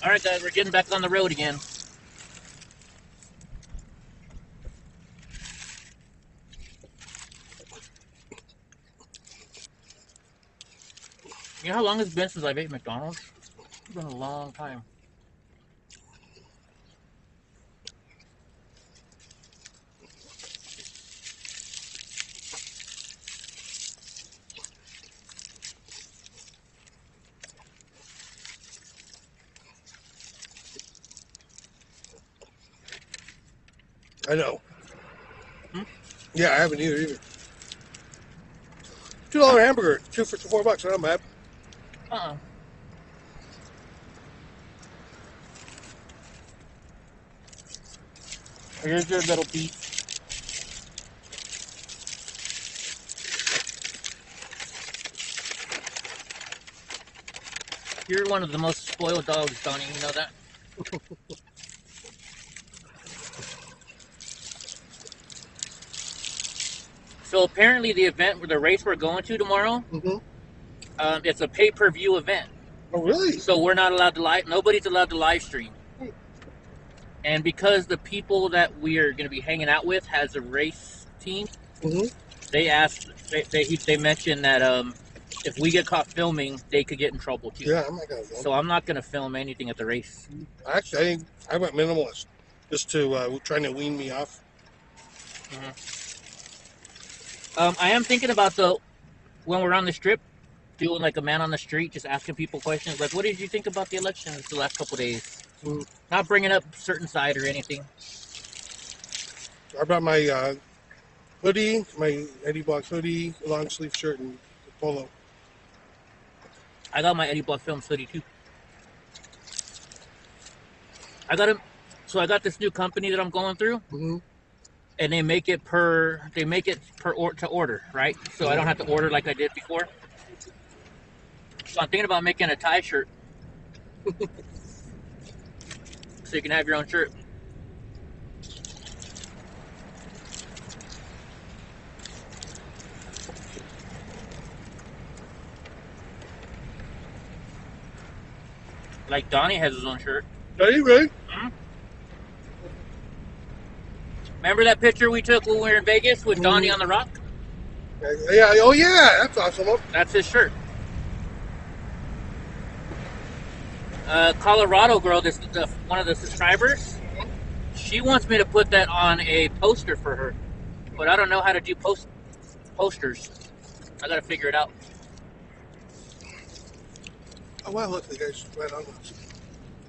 All right, guys, we're getting back on the road again. You know how long it's been since I've ate McDonald's? It's been a long time. I know. Hmm? Yeah, I haven't either. $2 hamburger, two for $4. Not bad. Uh-uh. Here's your little piece. You're one of the most spoiled dogs, Donnie. You know that? So apparently the event, the race we're going to tomorrow, Mm-hmm. it's a pay-per-view event. Oh, really? So we're not allowed to live. Nobody's allowed to live stream. And because the people that we are going to be hanging out with has a race team, Mm-hmm. they asked. They mentioned that if we get caught filming, they could get in trouble too. Yeah, I'm not gonna go. So I'm not going to film anything at the race. Actually, I went minimalist just to trying to wean me off. I am thinking about when we're on the strip, doing like a man on the street, just asking people questions like, "What did you think about the elections the last couple of days?" Mm. Not bringing up certain side or anything. I brought my hoodie, my Eddie Block hoodie, long sleeve shirt, and polo. I got my Eddie Block Films hoodie too. I got him. So I got this new company that I'm going through, Mm-hmm. and they make it to order, right? So I don't have to order like I did before. So I'm thinking about making a tie shirt, so you can have your own shirt. Like Donnie has his own shirt. Are you really? Remember that picture we took when we were in Vegas with Donnie on the rock? Yeah. Oh, yeah. That's awesome. That's his shirt. Colorado girl, one of the subscribers, she wants me to put that on a poster for her, but I don't know how to do posters. I gotta figure it out. Oh, wow. Look, the guy's right on.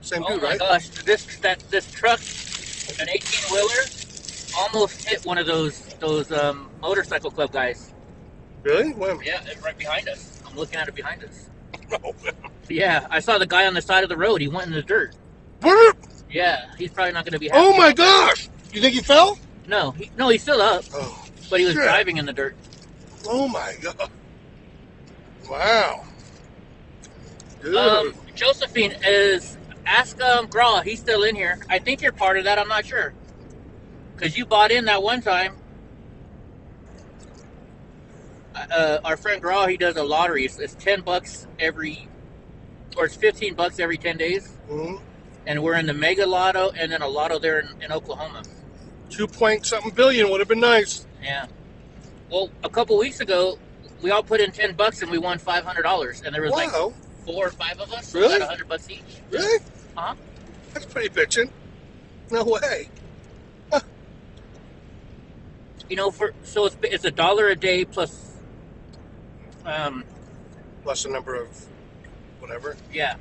Same Oh dude, my right? gosh, this truck, an 18-wheeler, almost hit one of those motorcycle club guys. Really? When? Yeah, it's right behind us. I'm looking at it behind us. Oh, Yeah, I saw the guy on the side of the road. He went in the dirt. Brr! Yeah, he's probably not going to be happy. Oh, my gosh. You think he fell? No, he's still up, Oh, but he was shit. driving in the dirt. Oh, my God. Wow. Dude. Josephine ask Graw. He's still in here. I think you're part of that. I'm not sure, because you bought in that one time. Our friend Graw, he does a lottery. It's $10 it's $15 every 10 days. Mhm. And we're in the Mega Lotto and then a lotto there in Oklahoma. 2-point-something billion would have been nice. Yeah. Well, a couple weeks ago, we all put in $10 and we won $500. And there was like Wow. 4 or 5 of us. So Really? we got $100 each. Really? Uh-huh. That's pretty bitchin'. No way. You know, so it's $1 a day plus. Plus the number of whatever. Yeah,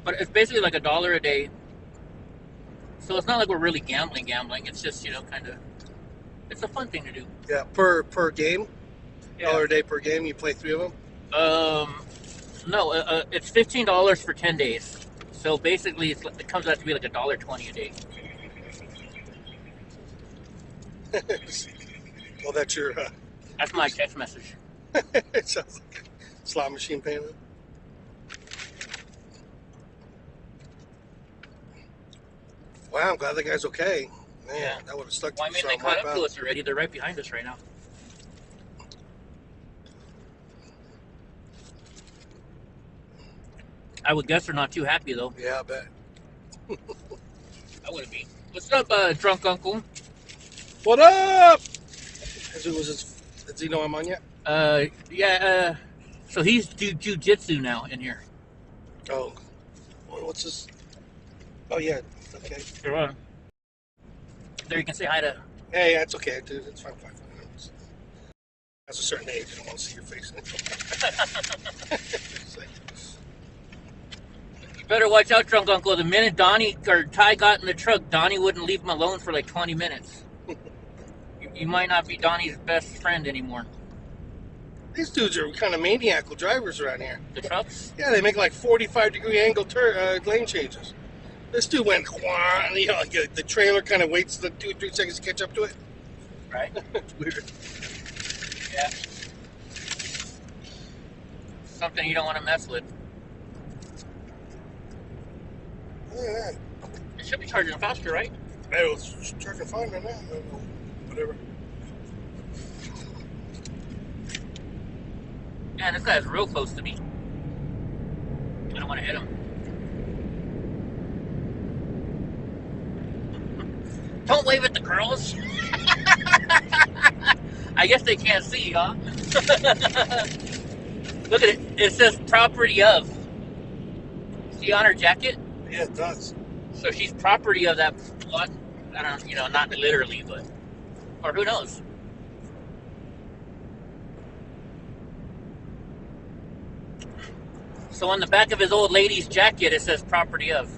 but it's basically like $1 a day. So it's not like we're really gambling. It's just kind of. It's a fun thing to do. Yeah, per game. Yeah. $1 a day per game. You play 3 of them. No, it's $15 for 10 days. So basically, it comes out to be like $1.20 a day. Well, that's your. That's my text message. It sounds like a slot machine payment. Wow, I'm glad that guy's okay. Man, Yeah. that would have stuck to Well, I me. mean, so they I'm caught right up to back. us already. They're right behind us right now. I would guess they're not too happy though. Yeah, I bet. I wouldn't be. What's up, drunk uncle? What up? Does he know I'm on yet? Yeah. So he's do jujitsu now in here. Oh, what's this? Oh yeah, okay. Sure. There you can say hi to. Hey, that's okay, dude. It's fine. That's a certain age. I don't want to see your face. It's like, You better watch out, Drunk Uncle. The minute Donnie or Ty got in the truck, Donnie wouldn't leave him alone for like 20 minutes. You might not be Donnie's best friend anymore. these dudes are kind of maniacal drivers around here. The trucks? Yeah, they make like 45-degree angle lane changes. This dude went, and, you know, like the trailer kind of waits the 2 or 3 seconds to catch up to it. Right? It's weird. Yeah. Something you don't want to mess with. Yeah, It should be charging faster, right? it's charging fine right now. Whatever. Man, this guy's real close to me. I don't want to hit him. Don't wave at the girls. I guess they can't see, huh? Look at it. It says property of. See on her jacket? Yeah, it does. So she's property of that lot. I don't, not literally, but. Or who knows? So on the back of his old lady's jacket, it says property of.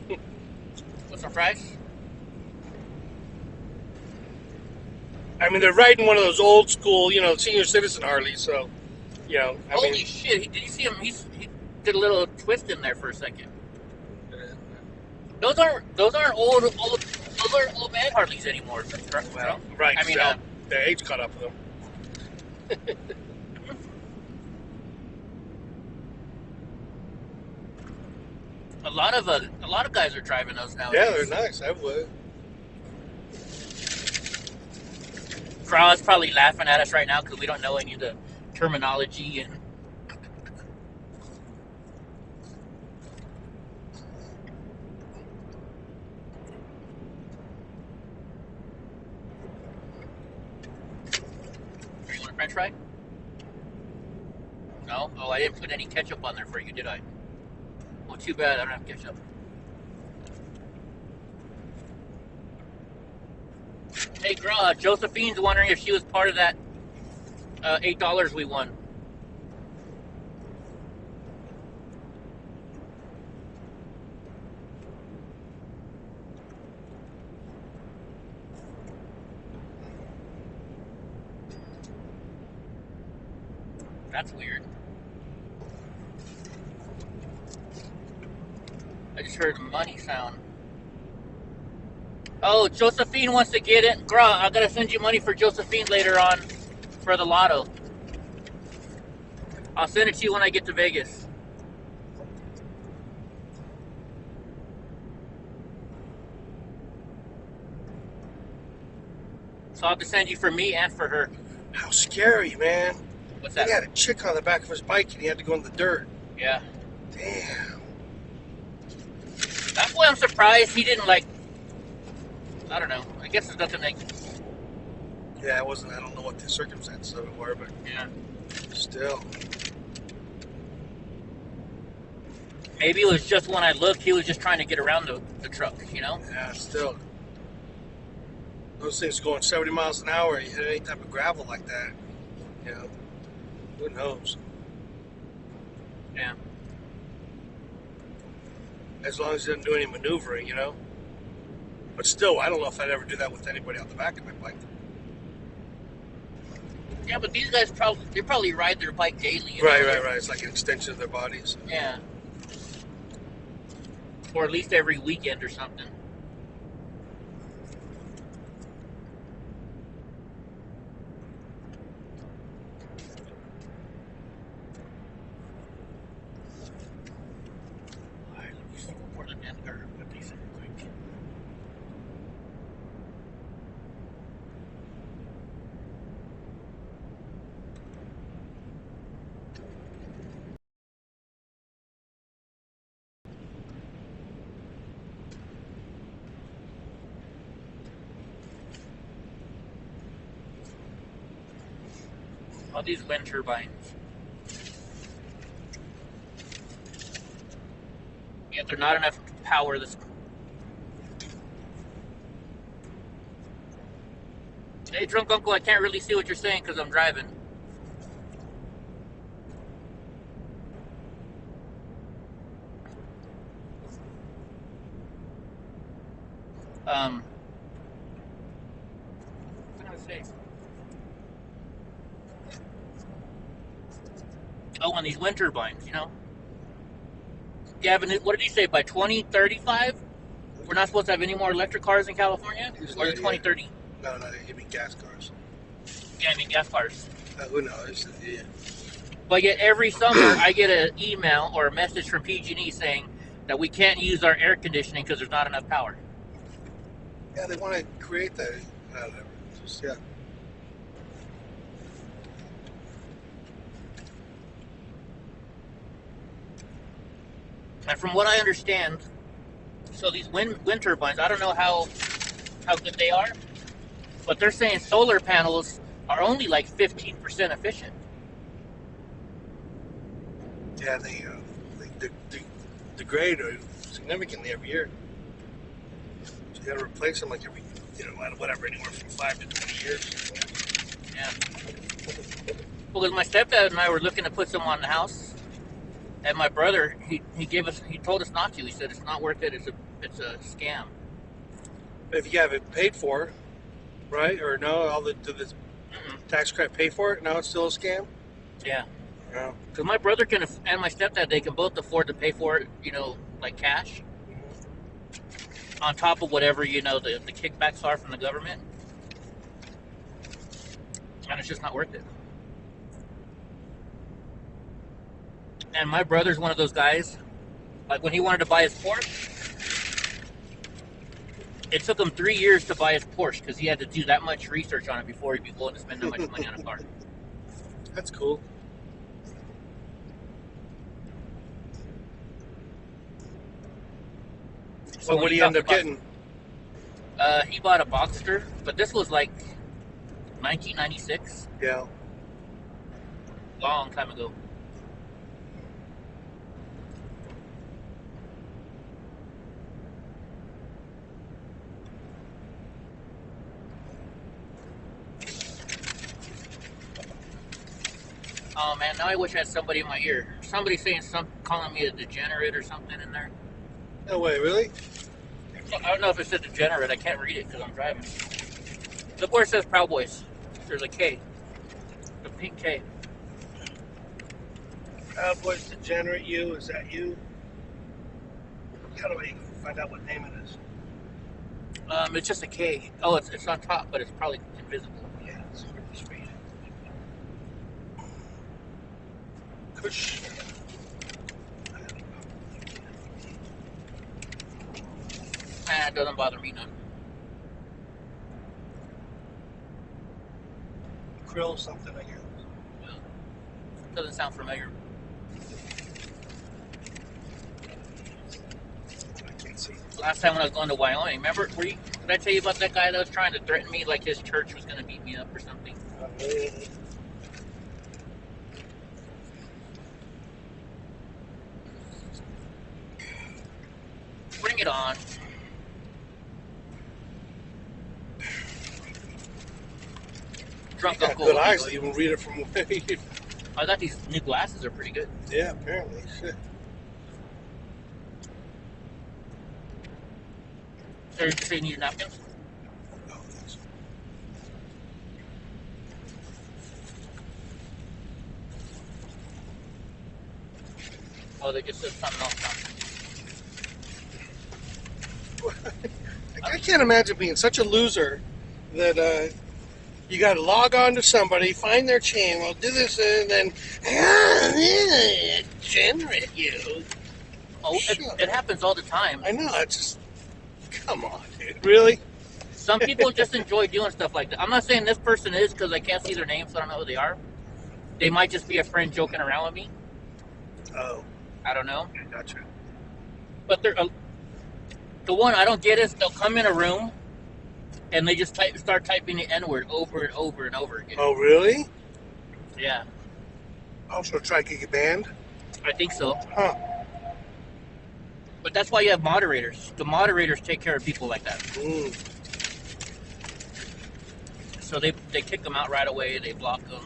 Want some fries? I mean, they're riding one of those old school, senior citizen Harleys, so, Holy shit! Did you see him? He did a little twist in there for a second. Those aren't old. Those aren't old man Harleys anymore. Well, right. I mean, the age caught up with them. a lot of guys are driving those nowadays. Yeah, they're nice. I would. Crowd's probably laughing at us right now because we don't know any of the terminology and. You want a French fry? No? Oh, I didn't put any ketchup on there for you, did I? Well, too bad. I don't have ketchup. Hey, girl, Josephine's wondering if she was part of that $8 we won. That's weird. I just heard a money sound. Oh, Josephine wants to get it. Girl, I gotta send you money for Josephine later on for the lotto. I'll send it to you when I get to Vegas. So I'll have to send you for me and for her. How scary, man. What's that? He had a chick on the back of his bike and he had to go in the dirt. Yeah. Damn. That's why I'm surprised he didn't, like, I don't know. I guess there's nothing like. Yeah, it wasn't. I don't know what the circumstances of it were, but Yeah. still. Maybe it was just when I looked, he was just trying to get around the truck, Yeah, still. Those things going 70 miles an hour, you hit any type of gravel like that, who knows? Yeah. As long as he doesn't do any maneuvering, But still, I don't know if I'd ever do that with anybody on the back of my bike. Yeah, but these guys probably ride their bike daily. Right. It's like an extension of their bodies. Yeah. Or at least every weekend or something. Alright, let me see what the end or what they said quick. All these wind turbines. Yet there's not enough power. Hey, drunk uncle, I can't really see what you're saying because I'm driving. What was I gonna say? Oh, on these wind turbines, you know? Gavin, what did he say? By 2035, we're not supposed to have any more electric cars in California? Or 2030? No, you mean gas cars. Yeah, I mean gas cars. Who knows? Yeah. But yet every summer I get an email or a message from PG&E saying that we can't use our air conditioning because there's not enough power. Yeah, they want to create that. Just, yeah. And from what I understand, so these wind turbines, I don't know how good they are, but they're saying solar panels are only like 15% efficient. Yeah, they degrade significantly every year. So you got to replace them like every, whatever, anywhere from 5 to 20 years. Yeah. Because my stepdad and I were looking to put some on the house, and my brother he told us not to. He said it's not worth it. It's a scam. But if you have it paid for, right? Or no, did the tax credit pay for it? Now it's still a scam. Yeah. Yeah. Because my brother and my stepdad, they can both afford to pay for it, like cash. On top of whatever, the kickbacks are from the government. And it's just not worth it. And my brother's one of those guys, like when he wanted to buy his Porsche, it took him 3 years to buy his Porsche because he had to do that much research on it before he'd be willing to spend that much money on a car. That's cool. So what did he end up getting? He bought a Boxster, but this was like 1996. Yeah. Long time ago. Oh man, now I wish I had somebody in my ear. Somebody calling me a degenerate or something in there. No way, really? I don't know if it said degenerate. I can't read it because I'm driving. Look where it says Proud Boys. There's a K. A pink K. Proud Boys degenerate you? Is that you? How do I find out what name it is? It's just a K. Oh, it's on top, but it's probably invisible. Yeah, it's hard to read. Kush. It doesn't bother me none. Krill something, I guess. Doesn't sound familiar. I can't see. Last time when I was going to Wyoming, remember? Did I tell you about that guy that was trying to threaten me like his church was going to beat me up or something? Bring it on. Drunk You got uncle. good eyes to even read it from away. I thought these new glasses are pretty good. Yeah, apparently. Shit. Did you say you need napkins? Oh, thanks. Oh, they just said something else. I can't imagine being such a loser that you got to log on to somebody, find their channel, do this, and then generate you. Oh, it happens all the time. I know. It's just, come on, dude. Really? Some people just enjoy doing stuff like that. I'm not saying this person is because I can't see their names, so I don't know who they are. They might just be a friend joking around with me. Oh, I don't know. gotcha. But the one I don't get is they'll come in a room and they just start typing the N-word over and over and over again. Oh, really? Yeah, I was gonna try to get you banned. I think so. Huh. But that's why you have moderators. The moderators take care of people like that. Mm. So they kick them out right away. They block them.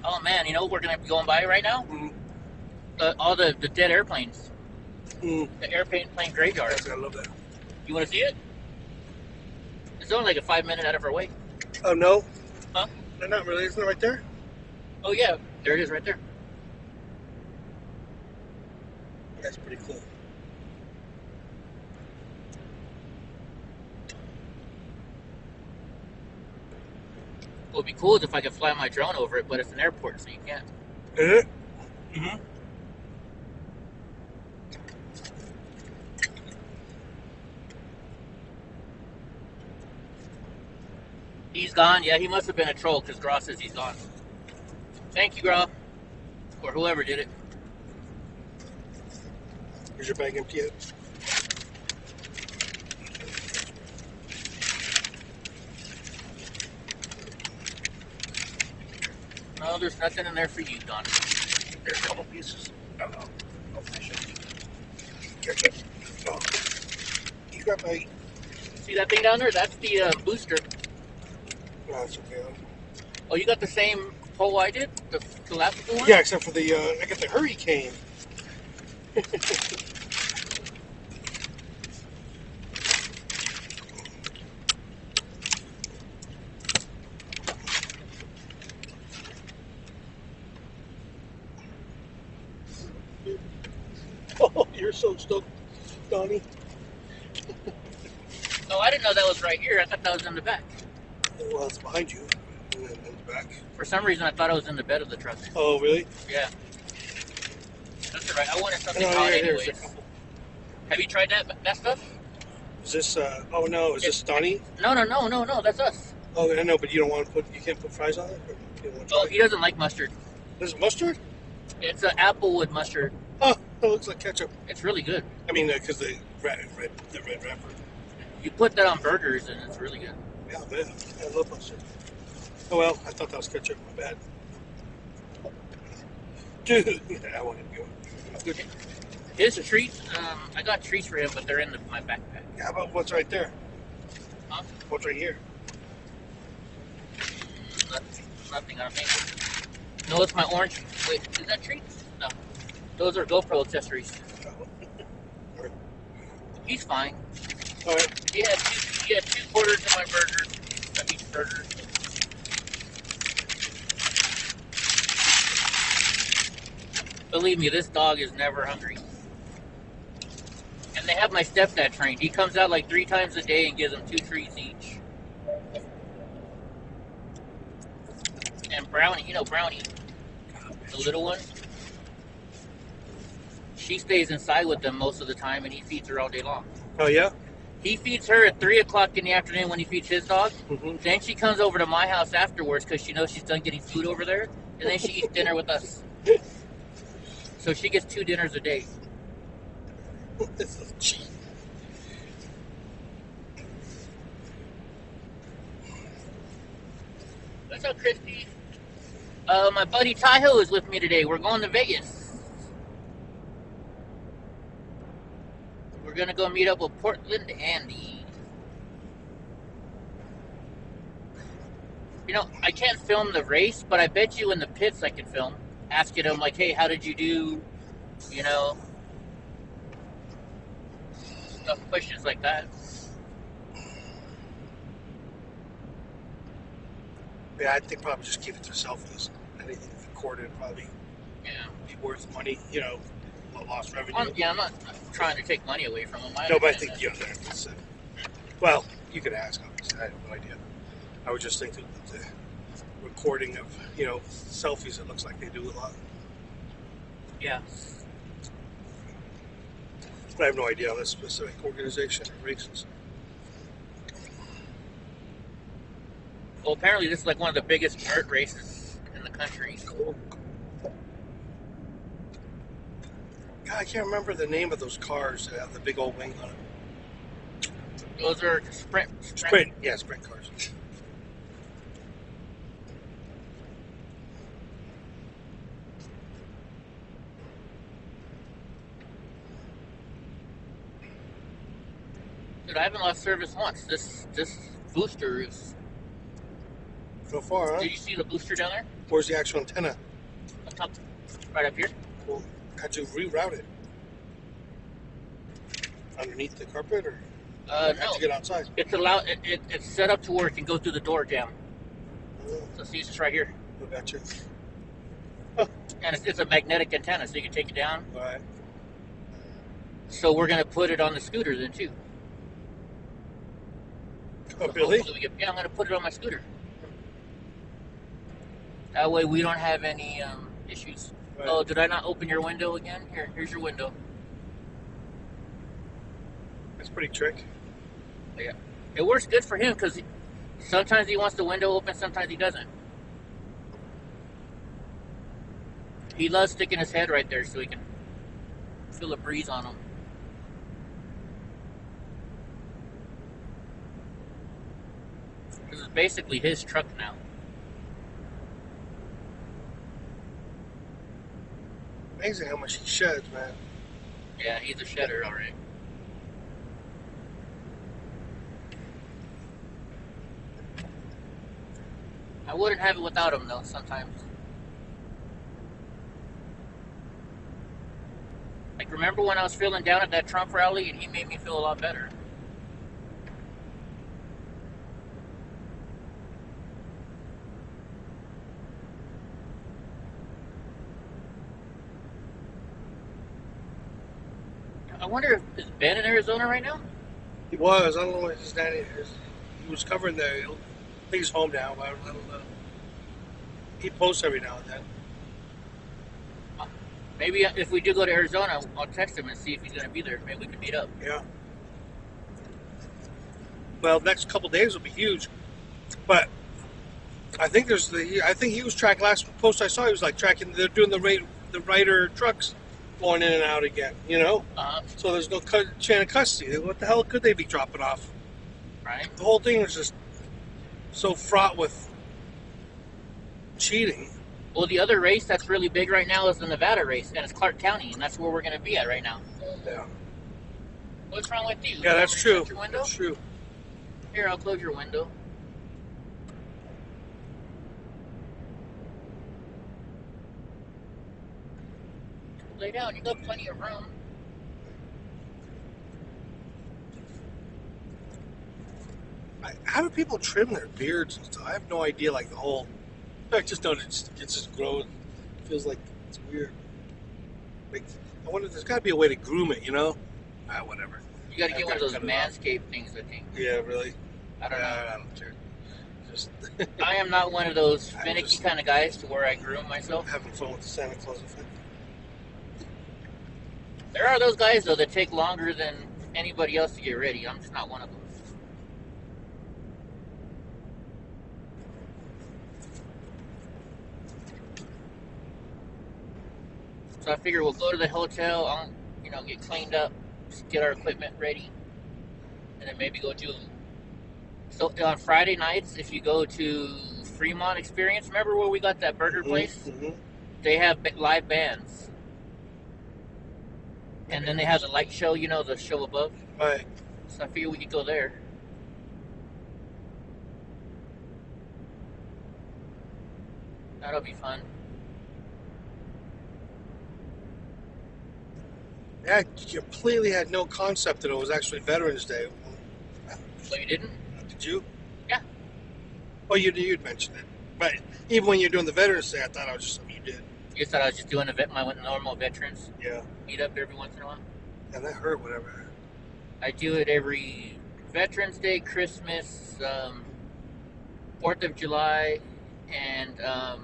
Oh man, you know what we're gonna be going by right now? Mm. All the dead airplanes. Mm. The airplane graveyard. Yes, I love that. You want to see it? It's only like a 5 minute out of our way. Oh no? Huh? They're not really. Isn't it right there? Oh yeah, there it is right there. That's pretty cool. What would be cool is if I could fly my drone over it, but it's an airport, so you can't. Is it? Mm-hmm. He's gone? Yeah, he must have been a troll because Gross says he's gone. Thank you, Gross. Or whoever did it. Is your bag empty yet? No, there's nothing in there for you, Donnie. There's a couple pieces. Oh, no. Oh, ketchup. Oh. You got my... See that thing down there? That's the booster. No, it's okay. Oh, you got the same hole I did? The collapsible one? Yeah, except for the... I got the hurricane. Oh, you're so stoked, Donnie. Oh, I didn't know that was right here. I thought that was in the back. Well, it's behind you. And then in the back. For some reason, I thought it was in the bed of the truck. Oh, really? Yeah. That's all right. I wanted something Oh, hot yeah, anyways. there's a couple. Have you tried that stuff? Is this, oh no, is this Donnie? No, that's us. Oh, I know, but you don't want to put, you can't put fries on it? Or you don't want to Oh, try he doesn't like mustard. This is mustard? It's an applewood mustard. Oh, it looks like ketchup. It's really good. I mean, because the red wrapper. You put that on burgers and it's really good. Yeah, man, I love mustard. Oh well, I thought that was ketchup. My bad. Dude, yeah, I want him to go. His treats, I got treats for him, but they're in my backpack. Yeah, how about what's right there? Huh? What's right here? Nothing, I don't think. No, it's my orange. Wait, is that treats? No. Those are GoPro accessories. He's fine. All right. He had two quarters in my burger, of each burger. Believe me, this dog is never hungry. And they have my stepdad trained. He comes out like 3 times a day and gives them 2 treats each. And Brownie, you know Brownie, the little one, she stays inside with them most of the time, and he feeds her all day long. Oh yeah. He feeds her at 3 o'clock in the afternoon when he feeds his dog. Mm-hmm. Then she comes over to my house afterwards because she knows she's done getting food over there, and then she eats dinner with us. So she gets 2 dinners a day. This is cheap. What's up, Christy? My buddy Taiho is with me today. We're going to Vegas. We're gonna go meet up with Portland Andy. You know, I can't film the race, but I bet you in the pits I can film. Asking him like, hey, how did you do? You know, stuff, questions like that. Yeah, I think probably just keep it to selfies. Anything recorded probably Yeah. be worth money. You know, lost revenue. I'm not trying to take money away from him. No, but I think that's well, you could ask. Obviously, I have no idea. I would just think that the recording of selfies. It looks like they do a lot. Yeah. But I have no idea on this specific organization or races. Well, apparently this is like one of the biggest dirt races in the country. Cool. I can't remember the name of those cars that have the big old wing on them. Those are sprint. Sprint. Yeah, sprint cars. Dude, I haven't lost service once. This booster is. So far, huh? Did you see the booster down there? Where's the actual antenna? Up top, right up here. Well, how'd you reroute it? Underneath the carpet, or how'd No. you get outside? It's allowed. It's set up to where it can go through the door jam. Oh, So see, it's just right here, I gotcha. and it's a magnetic antenna, so you can take it down. All right. So we're gonna put it on the scooter then too. Oh, So Billy? hopefully yeah, I'm gonna put it on my scooter. That way we don't have any issues. Right. Oh, did I not open your window again? Here's your window. That's pretty trick. Yeah, it works good for him because sometimes he wants the window open, sometimes he doesn't. He loves sticking his head right there so he can feel the breeze on him. This is basically his truck now. Amazing how much he sheds, man. Yeah, he's a shedder, all right. I wouldn't have it without him, though, sometimes. Like, remember when I was feeling down at that Trump rally and he made me feel a lot better? I wonder if is Ben in Arizona right now? He was. I don't know what his daddy is. He was covering the. I think he's home now, but I don't know. He posts every now and then. Maybe if we do go to Arizona, I'll text him and see if he's going to be there. Maybe we can meet up. Yeah. Well, next couple days will be huge, but I think there's the. I think he was tracking last post I saw. He was like tracking. They're doing the Ryder trucks going in and out again. You know. So there's no chain of custody. What the hell could they be dropping off? Right. The whole thing was just so fraught with cheating. Well, the other race that's really big right now is the Nevada race, and it's Clark County, and that's where we're going to be at right now. Yeah. What's wrong with you? Yeah, that's true. Close your window? That's true. Here, I'll close your window. Lay down. You got plenty of room. How do people trim their beards and stuff? I have no idea. Like the whole. I just don't. It just grows. It feels like it's weird. Like I wonder. There's got to be a way to groom it. You know. Whatever. You got to get one of those cut it off. Manscaped things, I think. Yeah. Really. I don't know. I don't care. Just I am not one of those I'm finicky just- kind of guys to where I groom myself. having fun with the Santa Claus effect. There are those guys, though, that take longer than anybody else to get ready. I'm just not one of them. So I figure we'll go to the hotel, I'll, get cleaned up, just get our equipment ready, and then maybe go to. So on Friday nights, if you go to Fremont Experience, remember where we got that burger place? Mm-hmm. They have live bands, and then they have the light show. The show above. Right. So I figure we could go there. That'll be fun. Yeah, I completely had no concept that it was actually Veterans Day. So you didn't? Did you? Yeah. Oh, you'd mentioned it. But even when you're doing the Veterans Day, I thought it was just something you did. You thought I was just doing my normal veterans Yeah. meet up every once in a while? And that hurt, whatever. I do it every Veterans Day, Christmas, 4th of July, and oh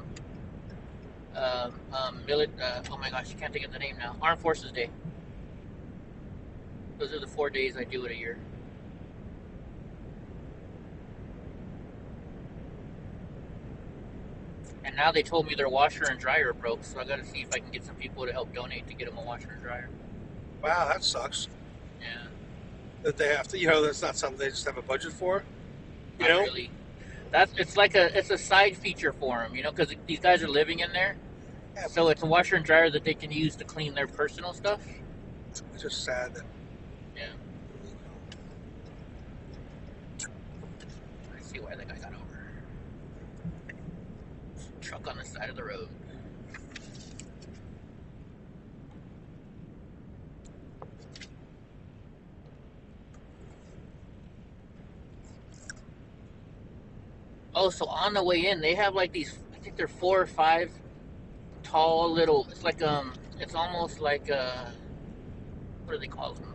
my gosh, I can't think of the name now. Armed Forces Day. Those are the 4 days I do it a year. And now they told me their washer and dryer broke, so I got to see if I can get some people to help donate to get them a washer and dryer. Wow, that sucks. Yeah. That they have to, that's not something they just have a budget for. You Not know? really. It's a side feature for them, because these guys are living in there. Yeah. So it's a washer and dryer that they can use to clean their personal stuff. It's just sad that. Yeah. I see why that guy got over. Truck on the side of the road. Oh, so on the way in, they have like these. I think they're 4 or 5 tall little. It's like it's almost like what do they call them?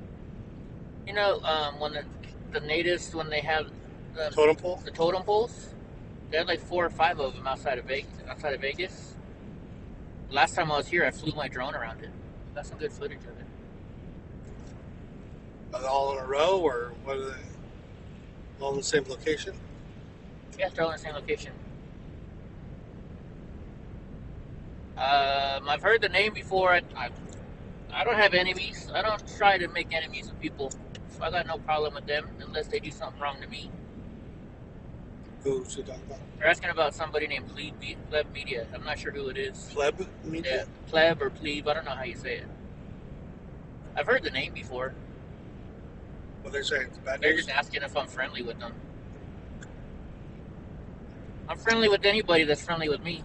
When the natives when they have Totem pole? the totem poles, they had like 4 or 5 of them outside of Vegas. Last time I was here, I flew my drone around it. Got some good footage of it. Are they all in a row, or what are they? All in the same location? Yeah, they're all in the same location. I've heard the name before. I don't have enemies. I don't try to make enemies with people. So I got no problem with them unless they do something wrong to me. Who's you talking about? They're asking about somebody named Pleb Media. I'm not sure who it is. Pleb Media? Yeah, Pleb or Plebe. I don't know how you say it. I've heard the name before. What they're saying? It's bad They're news? just asking if I'm friendly with them. I'm friendly with anybody that's friendly with me.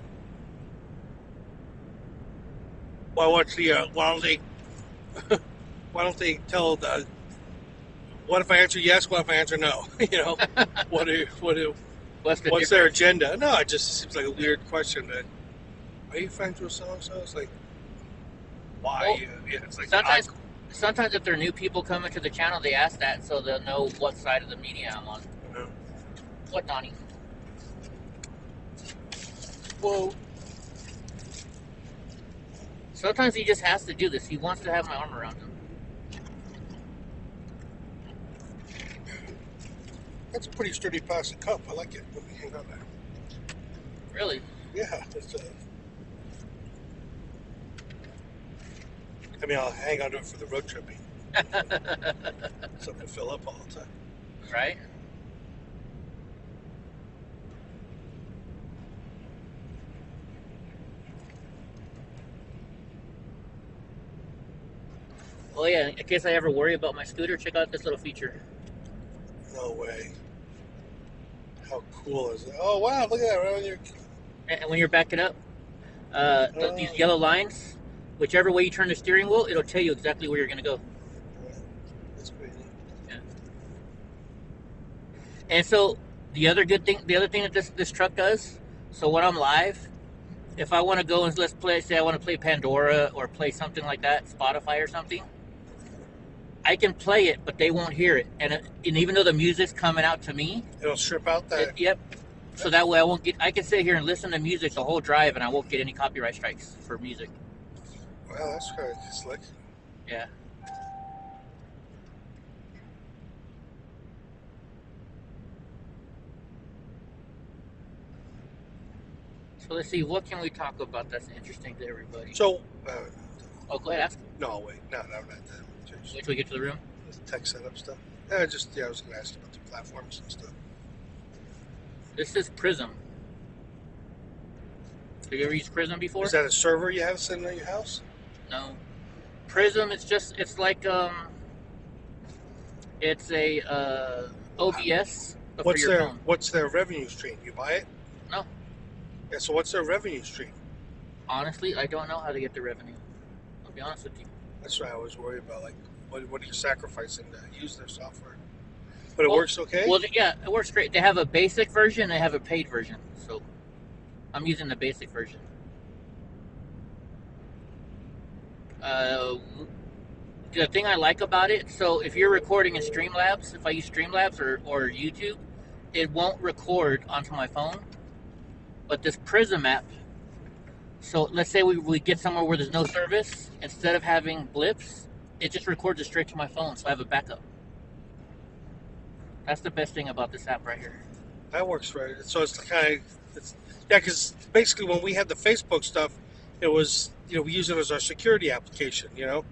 Well, what's the? Why don't they tell the? What if I answer yes? What if I answer no? What's the What's their difference? agenda? No, it just seems like a weird question. That are you friends with so and so? It's like why? Well, Yeah, it's like Sometimes if there are new people coming to the channel, they ask that so they'll know what side of the media I'm on. Yeah. What, Donnie? Whoa. Sometimes he just has to do this. He wants to have my arm around him. That's a pretty sturdy plastic cup. I like it. Let me hang on there. Really? Yeah, it's I'll hang on to it for the road tripping. Something to fill up all the time. Right? Oh yeah, in case I ever worry about my scooter, check out this little feature. No way. How cool is it? Oh wow, look at that right on your. And when you're backing up, these yellow lines, whichever way you turn the steering wheel, it'll tell you exactly where you're going to go. That's pretty neat. Yeah. And so the other thing that this truck does, so when I'm live, if I want to go and say I want to play Pandora or play something like that, Spotify or something, I can play it, but they won't hear it. And even though the music's coming out to me, It'll strip out that. yep. So that way I can sit here and listen to music the whole drive and I won't get any copyright strikes for music. Wow, that's kind of slick. Yeah. So let's see, what can we talk about that's interesting to everybody? So, Oh, go ahead, ask. no, wait, no, not that. Wait till we get to the room. Tech setup stuff. I was going to ask you about the platforms and stuff. This is Prism. Have you ever used Prism before? Is that a server you have sitting in your house? No. Prism, it's like it's a OBS but for your phone. What's their revenue stream? You buy it? No. Yeah, so what's their revenue stream? Honestly, I don't know how to get the revenue. I'll be honest with you. That's what I was worried about. Like, what are you sacrificing to use their software? But it works okay? Well, yeah, it works great. They have a basic version, they have a paid version. So I'm using the basic version. The thing I like about it, so if you're recording in Streamlabs, if I use Streamlabs or YouTube, it won't record onto my phone. But this Prism app, so let's say we get somewhere where there's no service, instead of having blips, it just records it straight to my phone, so I have a backup. That's the best thing about this app right here. That works right. So it's kind of, yeah, because basically when we had the Facebook stuff, it was, we use it as our security application, Yeah.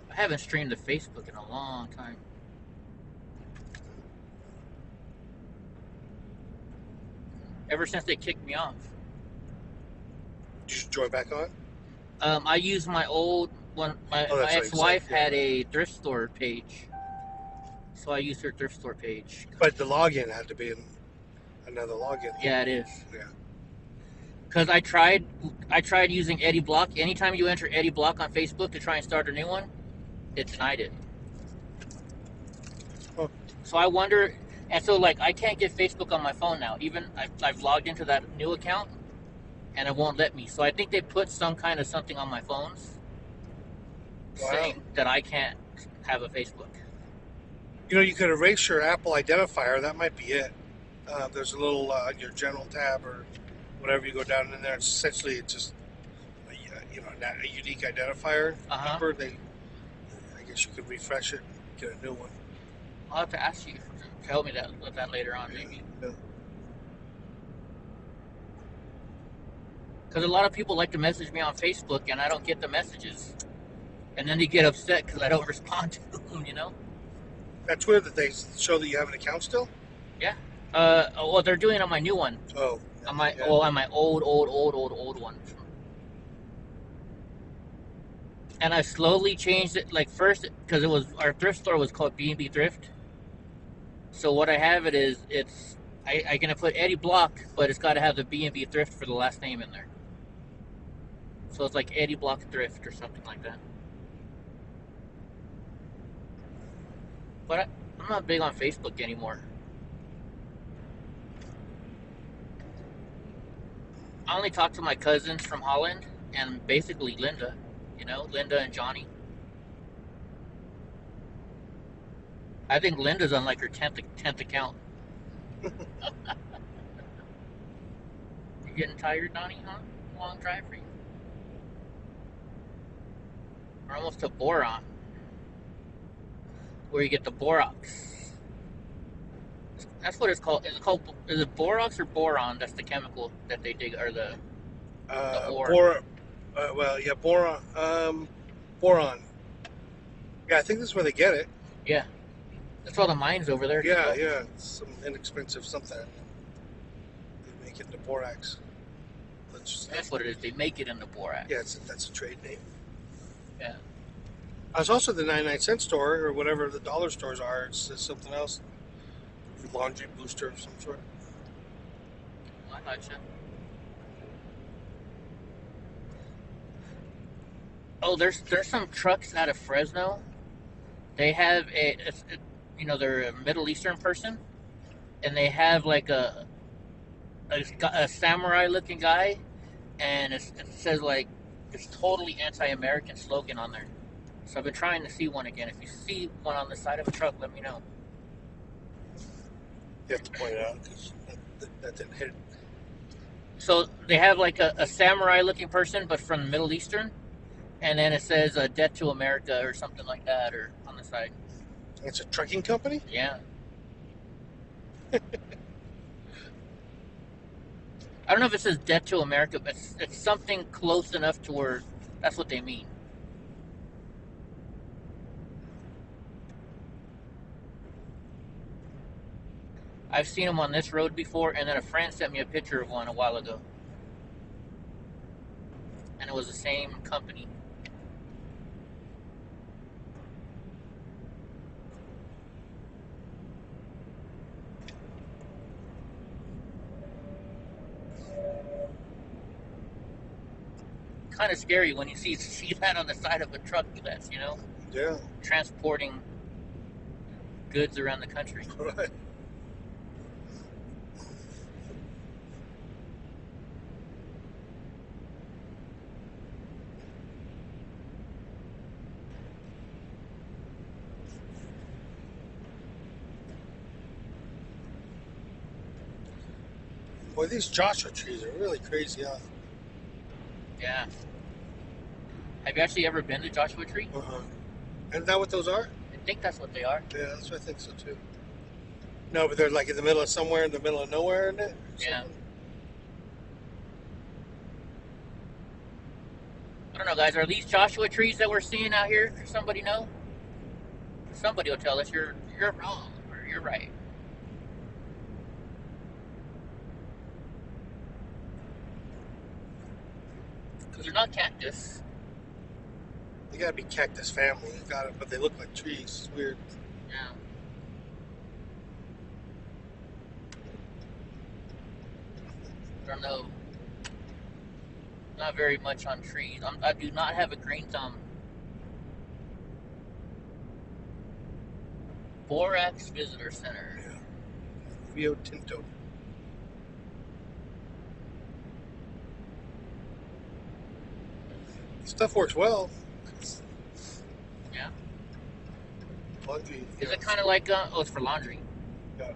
I haven't streamed to Facebook in a long time. Ever since they kicked me off. Did you join back on? I used my old one. My right, ex-wife yeah. had a thrift store page, so I used her thrift store page. But the login had to be in another login. Yeah, it is. Yeah. Because I tried using Eddie Block. Anytime you enter Eddie Block on Facebook to try and start a new one, it denied it. Oh. So I wonder, and so like I can't get Facebook on my phone now. Even I've logged into that new account, and it won't let me. So I think they put some kind of something on my phones saying that I can't have a Facebook. You could erase your Apple identifier. That might be it. There's a little on your general tab or whatever you go down in there. It's essentially it's just a unique identifier number. I guess you could refresh it, and get a new one. I'll have to ask you to help me with that later on, maybe. Yeah. Because a lot of people like to message me on Facebook, and I don't get the messages, and then they get upset because I don't respond to them. That's weird that they show that you have an account still. Yeah. Well, they're doing it on my new one. Oh. On my on my old one. And I slowly changed it. Like first, because our thrift store was called B&B Thrift. So what I have I can put Eddie Block, but it's got to have the B&B Thrift for the last name in there. So it's like Eddie Block Thrift or something like that. But I'm not big on Facebook anymore. I only talk to my cousins from Holland and basically Linda, Linda and Johnny. I think Linda's on like her 10th account. You getting tired, Donnie, huh? Long drive for you. We're almost to boron, where you get the borax. That's what it's called. Is it borax or boron? That's the chemical that they dig, or the ore. Boron. Boron. Yeah, I think this is where they get it. Yeah, that's all the mines over there. Yeah, yeah. It's some inexpensive something. They make it into borax. That's what it is. They make it into borax. Yeah, that's a trade name. Yeah. I was also at the 99-cent store, or whatever the dollar stores are. It's something else. Laundry booster of some sort. I gotcha. Oh, there's some trucks out of Fresno. They have they're a Middle Eastern person, and they have like a samurai-looking guy, and it says like it's totally anti-American slogan on there. So I've been trying to see one again. If you see one on the side of a truck, let me know. You have to point it out because that didn't hit. So they have like a samurai-looking person, but from the Middle Eastern, and then it says "Death to America" or something like that, or on the side. It's a trucking company? Yeah. I don't know if it says "Death to America," but it's something close enough to where that's what they mean. I've seen them on this road before, and then a friend sent me a picture of one a while ago. And it was the same company. Kind of scary when you see that on the side of a truck that's, Yeah. transporting goods around the country. Right. Boy, these Joshua trees are really crazy, huh? Yeah. Have you actually ever been to Joshua Tree? Uh-huh. Isn't that what those are? I think that's what they are. Yeah, that's what I think so too. No, but they're like in the middle of somewhere, in the middle of nowhere, isn't it? Yeah. I don't know, guys. Are these Joshua trees that we're seeing out here? Does somebody know? Somebody will tell us you're wrong or you're right. Because they're not cactus. They gotta be cactus family. They got it, but they look like trees. It's weird. Yeah. I don't know. Not very much on trees. I do not have a green thumb. Borax Visitor Center. Yeah. Rio Tinto. Stuff works well. Yeah. Laundry. Is it kind of like, oh, it's for laundry. Yeah. I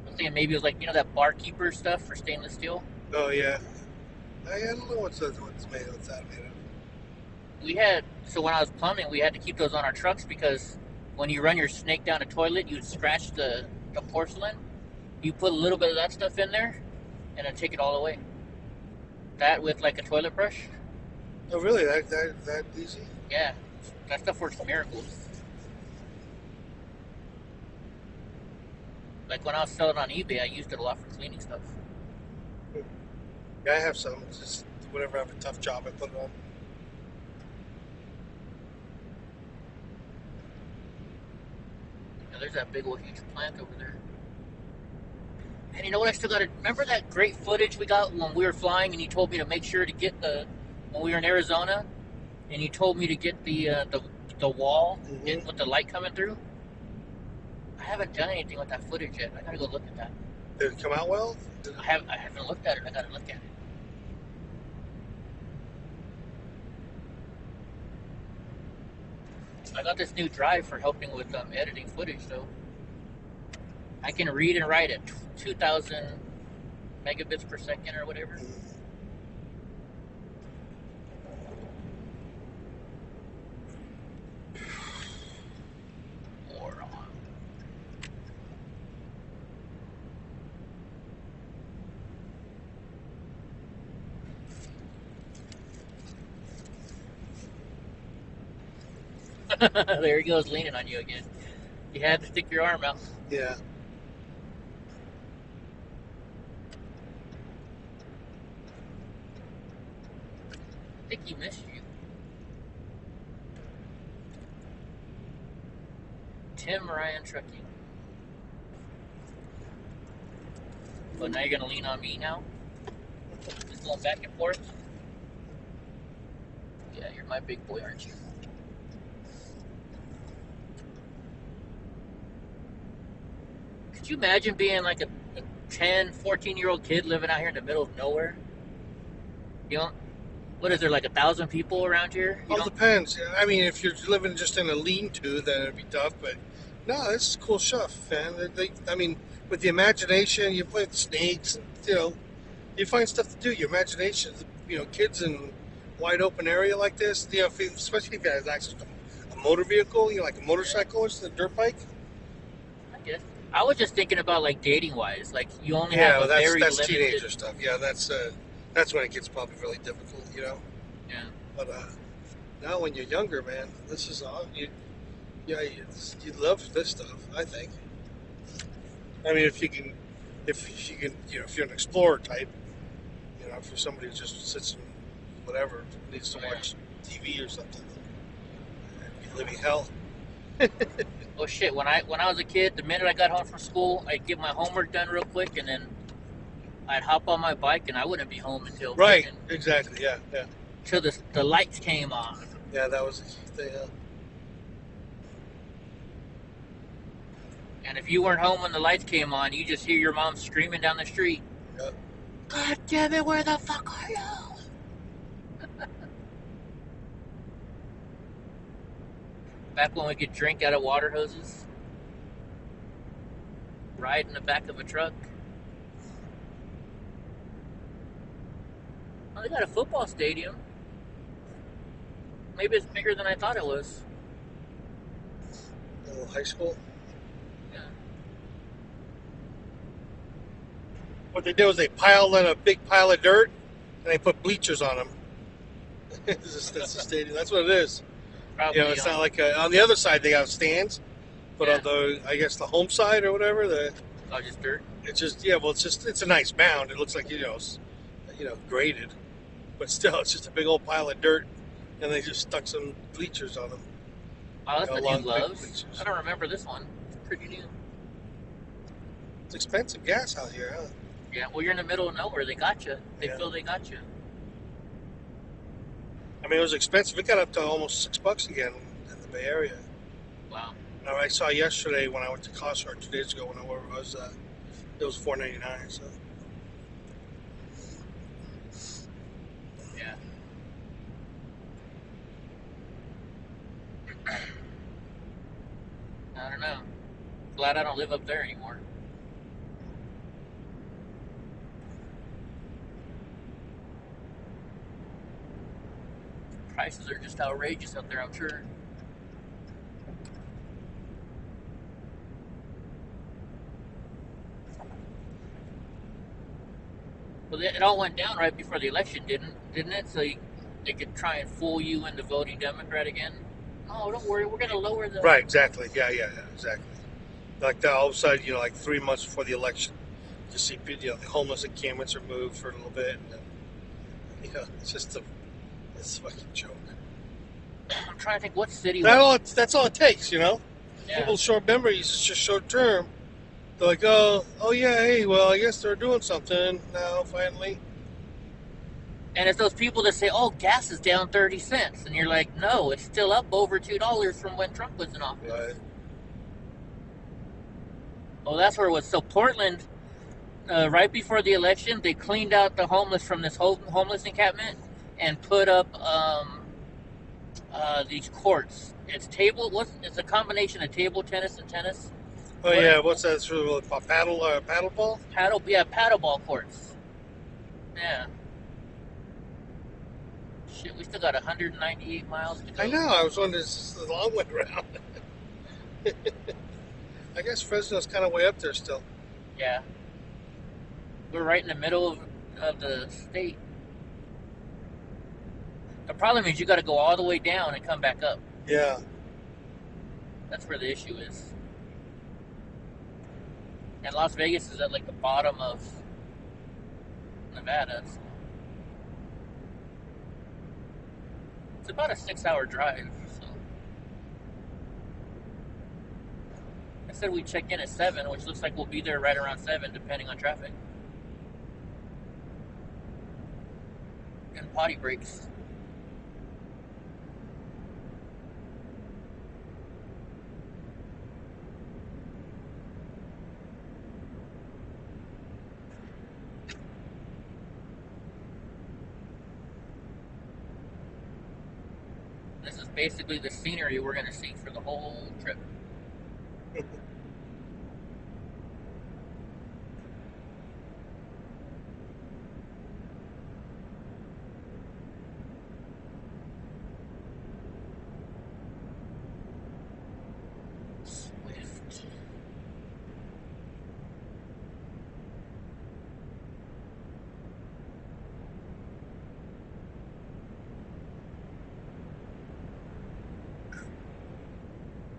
was thinking maybe it was like, that barkeeper stuff for stainless steel. Oh yeah. I don't know what's that made of. So when I was plumbing, we had to keep those on our trucks because when you run your snake down a toilet, you'd scratch the porcelain. You put a little bit of that stuff in there, and it'd take it all away. That with like a toilet brush. Oh really? That easy? Yeah, that stuff works miracles. Like when I was selling on eBay, I used it a lot for cleaning stuff. Yeah, I have some. It's just whenever I have a tough job, I put it on. Yeah, there's that big old huge plant over there. And you know what? I still got to remember that great footage we got when we were flying, and you told me to make sure to get when we were in Arizona, and you told me to get the wall with the light coming through. I haven't done anything with that footage yet. I gotta go look at that. Did it come out well? I haven't looked at it. I gotta look at it. I got this new drive for helping with editing footage, though. I can read and write at 2,000 megabits per second or whatever. Moron. There he goes, leaning on you again. You had to stick your arm out. Yeah. I think he missed you. Tim Ryan Trucking. So now you're gonna lean on me now? Just going back and forth? Yeah, you're my big boy, aren't you? Could you imagine being like a 10, 14-year-old kid living out here in the middle of nowhere? You know, what is there, like 1,000 people around here? All depends. I mean, if you're living just in a lean-to, then it'd be tough. But no, this is cool stuff, man. I mean, with the imagination, you play with snakes, and you find stuff to do. Your imagination, kids in wide open area like this, especially if you have access to a motor vehicle, like a motorcycle or a dirt bike. I guess. I was just thinking about like dating wise, like you only have that's limited... teenager stuff. Yeah, that's when it gets probably really difficult, Yeah. But now when you're younger, man, this is all you love this stuff. I think. I mean, if you're an explorer type, for somebody who just sits and whatever needs to watch TV or something, you're living hell. Oh shit! When I was a kid, the minute I got home from school, I'd get my homework done real quick, and then I'd hop on my bike, and I wouldn't be home until Exactly. Yeah. Till the lights came on. Yeah, that was the thing. And if you weren't home when the lights came on, you just hear your mom screaming down the street. Yeah. God damn it! Where the fuck are you? Back when we could drink out of water hoses, ride in the back of a truck. Oh, they got a football stadium. Maybe it's bigger than I thought it was. little high school. Yeah. What they did was they piled in a big pile of dirt and they put bleachers on them. That's the stadium. That's what it is. Probably. You know, it's not like on the other side they got stands, but Yeah. on the I guess the home side or whatever, Oh, just dirt. it's just it's a nice mound. It looks like graded, but still it's just a big old pile of dirt, and they just stuck some bleachers on them. Oh, that's the long, new big gloves. bleachers. I don't remember this one. It's pretty new. It's expensive gas out here, huh? Yeah, well, you're in the middle of nowhere. They got you. They Yeah. feel they got you. I mean, it was expensive. It got up to almost $6 again in the Bay Area. Wow. Now, I saw yesterday when I went to Costco 2 days ago, whenever it was $4.99. So Yeah. I don't know. Glad I don't live up there anymore. Prices are just outrageous up there, I'm sure. Well, it all went down right before the election, didn't it? So they could try and fool you into voting Democrat again. Oh, don't worry, we're going to lower the... right, exactly. Yeah, exactly. Like that, all of a sudden, like 3 months before the election, you see, the homeless encampments are moved for a little bit, and then, it's just it's a fucking joke. I'm trying to think what city... That's all it takes, Yeah. People's short memories, it's just short term. They're like, oh yeah, hey, well, I guess they're doing something now, finally. And it's those people that say, oh, gas is down 30 cents. And you're like, no, it's still up over $2 from when Trump was in office. Right. Oh, that's where it was. So Portland, right before the election, they cleaned out the homeless from this homeless encampment and put up these courts. It's a combination of table tennis and tennis. Oh yeah, what's that? Sort of a paddle ball? Paddleball courts. Yeah. Shit, we still got 198 miles to go. I know. I was wondering, this is a long way around. I guess Fresno's kind of way up there still. Yeah. We're right in the middle of the state. The problem is you got to go all the way down and come back up. Yeah. That's where the issue is. And Las Vegas is at like the bottom of Nevada. So it's about a 6-hour drive. So I said we check in at 7, which looks like we'll be there right around 7, depending on traffic. And potty breaks. This is basically the scenery we're going to see for the whole trip. Swift.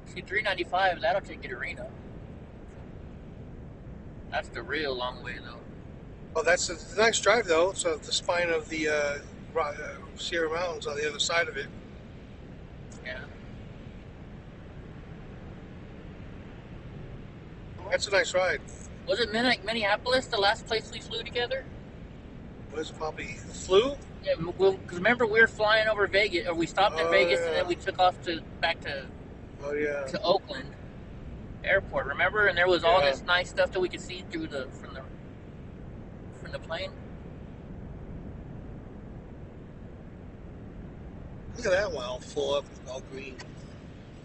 See, 395, that'll take you to Reno. That's the real long way, though. Oh, that's a nice drive though. So the spine of the Sierra Mountains on the other side of it. Yeah. That's a nice ride. Was it Minneapolis, the last place we flew together? Was probably flew? Yeah, because remember we were flying over Vegas, or we stopped in Vegas and yeah. then we took off back to Oh yeah. to Oakland Airport. Remember, and there was all Yeah. this nice stuff that we could see through from the plane. Look at that one, all full up, all green.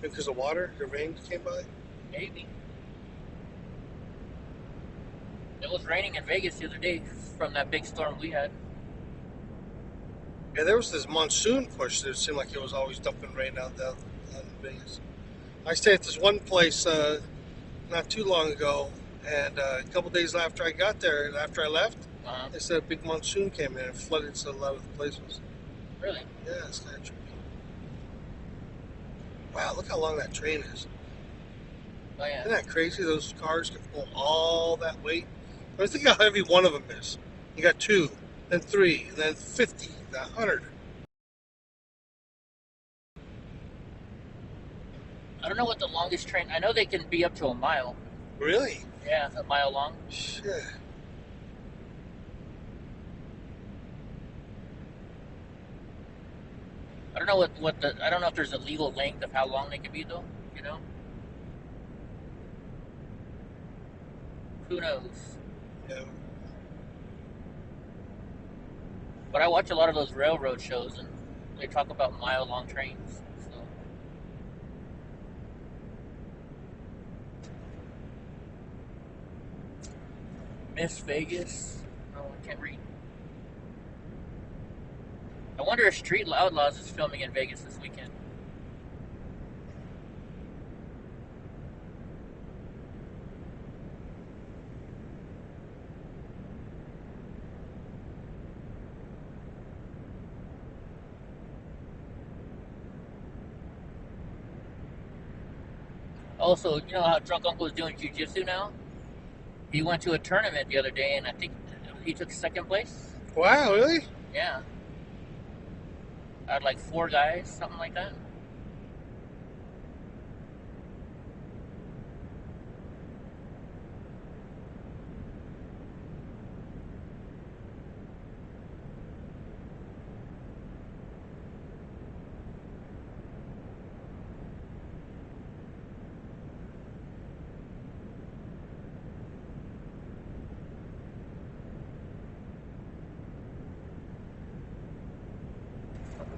Because of water, the rain came by. Maybe. It was raining in Vegas the other day from that big storm we had. Yeah, there was this monsoon push. It seemed like it was always dumping rain out in Vegas. I stayed at this one place not too long ago, and a couple days after I got there, after I left, Uh-huh. they said a big monsoon came in and flooded a lot of the places. Really? Yeah, it's kind of trippy. Wow, look how long that train is. Oh yeah. Isn't that crazy? Those cars can pull all that weight. I think how heavy one of them is. You got 2, then 3, and then 50, then 100. I don't know what the longest train. I know they can be up to a mile. Really? Yeah, a mile long. Shit. I don't know what the. I don't know if there's a legal length of how long they can be though. You know. Who knows? Yeah. But I watch a lot of those railroad shows, and they talk about mile-long trains. So Miss Vegas. No, I can't read. I wonder if Street Outlaws is filming in Vegas this weekend. Also, you know how Drunk Uncle is doing jiu-jitsu now? He went to a tournament the other day, and I think he took second place. Wow, really? Yeah. Out of like 4 guys, something like that.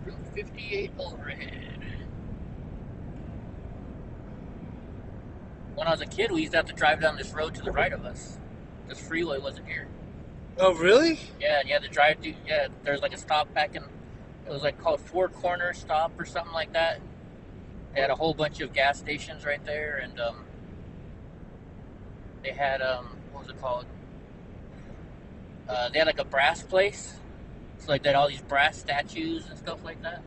Route 58 overhead. When I was a kid, we used to have to drive down this road to the right of us. This freeway wasn't here. Oh, really? Yeah, and you had to drive through. Yeah, there's like a stop back in. It was like called Four Corner Stop or something like that. They had a whole bunch of gas stations right there, and they had what was it called? They had like a brass place. So like they had all these brass statues and stuff like that.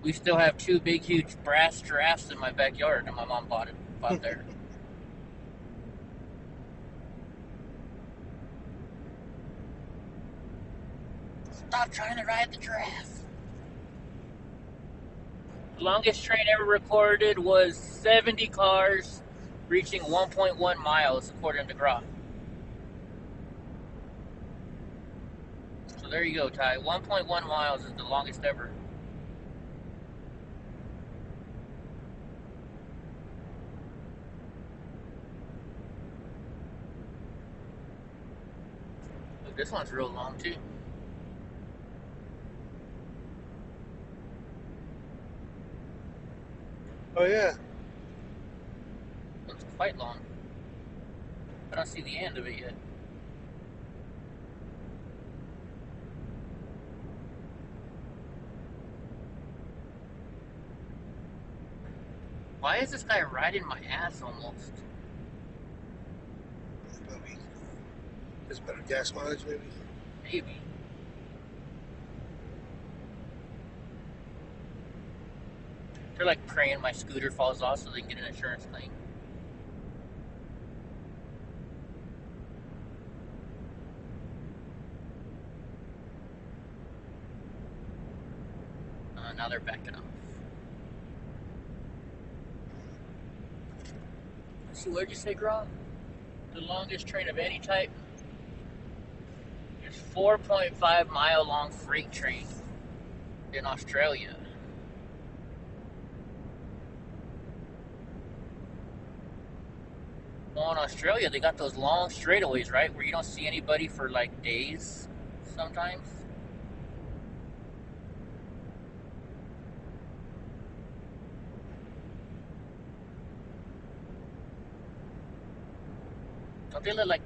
We still have 2 big, huge brass giraffes in my backyard, and my mom bought there. Stop trying to ride the giraffe. The longest train ever recorded was 70 cars reaching 1.1 miles, according to Grok. So there you go, Ty. 1.1 miles is the longest ever. Look, this one's real long, too. Oh, yeah. Looks quite long. I don't see the end of it yet. Why is this guy riding my ass almost? Maybe. It's better gas mileage, maybe. Maybe. They're like praying my scooter falls off so they can get an insurance claim. Now they're backing off. Let's see, where'd you say, Grom? The longest train of any type? It's 4.5 mile long freight train in Australia. Well, in Australia, they got those long straightaways, right? Where you don't see anybody for like days sometimes. Don't they let like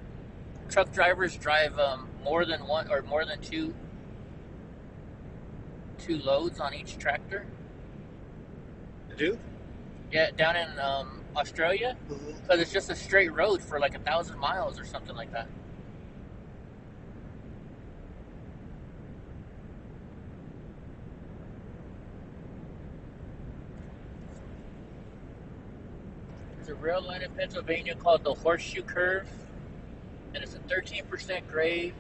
truck drivers drive more than one or more than two loads on each tractor? do? Yeah, down in Australia, Mm-hmm. because it's just a straight road for like 1,000 miles or something like that. There's a rail line in Pennsylvania called the Horseshoe Curve, and it's a 13% grade.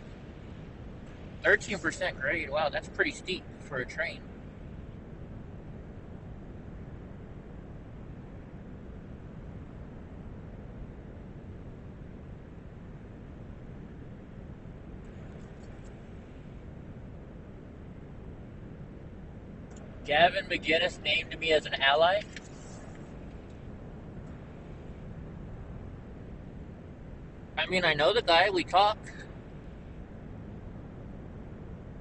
13% grade. Wow, that's pretty steep for a train. Gavin McGinnis named me as an ally. I mean, I know the guy. We talk.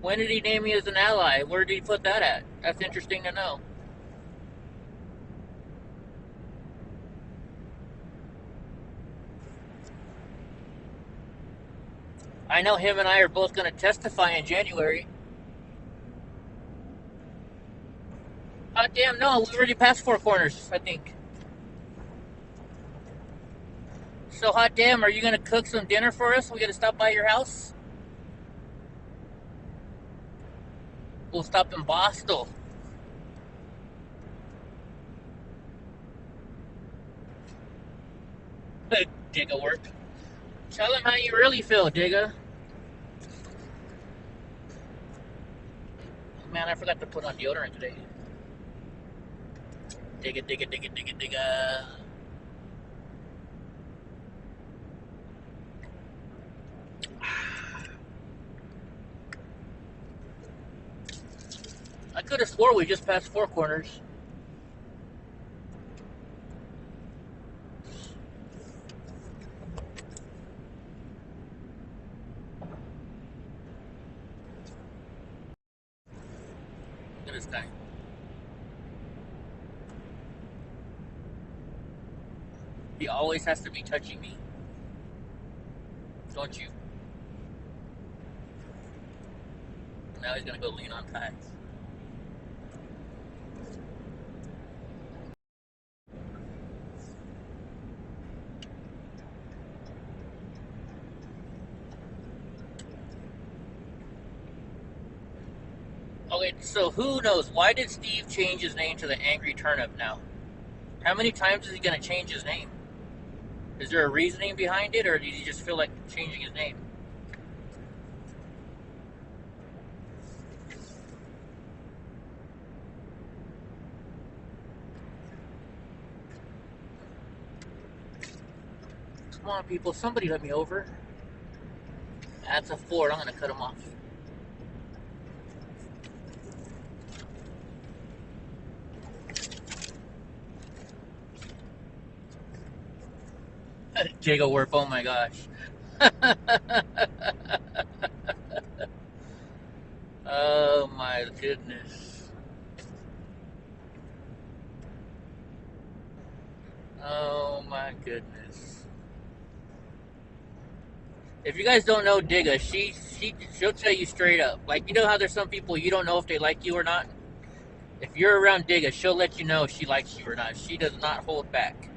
When did he name me as an ally? Where did he put that at? That's interesting to know. I know him and I are both going to testify in January. Hot damn, no, we already passed Four Corners, I think. So, hot damn, are you going to cook some dinner for us? We got to stop by your house? We'll stop in Boston. Digga work. Tell him how you really feel, Digga. Man, I forgot to put on deodorant today. Digga, digga, digga, digga, digga. I could have swore we just passed Four Corners. Look at this guy. He always has to be touching me. Don't you? Now he's gonna go lean on tags. Okay, so who knows? Why did Steve change his name to the Angry Turnip now? How many times is he gonna change his name? Is there a reasoning behind it, or did he just feel like changing his name? Come on, people, somebody let me over. That's a Ford. I'm gonna cut him off. Jago work. Oh my gosh. Oh my goodness. Oh my goodness. If you guys don't know Digga, she'll tell you straight up. Like, you know how there's some people you don't know if they like you or not? If you're around Digga, she'll let you know if she likes you or not. She does not hold back.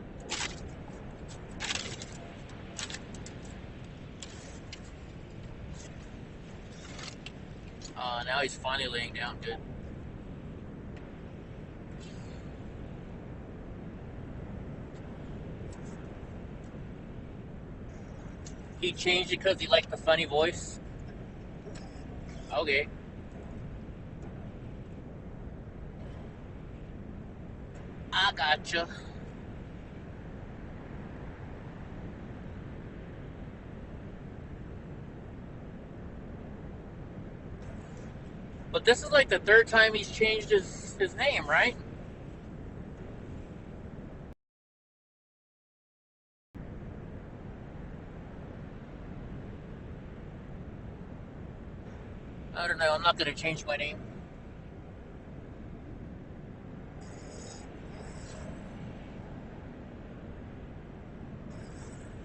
Now he's finally laying down good. He changed it because he liked the funny voice. Okay. I gotcha. But this is like the third time he's changed his name, right? I don't know. I'm not going to change my name.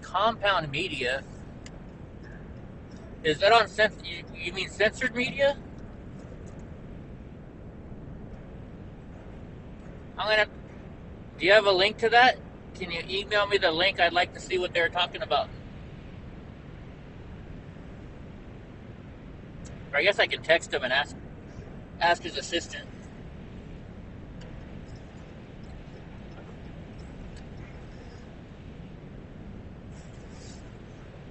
Compound Media? Is that on you mean censored media? I'm gonna Do you have a link to that? Can you email me the link? I'd like to see what they're talking about. Or I guess I can text him and ask his assistant.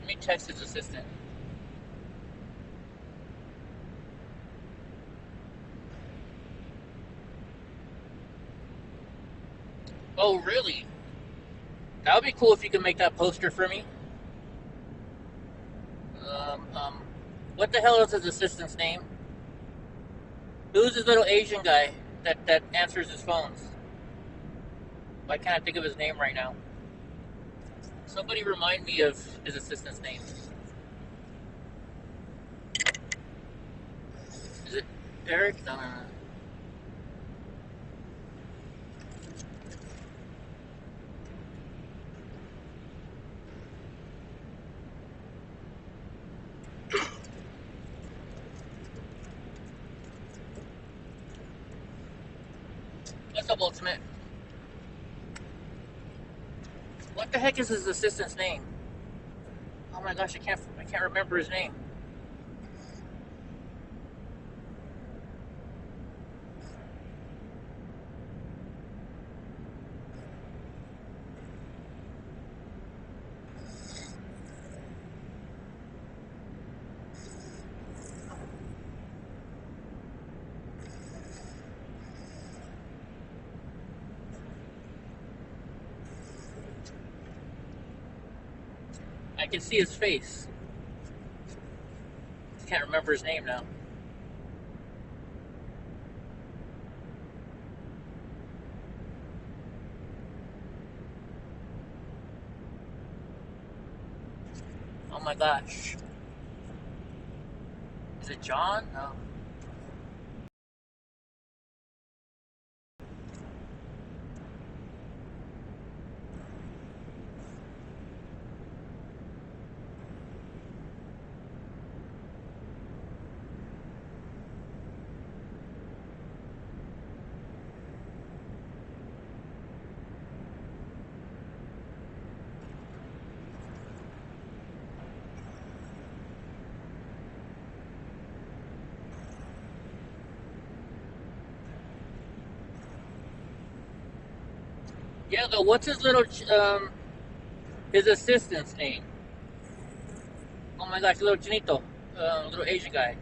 Let me text his assistant. Oh, really? That would be cool if you could make that poster for me. Um, um, what the hell is his assistant's name? Who's this little Asian guy that answers his phones? Why can't I think of his name right now? Somebody remind me of his assistant's name. Is it Eric? No, no, no. What's up, Ultimate? What the heck is his assistant's name? Oh my gosh, I can't remember his name. I can see his face. Can't remember his name now. Oh my gosh. Is it John? No. Yeah, though, what's his little, his assistant's name? Oh my gosh, little Chinito, little Asian guy.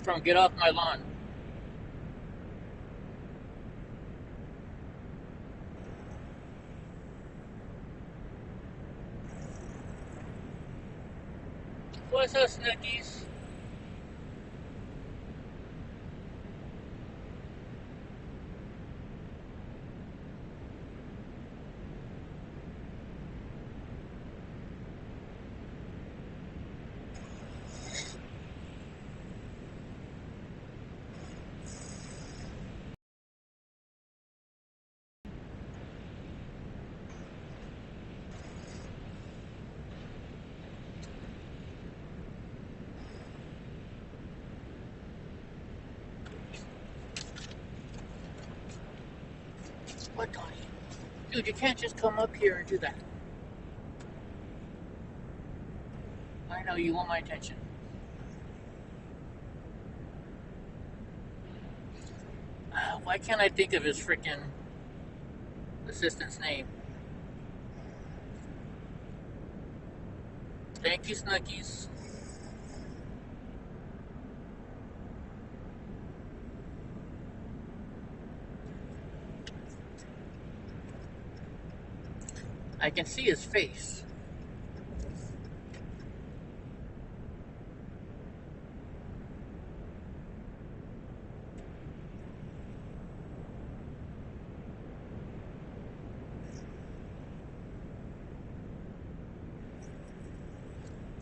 From Get Off My Lawn. What's up, Snookies? What, Donnie? Dude, you can't just come up here and do that. I know you want my attention. Why can't I think of his freaking assistant's name? Thank you, Snookies. I can see his face.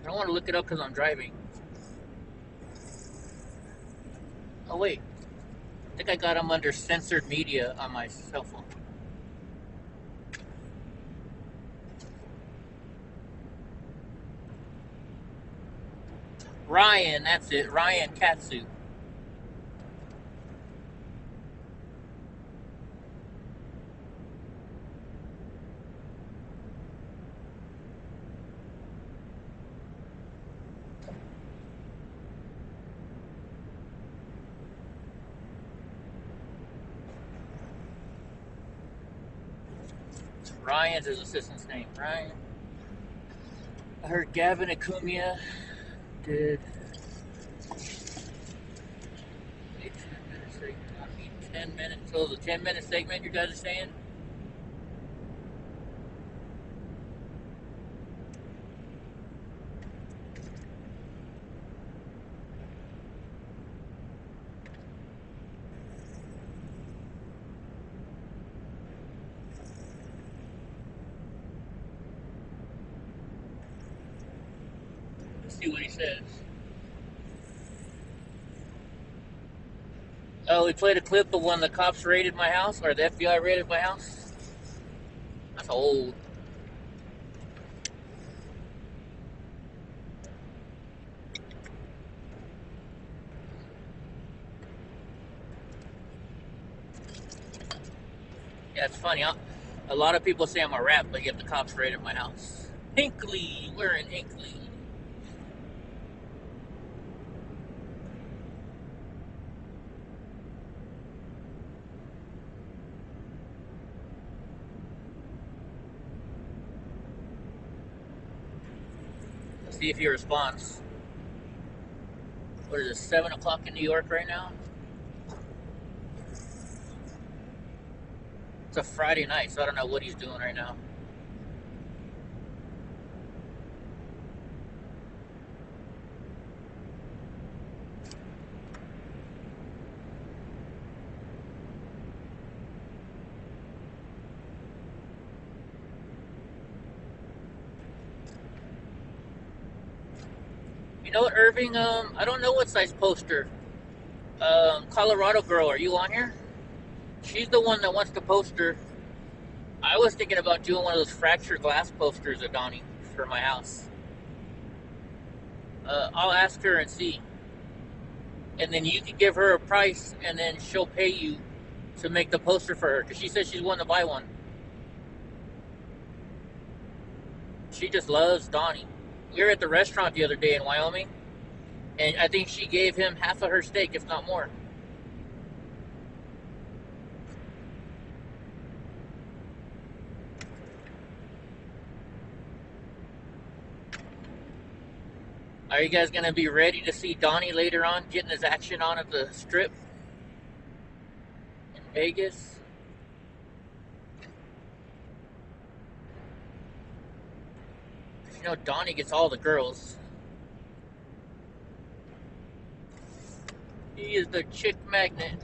I don't want to look it up because I'm driving. Oh, wait. I think I got him under censored media on my cell phone. Ryan, that's it. Ryan Katsu. Ryan's his assistant's name. Ryan. I heard Gavin Acumia did a 10-minute segment. 10 minutes. So the 10-minute segment you guys are saying? Let's see what he says. Oh, we played a clip of when the cops raided my house, or the FBI raided my house. That's old. Yeah, it's funny. A lot of people say I'm a rap, but yet the cops raided my house. Hinkley, we're in Hinkley. Let's see if he responds. What is it, 7 o'clock in New York right now? It's a Friday night, so I don't know what he's doing right now. You know what, Irving? I don't know what size poster. Colorado girl, are you on here? She's the one that wants the poster. I was thinking about doing one of those fractured glass posters of Donnie for my house. I'll ask her and see. And then you can give her a price, and then she'll pay you to make the poster for her. Because she said she's wanting to buy one. She just loves Donnie. We were at the restaurant the other day in Wyoming, and I think she gave him half of her steak, if not more. Are you guys going to be ready to see Donnie later on getting his action on at the strip in Vegas? You know, Donnie gets all the girls. He is the chick magnet.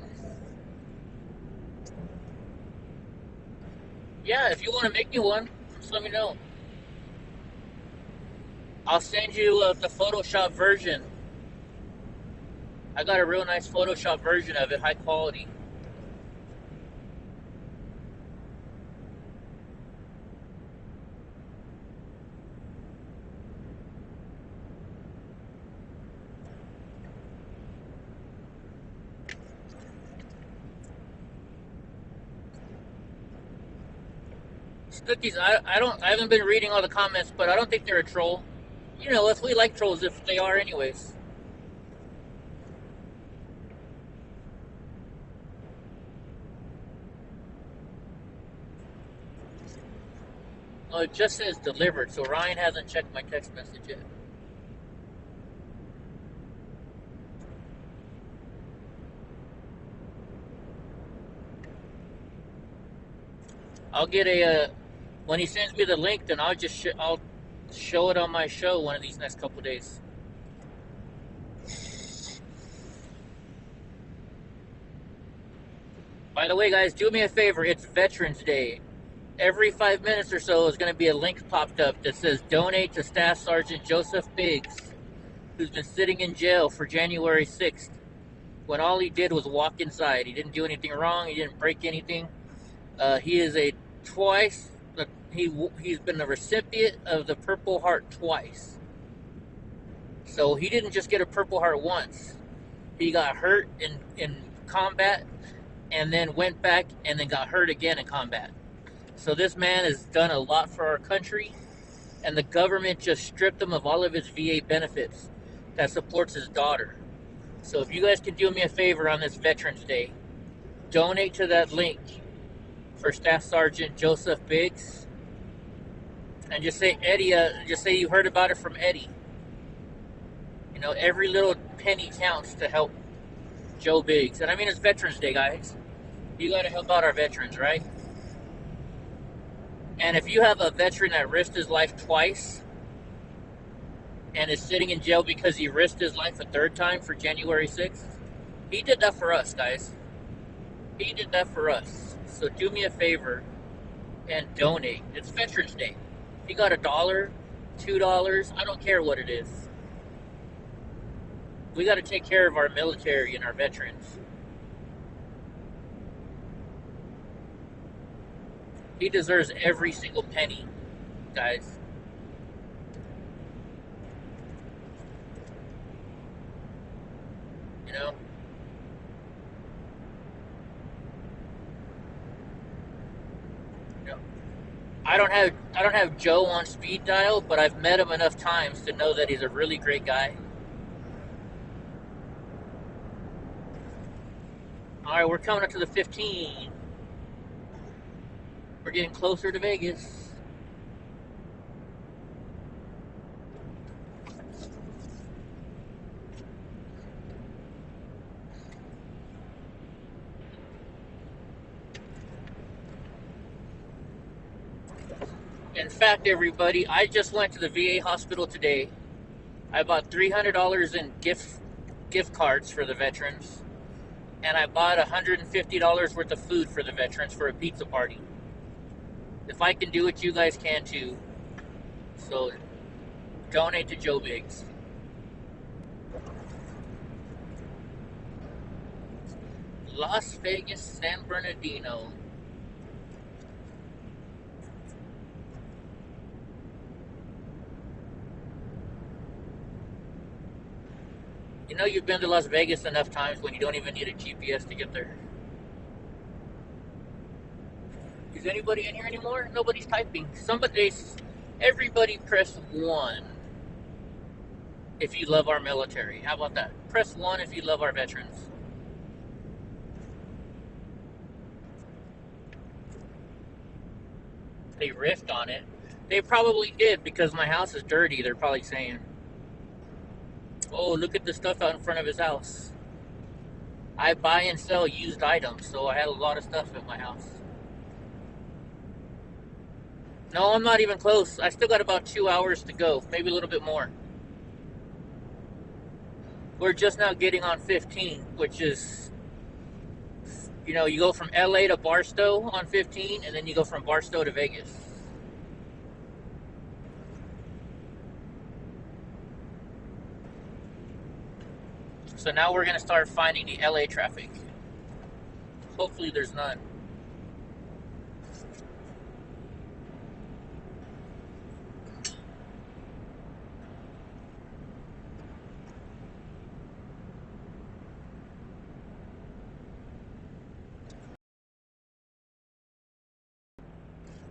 Yeah, if you want to make me one, just let me know. I'll send you the Photoshop version. I got a real nice Photoshop version of it, high quality. Stookies, I haven't been reading all the comments, but I don't think they're a troll. You know us, we like trolls if they are anyways. Oh, it just says delivered, so Ryan hasn't checked my text message yet. I'll get a, when he sends me the link, then I'll just, I'll show it on my show one of these next couple days. By the way, guys, do me a favor. It's Veterans Day. Every 5 minutes or so is going to be a link popped up that says donate to Staff Sergeant Joseph Biggs, who's been sitting in jail for January 6th, when all he did was walk inside. He didn't do anything wrong. He didn't break anything. He is a twice... He's been the recipient of the Purple Heart twice. So he didn't just get a Purple Heart once. He got hurt in combat and then went back and then got hurt again in combat. So this man has done a lot for our country, and the government just stripped him of all of his VA benefits that supports his daughter. So if you guys can do me a favor on this Veterans Day, donate to that link for Staff Sergeant Joseph Biggs, and just say Eddie. Just say you heard about it from Eddie. You know, every little penny counts to help Joe Biggs. And I mean, it's Veterans Day, guys. You got to help out our veterans, right? And if you have a veteran that risked his life twice and is sitting in jail because he risked his life a third time for January 6th, he did that for us, guys. He did that for us. So do me a favor and donate. It's Veterans Day. If you got $1, $2, I don't care what it is. We got to take care of our military and our veterans. He deserves every single penny, guys. You know? I don't have Joe on speed dial, but I've met him enough times to know that he's a really great guy. All right, we're coming up to the 15. We're getting closer to Vegas. In fact, everybody, I just went to the VA hospital today. I bought $300 in gift cards for the veterans, and I bought $150 worth of food for the veterans for a pizza party. If I can do it, you guys can too. So donate to Joe Biggs. Las Vegas, San Bernardino. You know, you've been to Las Vegas enough times when you don't even need a GPS to get there. Is anybody in here anymore? Nobody's typing. Everybody press 1 if you love our military. How about that? Press 1 if you love our veterans. They riffed on it. They probably did because my house is dirty. They're probably saying, oh, look at the stuff out in front of his house. I buy and sell used items, so I had a lot of stuff at my house. No, I'm not even close. I still got about 2 hours to go, maybe a little bit more. We're just now getting on 15, which is, you know, you go from LA to Barstow on 15, and then you go from Barstow to Vegas. So now we're going to start finding the LA traffic. Hopefully there's none.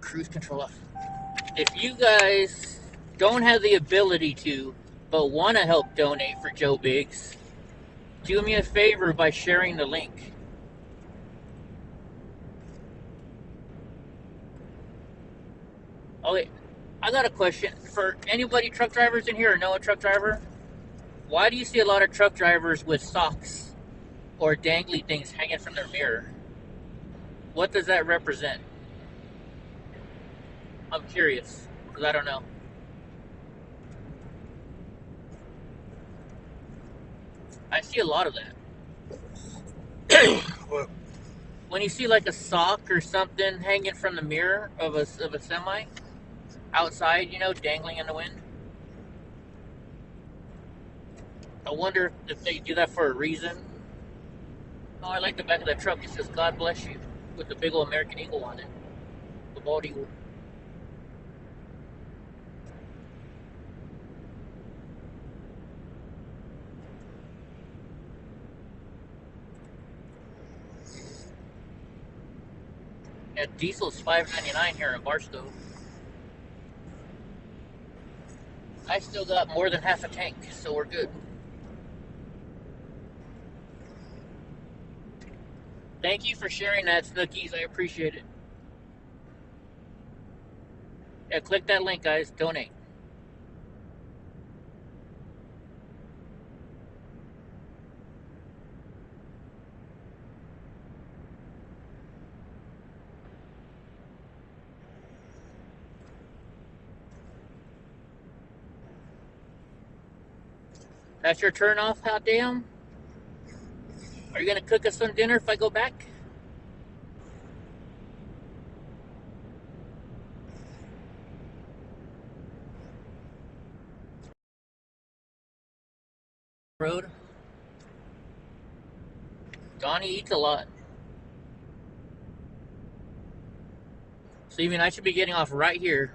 Cruise control off. If you guys don't have the ability to, but want to help donate for Joe Biggs, do me a favor by sharing the link. Okay, I got a question for anybody truck drivers in here or know a truck driver. Why do you see a lot of truck drivers with socks or dangly things hanging from their mirror? What does that represent? I'm curious, because I don't know. I see a lot of that. When you see like a sock or something hanging from the mirror of a semi outside, you know, dangling in the wind. I wonder if they do that for a reason. Oh, I like the back of that truck. It says "God bless you" with the big old American eagle on it, the bald eagle. And diesel's $5.99 here in Barstow. I still got more than half a tank, so we're good. Thank you for sharing that, Snookies. I appreciate it. Yeah, click that link, guys. Donate. That's your turn off, hot damn? Are you gonna cook us some dinner if I go back? Road. Donnie eats a lot. So even I should be getting off right here.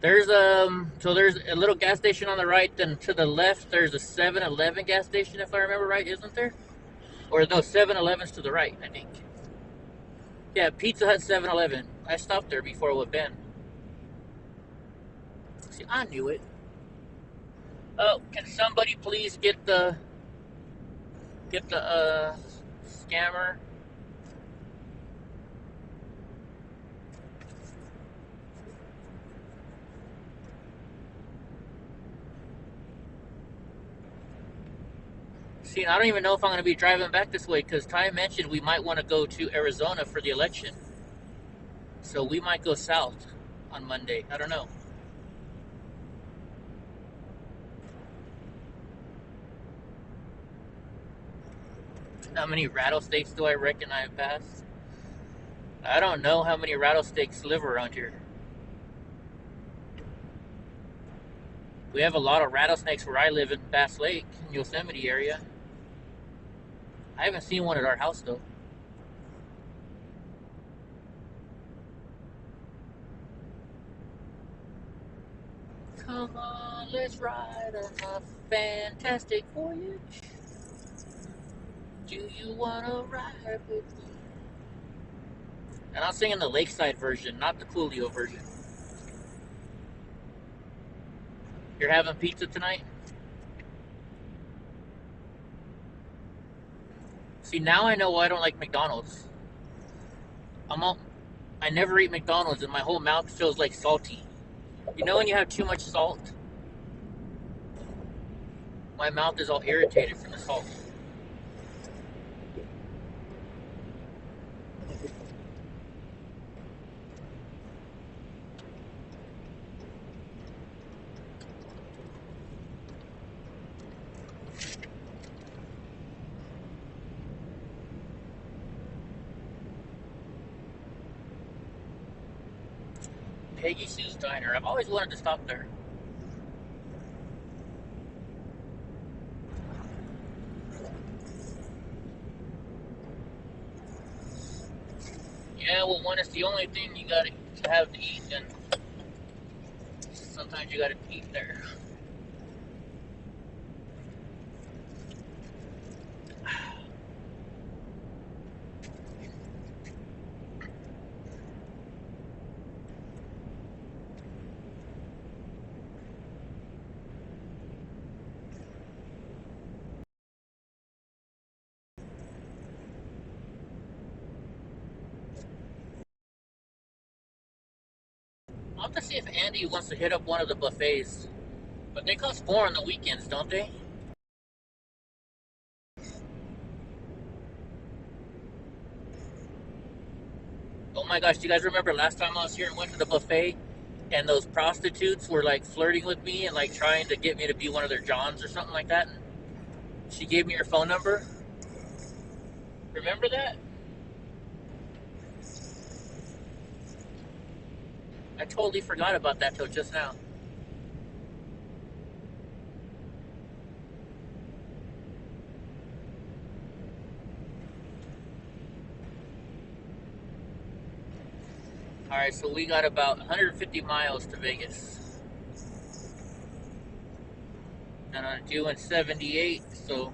There's there's a little gas station on the right, then to the left there's a 7-Eleven gas station if I remember right, isn't there? Or no, 7-Elevens to the right, I think. Yeah, Pizza Hut 7-Eleven. I stopped there before with Ben. See, I knew it. Oh, can somebody please get the scammer? See, I don't even know if I'm going to be driving back this way because Ty mentioned we might want to go to Arizona for the election. So we might go south on Monday. I don't know. How many rattlesnakes do I reckon I've passed? I don't know how many rattlesnakes live around here. We have a lot of rattlesnakes where I live in Bass Lake, Yosemite area. I haven't seen one at our house though. Come on, let's ride on a fantastic voyage. Do you wanna ride with me? And I'm singing the Lakeside version, not the Coolio version. You're having pizza tonight? See, now I know why I don't like McDonald's. I never eat McDonald's and my whole mouth feels like salty. You know when you have too much salt? My mouth is all irritated from the salt. Peggy Sue's Diner. I've always wanted to stop there. Yeah, well, when it's the only thing you gotta have to eat, then sometimes you gotta eat there. I'll have to see if Andy wants to hit up one of the buffets. But they cost more on the weekends, don't they? Oh my gosh, do you guys remember last time I was here and went to the buffet and those prostitutes were like flirting with me and like trying to get me to be one of their Johns or something like that? And she gave me her phone number. Remember that? I totally forgot about that till just now. Alright, so we got about 150 miles to Vegas. And I'm doing 78, so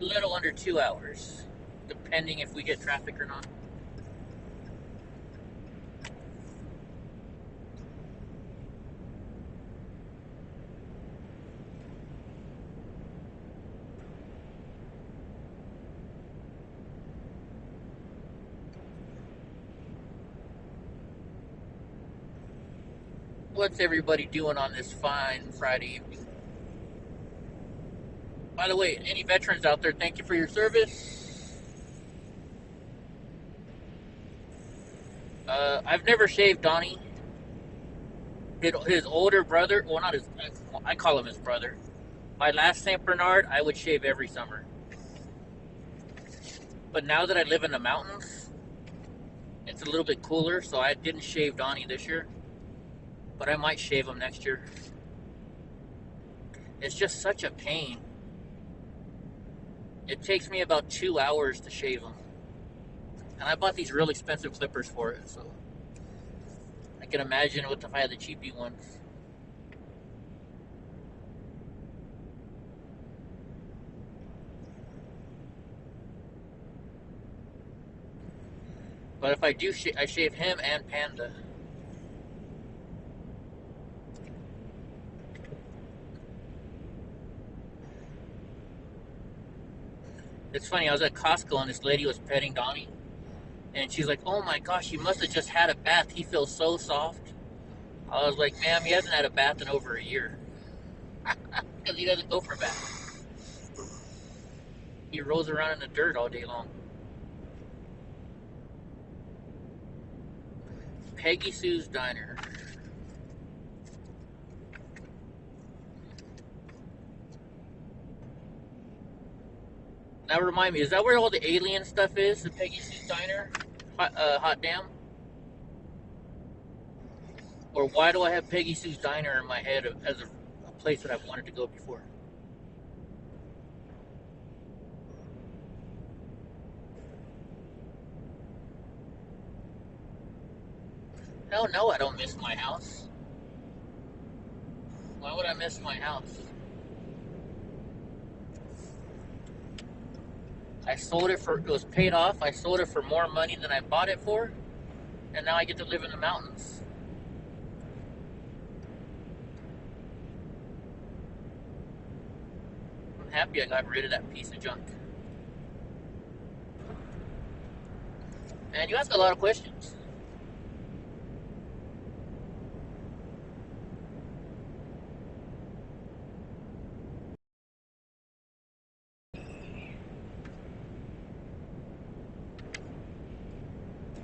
a little under 2 hours. pending if we get traffic or not. What's everybody doing on this fine Friday evening? By the way, any veterans out there, thank you for your service. I've never shaved Donnie. His older brother, well, not his, I call him his brother. My last St. Bernard, I would shave every summer. But now that I live in the mountains, it's a little bit cooler, so I didn't shave Donnie this year. But I might shave him next year. It's just such a pain. It takes me about 2 hours to shave him. And I bought these real expensive clippers for it, so I can imagine what if I had the cheapy ones. But if I do, I shave him and Panda. It's funny, I was at Costco and this lady was petting Donnie. And she's like, oh my gosh, he must have just had a bath. He feels so soft. I was like, ma'am, he hasn't had a bath in over a year. Because he doesn't go for baths. He rolls around in the dirt all day long. Peggy Sue's Diner. Now remind me, is that where all the alien stuff is? The Peggy Sue's Diner? Hot Damn? Or why do I have Peggy Sue's Diner in my head as a place that I've wanted to go before? Hell no, I don't miss my house. Why would I miss my house? I sold it for, it was paid off. I sold it for more money than I bought it for. And now I get to live in the mountains. I'm happy I got rid of that piece of junk. And you ask a lot of questions.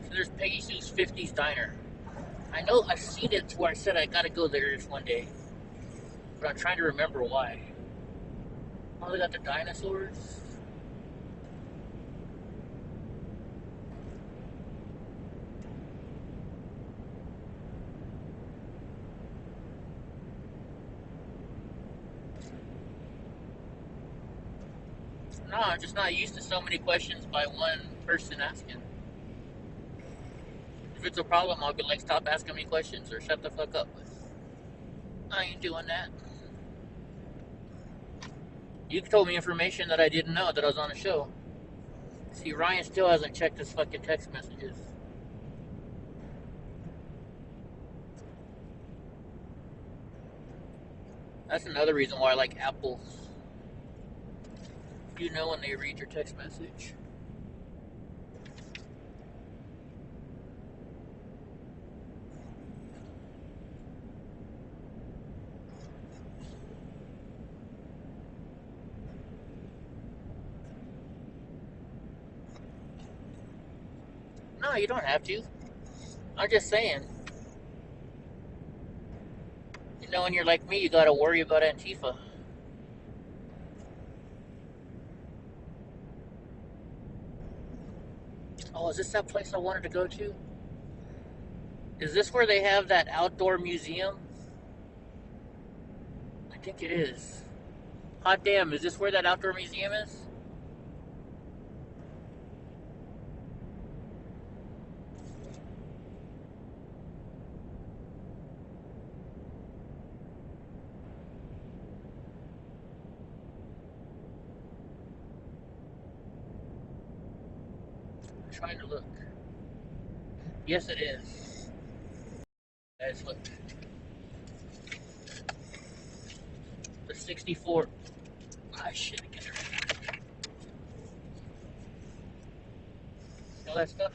So there's Peggy Sue's 50s Diner. I know I've seen it to where I said I gotta go there just one day. But I'm trying to remember why. Oh, they got the dinosaurs. No, I'm just not used to so many questions by one person asking. If it's a problem, I'll be like, stop asking me questions or shut the fuck up. I ain't doing that. You told me information that I didn't know that I was on a show. See, Ryan still hasn't checked his fucking text messages. That's another reason why I like Apple. You know when they read your text message. No, you don't have to. I'm just saying. You know, when you're like me, you gotta worry about Antifa. Oh, is this that place I wanted to go to? Is this where they have that outdoor museum? I think it is. Hot damn, is this where that outdoor museum is? trying to look. Yes, it is. Guys, look. The 64. I should have get it. All that stuff.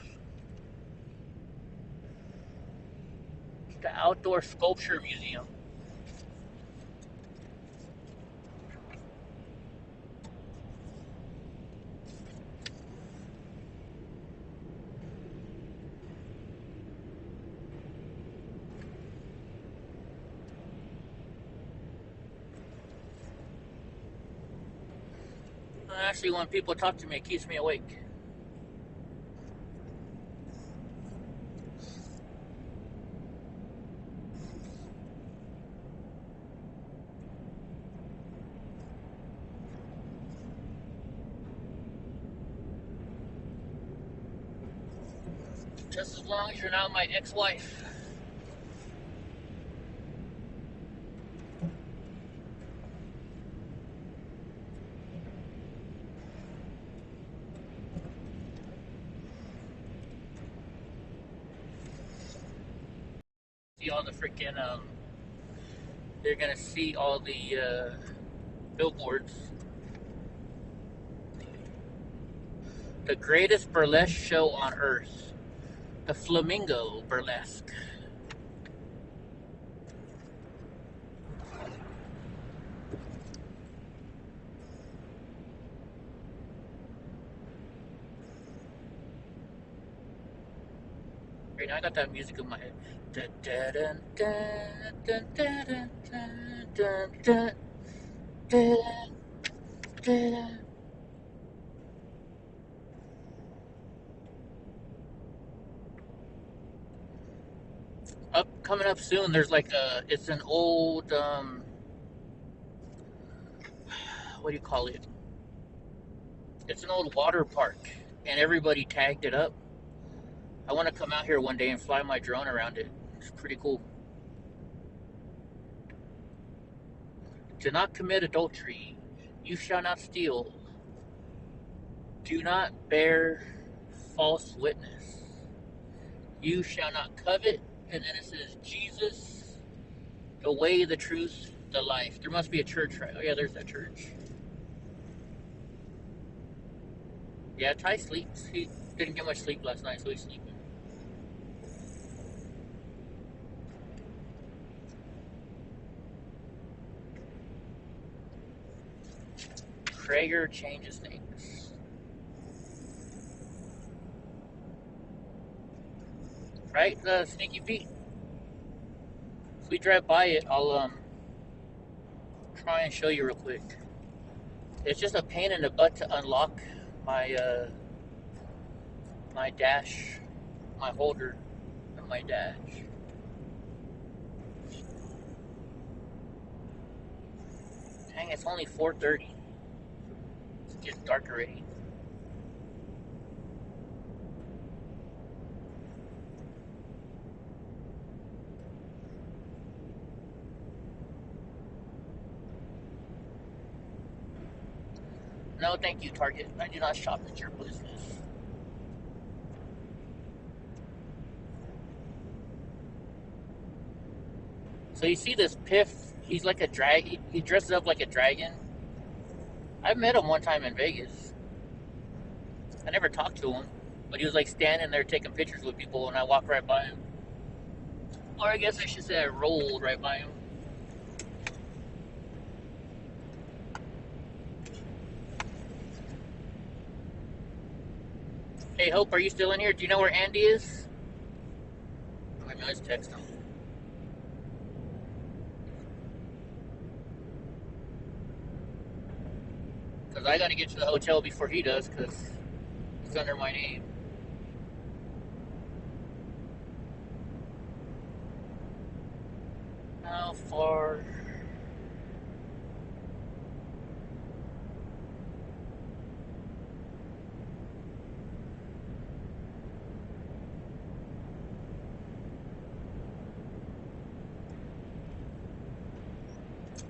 The Outdoor Sculpture Museum. Actually, when people talk to me, it keeps me awake. Just as long as you're not my ex-wife. See all the freaking, they're gonna see all the, billboards. The greatest burlesque show on earth. The Flamingo Burlesque. Right now I got that music in my head. Dun, dun, dun, dun, dun, dun, dun, dun, dun, dun, dun. Coming up soon, there's like it's an old, what do you call it? It's an old water park, and everybody tagged it up. I want to come out here one day and fly my drone around it. It's pretty cool. Do not commit adultery. You shall not steal. Do not bear false witness. You shall not covet. And then it says, Jesus, the way, the truth, the life. There must be a church, right? Oh, yeah, there's that church. Yeah, Ty sleeps. He didn't get much sleep last night, so he's sleeping. Krager changes things. Right, Sneaky Pete? If we drive by it, I'll try and show you real quick. It's just a pain in the butt to unlock my my dash, my holder, and my dash. Dang, it's only 4:30. It's getting dark already. No, thank you, Target. I do not shop at your business. So you see this Piff? He's like a drag. He dresses up like a dragon. I met him one time in Vegas. I never talked to him, but he was like standing there taking pictures with people, and I walked right by him. Or I guess I should say I rolled right by him. Hey, Hope, are you still in here? Do you know where Andy is? I know his text him. Because I got to get to the hotel before he does, because it's under my name. How far?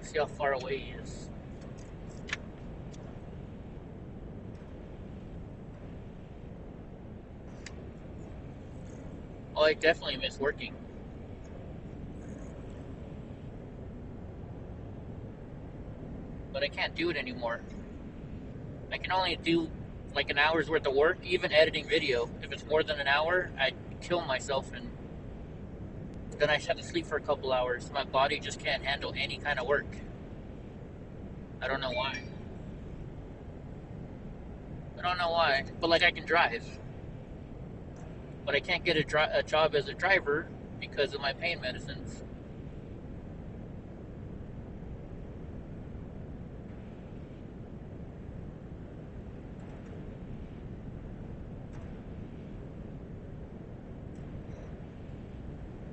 See how far away he is. I definitely miss working. But I can't do it anymore. I can only do like an hour's worth of work, even editing video. If it's more than an hour, I kill myself and then I just have to sleep for a couple hours. My body just can't handle any kind of work. I don't know why. I don't know why. But like I can drive. But I can't get a job as a driver because of my pain medicines.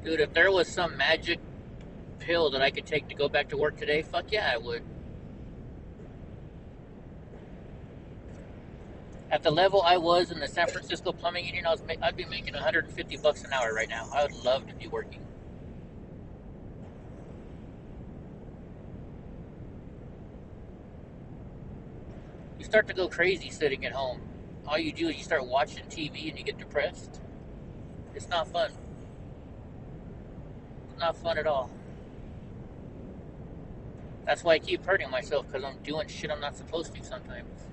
Dude, if there was some magic pill that I could take to go back to work today, fuck yeah, I would. At the level I was in the San Francisco plumbing union, I'd be making $150 an hour right now. I would love to be working. You start to go crazy sitting at home. All you do is you start watching TV and you get depressed. It's not fun. It's not fun at all. That's why I keep hurting myself, because I'm doing shit I'm not supposed to sometimes.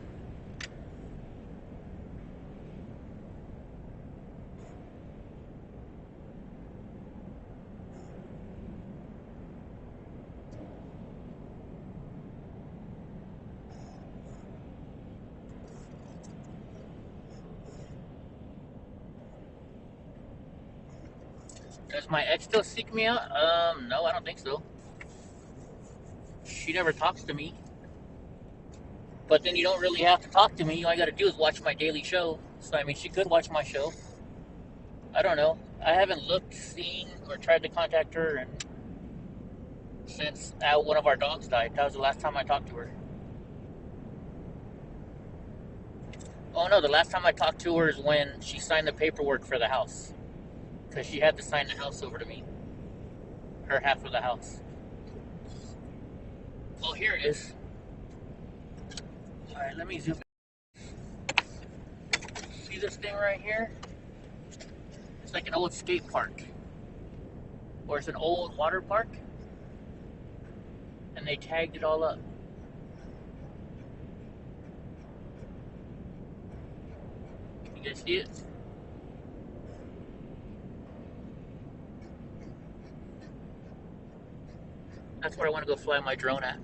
Does my ex still seek me out? No, I don't think so. She never talks to me. But then you don't really have to talk to me. All you gotta do is watch my daily show. So, I mean, she could watch my show. I don't know. I haven't looked, seen, or tried to contact her since one of our dogs died. That was the last time I talked to her. Oh no, the last time I talked to her is when she signed the paperwork for the house. Because she had to sign the house over to me. Her half of the house. Oh, here it is. Alright, let me zoom in. See this thing right here? It's like an old skate park. Or it's an old water park. And they tagged it all up. You guys see it? That's where I want to go fly my drone at.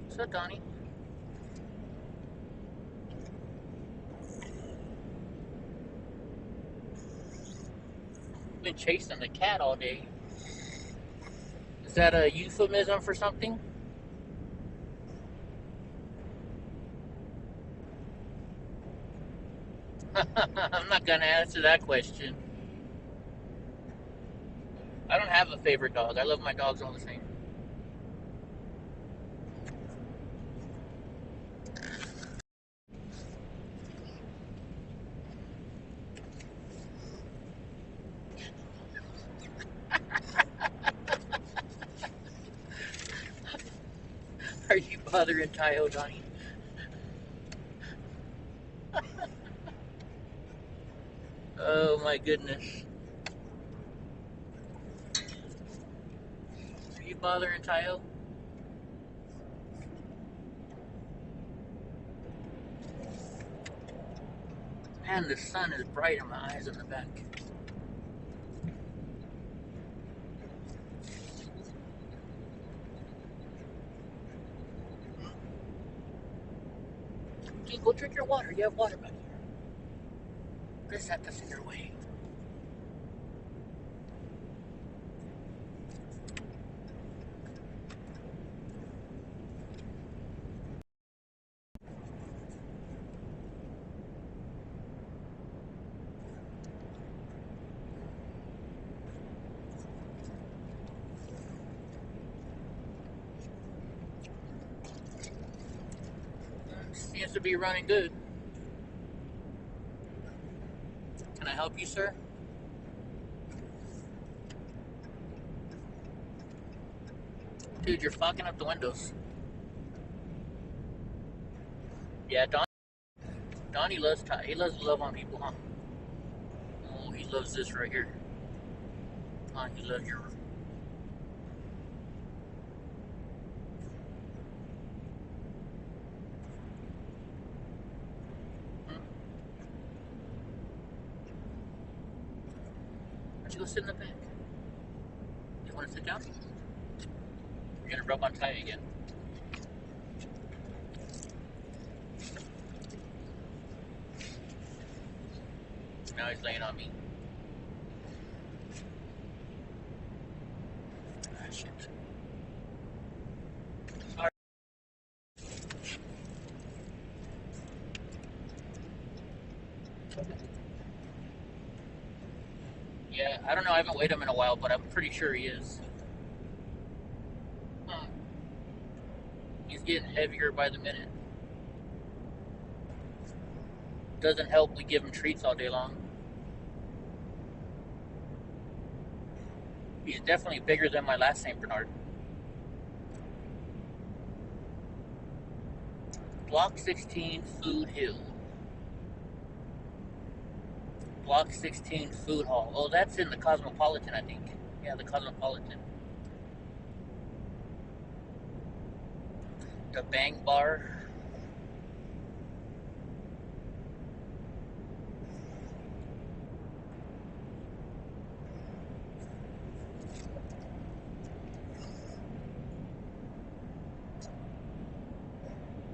What's up, Donnie? Been chasing the cat all day. Is that a euphemism for something? I'm not gonna answer that question. I don't have a favorite dog. I love my dogs all the same. Are you bothering Tayo, Donnie? Oh my goodness. Are you bothering Tayo? Man, the sun is bright in my eyes in the back. Okay, go drink your water. You have water back here. Chris, that doesn't your way. Seems to be running good. Can I help you, sir? Dude, you're fogging up the windows. Yeah, Donnie loves he loves to love on people, huh? Oh, he loves this right here. Oh, he loves your. Hmm? Why don't you go sit in the back? You want to sit down? You're gonna rub on tie again. Now he's laying on me. Ah, shit. Sorry. Yeah, I don't know. I haven't weighed him in a while, but I'm pretty sure he is. Huh. He's getting heavier by the minute. Doesn't help we give him treats all day long. He's definitely bigger than my last St. Bernard. Block 16, Food Hill. Block 16, Food Hall. Oh, that's in the Cosmopolitan, I think. Yeah, the Cosmopolitan. The Bang Bar.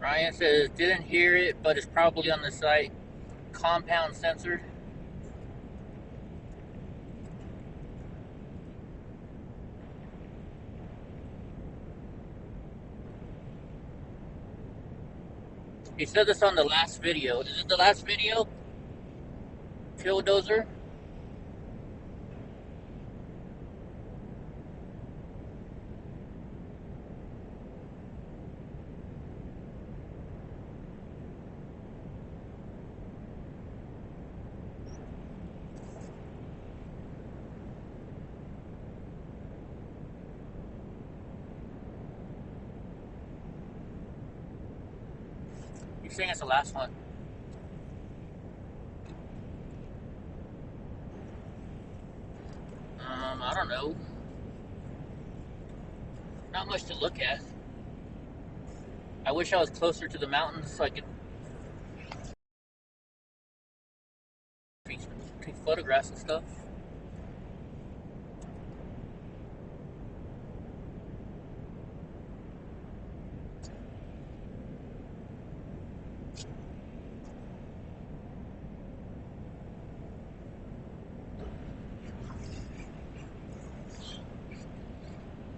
Ryan says, didn't hear it, but it's probably on the site. Compound censored. He said this on the last video. Is it the last video? Killdozer? You're saying it's the last one. I don't know. Not much to look at. I wish I was closer to the mountains so I could take photographs and stuff.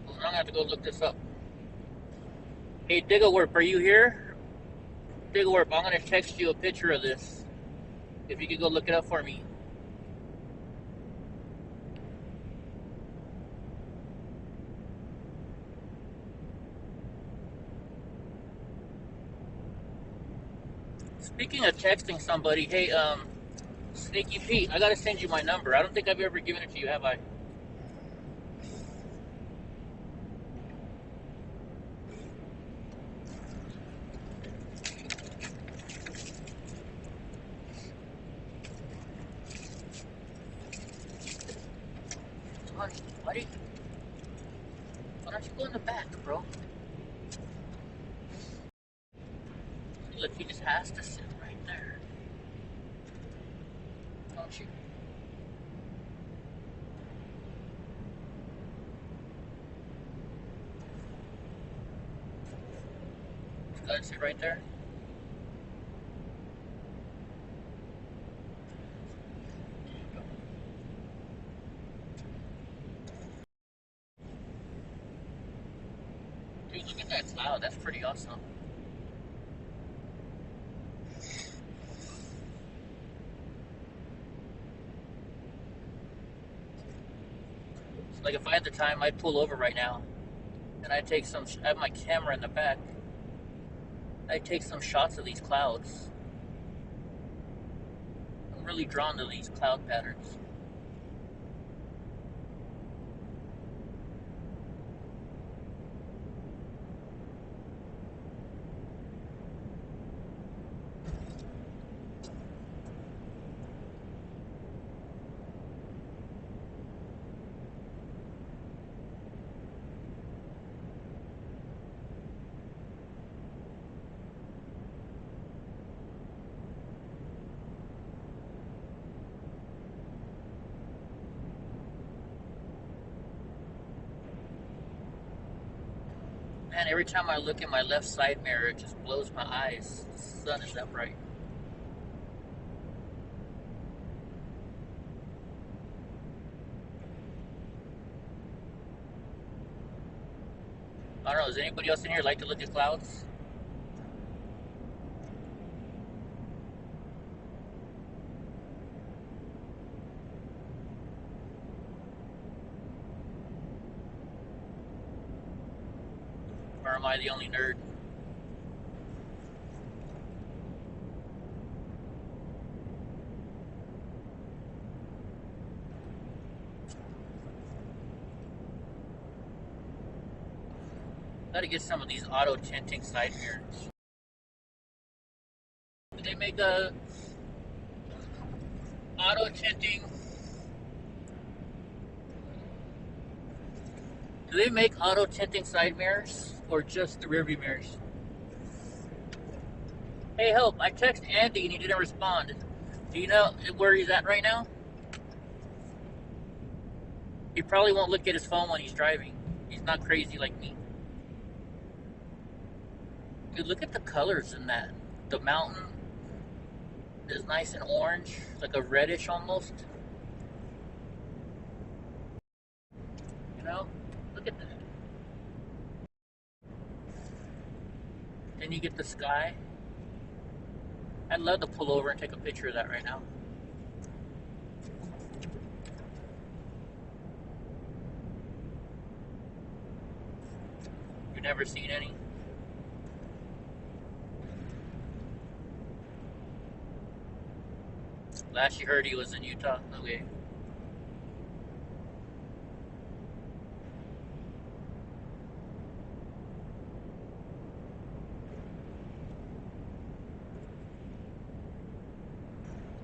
Well, I'm gonna have to go look this up. Hey, Digglewarp, are you here? Digglewarp, I'm gonna text you a picture of this. If you could go look it up for me. Speaking of texting somebody, hey, Sneaky Pete, I gotta send you my number. I don't think I've ever given it to you, have I? Honey, buddy, why don't you go in the back, bro? Look, he just has to sit right there. Don't you? Just gotta sit right there. Dude, look at that cloud. That's pretty awesome. Like if I had the time, I'd pull over right now, and I'd take some. I have my camera in the back. I'd take some shots of these clouds. I'm really drawn to these cloud patterns. Man, every time I look in my left side mirror, it just blows my eyes. The sun is that bright. I don't know, does anybody else in here like to look at clouds? Or am I the only nerd? Gotta get some of these auto tinting side mirrors. Do they make a auto tinting? Do they make auto tinting side mirrors or just the rearview mirrors? Hey, help! I texted Andy and he didn't respond. Do you know where he's at right now? He probably won't look at his phone when he's driving. He's not crazy like me. Dude, look at the colors in that. The mountain is nice and orange, like a reddish almost. You know? Look at that. Then you get the sky. I'd love to pull over and take a picture of that right now. You've never seen any? Last you heard he was in Utah? Okay.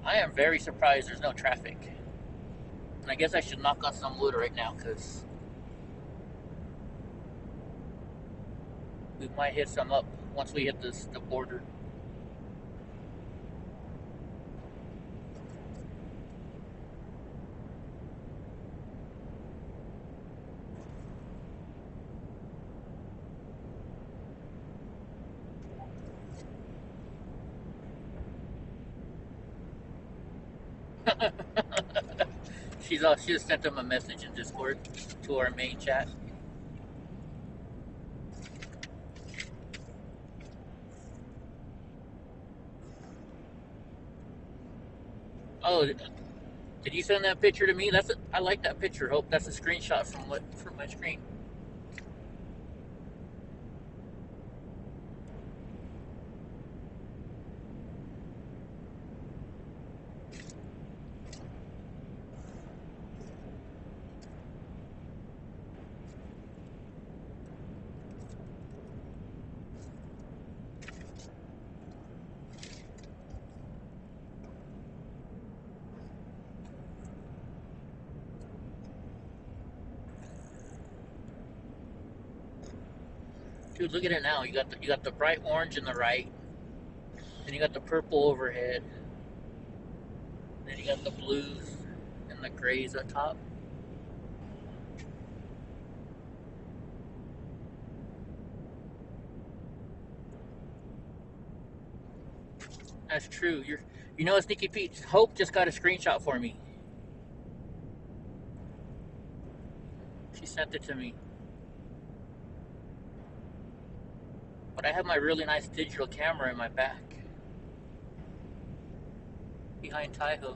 I am very surprised there's no traffic. And I guess I should knock on some wood right now because we might hit some up once we hit the border. She just sent him a message in Discord to our main chat. Oh, did you send that picture to me? I like that picture. Hope that's a screenshot from my screen. Dude, look at it now. You got the bright orange in the right, then you got the purple overhead, then you got the blues and the grays up top. That's true. You know, Sneaky Pete. Hope just got a screenshot for me. She sent it to me. But I have my really nice digital camera in my back. Behind Taiho.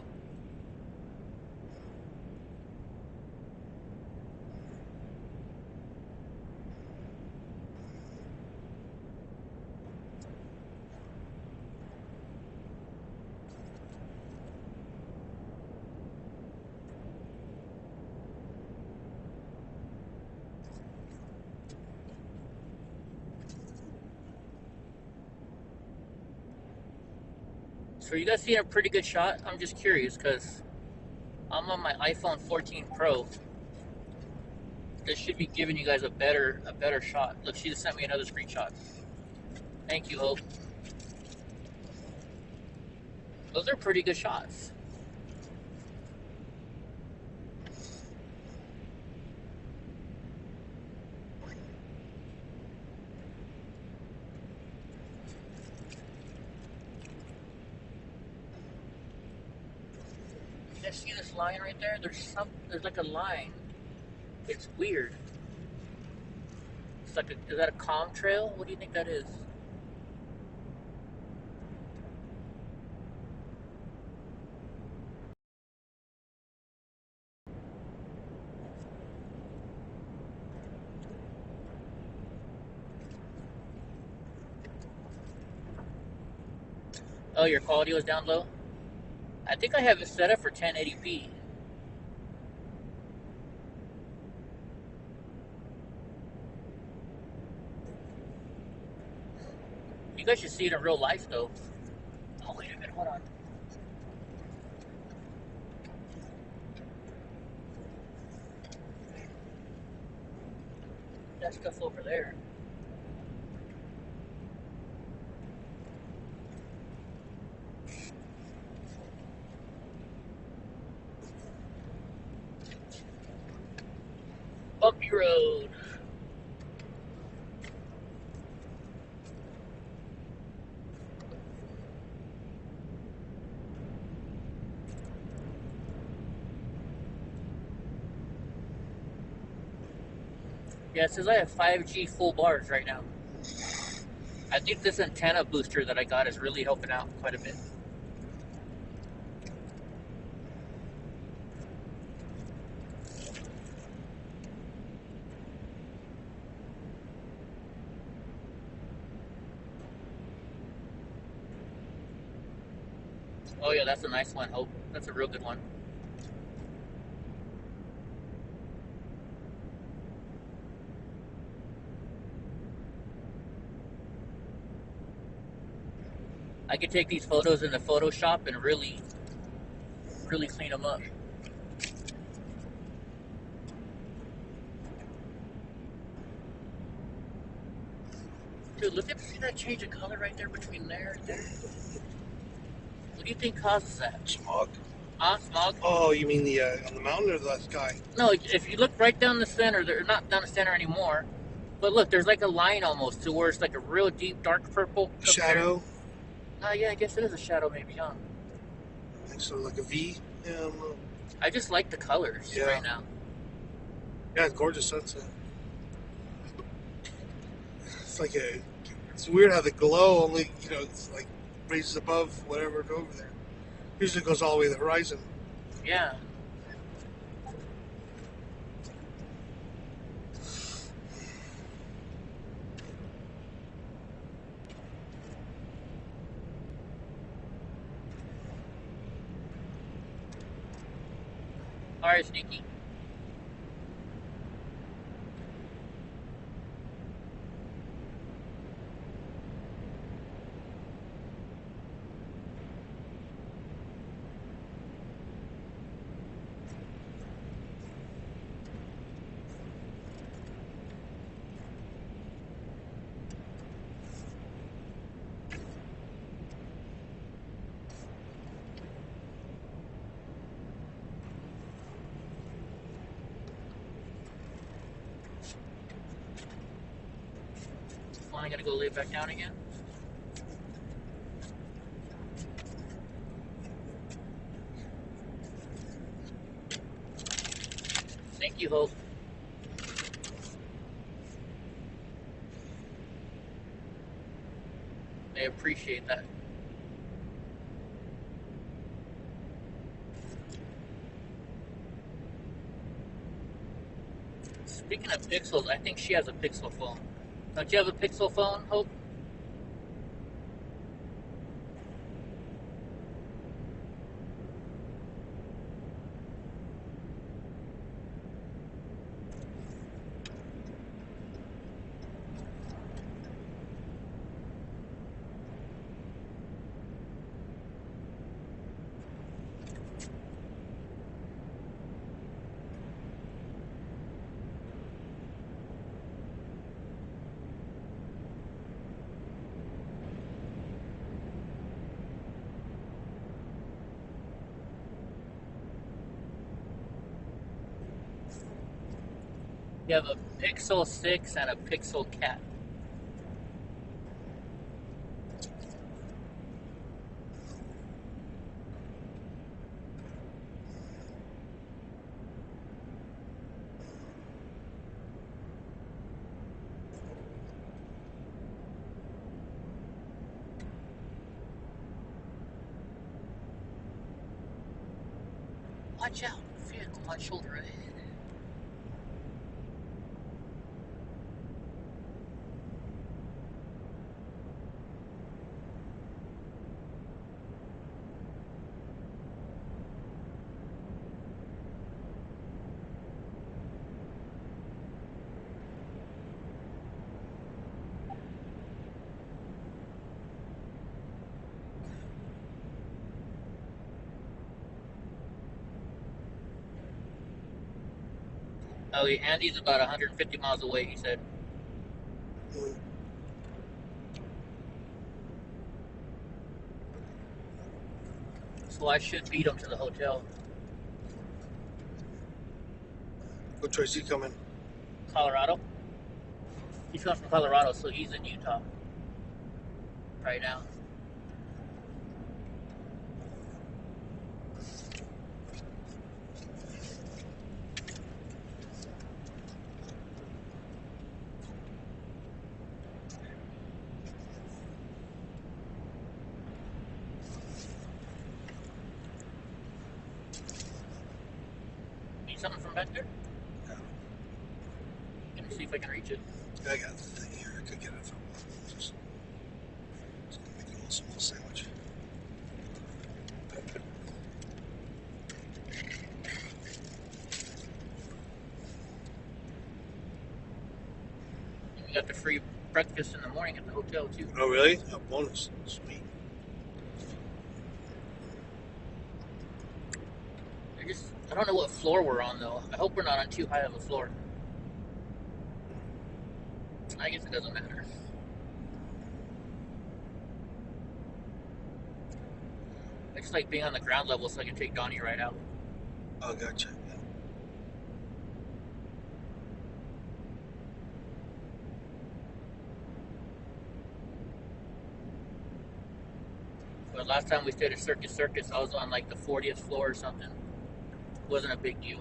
So you guys seeing a pretty good shot? I'm just curious because I'm on my iPhone 14 Pro. This should be giving you guys a better shot. Look, she just sent me another screenshot. Thank you, Hope. Those are pretty good shots. You guys see this line right there? There's like a line. It's weird. It's like is that a calm trail? What do you think that is? Oh, your quality was down low? I think I have it set up for 1080p. You guys should see it in real life, though. Oh, wait a minute, hold on. That stuff over there. Bumpy road. Yeah, it says I have 5G full bars right now. I think this antenna booster that I got is really helping out quite a bit. Oh yeah, that's a nice one, Hope. That's a real good one. I could take these photos into Photoshop and really clean them up. Dude, see that change of color right there between there and there? What do you think causes that? Smog. Smog? Oh, you mean the on the mountain or the sky? No, if you look right down the center, they're not down the center anymore. But look, there's like a line almost to where it's like a real deep dark purple. Shadow. Yeah, I guess it is a shadow maybe, huh? I think so, like a V. Yeah, I don't know. I just like the colors right now. Yeah, it's gorgeous sunset. It's weird how the glow only, it's like raises above whatever over there. Usually it goes all the way to the horizon. Yeah. Alright, Sneaky. I gotta go lay it back down again. Thank you, Hope. I appreciate that. Speaking of pixels, I think she has a Pixel phone. Don't you have a Pixel phone, Hope? You have a Pixel 6 and a Pixel Cat. Watch out. Vehicle, my shoulder ahead. Oh, yeah, Andy's about 150 miles away, he said. So I should beat him to the hotel. Which way is he coming? Colorado. He's coming from Colorado, so he's in Utah right now. Need something from back there? No. Let me see if I can reach it. I got the thing here. I could get it from just make a little small sandwich. We got the free breakfast in the morning at the hotel, too. Oh, really? A bonus. Sweet. I don't know what floor we're on, though. I hope we're not on too high of a floor. I guess it doesn't matter. I just like being on the ground level so I can take Donnie right out. Oh, gotcha. Yeah. But last time we stayed at Circus, I was on like the 40th floor or something. Wasn't a big deal.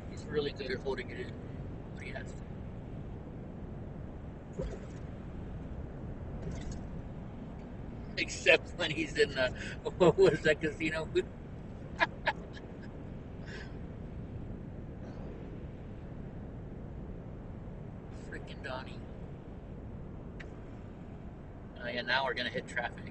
He's really good at holding it in. But he has to. Except when he's in the, what was that casino? Freaking Donnie. Oh yeah, now we're gonna hit traffic.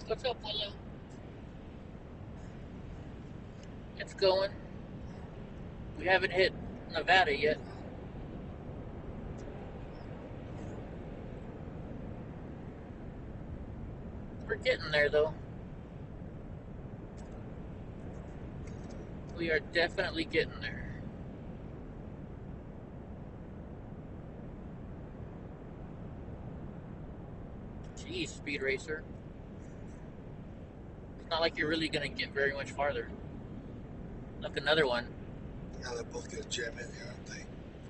What's up, Willow? It's going. We haven't hit Nevada yet. We're getting there, though. We are definitely getting there. Jeez, Speed Racer. It's not like you're really going to get very much farther. Look, another one. Now they're both going to jam in here, aren't they?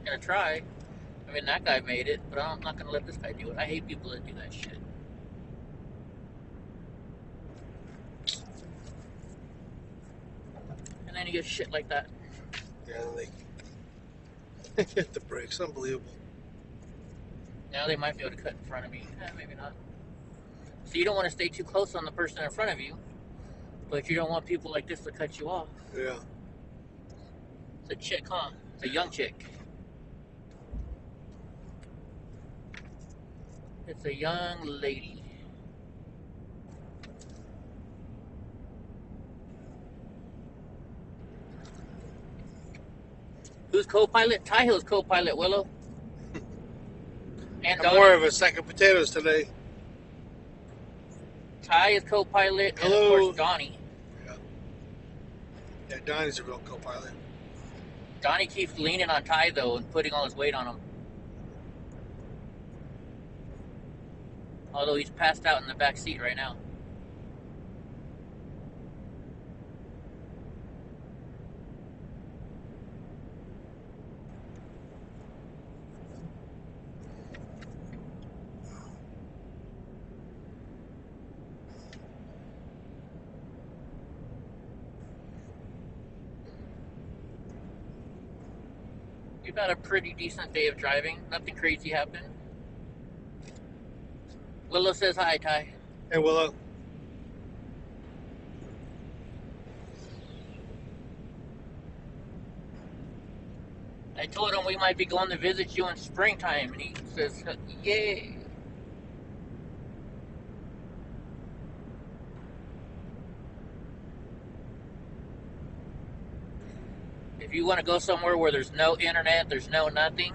Gonna try. I mean, that guy made it, but I'm not gonna let this guy do it. I hate people that do that shit. and then you get shit like that. Yeah, they hit the brakes. Unbelievable. Now they might be able to cut in front of me. Maybe not. So you don't want to stay too close on the person in front of you, but you don't want people like this to cut you off. Yeah. It's a chick, huh? It's a young chick. It's a young lady. Who's co-pilot? Ty Hill's co-pilot, Willow. And I'm Donnie. more of a sack of potatoes today. Ty is co-pilot, and of Hello. course Donnie. Yeah, Donnie's a real co-pilot. Donnie keeps leaning on Ty though and putting all his weight on him. Although he's passed out in the back seat right now. We've had a pretty decent day of driving. Nothing crazy happened. Willow says hi, Ty. Hey, Willow. I told him we might be going to visit you in springtime, and he says, yay. If you want to go somewhere where there's no internet, there's no nothing,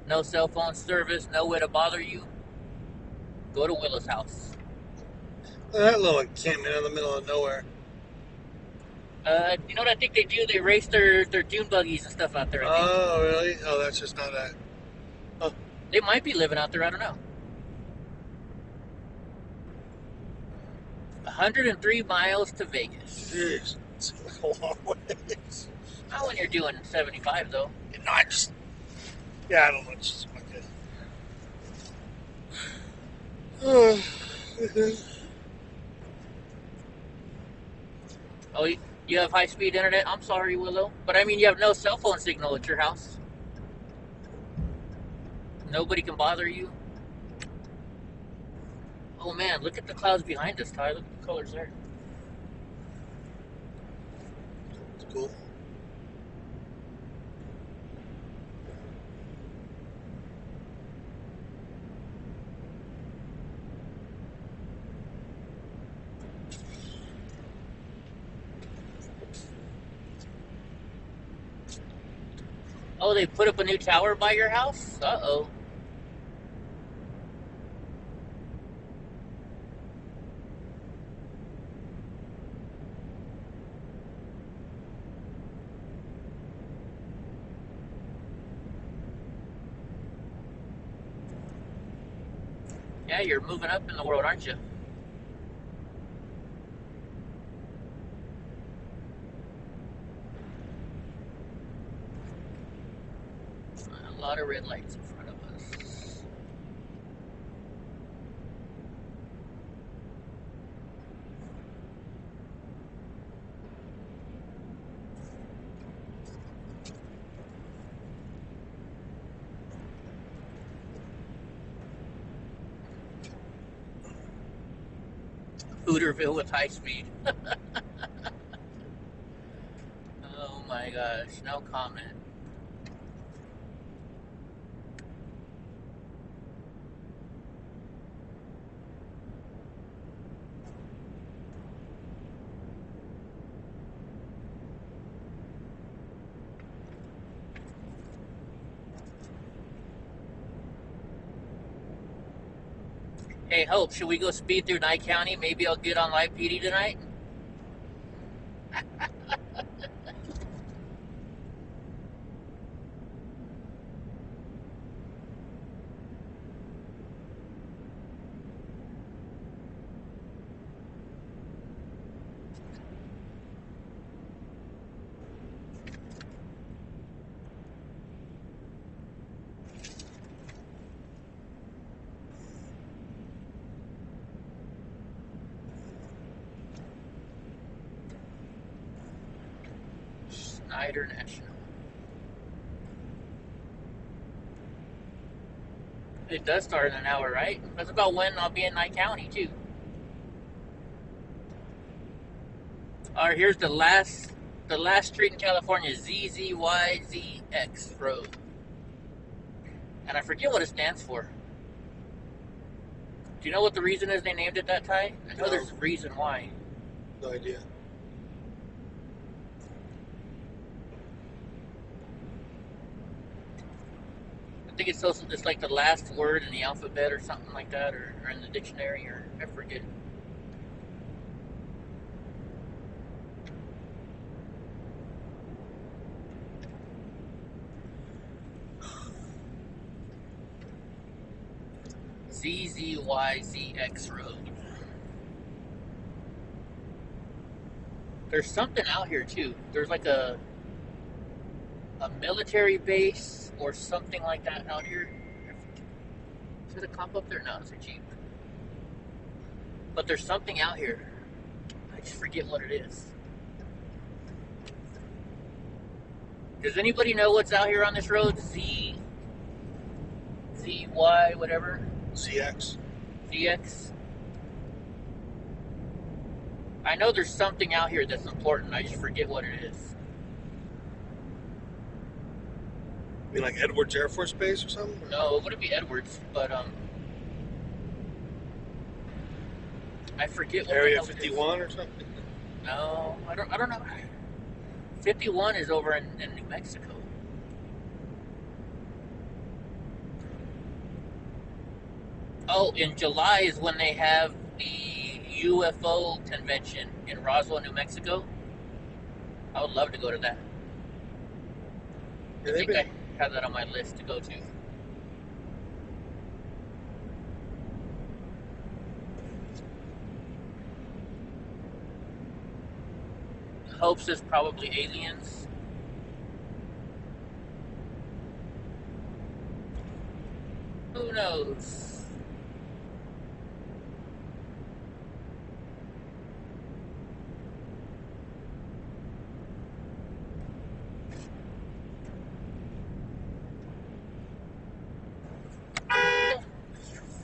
no cell phone service, no way to bother you, go to Willow's house. That little encampment in the middle of nowhere. You know what I think they do? They race their dune buggies and stuff out there, I think. Oh, really? Oh, that's just not a... They might be living out there, I don't know. 103 miles to Vegas. Jeez. It's a long ways. Not when you're doing 75, though. No, I just... Yeah, I don't know. It's just okay. Oh, you have high-speed internet? I'm sorry, Willow. But, I mean, you have no cell phone signal at your house. Nobody can bother you. Oh, man, look at the clouds behind us, Ty. Look at the colors there. It's cool. Oh, they put up a new tower by your house? Uh-oh. Yeah, you're moving up in the world, aren't you? A lot of red lights in front of us. Hooterville with high speed. Oh my gosh, no comment. Hey, Hope, should we go speed through Nye County? Maybe I'll get on live PD tonight? Snyder National. It does start in an hour, right? That's about when I'll be in Nye County, too. Alright, here's the last street in California, ZZYZX Road. And I forget what it stands for. Do you know what the reason is they named it that, Ty? I know there's a reason why. No idea. I think it's like the last word in the alphabet or something like that, or in the dictionary, or I forget. ZZYZX Road. There's something out here too. There's like a military base or something like that out here. Is it a cop up there? No, it's a Jeep. But there's something out here. I just forget what it is. Does anybody know what's out here on this road? ZY, whatever? ZX. ZX? I know there's something out here that's important. I just forget what it is. You mean like Edwards Air Force Base or something? No, it wouldn't be Edwards, but I forget what Area the hell it is. 51 or something? No, I don't know. 51 is over in New Mexico. Oh, in July is when they have the UFO convention in Roswell, New Mexico. I would love to go to that. Yeah, I think I have that on my list to go to. Hopes is probably aliens. Who knows?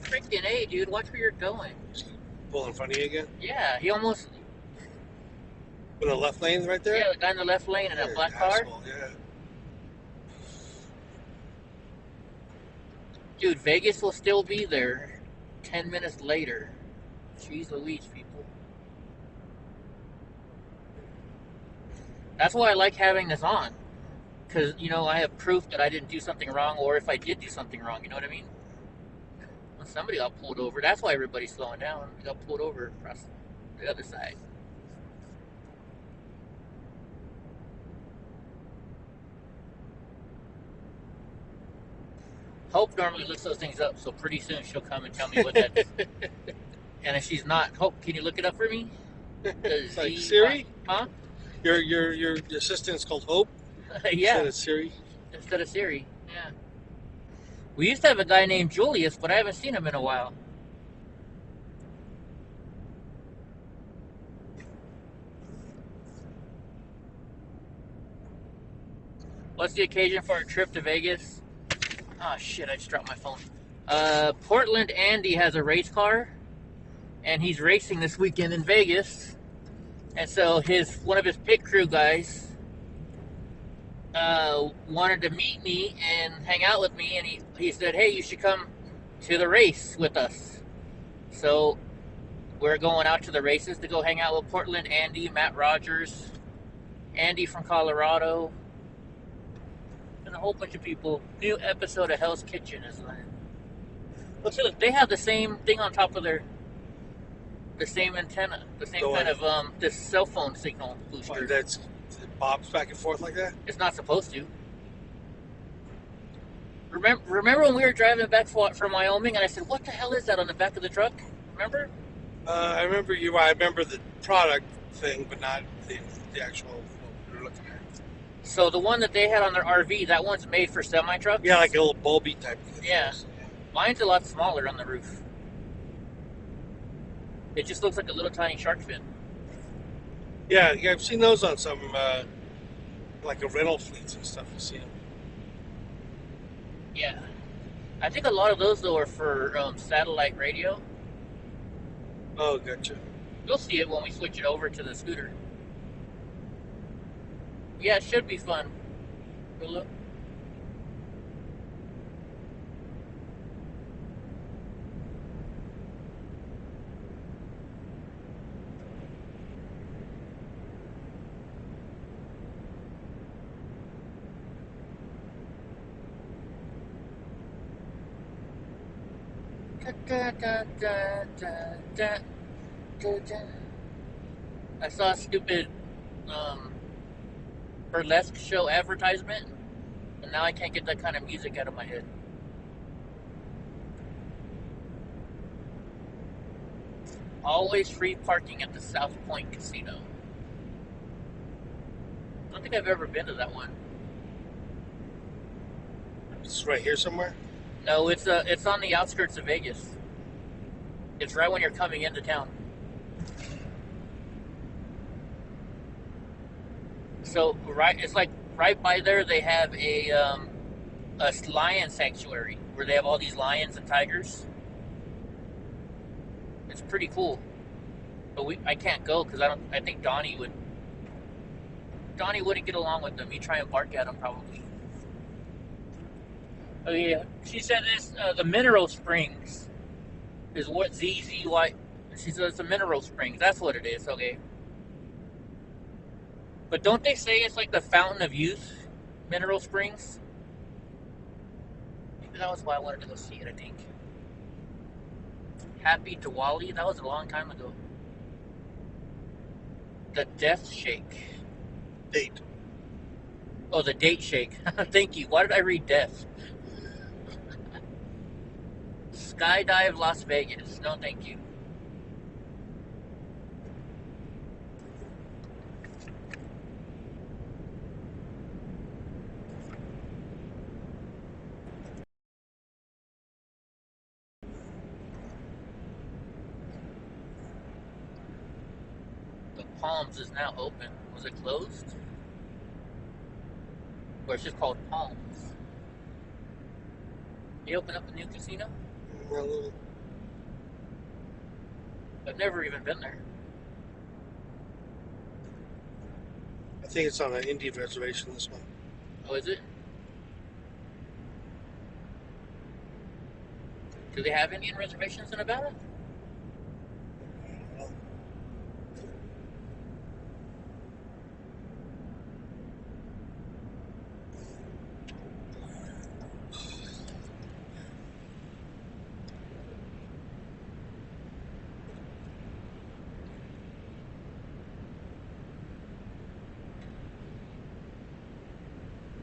Freaking A, dude. Watch where you're going. Pull in front of you again? Yeah, he almost... In the left lane right there? Yeah, the guy in the left lane in that black car. Asshole, yeah. Dude, Vegas will still be there 10 minutes later. Jeez Louise, people. That's why I like having this on. Because, you know, I have proof that I didn't do something wrong, or if I did do something wrong, you know what I mean? When somebody got pulled over, that's why everybody's slowing down. They got pulled over across the other side. Hope normally looks those things up, so pretty soon she'll come and tell me what that is. And if she's not, Hope, can you look it up for me? It's like Siri? Huh? Your assistant's called Hope? Yeah. Instead of Siri? Instead of Siri, yeah. We used to have a guy named Julius, but I haven't seen him in a while. What's the occasion for a trip to Vegas? Oh shit, I just dropped my phone. Portland Andy has a race car, and he's racing this weekend in Vegas. And so one of his pit crew guys wanted to meet me and hang out with me, and he said, hey, you should come to the race with us. So we're going out to the races to go hang out with Portland Andy, Matt Rogers, Andy from Colorado, and a whole bunch of people. New episode of Hell's Kitchen is on. Look, they have the same thing on top of the same antenna, the same kind of this cell phone signal booster. That's it bobs back and forth like that? It's not supposed to. Remember when we were driving back from Wyoming, and I said, "What the hell is that on the back of the truck?" Remember? I remember you. I remember the product thing, but not the actual what we were looking at. So the one that they had on their RV, that one's made for semi trucks. Yeah, like a little bulby type thing. Yeah. Mine's a lot smaller on the roof. It just looks like a little tiny shark fin. Yeah, I've seen those on some like a rental fleets and stuff. You see them. Yeah. I think a lot of those, though, are for satellite radio. Oh, gotcha. You'll see it when we switch it over to the scooter. Yeah, it should be fun. Go look. Da, da, da, da, da, da, da. I saw a stupid burlesque show advertisement, and now I can't get that kind of music out of my head. Always free parking at the South Point Casino. I don't think I've ever been to that one. It's right here somewhere. No, it's on the outskirts of Vegas. It's right when you're coming into town. So it's like right by there. They have a lion sanctuary where they have all these lions and tigers. It's pretty cool, but I can't go because I think Donnie wouldn't get along with them. He'd try and bark at them probably. Oh yeah, she said this. The mineral springs is what ZZY. She said it's a mineral springs. That's what it is. Okay. But don't they say it's like the fountain of youth, mineral springs? Maybe that was why I wanted to go see it. I think. Happy Diwali. That was a long time ago. The Death Shake. Date. Oh, the Date Shake. Thank you. Why did I read death? Skydive Las Vegas. No, thank you. The Palms is now open. Was it closed? Or it's just called Palms? They open up a new casino? Well, I've never even been there. I think it's on an Indian reservation. This one. Oh, is it? Do they have Indian reservations in Nevada?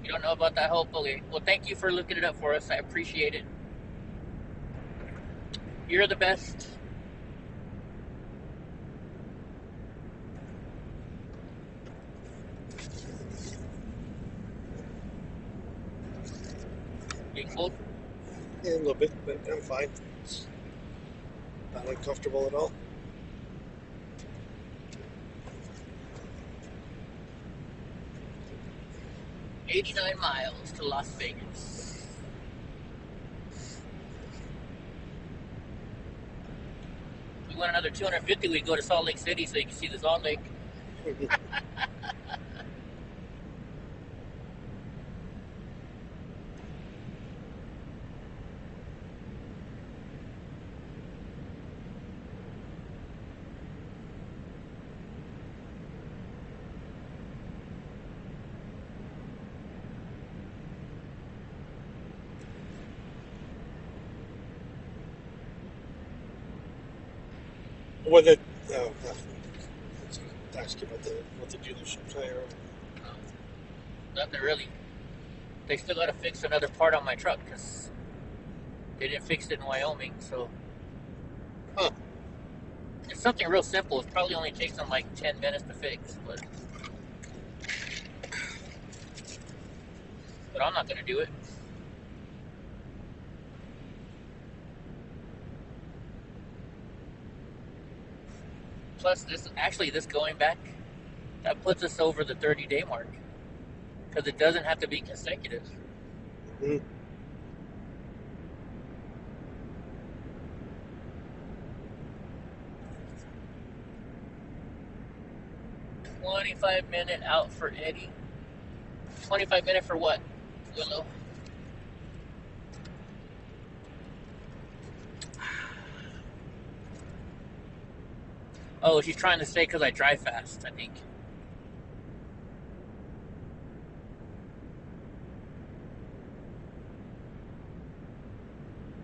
You don't know about that hope? Okay. Well, thank you for looking it up for us. I appreciate it. You're the best. Getting cold? Yeah, a little bit, but I'm fine. It's not uncomfortable at all. $89 miles to Las Vegas. We went another 250. We'd go to Salt Lake City so you can see the Salt Lake. What the? Oh, let's ask you about what the dealership's there. Nothing really. They still got to fix another part on my truck because they didn't fix it in Wyoming. So Huh. it's something real simple. It probably only takes them like 10 minutes to fix, but I'm not going to do it. Plus, this going back, that puts us over the 30-day mark. because it doesn't have to be consecutive. Mhm. 25-minute out for Eddie. 25-minute for what, Willow? Oh, she's trying to say because I drive fast, I think.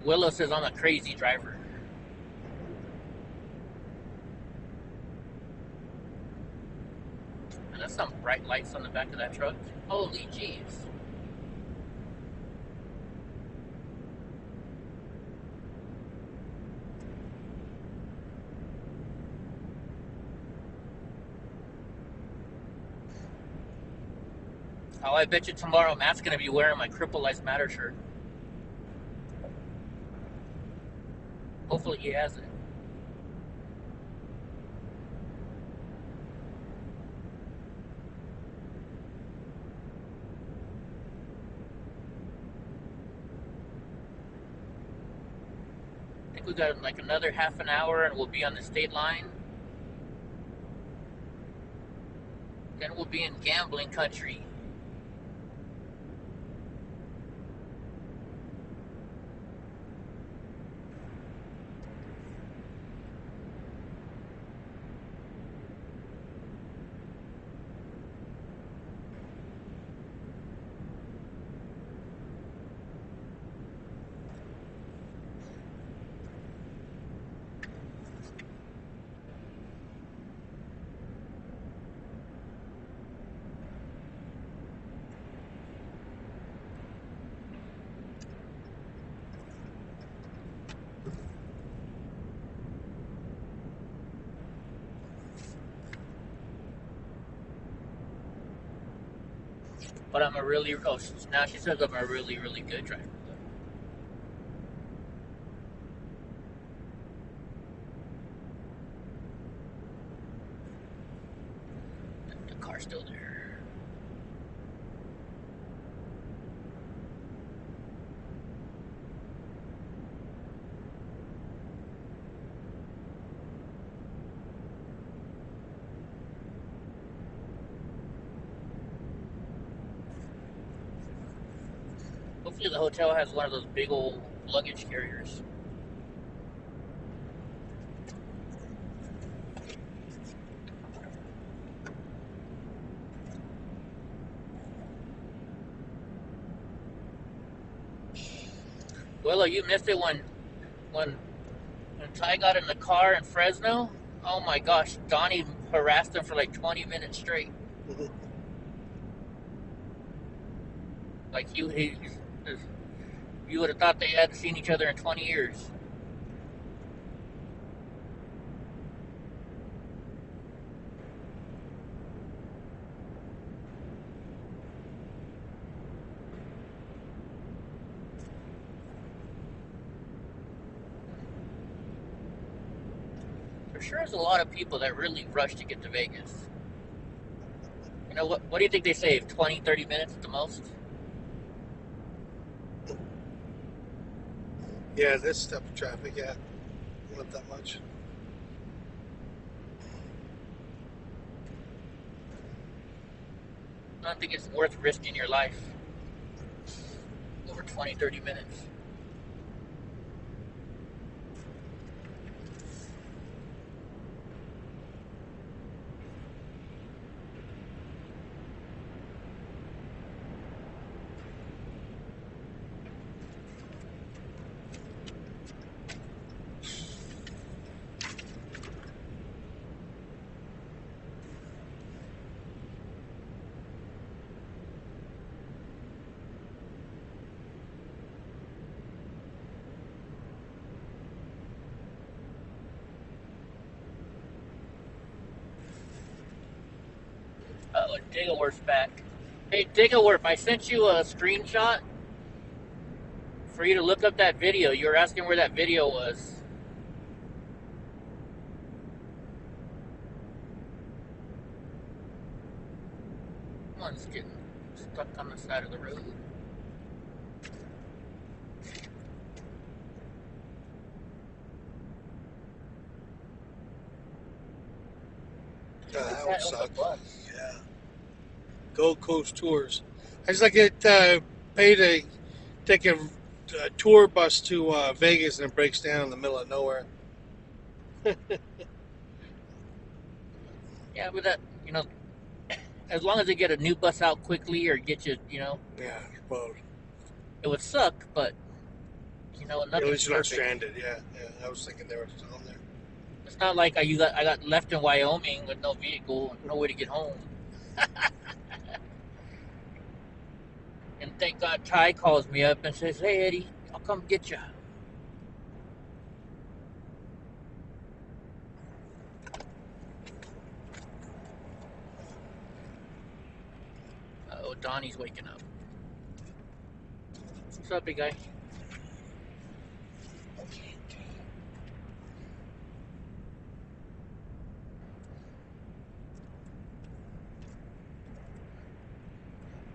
Willow says I'm a crazy driver. And that's some bright lights on the back of that truck. Holy jeez. Oh, I bet you tomorrow Matt's going to be wearing my Cripple Lives Matter shirt. Hopefully he has it. I think we got like another half an hour and we'll be on the state line. Then we'll be in gambling country. But I'm a really, oh, now she says I'm a really, really good driver. The car's still there. Hopefully the hotel has one of those big old luggage carriers. Well, you missed it when Ty got in the car in Fresno. Oh my gosh, Donnie harassed him for like 20 minutes straight. Like you would have thought they hadn't seen each other in 20 years. There sure is a lot of people that really rush to get to Vegas. You know, what do you think they save? 20, 30 minutes at the most? Yeah, this type of traffic, yeah. Not that much. I don't think it's worth risking your life over 20, 30 minutes. Oh, Diggleworth's back. Hey, Diggleworth, I sent you a screenshot for you to look up that video. You were asking where that video was. One's getting stuck side of the road. That What's would that on the suck. bus? Yeah. Gold Coast tours. I just like to pay to take a tour bus to Vegas and it breaks down in the middle of nowhere. Yeah, but that, as long as they get a new bus out quickly or get you, Yeah. Well, it would suck, but at nothing's least you're not perfect. stranded. Yeah. I was thinking they were on there. It's not like I got left in Wyoming with no vehicle and no way to get home. And thank God Ty calls me up and says, "Hey Eddie, I'll come get you." Oh, Donnie's waking up. What's up, big guy?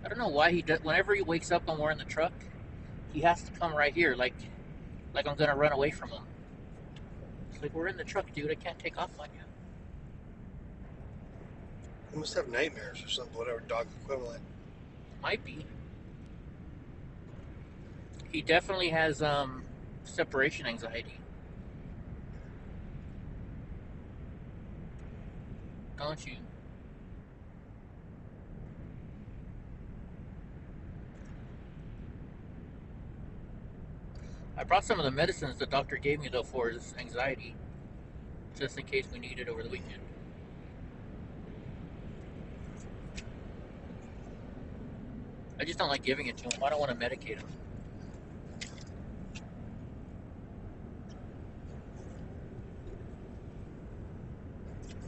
I don't know why he does. Whenever he wakes up and we're in the truck, he has to come right here, like I'm gonna run away from him. It's like, we're in the truck, dude. I can't take off on you. He must have nightmares or something, whatever dog equivalent. Might be. He definitely has separation anxiety. Don't you? I brought some of the medicines the doctor gave me though for his anxiety, just in case we need it over the weekend. I just don't like giving it to him. I don't want to medicate him.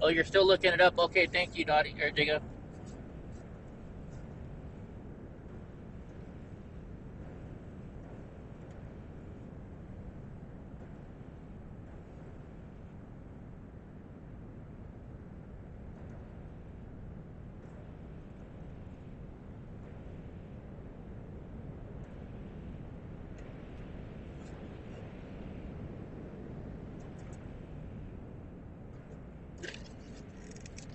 Oh, you're still looking it up? Okay, thank you, Dottie or Digga.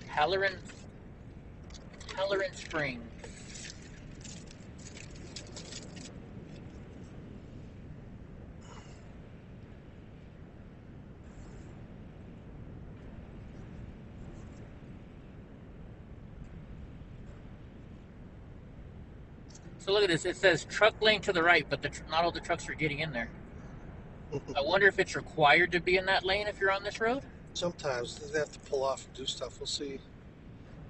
Halloran Springs. So look at this. It says truck lane to the right, but not all the trucks are getting in there. I wonder if it's required to be in that lane if you're on this road. Sometimes they have to pull off and do stuff. We'll see.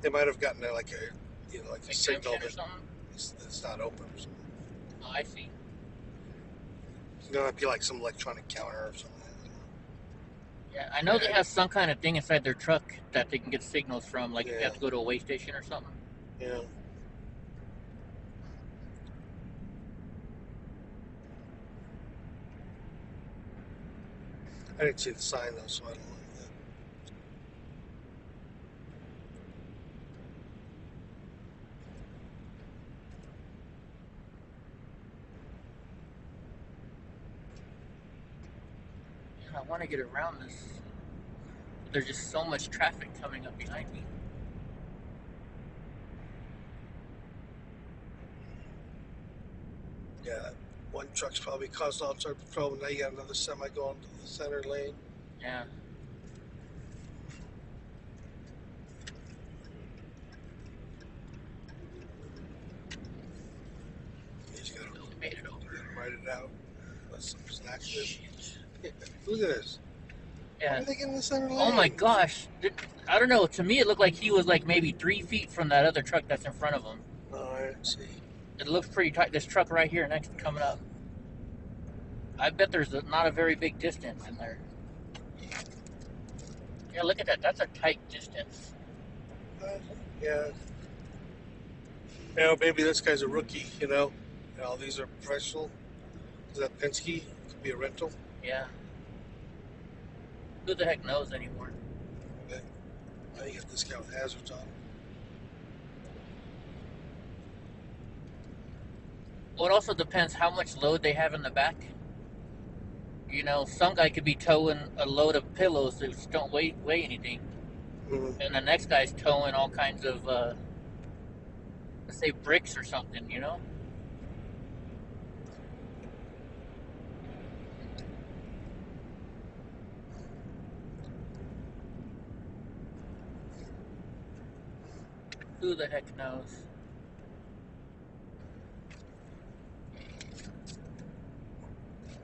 They might have gotten like a signal Exemption or that something. it's not open or something. Oh, I see. It's gonna be like some electronic counter or something. Yeah, I know they have some kind of thing inside their truck that they can get signals from, like if you Yeah. have to go to a way station or something. Yeah. I didn't see the sign though, so I don't know. And I want to get around this. There's just so much traffic coming up behind me. Yeah, one truck's probably caused all sorts of trouble. Now you got another semi going to the center lane. Yeah. He's got to We made it over. write it out. Unless something's an accident. Look at this. Why Yeah. are they getting in the center lane? Oh my gosh. I don't know. To me, it looked like he was like maybe 3 feet from that other truck that's in front of him. Oh, I didn't see. It looks pretty tight. This truck right here next coming up. I bet there's not a very big distance in there. Yeah, look at that. That's a tight distance. Yeah. Maybe this guy's a rookie, And all these are professional. Is that Penske? Could be a rental. Yeah. Who the heck knows anymore? Okay. Now you got this guy with hazards on. Well, it also depends how much load they have in the back. You know, some guy could be towing a load of pillows that don't weigh anything, and the next guy's towing all kinds of, let's say, bricks or something. You know. Who the heck knows?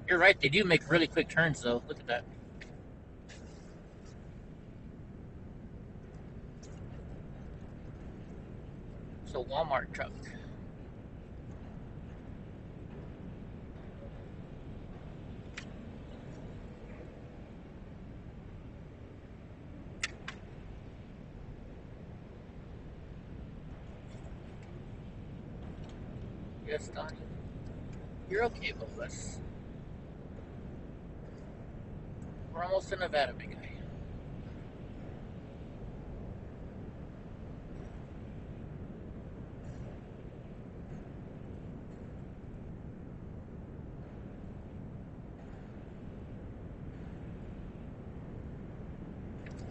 You're right. They do make really quick turns, though. Look at that. It's a Walmart truck. Yes, Donnie. You're okay, Bubba. We're almost in Nevada, big guy.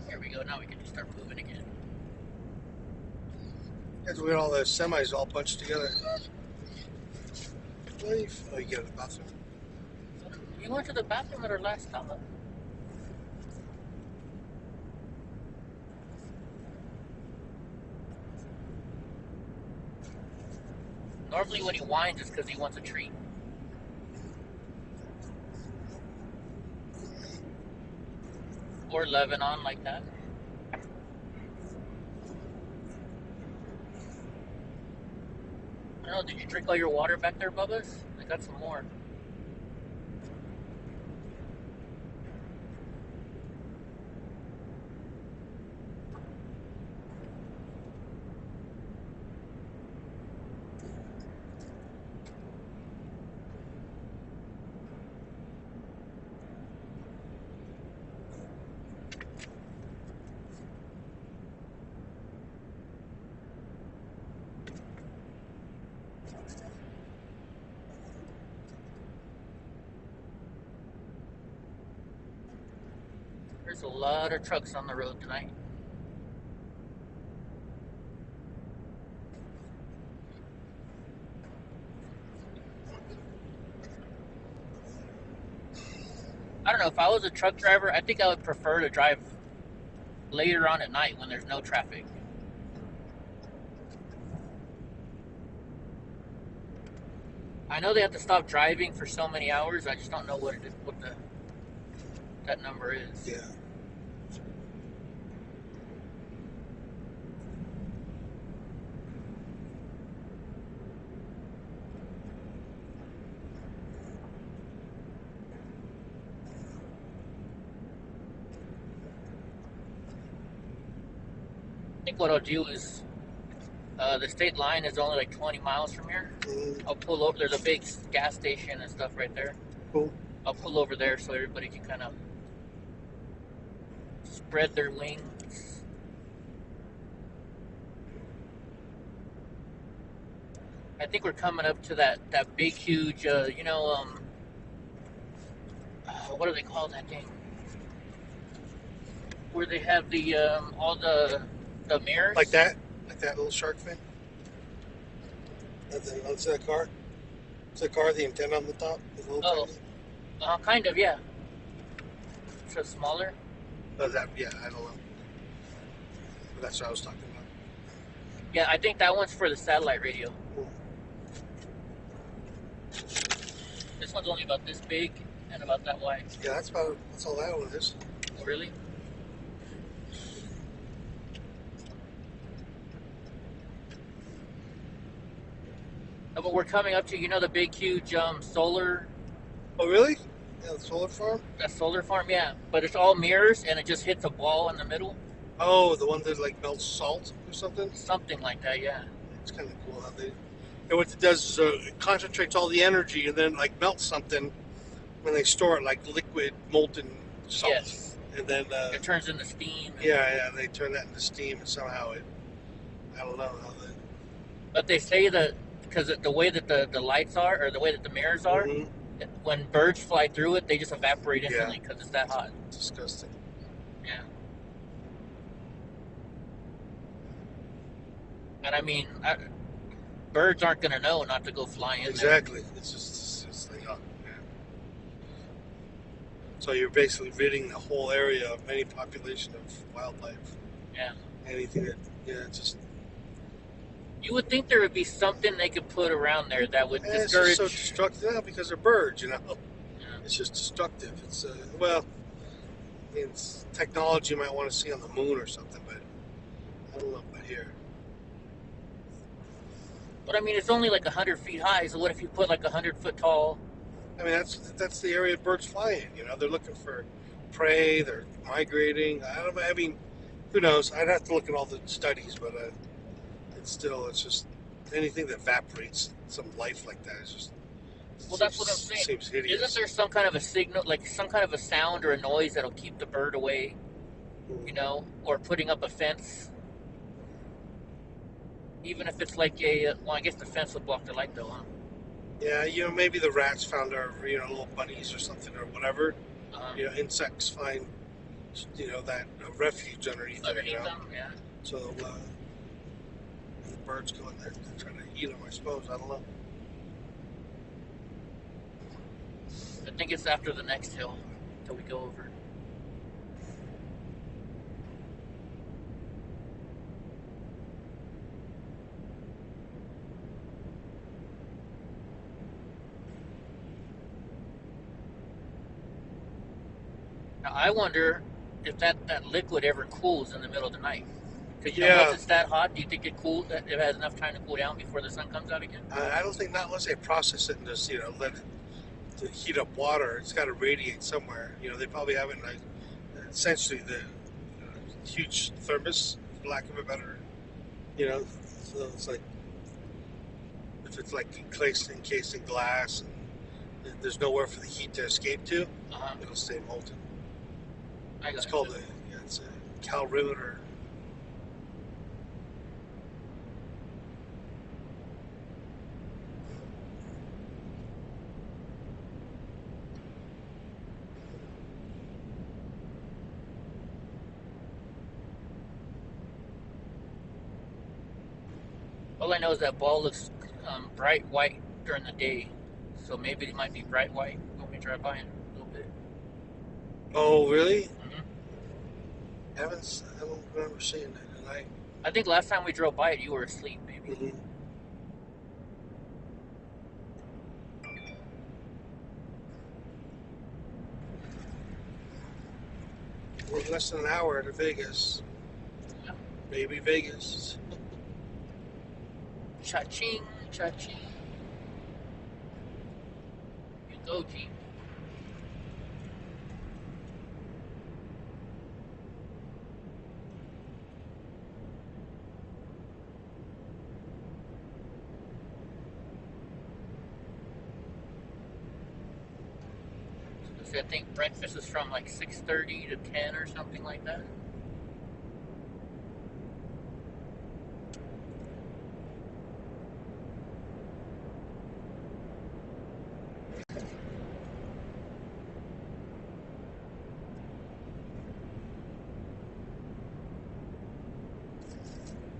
Here we go. Now we can just start moving again. That's when all the semis all bunched together. Oh, you get the bathroom. You went to the bathroom at our last stop. Normally when he whines, it's because he wants a treat. Or Lebanon like that. I don't know, did you drink all your water back there, Bubba's? I got some more. There's a lot of trucks on the road tonight. I don't know, if I was a truck driver, I think I would prefer to drive later on at night when there's no traffic. I know they have to stop driving for so many hours. I just don't know what that number is. Yeah. I think what I'll do is, the state line is only like 20 miles from here. I'll pull over. There's a big gas station and stuff right there. Cool. I'll pull over there so everybody can kind of spread their wings. I think we're coming up to that big, huge, what do they call that thing? Where they have the all the mirrors. Like that little shark fin. That's that car. It's a car, the antenna on the top. Oh, kind of, yeah. So smaller. Oh, that, yeah, I don't know. But that's what I was talking about. Yeah, I think that one's for the satellite radio. Cool. This one's only about this big and about that wide. Yeah, that's all that one is. Oh, really? Oh, but we're coming up to, the big, huge solar. Oh, really? Yeah, the solar farm? That solar farm, yeah. But it's all mirrors, and it just hits a ball in the middle. Oh, the one that like melts salt or something? Something like that, yeah. It's kind of cool how they. And what it does is it concentrates all the energy and then like melts something when they store it, like liquid molten salt. Yes. And then it turns into steam. Yeah, they turn that into steam, and somehow I don't know how they. But they say that because the way that the lights are, or the way that the mirrors are, when birds fly through it, they just evaporate instantly because it's that hot. Disgusting. Yeah. And I mean, birds aren't going to know not to go fly in there. Exactly. It's just like, oh, yeah. So you're basically ridding the whole area of any population of wildlife. Yeah. Anything that, just. You would think there would be something they could put around there that would discourage. It's just so destructive now because they're birds, Yeah. It's just destructive. It's well, I mean, it's technology you might want to see on the moon or something, but I don't know about here. But I mean, it's only like 100 feet high. So what if you put like 100-foot tall? I mean, that's the area birds fly in. They're looking for prey. They're migrating. I don't know. I mean, who knows? I'd have to look at all the studies, but it's just anything that evaporates some life like that is just. Well, that's what I'm saying. Seems hideous. Isn't there some kind of a signal, like some kind of a sound or a noise that'll keep the bird away? Or putting up a fence. Even if it's like well, I guess the fence would block the light though, huh? Yeah, maybe the rats found our, little bunnies or something or whatever. Insects find, that refuge underneath there, them, yeah. So the birds go in there to try to eat them, I suppose. I don't know. I think it's after the next hill till we go over. Now, I wonder if that liquid ever cools in the middle of the night. Because once it's that hot, do you think that it has enough time to cool down before the sun comes out again? I don't think, not unless they process it and just, let it to heat up water. It's got to radiate somewhere. They probably have it in, like, essentially the huge thermos, for lack of a better, so it's like, if it's like encased in glass and there's nowhere for the heat to escape to, it'll stay molten. It's called it's a calorimeter. All I know is that ball looks bright white during the day, so maybe it might be bright white when we drive by it a little bit. Oh, really? Mm-hmm. I don't remember seeing that. I think last time we drove by it, you were asleep, maybe. Mm-hmm. We're less than an hour to Vegas. Yeah. Maybe Vegas. Cha-ching, cha-ching. You go, Jeep. I think breakfast is from like 6:30 to 10 or something like that.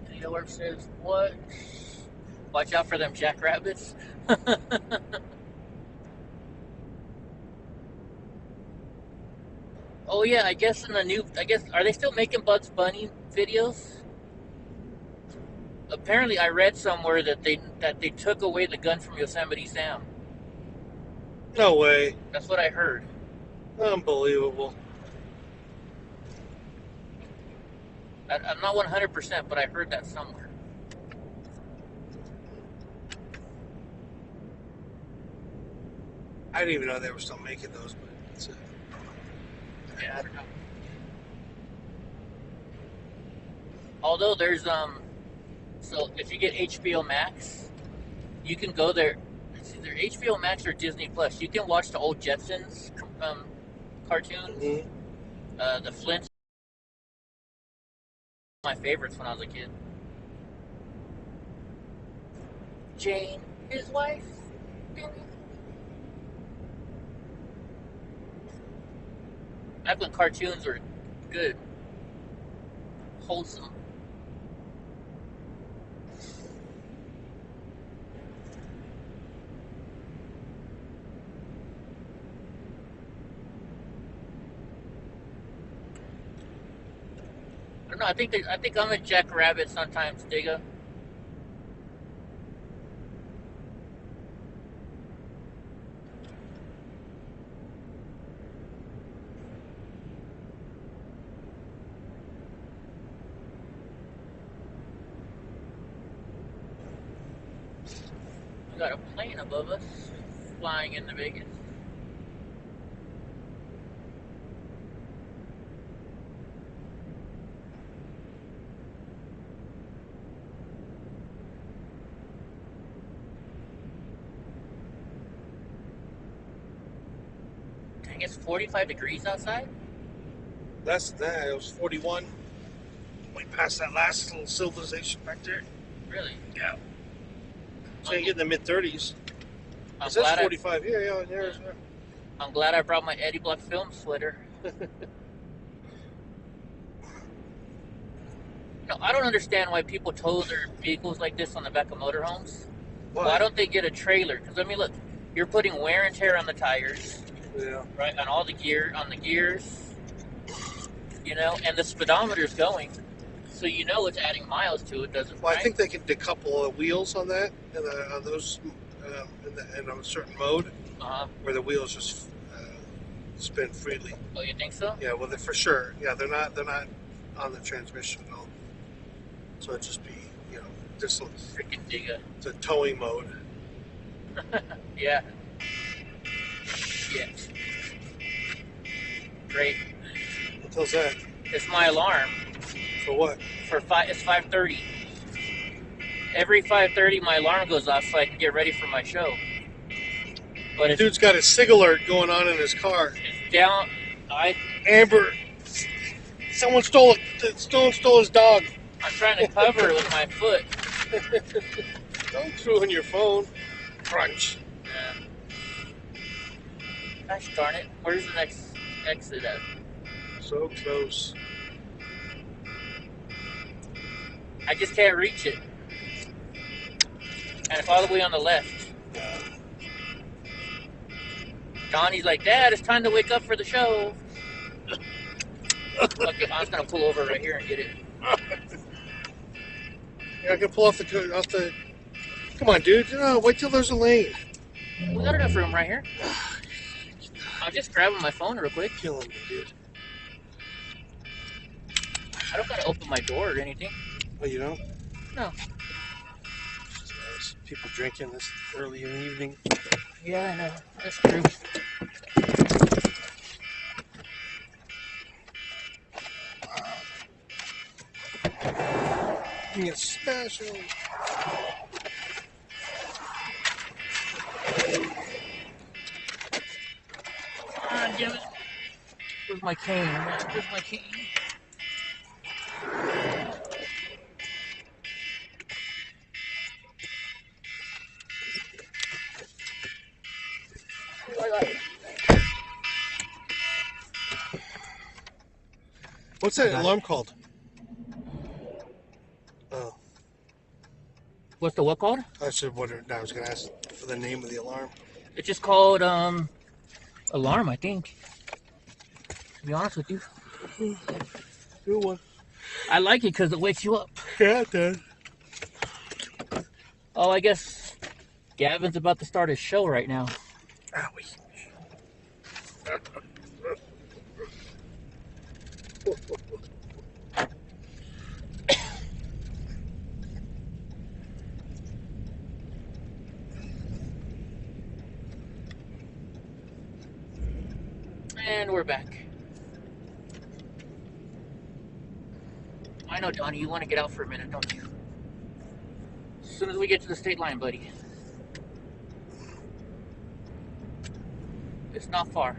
The alert says, what? Watch out for them jackrabbits. Oh yeah, I guess are they still making Bugs Bunny videos? Apparently I read somewhere that they took away the gun from Yosemite Sam. No way. That's what I heard. Unbelievable. I'm not 100%, but I heard that somewhere. I didn't even know they were still making those, but it's Yeah, I don't know. Although there's so if you get HBO Max, you can go there. It's either HBO Max or Disney Plus. You can watch the old Jetsons cartoons. Mm-hmm. The Flintstones, my favorites when I was a kid. Jane, his wife. Back when cartoons were good, wholesome. I don't know. I think I'm a jackrabbit sometimes, Digga. We got a plane above us, flying into Vegas. Dang, it's 45 degrees outside. Less than that. It was 41. We passed that last little civilization back there. Really? Yeah. So you get in the mid 30s. I'm It says glad 45 here. Yeah, there's. I'm glad I brought my Eddie Block film sweater. No, I don't understand why people tow their vehicles like this on the back of motorhomes. Why don't they get a trailer? Because I mean, look, you're putting wear and tear on the tires, Yeah. right? On all the gears, you know, and the speedometer's going, so you know it's adding miles to it, doesn't? Well, right? I think they can decouple the wheels on that, and on those, in a certain mode where the wheels just spin freely. Oh, you think so? Yeah, well, for sure. Yeah, they're not on the transmission at all. So it'd just be, just Freaking Digga. it's a towing mode. Yeah. Shit. Great. What tells that? It's my alarm. For what? It's 5:30. Every 5:30, my alarm goes off so I can get ready for my show. But it's Dude's got a SIG alert going on in his car. down. Amber, someone stole his dog. I'm trying to cover it with my foot. Don't ruin your phone. Crunch. Yeah. Gosh darn it! Where's the next exit at? So close. I just can't reach it. And it's all the way on the left. Donnie's like, Dad, it's time to wake up for the show. Okay, I'm just gonna pull over right here and get it. Yeah, I can pull off the. Come on, dude. No, wait till there's a lane. We got enough room right here. I'm just grabbing my phone real quick. Killing me, dude. I don't gotta open my door or anything. Oh, you don't? No. It's nice. People drinking this early in the evening. Yeah, I know. That's true. Being special. Ah, damn it. Where's my cane? Where's my cane? What's that alarm called? Oh, What's the what called? I should wonder. I was going to ask for the name of the alarm. It's just called alarm, I think. To be honest with you, Good one. I like it because it wakes you up. Yeah, it does. Oh, I guess Gavin's about to start his show right now. Owie. And we're back. I know, Donnie, you want to get out for a minute, don't you? As soon as we get to the state line, buddy. It's not far.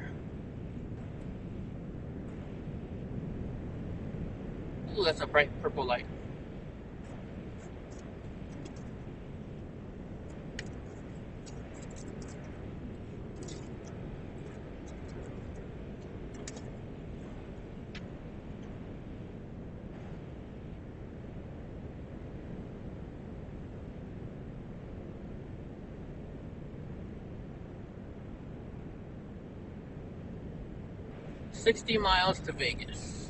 Ooh, that's a bright purple light. 60 miles to Vegas.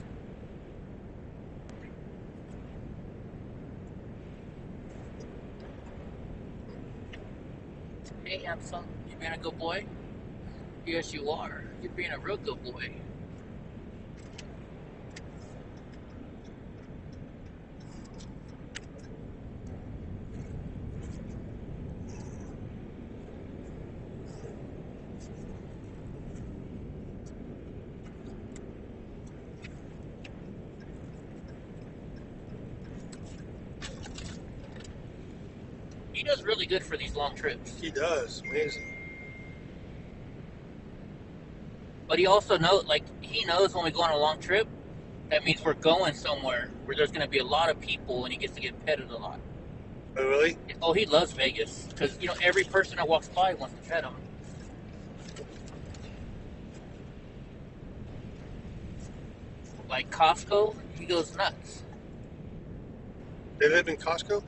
Hey, handsome. You being a good boy? Yes, you are. You're being a real good boy. He does really good for these long trips. He does. Amazing. But he also knows, like, he knows when we go on a long trip, that means we're going somewhere where there's going to be a lot of people and he gets to get petted a lot. Oh, really? Oh, he loves Vegas because, you know, every person that walks by wants to pet him. Like Costco, he goes nuts. They live in Costco?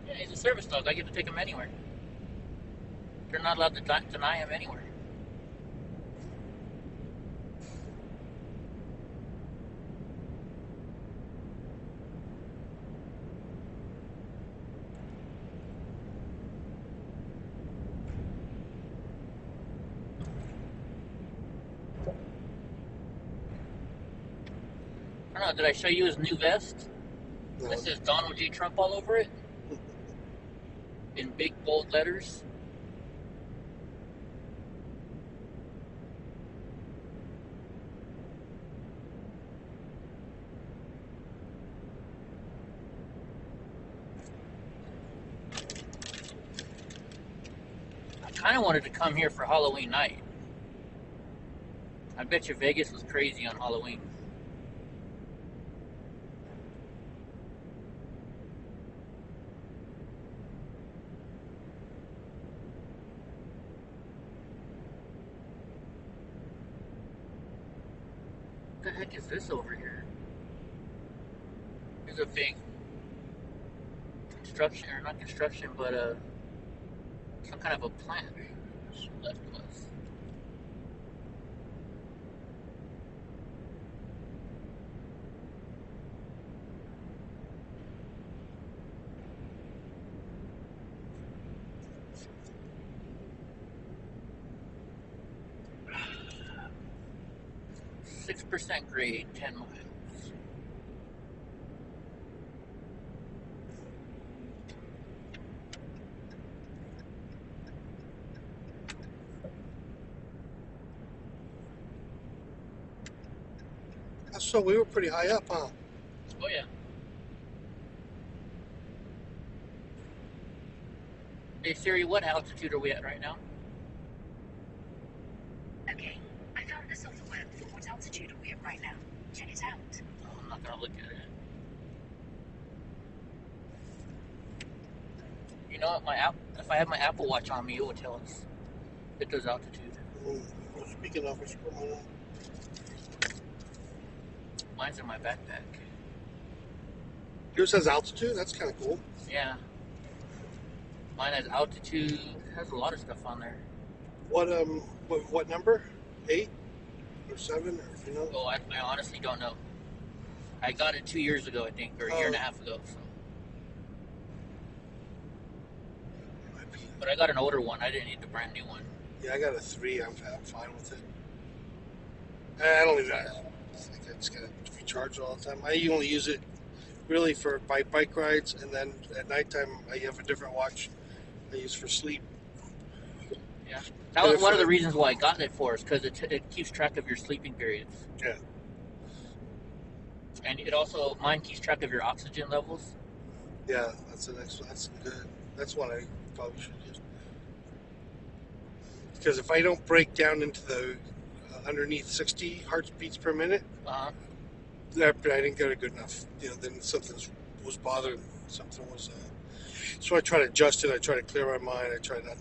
Yeah, he's a service dog. I get to take him anywhere. They're not allowed to deny him anywhere. I don't know, did I show you his new vest? No. It says Donald J. Trump all over it. In big, bold letters. I kind of wanted to come here for Halloween night. I bet you Vegas was crazy on Halloween. What the heck is this over here? There's a big construction, or not construction, but some kind of a plant left of us. .6% grade, 10 miles. So we were pretty high up, huh? Oh yeah. Hey Siri, what altitude are we at right now? Okay, I found this off the web. What altitude are we at right now? Check it out. Oh, I'm not gonna look at it. You know what? If I have my Apple Watch on me, it will tell us. It does altitude. Speaking of which, Mine's in my backpack. yours has altitude? That's kind of cool. Yeah. Mine has altitude. It has a lot of stuff on there. What number? 8 or 7 or you know? Oh, I honestly don't know. I got it 2 years ago, I think, or a year and a half ago. So. But I got an older one. I didn't need the brand new one. Yeah, I got a 3. I'm fine with it. I don't even. I just gotta recharge all the time. I only use it really for bike rides, and then at nighttime I have a different watch I use for sleep. Yeah, that was one of the reasons why I got it for us, because it keeps track of your sleeping periods. Yeah. And it also, mine keeps track of your oxygen levels. Yeah, that's the next one. That's good. That's one I probably should use. Because if I don't break down into the underneath 60 heartbeats per minute, I didn't get it good enough. You know, then something was bothering. Something was. So I try to adjust it. I try to clear my mind. I try not,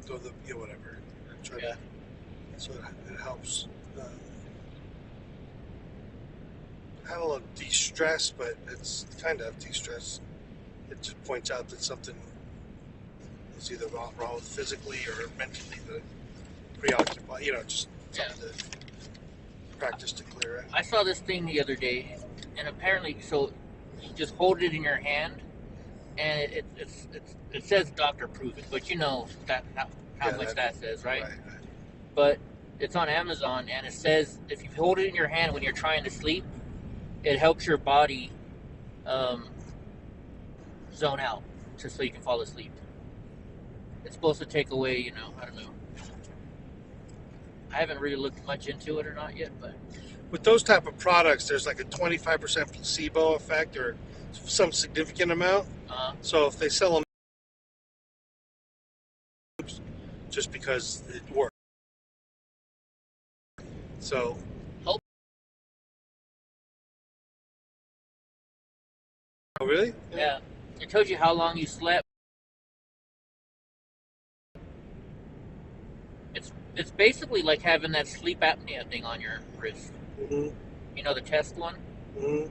go the whatever. I try to. So it helps. I don't know, de-stress, but it's kind of de-stress. It just points out that something is either wrong physically or mentally, that preoccupied. Just something to practice to clear it. I saw this thing the other day, and apparently, so you just hold it in your hand, and it says doctor proof it, but you know how Yeah, much that says, right? Right. But it's on Amazon, and it says if you hold it in your hand when you're trying to sleep, it helps your body zone out just so you can fall asleep. It's supposed to take away, you know, I don't know. I haven't really looked much into it or not yet, but With those type of products, there's like a 25% placebo effect or some significant amount. So if they sell them just because it works. So. Oh. Oh, really? yeah, it tells you how long you slept. It's basically like having that sleep apnea thing on your wrist. Mm-hmm. You know, the test one? Mm-hmm.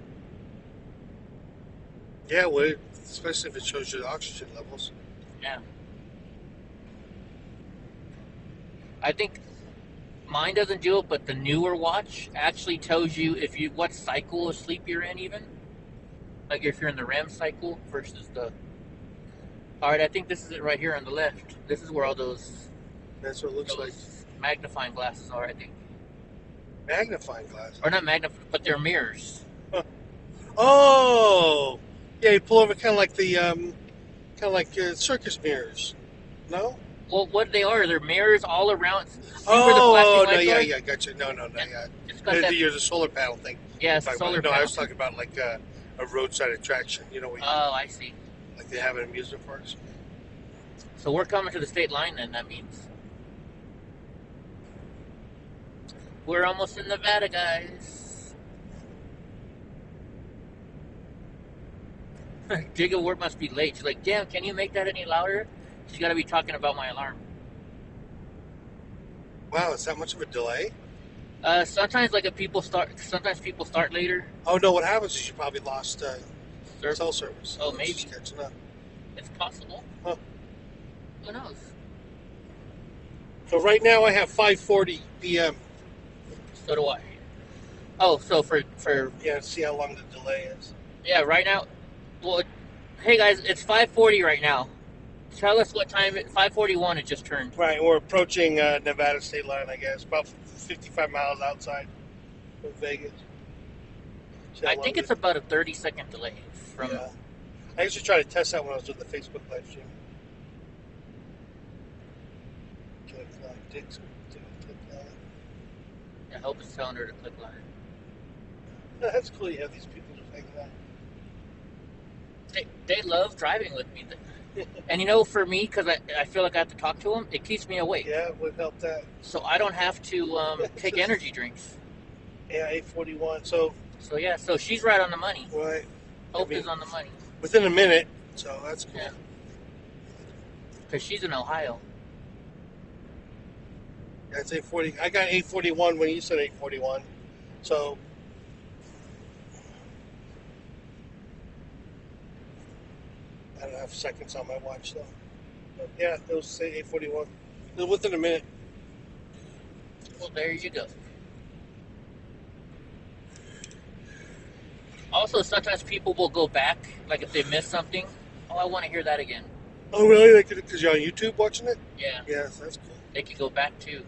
Yeah, well, especially if it shows you the oxygen levels. Yeah. I think mine doesn't do it, but the newer watch actually tells you what cycle of sleep you're in, even. Like if you're in the REM cycle versus the. All right, I think this is it right here on the left. This is where all those. That's what it looks like. Magnifying glasses are, I think. Magnifying glass. Or not magnifying, but they're mirrors. Oh, yeah. You pull over, kind of like circus mirrors. No. Well, what they are, they're mirrors all around. See Oh, where the no, flashing lights are? yeah, gotcha. No, yeah. It's got that. You're the solar panel thing. Yeah, it's the solar No, panel. I was talking about like a roadside attraction. You know, Oh, I see. like they have in amusement parks. So we're coming to the state line then, that means. We're almost in Nevada, guys. Jigga work must be late. She's like, damn, can you make that any louder? She's got to be talking about my alarm. Wow, is that much of a delay? Sometimes sometimes people start later. Oh no, what happens is you probably lost cell service. Oh, maybe. Just catching up. It's possible. Huh. Who knows? So right now I have 5:40 p.m. So do I. Oh, so for Yeah, see how long the delay is. yeah, right now. Well, hey guys, it's 5:40 right now. Tell us what time. 5:41 it just turned. Right, we're approaching Nevada state line, I guess, about 55 miles outside of Vegas. See how I long think it it's is? about a 30-second delay from. Yeah. I used to try to test that when I was doing the Facebook live stream. I hope it's telling her to click line. That's cool. You have these people just hanging out. They love driving with me. And you know, for me, because I feel like I have to talk to them, it keeps me awake. Yeah, would help that. So I don't have to take energy drinks. Yeah, 8:41. So yeah, so she's right on the money. right, Hope is on the money. within a minute. So that's cool. Yeah. Because she's in Ohio. That's 8:40. I got 8:41 when you said 8:41. So I don't have seconds on my watch though. But yeah, it was say 8:41. It was within a minute. Well, there you go. Also, sometimes people will go back, like if they miss something. Oh, I want to hear that again. Oh really? Because you're on YouTube watching it? Yeah, Yeah, that's cool. they can go back too.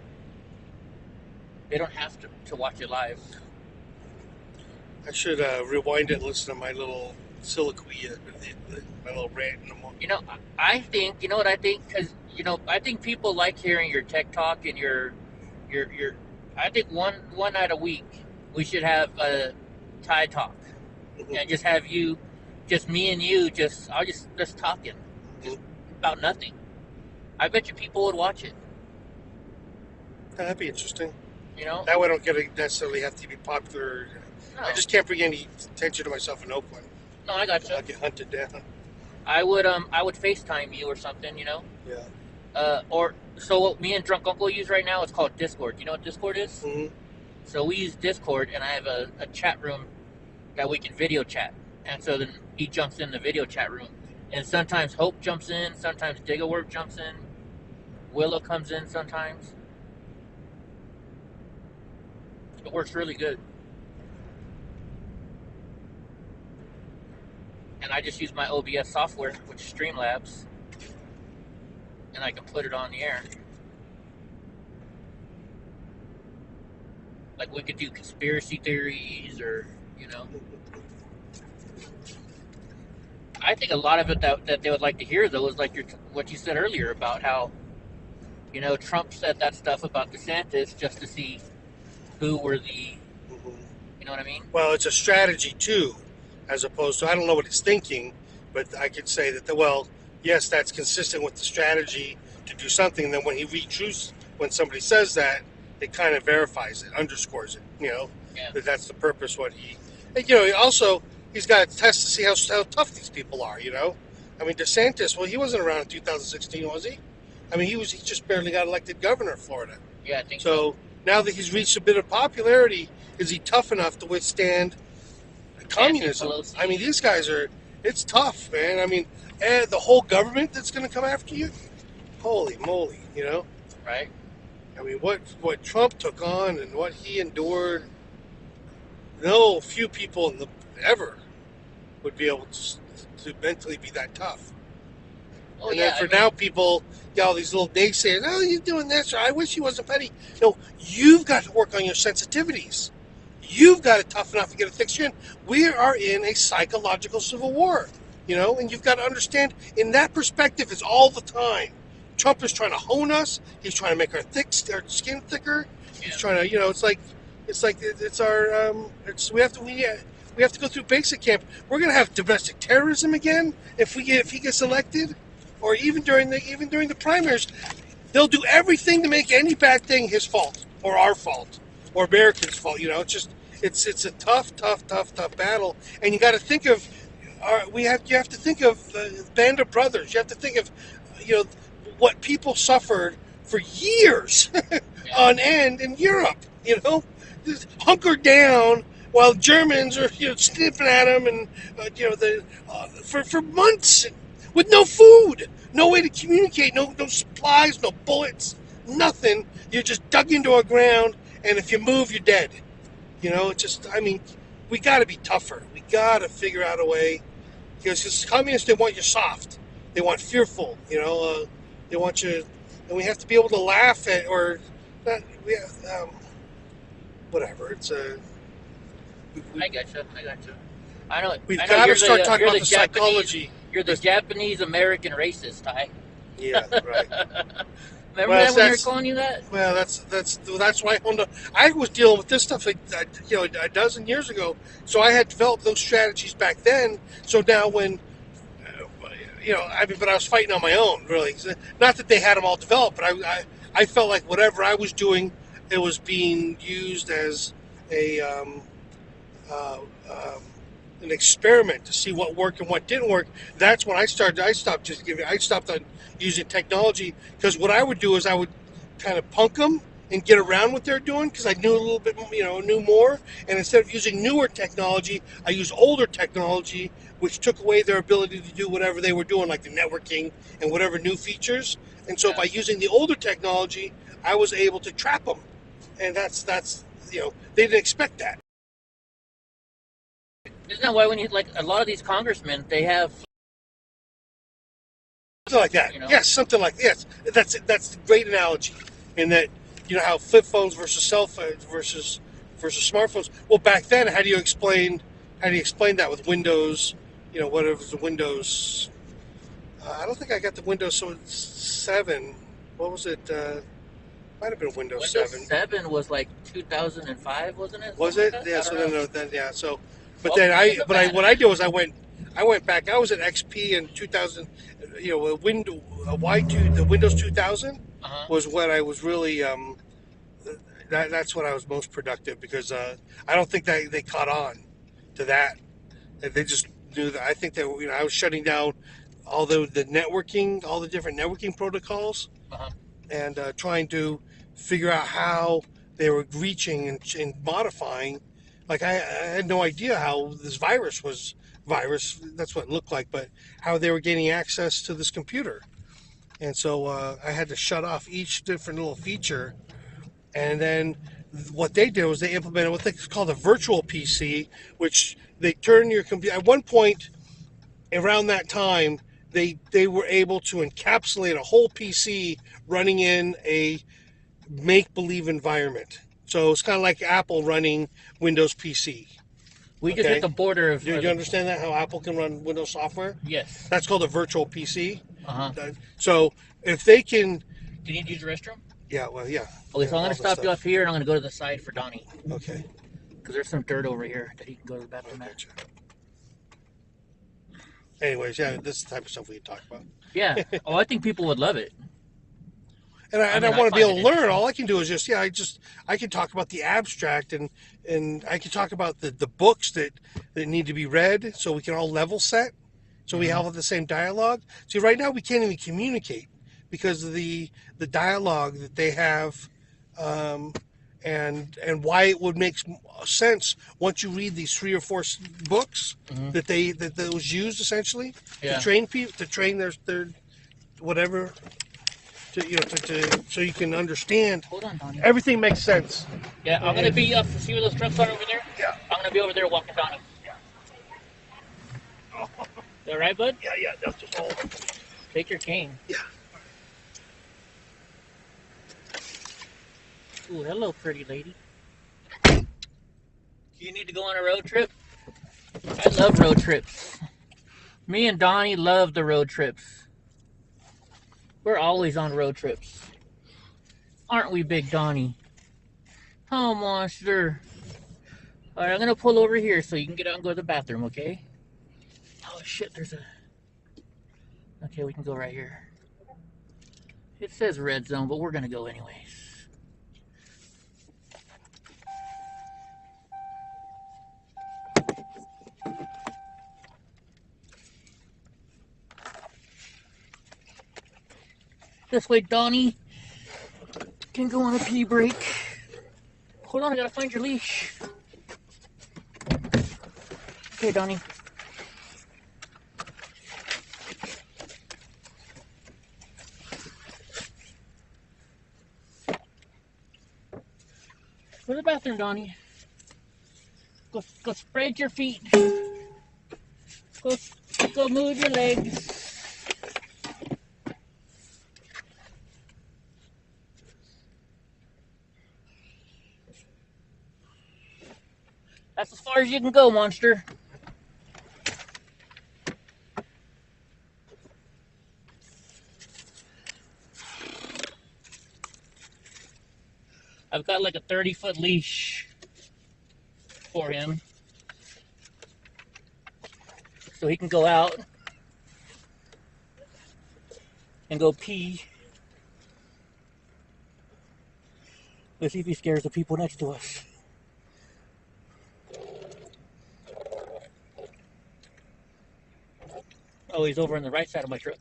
They don't have to watch it live. I should rewind it and listen to my little soliloquy, my little rant in the morning. You know, I think, you know what I think? Because, you know, I think people like hearing your tech talk and your I think one night a week we should have a Thai talk and just have you, just me and you, just talking just about nothing. I bet you people would watch it. That'd be interesting. You know? That way I don't get to necessarily have to be popular. No, I just can't bring any attention to myself in Oakland. no, I got you. I'll get hunted down. I would FaceTime you or something, you know? Yeah. Or so what me and Drunk Uncle use right now, it's called Discord. You know what Discord is? Mm-hmm. So we use Discord, and I have a chat room that we can video chat. And so then he jumps in the video chat room. And sometimes Hope jumps in, sometimes Diggawork jumps in, Willow comes in sometimes. It works really good. And I just use my OBS software, which is Streamlabs, and I can put it on the air. Like we could do conspiracy theories, or I think a lot of it that they would like to hear though is like what you said earlier about how Trump said that stuff about DeSantis just to see who were the you know what I mean? Well, it's a strategy too, as opposed to I don't know what he's thinking, but I could say that yes, that's consistent with the strategy to do something. And then when he retruths, when somebody says that, it kind of verifies it, underscores it. Yeah. That's the purpose. Also he's got to test to see how tough these people are. I mean DeSantis. Well, he wasn't around in 2016, was he? I mean, he just barely got elected governor of Florida. Yeah, I think so. Now that he's reached a bit of popularity, is he tough enough to withstand communism? I mean, these guys it's tough, man. I mean, the whole government that's going to come after you? Holy moly, Right. I mean, what Trump took on and what he endured, no few people ever would be able to mentally be that tough. Oh, and yeah, then now people, all these little naysayers, oh, he's doing this, or I wish he wasn't petty. No, you've got to work on your sensitivities. You've got to toughen up and get a thick skin. We are in a psychological civil war, and you've got to understand in that perspective, it's all the time. Trump is trying to hone us. He's trying to make our skin thicker. Yeah. He's trying to, we have to go through basic camp. We're going to have domestic terrorism again if he gets elected. Or even during the primaries, they'll do everything to make any bad thing his fault or our fault or Americans' fault. It's a tough battle, and you got to think of you have to think of Band of Brothers. You have to think of what people suffered for years on end in Europe. Just hunkered down while Germans are sniffing at them and for months. With no food, no way to communicate, no supplies, no bullets, nothing. You're just dug into our ground, and if you move, you're dead. We got to be tougher. We got to figure out a way. Because communists, they want you soft. They want fearful. They want you, and we have to be able to laugh at or not. Whatever. It's a. I got you. I know. We've got to start talking about the psychology. You're the Japanese American racist, Ty. Yeah, right. Remember that when they were calling you that? Well, that's why I was dealing with this stuff a dozen years ago. So I had developed those strategies back then. So now when but I was fighting on my own, really. Not that they had them all developed, but I felt like whatever I was doing, it was being used as an experiment to see what worked and what didn't work. That's when I stopped on using technology, because what I would do is I would kind of punk them and get around what they're doing because I knew a little bit, knew more. And instead of using newer technology, I used older technology, which took away their ability to do whatever they were doing, like the networking and whatever new features. And so by using the older technology, I was able to trap them. And that's they didn't expect that. Isn't that why when you a lot of these congressmen, they have something like that? Yes, something like yes. That's a great analogy. In that how flip phones versus cell phones versus smartphones. Well, back then, how do you explain that with Windows? Whatever the Windows. I don't think I got the Windows 7. What was it? Might have been Windows 7. Windows 7 was like 2005, wasn't it? Was it? Yeah. So then yeah. So. But what I did was I went back. I was at XP in 2000. The Windows 2000 was what I was really. That's when I was most productive because I don't think that they caught on to that. They just knew that. I think that I was shutting down all the networking, all the different networking protocols, and trying to figure out how they were reaching and modifying. Like I had no idea how this virus. That's what it looked like, but how they were gaining access to this computer, and so I had to shut off each different little feature, and then what they did was they implemented what they call a virtual PC, which they turn your computer. At one point around that time, they were able to encapsulate a whole PC running in a make-believe environment. So it's kind of like Apple running Windows PC. We just hit the border of. Do you understand that, how Apple can run Windows software? Yes. That's called a virtual PC. Uh-huh. So if they can... Do you need to use the restroom? Yeah, well, yeah. Okay, so I'm going to stop you off here, and I'm going to go to the side for Donnie. Okay. Because there's some dirt over here that he can go to the bathroom at. Gotcha. Anyways, yeah, this is the type of stuff we can talk about. Yeah. Oh, I think people would love it. And I want to be able to learn. All I can do is just, I can talk about the abstract, and I can talk about the books that need to be read, so we can all level set, so we all have the same dialogue. See, right now we can't even communicate because of the dialogue that they have, and why it would make sense once you read these 3 or 4 books that was used essentially to train people, to train their whatever. So you can understand. Hold on, Donnie. Everything makes sense. Yeah, I'm gonna be up. See where those trucks are over there? Yeah. I'm gonna be over there walking Donnie. Yeah. You all right, bud? Yeah, that's just all. Take your cane. Yeah. Ooh, hello, pretty lady. You need to go on a road trip? I love road trips. Me and Donnie love the road trips. We're always on road trips. Aren't we, Big Donnie? Oh, monster. All right, I'm going to pull over here so you can get out and go to the bathroom, okay? Oh, shit, there's a... Okay, we can go right here. It says red zone, but we're going to go anyways. This way, Donnie can go on a pee break. Hold on, I gotta find your leash. Okay, Donnie. Go to the bathroom, Donnie. Go spread your feet. Go move your legs. That's as far as you can go, monster. I've got like a 30-foot leash for him. So he can go out and go pee. Let's see if he scares the people next to us. Oh, he's over on the right side of my truck.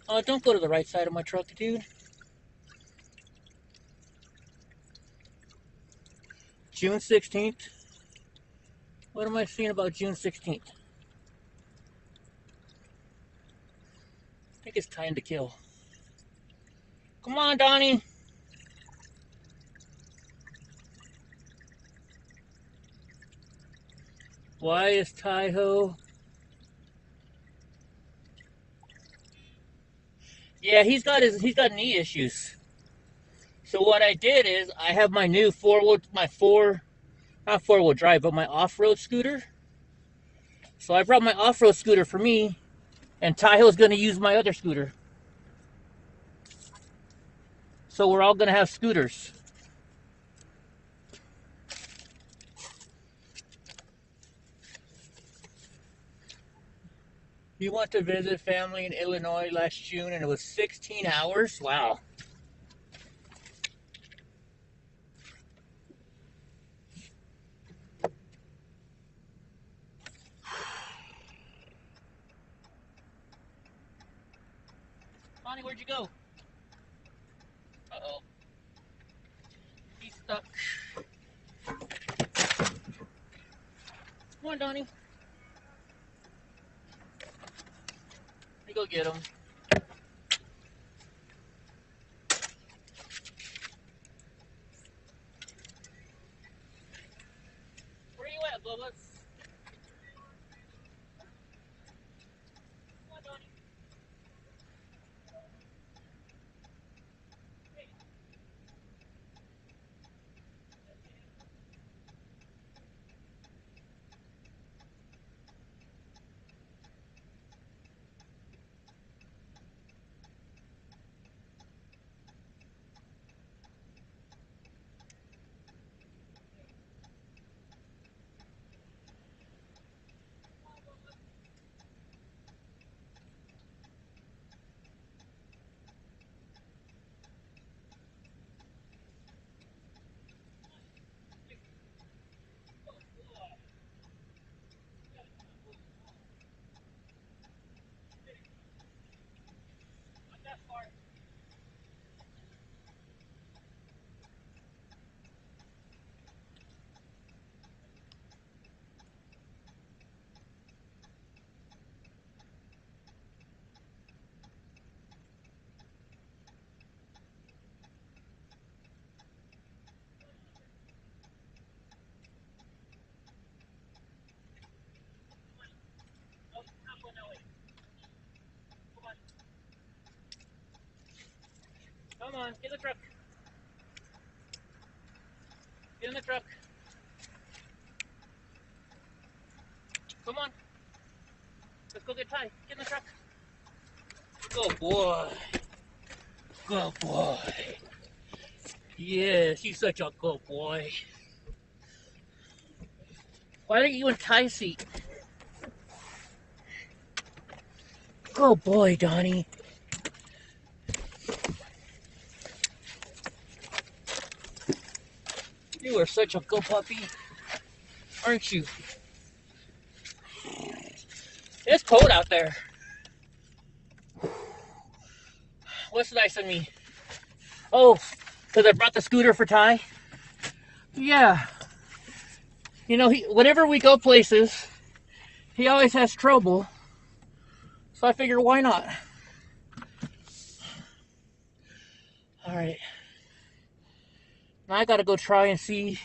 Oh, don't go to the right side of my truck, dude. June 16th. What am I seeing about June 16th? I think it's time to kill. Come on, Donnie. Why is Taiho? Yeah, he's got knee issues. So what I did is I have my new not four-wheel drive, but my off-road scooter. So I brought my off-road scooter for me, and Taiho's going to use my other scooter. So we're all going to have scooters. We went to visit family in Illinois last June, and it was 16 hours. Wow. Bonnie, where'd you go? Uh-oh. He's stuck. Come on, Donnie. Let me go get him. let's. Come on, Donnie. Not that far. Oh, not going that way. Come on. Come on, get in the truck. Get in the truck. Come on. Let's go get Ty. Get in the truck. Good boy. Good boy. Yes, he's such a good boy. Why aren't you in Ty's seat? Good boy, Donnie. You are such a good puppy, aren't you? It's cold out there. What's nice of me? Oh, because I brought the scooter for Ty? Yeah. You know, whenever we go places, he always has trouble. So I figured, why not? Alright. Now I gotta go try and see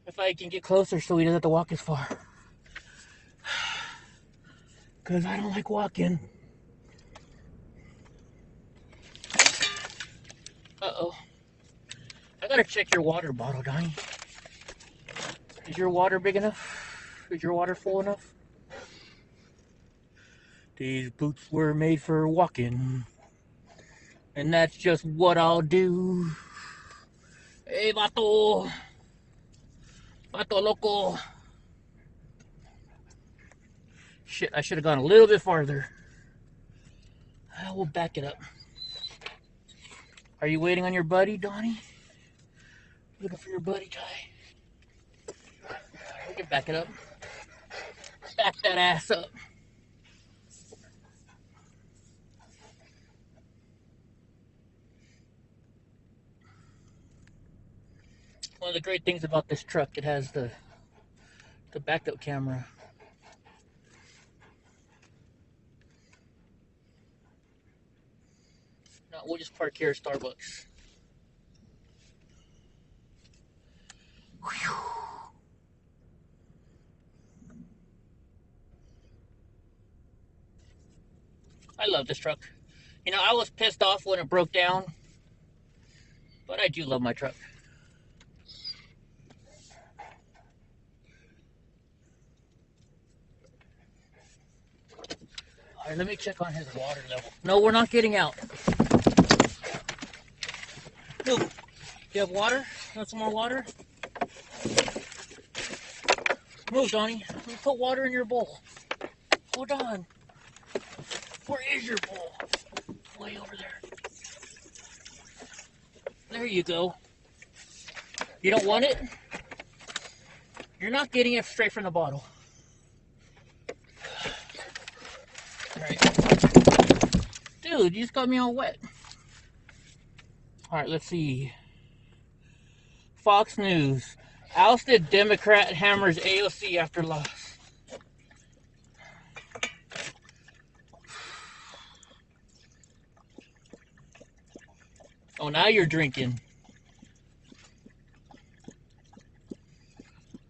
if I can get closer so he doesn't have to walk as far. Because I don't like walking. Uh-oh. I gotta check your water bottle, Donnie. Is your water big enough? Is your water full enough? These boots were made for walking. And that's just what I'll do. Hey, vato. Vato loco. Shit, I should have gone a little bit farther. I will back it up. Are you waiting on your buddy, Donnie? Looking for your buddy, Ty. We can back it up. Back that ass up. One of the great things about this truck, it has the backup camera. No, we'll just park here at Starbucks. Whew. I love this truck. You know, I was pissed off when it broke down, but I do love my truck. All right, let me check on his water level. No, we're not getting out. No. You have water? Want some more water? Move, Donnie. Let me put water in your bowl. Hold on. Where is your bowl? Way over there. There you go. You don't want it? You're not getting it straight from the bottle. Alright. Dude, you just got me all wet. Alright, let's see. Fox News. Ousted Democrat hammers AOC after loss. Oh, now you're drinking.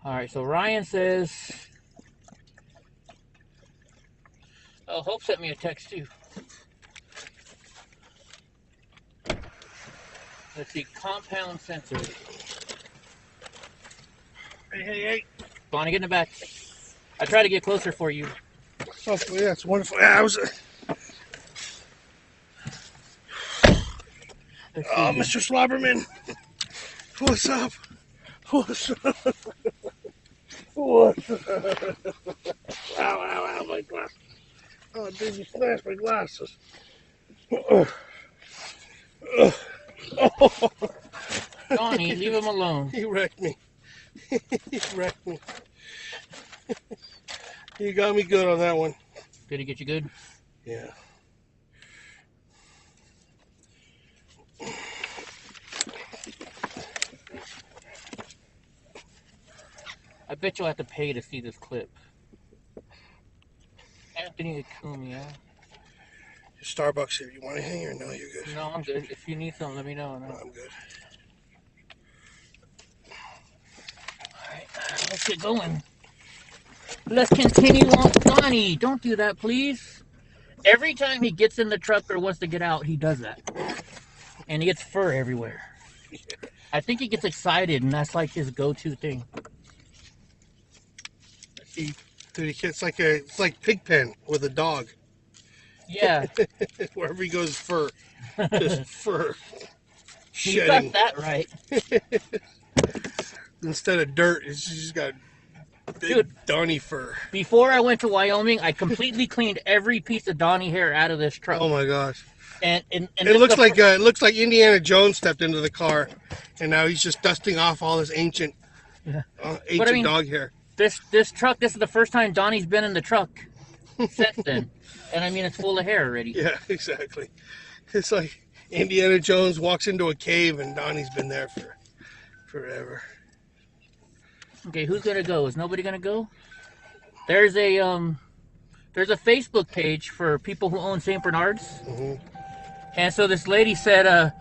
All right, so Ryan says, oh, Hope sent me a text too. Let's see, compound sensor. Hey. Bonnie, get in the back. I try to get closer for you. Oh, yeah, it's wonderful. Yeah, I was. Oh, Mr. Slobberman. What's up? What's up? What's up? Ow, my glasses. Oh, dude, you smashed my glasses. Donnie, leave him alone. He wrecked me. He wrecked me. You got me good on that one. Did he get you good? Yeah. I bet you'll have to pay to see this clip. Anthony Acuna. Starbucks here. You want anything or no? You're good. No, I'm good. If you need something, let me know. No, I'm good. Alright, let's get going. Let's continue on. Donnie, don't do that, please. Every time he gets in the truck or wants to get out, he does that. And he gets fur everywhere. I think he gets excited, and that's like his go-to thing. Dude, it's like Pigpen with a dog. Yeah. Wherever he goes, fur. Just fur. You Shedding. got that right. Instead of dirt, it's just got big Dude, Donnie fur. Before I went to Wyoming, I completely cleaned every piece of Donnie hair out of this truck. Oh my gosh! And it looks like Indiana Jones stepped into the car, and now he's just dusting off all this ancient dog hair. This truck. This is the first time Donnie's been in the truck since then, and I mean it's full of hair already. Yeah, exactly. It's like Indiana Jones walks into a cave, and Donnie's been there for forever. Okay, who's gonna go? Is nobody gonna go? There's a Facebook page for people who own St. Bernards, and so this lady said,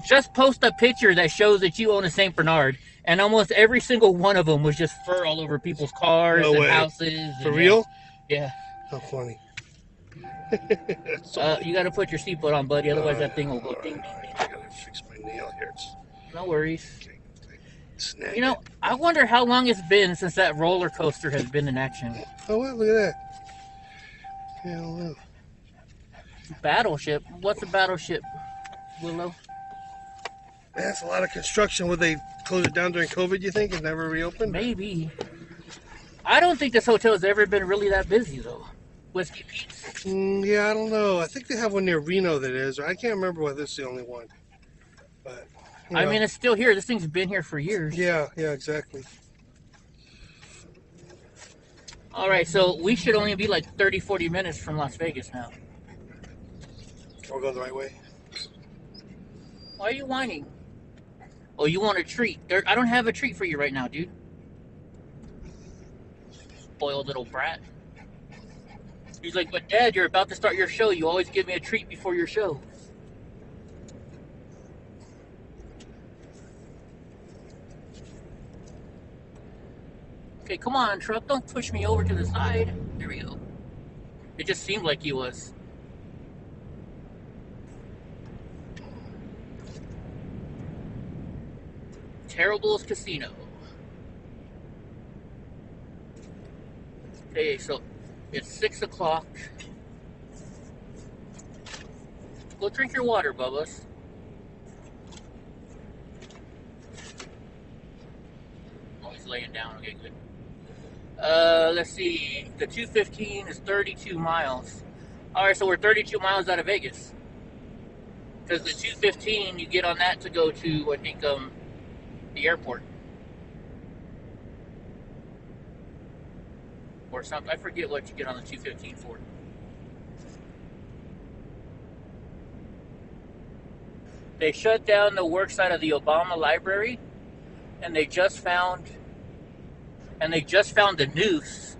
just post a picture that shows that you own a St. Bernard, and almost every single one of them was just fur all over people's cars and houses. For real? Yeah. How funny. You got to put your seatbelt on, buddy, otherwise that thing will go ding, ding, ding. I gotta fix my nail here. No worries. Snag You know, I wonder how long it's been since that roller coaster has been in action. Oh, well, look at that. Yeah, I don't know. Battleship? What's a battleship, Willow? That's a lot of construction. Would they close it down during COVID, you think, and never reopen? Maybe. I don't think this hotel has ever been really that busy, though. Whiskey Pete's? Yeah, I don't know. I think they have one near Reno that is. I can't remember whether it's the only one. But I mean, it's still here. This thing's been here for years. Yeah, exactly. All right, so we should only be like 30, 40 minutes from Las Vegas now. We're going the right way. Why are you whining? Oh, you want a treat? I don't have a treat for you right now, dude. Spoiled little brat. He's like, but Dad, you're about to start your show. You always give me a treat before your show. Okay, come on, truck. Don't push me over to the side. There we go. It just seemed like he was. Terrible's Casino. Okay, so it's 6 o'clock. Go drink your water, Bubba's. Oh, he's laying down. Okay, good. Let's see. The 215 is 32 miles. All right, so we're 32 miles out of Vegas. Because the 215, you get on that to go to, I think, the airport. Or something. I forget what you get on the 215 for. They shut down the work site of the Obama Library, and they just found the noose.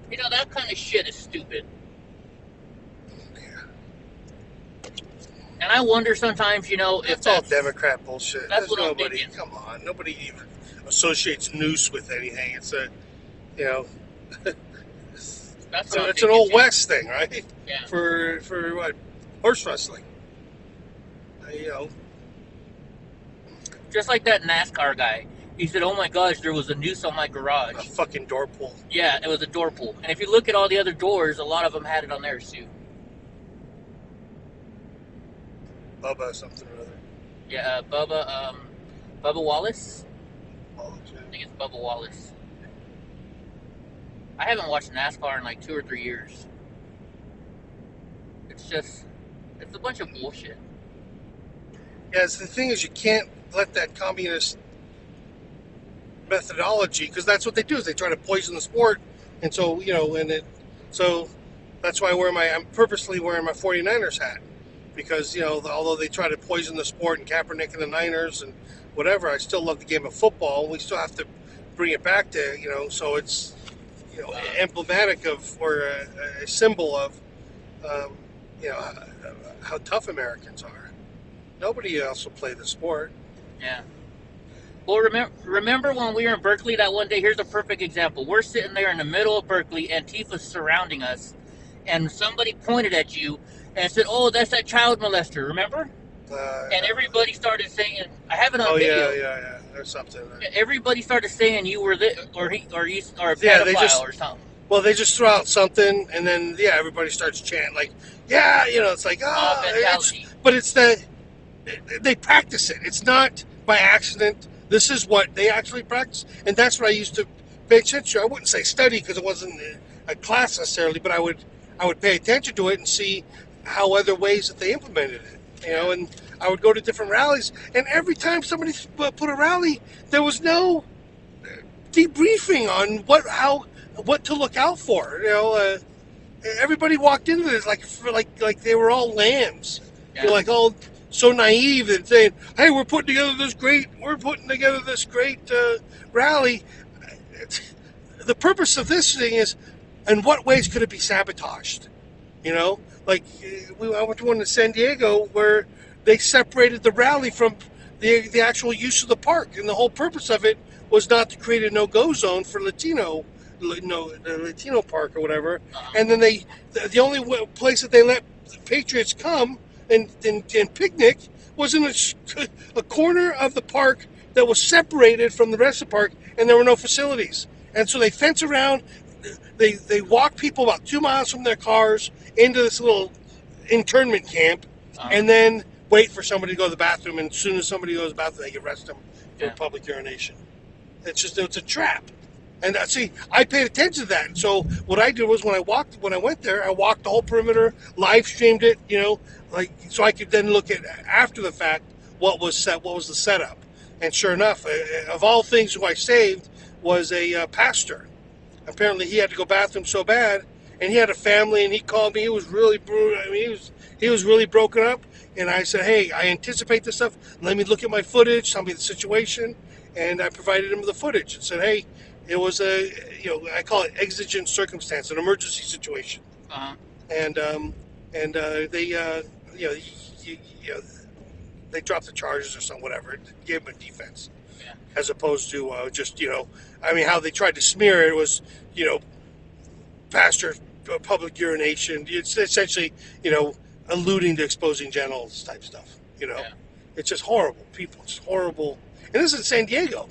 You know, that kind of shit is stupid. And I wonder sometimes, if It's all Democrat bullshit. That's There's what I'm nobody. thinking. Come on, nobody even associates noose with anything. It's a, you know, That's it's, what I'm it's an thinking, old too. west thing, right? Yeah. For what? Horse wrestling. You know. Just like that NASCAR guy. He said, "Oh my gosh, there was a noose on my A garage." fucking door pull. Yeah, it was a door pull. And if you look at all the other doors, a lot of them had it on theirs too. Bubba something or other. Yeah, Bubba Wallace. Oh, I think it's Bubba Wallace. I haven't watched NASCAR in like 2 or 3 years. It's a bunch of bullshit. Yeah, the thing is, you can't let that communist methodology, because that's what they do, is they try to poison the sport. And so, so that's why I'm purposely wearing my 49ers hat, because, although they try to poison the sport and Kaepernick and the Niners and whatever, I still love the game of football. We still have to bring it back to, so it's, emblematic of, or a symbol of, how tough Americans are. Nobody else will play the sport. Yeah. Well, remember when we were in Berkeley that one day? Here's a perfect example. We're sitting there in the middle of Berkeley, Antifa's surrounding us, and somebody pointed at you and said, "Oh, that's that child molester." Remember? And everybody started saying, "I have it on video." Yeah. There's something. Everybody started saying you were or a pedophile or something. Well, they just throw out something, and then everybody starts chanting like, it's like but it's they practice it. It's not by accident. This is what they actually practice, and that's what I used to pay attention to. I wouldn't say study because it wasn't a class necessarily, but I would pay attention to it and see how other ways that they implemented it. And I would go to different rallies, and every time somebody put a rally, there was no debriefing on what to look out for. Everybody walked into this like they were all lambs. Yeah. They're like all so naive and saying, "Hey, we're putting together this great rally." The purpose of this thing is, in what ways could it be sabotaged? Like I went to one in San Diego where they separated the rally from the actual use of the park, and the whole purpose of it was not to create a no-go zone for the Latino park or whatever. And then the only place that they let Patriots come and picnic was in a corner of the park that was separated from the rest of the park, and there were no facilities. And so they fence around. They walk people about 2 miles from their cars into this little internment camp, and then wait for somebody to go to the bathroom. And as soon as somebody goes to the bathroom, they arrest them for public urination. It's a trap. And I paid attention to that. And so what I did was when I went there, I walked the whole perimeter, live streamed it, so I could then look at after the fact what was the setup. And sure enough, of all things, who I saved was a pastor. Apparently, he had to go bathroom so bad, and he had a family, and he called me. He was really brutal. I mean, he was really broken up. And I said, "Hey, I anticipate this stuff. Let me look at my footage. Tell me the situation." And I provided him the footage and said, "Hey, it was I call it exigent circumstance, an emergency situation." And they dropped the charges or something, whatever. It gave them a defense, as opposed to how they tried to smear it was, pastor public urination. It's essentially, alluding to exposing genitals type stuff. It's just horrible. People, it's horrible. And this is San Diego,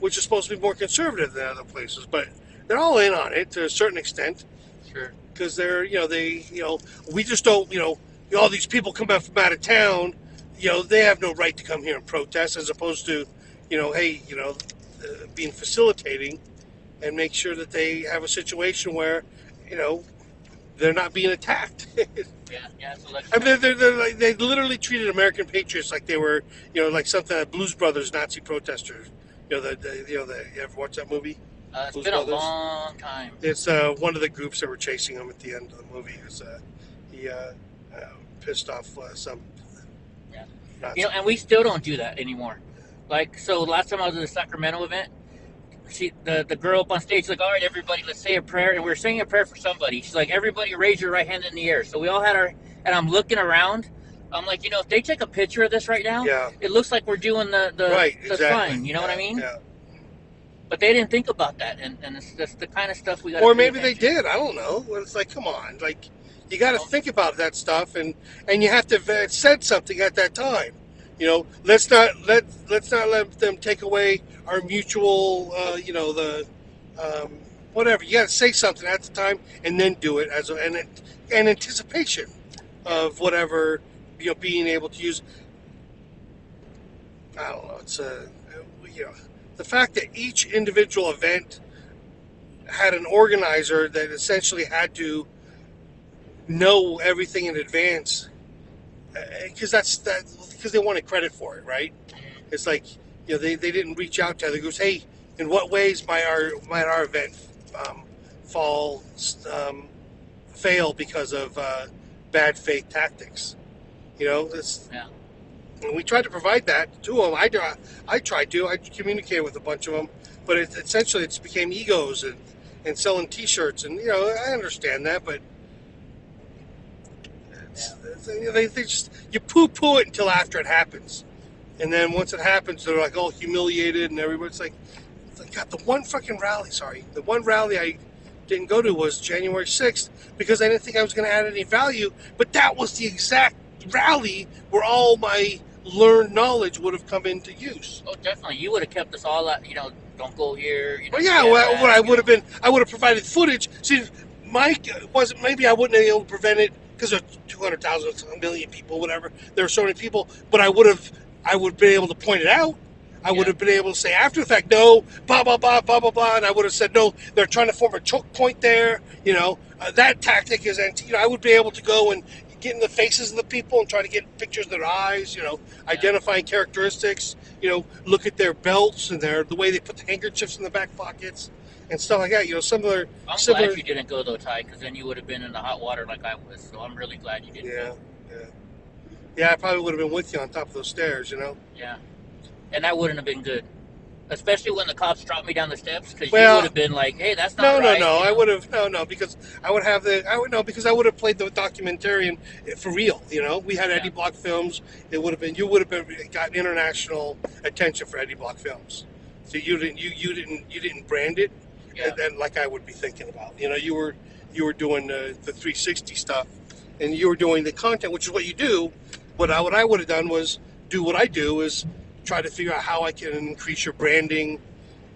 which is supposed to be more conservative than other places, but they're all in on it to a certain extent. Sure. Because they're, we just don't, all these people come back from out of town, they have no right to come here and protest, as opposed to, being facilitating and make sure that they have a situation where, they're not being attacked. I mean, they literally treated American patriots like they were, like something like Blues Brothers Nazi protesters. You ever watch that movie? It's Blues been Brothers? a long time. It's one of the groups that were chasing him at the end of the movie. He pissed off some. Yeah. And we still don't do that anymore. Like, so last time I was at the Sacramento event, the girl up on stage, like, "All right, everybody, let's say a prayer." And we were saying a prayer for somebody. She's like, "Everybody raise your right hand in the air." So we all had and I'm looking around, I'm like, if they take a picture of this right now, Yeah. it looks like we're doing the Right. the Exactly. sign. You know what I mean? Yeah. But they didn't think about that, and it's just the kind of stuff we got. Or maybe they did. I don't know. It's like, come on, like you got to think about that stuff, and you have to have said something at that time. Let's not let them take away our mutual. The whatever. You got to say something at the time, and then do it as an anticipation of whatever being able to use. I don't know. It's the fact that each individual event had an organizer that essentially had to know everything in advance, because because they wanted credit for it, right? It's like they didn't reach out to other groups. Hey, in what ways might our event fail because of bad faith tactics? This. Yeah. And we tried to provide that to them. I communicated with a bunch of them, but essentially it became egos and selling T-shirts, and I understand that, but they just you poo-poo it until after it happens, and then once it happens, they're like all humiliated, and everybody's like, God, the one rally I didn't go to was January 6th because I didn't think I was going to add any value, but that was the exact rally where all my learned knowledge would have come into use. Oh, definitely. You would have kept us all out. Don't go here. Well, yeah. What I would have provided footage. See, Mike wasn't. Maybe I wouldn't have been able to prevent it because there's 200,000, a million people, whatever. There are so many people, but I would have been able to point it out. I would have been able to say after the fact, no, blah blah blah blah blah blah, and I would have said no. They're trying to form a choke point there. That tactic is anti. I would be able to go and get in the faces of the people and try to get pictures of their eyes, identifying characteristics, look at their belts and the way they put the handkerchiefs in the back pockets and stuff like that. I'm glad you didn't go though, Ty, because then you would have been in the hot water like I was. So I'm really glad you didn't go. Yeah. I probably would have been with you on top of those stairs, Yeah, and that wouldn't have been good. Especially when the cops dropped me down the steps, because you would have been like, "Hey, that's not right." No. I would have because I would have because I would have played the documentarian for real. We had Eddie Block Films. It would have been you would have got international attention for Eddie Block Films. So you didn't brand it, and like I would be thinking about. You were doing the 360 stuff, and you were doing the content, which is what you do. What I would have done was do what I do is try to figure out how I can increase your branding,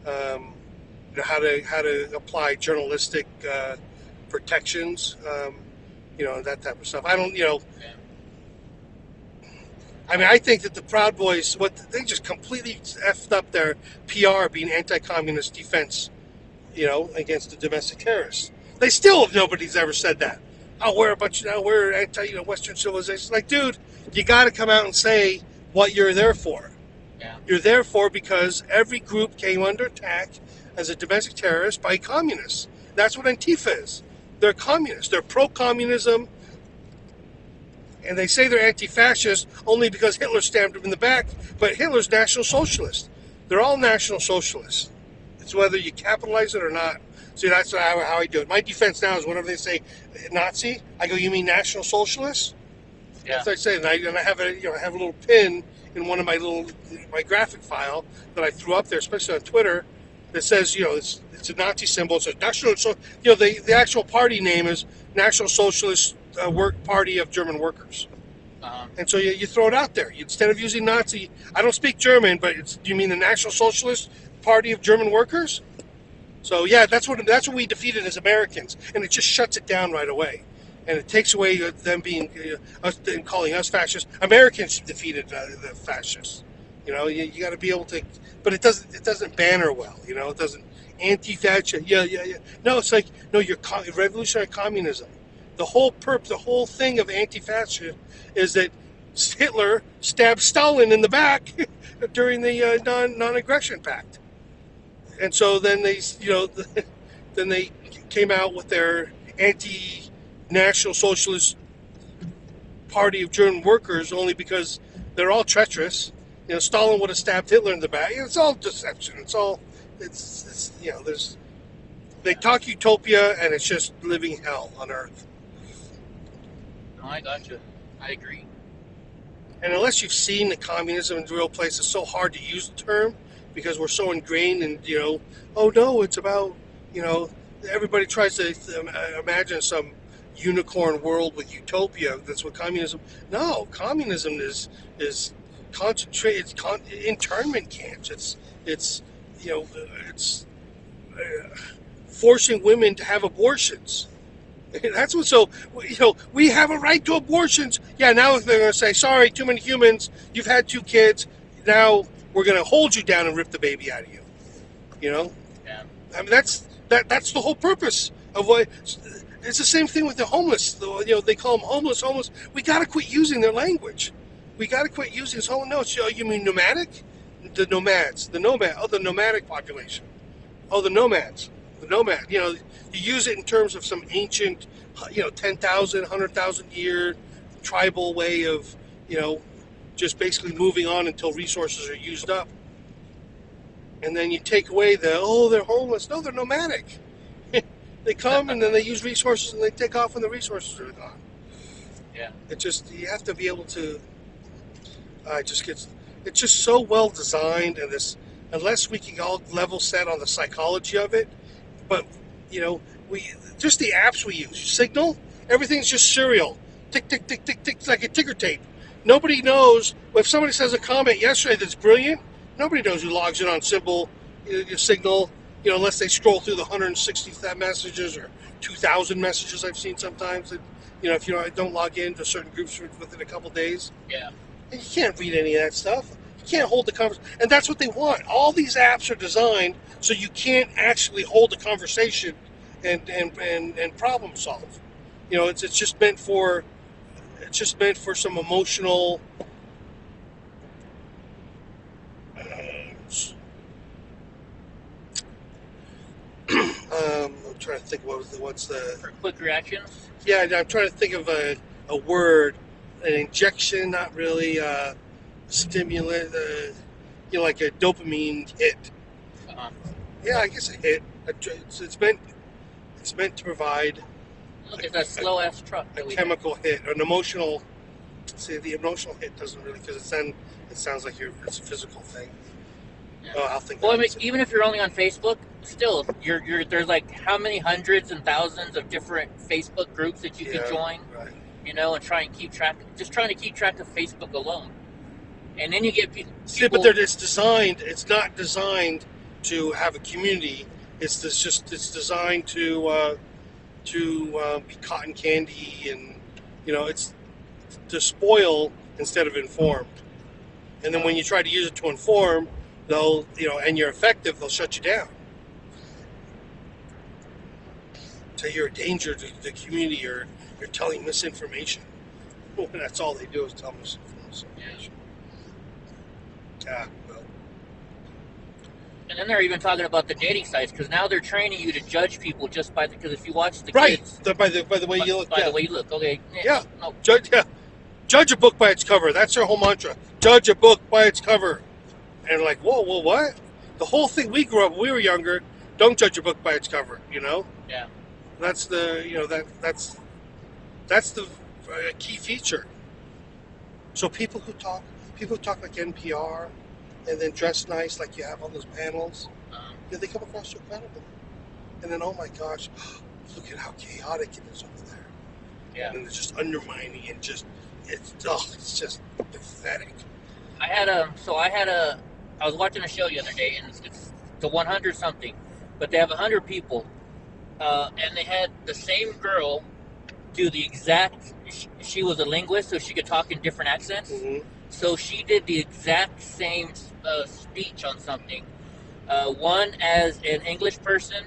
how to apply journalistic protections, that type of stuff. I don't, I think that the Proud Boys, they just completely effed up their PR being anti-communist defense, against the domestic terrorists. They still, nobody's ever said that. Oh, we're anti, Western civilization. Like, dude, you got to come out and say what you're there for. Yeah. You're there for because every group came under attack as a domestic terrorist by communists. That's what Antifa is. They're communists. They're pro-communism, and they say they're anti-fascist only because Hitler stabbed them in the back, but Hitler's National Socialist. They're all National Socialists. It's whether you capitalize it or not. See, that's how I do it. My defense now is whenever they say Nazi, I go, you mean National Socialist? Yeah. That's what I say, and I have a little pin in one of my graphic file that I threw up there, especially on Twitter, that says, it's a Nazi symbol. It says National. So, the actual party name is National Socialist Work Party of German Workers. And so you throw it out there instead of using Nazi. I don't speak German, but do you mean the National Socialist Party of German Workers? So yeah, that's what we defeated as Americans, and it just shuts it down right away, and it takes away them being them calling us fascists. Americans defeated the fascists. You got to be able to, but it doesn't banner well. It doesn't anti-fascist. Yeah. No, it's like you're revolutionary communism. The whole thing of anti-fascist is that Hitler stabbed Stalin in the back during the non-aggression pact. And so then they came out with their anti-National Socialist Party of German Workers only because they're all treacherous. Stalin would have stabbed Hitler in the back. It's all deception. They talk utopia, and it's just living hell on earth. No, I got you. I agree. And unless you've seen the communism in the real place, it's so hard to use the term because we're so ingrained in, oh no, it's about, everybody tries to imagine some unicorn world with utopia. That's what communism. No, communism is concentrated. It's internment camps. It's forcing women to have abortions. That's what. So we have a right to abortions. Yeah. Now they're going to say, sorry, too many humans. You've had 2 kids. Now we're going to hold you down and rip the baby out of you. Yeah. I mean, that's the whole purpose of what. It's the same thing with the homeless. They call them homeless. We got to quit using their language. We got to quit using this. Oh no, you mean nomadic? The nomads. The nomad. Oh, the nomadic population. Oh, the nomads. The nomad. You use it in terms of some ancient, 10,000, 100,000 year tribal way of, just basically moving on until resources are used up. And then you take away they're homeless. No, they're nomadic. They come and then they use resources and they take off when the resources are gone. Yeah. You have to be able to, it's just so well designed, and unless we can all level set on the psychology of it, but, just the apps we use, Signal, everything's just serial. Tick, tick, tick, tick, tick, like a ticker tape. Nobody knows, if somebody says a comment yesterday that's brilliant, nobody knows who logs in on Signal, unless they scroll through the 160 messages or 2,000 messages I've seen sometimes. That, if you don't log into certain groups within a couple days. Yeah. And you can't read any of that stuff. You can't hold the conversation. And that's what they want. All these apps are designed so you can't actually hold a conversation and problem solve. It's just meant for some emotional I'm trying to think what's the For quick reactions. Yeah, I'm trying to think of a word. An injection, not really. Stimulant, like a dopamine hit. Uh-huh. Yeah, I guess a hit. It's meant to provide Look at that slow ass truck a that we chemical hit, an emotional. See, the emotional hit doesn't really, because it sounds like it's a physical thing. Yeah. Oh, I'll think. Well, I mean, even if you're only on Facebook, still, there's like how many hundreds and thousands of different Facebook groups that you could join, right. and try and keep track. Just trying to keep track of Facebook alone, and then you get people. See, but it's not designed to have a community. It's designed to be cotton candy, and it's to spoil instead of inform. And then when you try to use it to inform, they'll and you're effective, they'll shut you down. So you're a danger to the community, or you're telling misinformation. And that's all they do is tell misinformation. Yeah. Well. And then they're even talking about the dating sites, because now they're training you to judge people just because if you watch the Right. kids, By the way you look. by the way you look. Okay. Yeah. No. Judge a book by its cover. That's their whole mantra. Judge a book by its cover. And like, whoa, what? The whole thing we grew up when we were younger, don't judge a book by its cover, Yeah. That's the, that's the key feature. So people who talk like NPR and then dress nice like you have on those panels, they come across so credible. And then, oh my gosh, look at how chaotic it is over there. Yeah. And it's just undermining and it's just pathetic. I was watching a show the other day, and it's the 100 something, but they have 100 people, and they had the same girl do the exact. She was a linguist, so she could talk in different accents. Mm-hmm. So she did the exact same speech on something. One as an English person,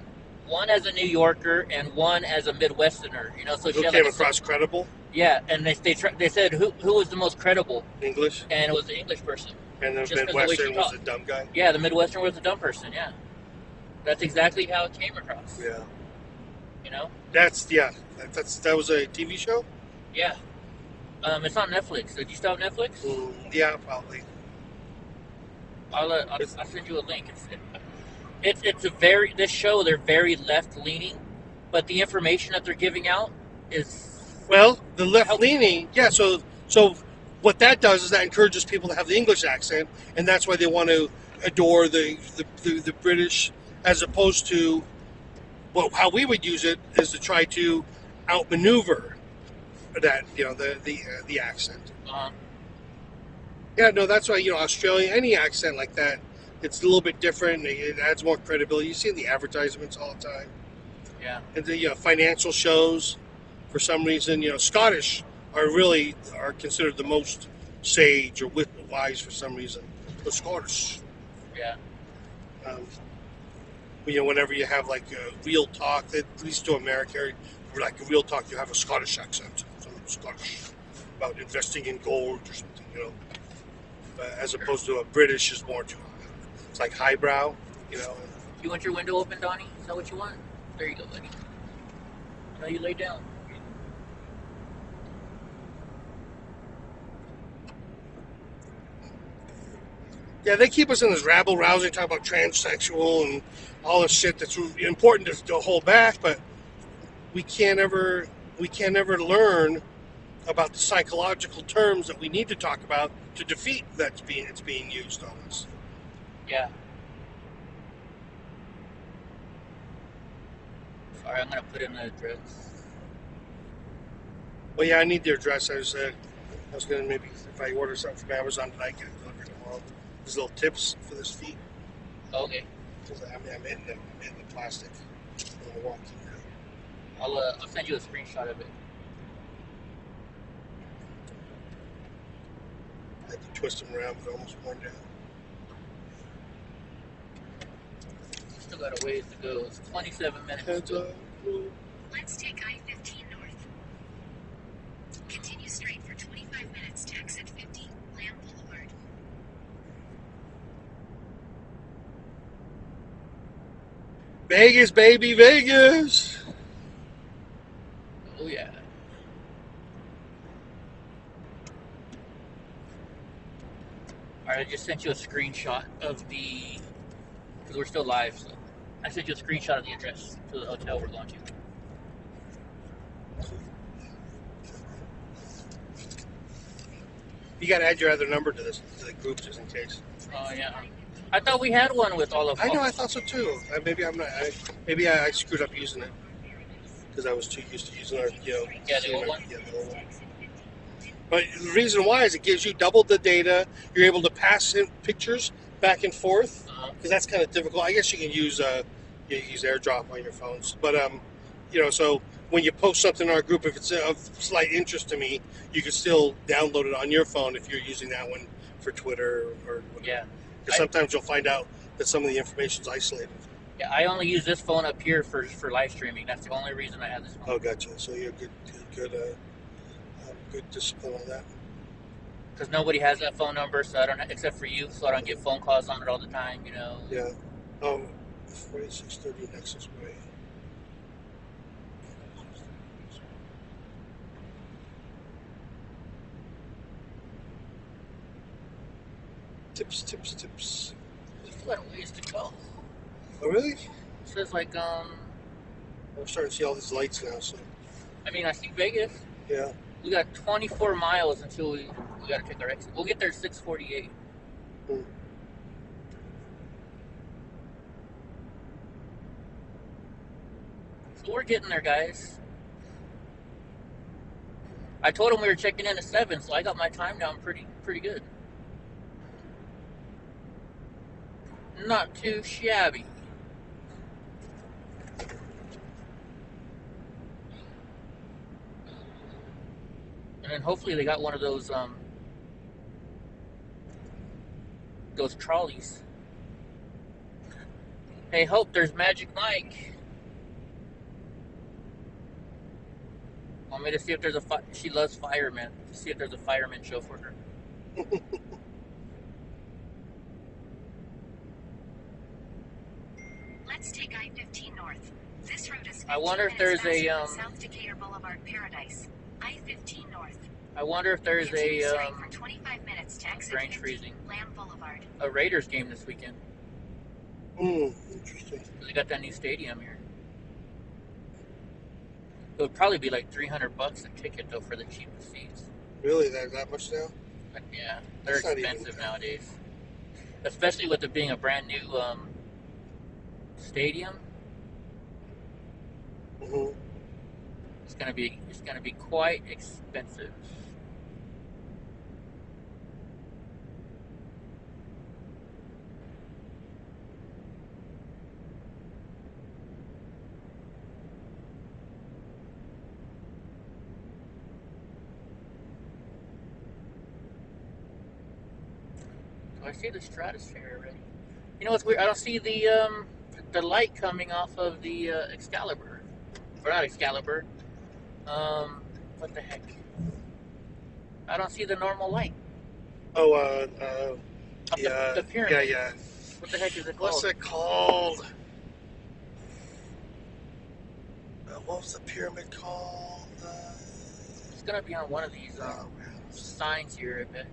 one as a New Yorker, and one as a Midwesterner. So she Who had came like across credible? Yeah, and they said who was the most credible, English? and it was the English person. And the Just 'cause the way Midwestern she was talked. the dumb guy? Yeah, the Midwestern was the dumb person. Yeah, that's exactly how it came across. Yeah. That was a TV show? Yeah. It's on Netflix. Did you still have Netflix? Yeah, probably. I'll send you a link. This show, they're very left leaning, but the information that they're giving out is Well, the left leaning, yeah. So what that does is that encourages people to have the English accent, and that's why they want to adore the British, as opposed to how we would use it is to try to outmaneuver that the accent. Uh, Yeah, no, that's why Australia, any accent like that, it's a little bit different. It adds more credibility. You see in the advertisements all the time, yeah. and the financial shows. For some reason, Scottish are considered the most sage or wise for some reason. The Scottish. Yeah. Whenever you have like real talk, at least to America, like real talk, you have a Scottish accent, something Scottish about investing in gold or something, as opposed to a British is more to it's like highbrow. You want your window open, Donnie? Is that what you want? There you go, buddy. Now you lay down. Yeah, they keep us in this rabble rousing, talk about transsexual and all this shit that's really important to hold back, but we can't ever learn about the psychological terms that we need to talk about to defeat it's being used on us. Yeah. Sorry, I'm gonna put in the address. Well, yeah, I need the address. I was gonna maybe if I order something from Amazon tonight, get it delivered tomorrow. There's little tips for this feet. Okay. Because I'm hitting the plastic when I walk in now. I'll send you a screenshot of it. I had to twist them around, but almost worn down. Still got a ways to go. It's 27 minutes. Heads up. Let's take I-15 north. Continue straight for 25 minutes to exit 50, Lamb Boulevard. Vegas, baby, Vegas. Oh yeah. Alright, I just sent you a screenshot of because we're still live, so I sent you a screenshot of the address to the hotel we're going to. You got to add your other number to the group just in case. Oh yeah. I thought we had one with all of I know, I thought so too. Maybe I'm not. Maybe I screwed up using it because I was too used to using our, Yeah, the old one? Yeah, the old one. But the reason why is it gives you double the data. You're able to pass in pictures back and forth because that's kind of difficult. I guess you can use AirDrop on your phones, but so when you post something in our group, if it's of slight interest to me, you can still download it on your phone if you're using that one for Twitter or whatever. Yeah. Because sometimes you'll find out that some of the information's isolated. Yeah, I only use this phone up here for live streaming. That's the only reason I have this phone. Oh, gotcha. So you're good discipline on that. Because nobody has that phone number, so I don't, except for you, so I don't get phone calls on it all the time. Yeah. 4630 Nexus Way. Tips. There's a lot of ways to go. Oh, really? It says like I'm starting to see all these lights now. So I mean, I see Vegas. yeah. We got 24 miles until we got to take our exit. We'll get there 6:48. Hmm. So we're getting there, guys. I told him we were checking in at 7, so I got my time down pretty good. Not too shabby. And then hopefully they got one of those trolleys. Hey, Hope, there's Magic Mike. Want me to see if there's she loves firemen. See if there's a fireman show for her. Let's take I-15 north. This route is 15 I wonder if minutes there's a faster than South Decatur Boulevard Paradise. I-15 north. I wonder if there's Continue a straight for 25 minutes to exit range 50, freezing. Lamb Boulevard. A Raiders game this weekend. Interesting. They got that new stadium here. It would probably be like $300 a ticket though for the cheapest seats. Really, that much now? Yeah, they're That's not even- expensive nowadays, especially with it being a brand new stadium. Mhm. It's gonna be quite expensive. So I see the Stratosphere already. You know what's weird? I don't see the light coming off of the Excalibur, or not Excalibur. What the heck? I don't see the normal light. Oh, Of the yeah, pyramid. yeah. What the heck is it What's called? it called? What was the pyramid called? It's gonna be on one of these signs here, I bet.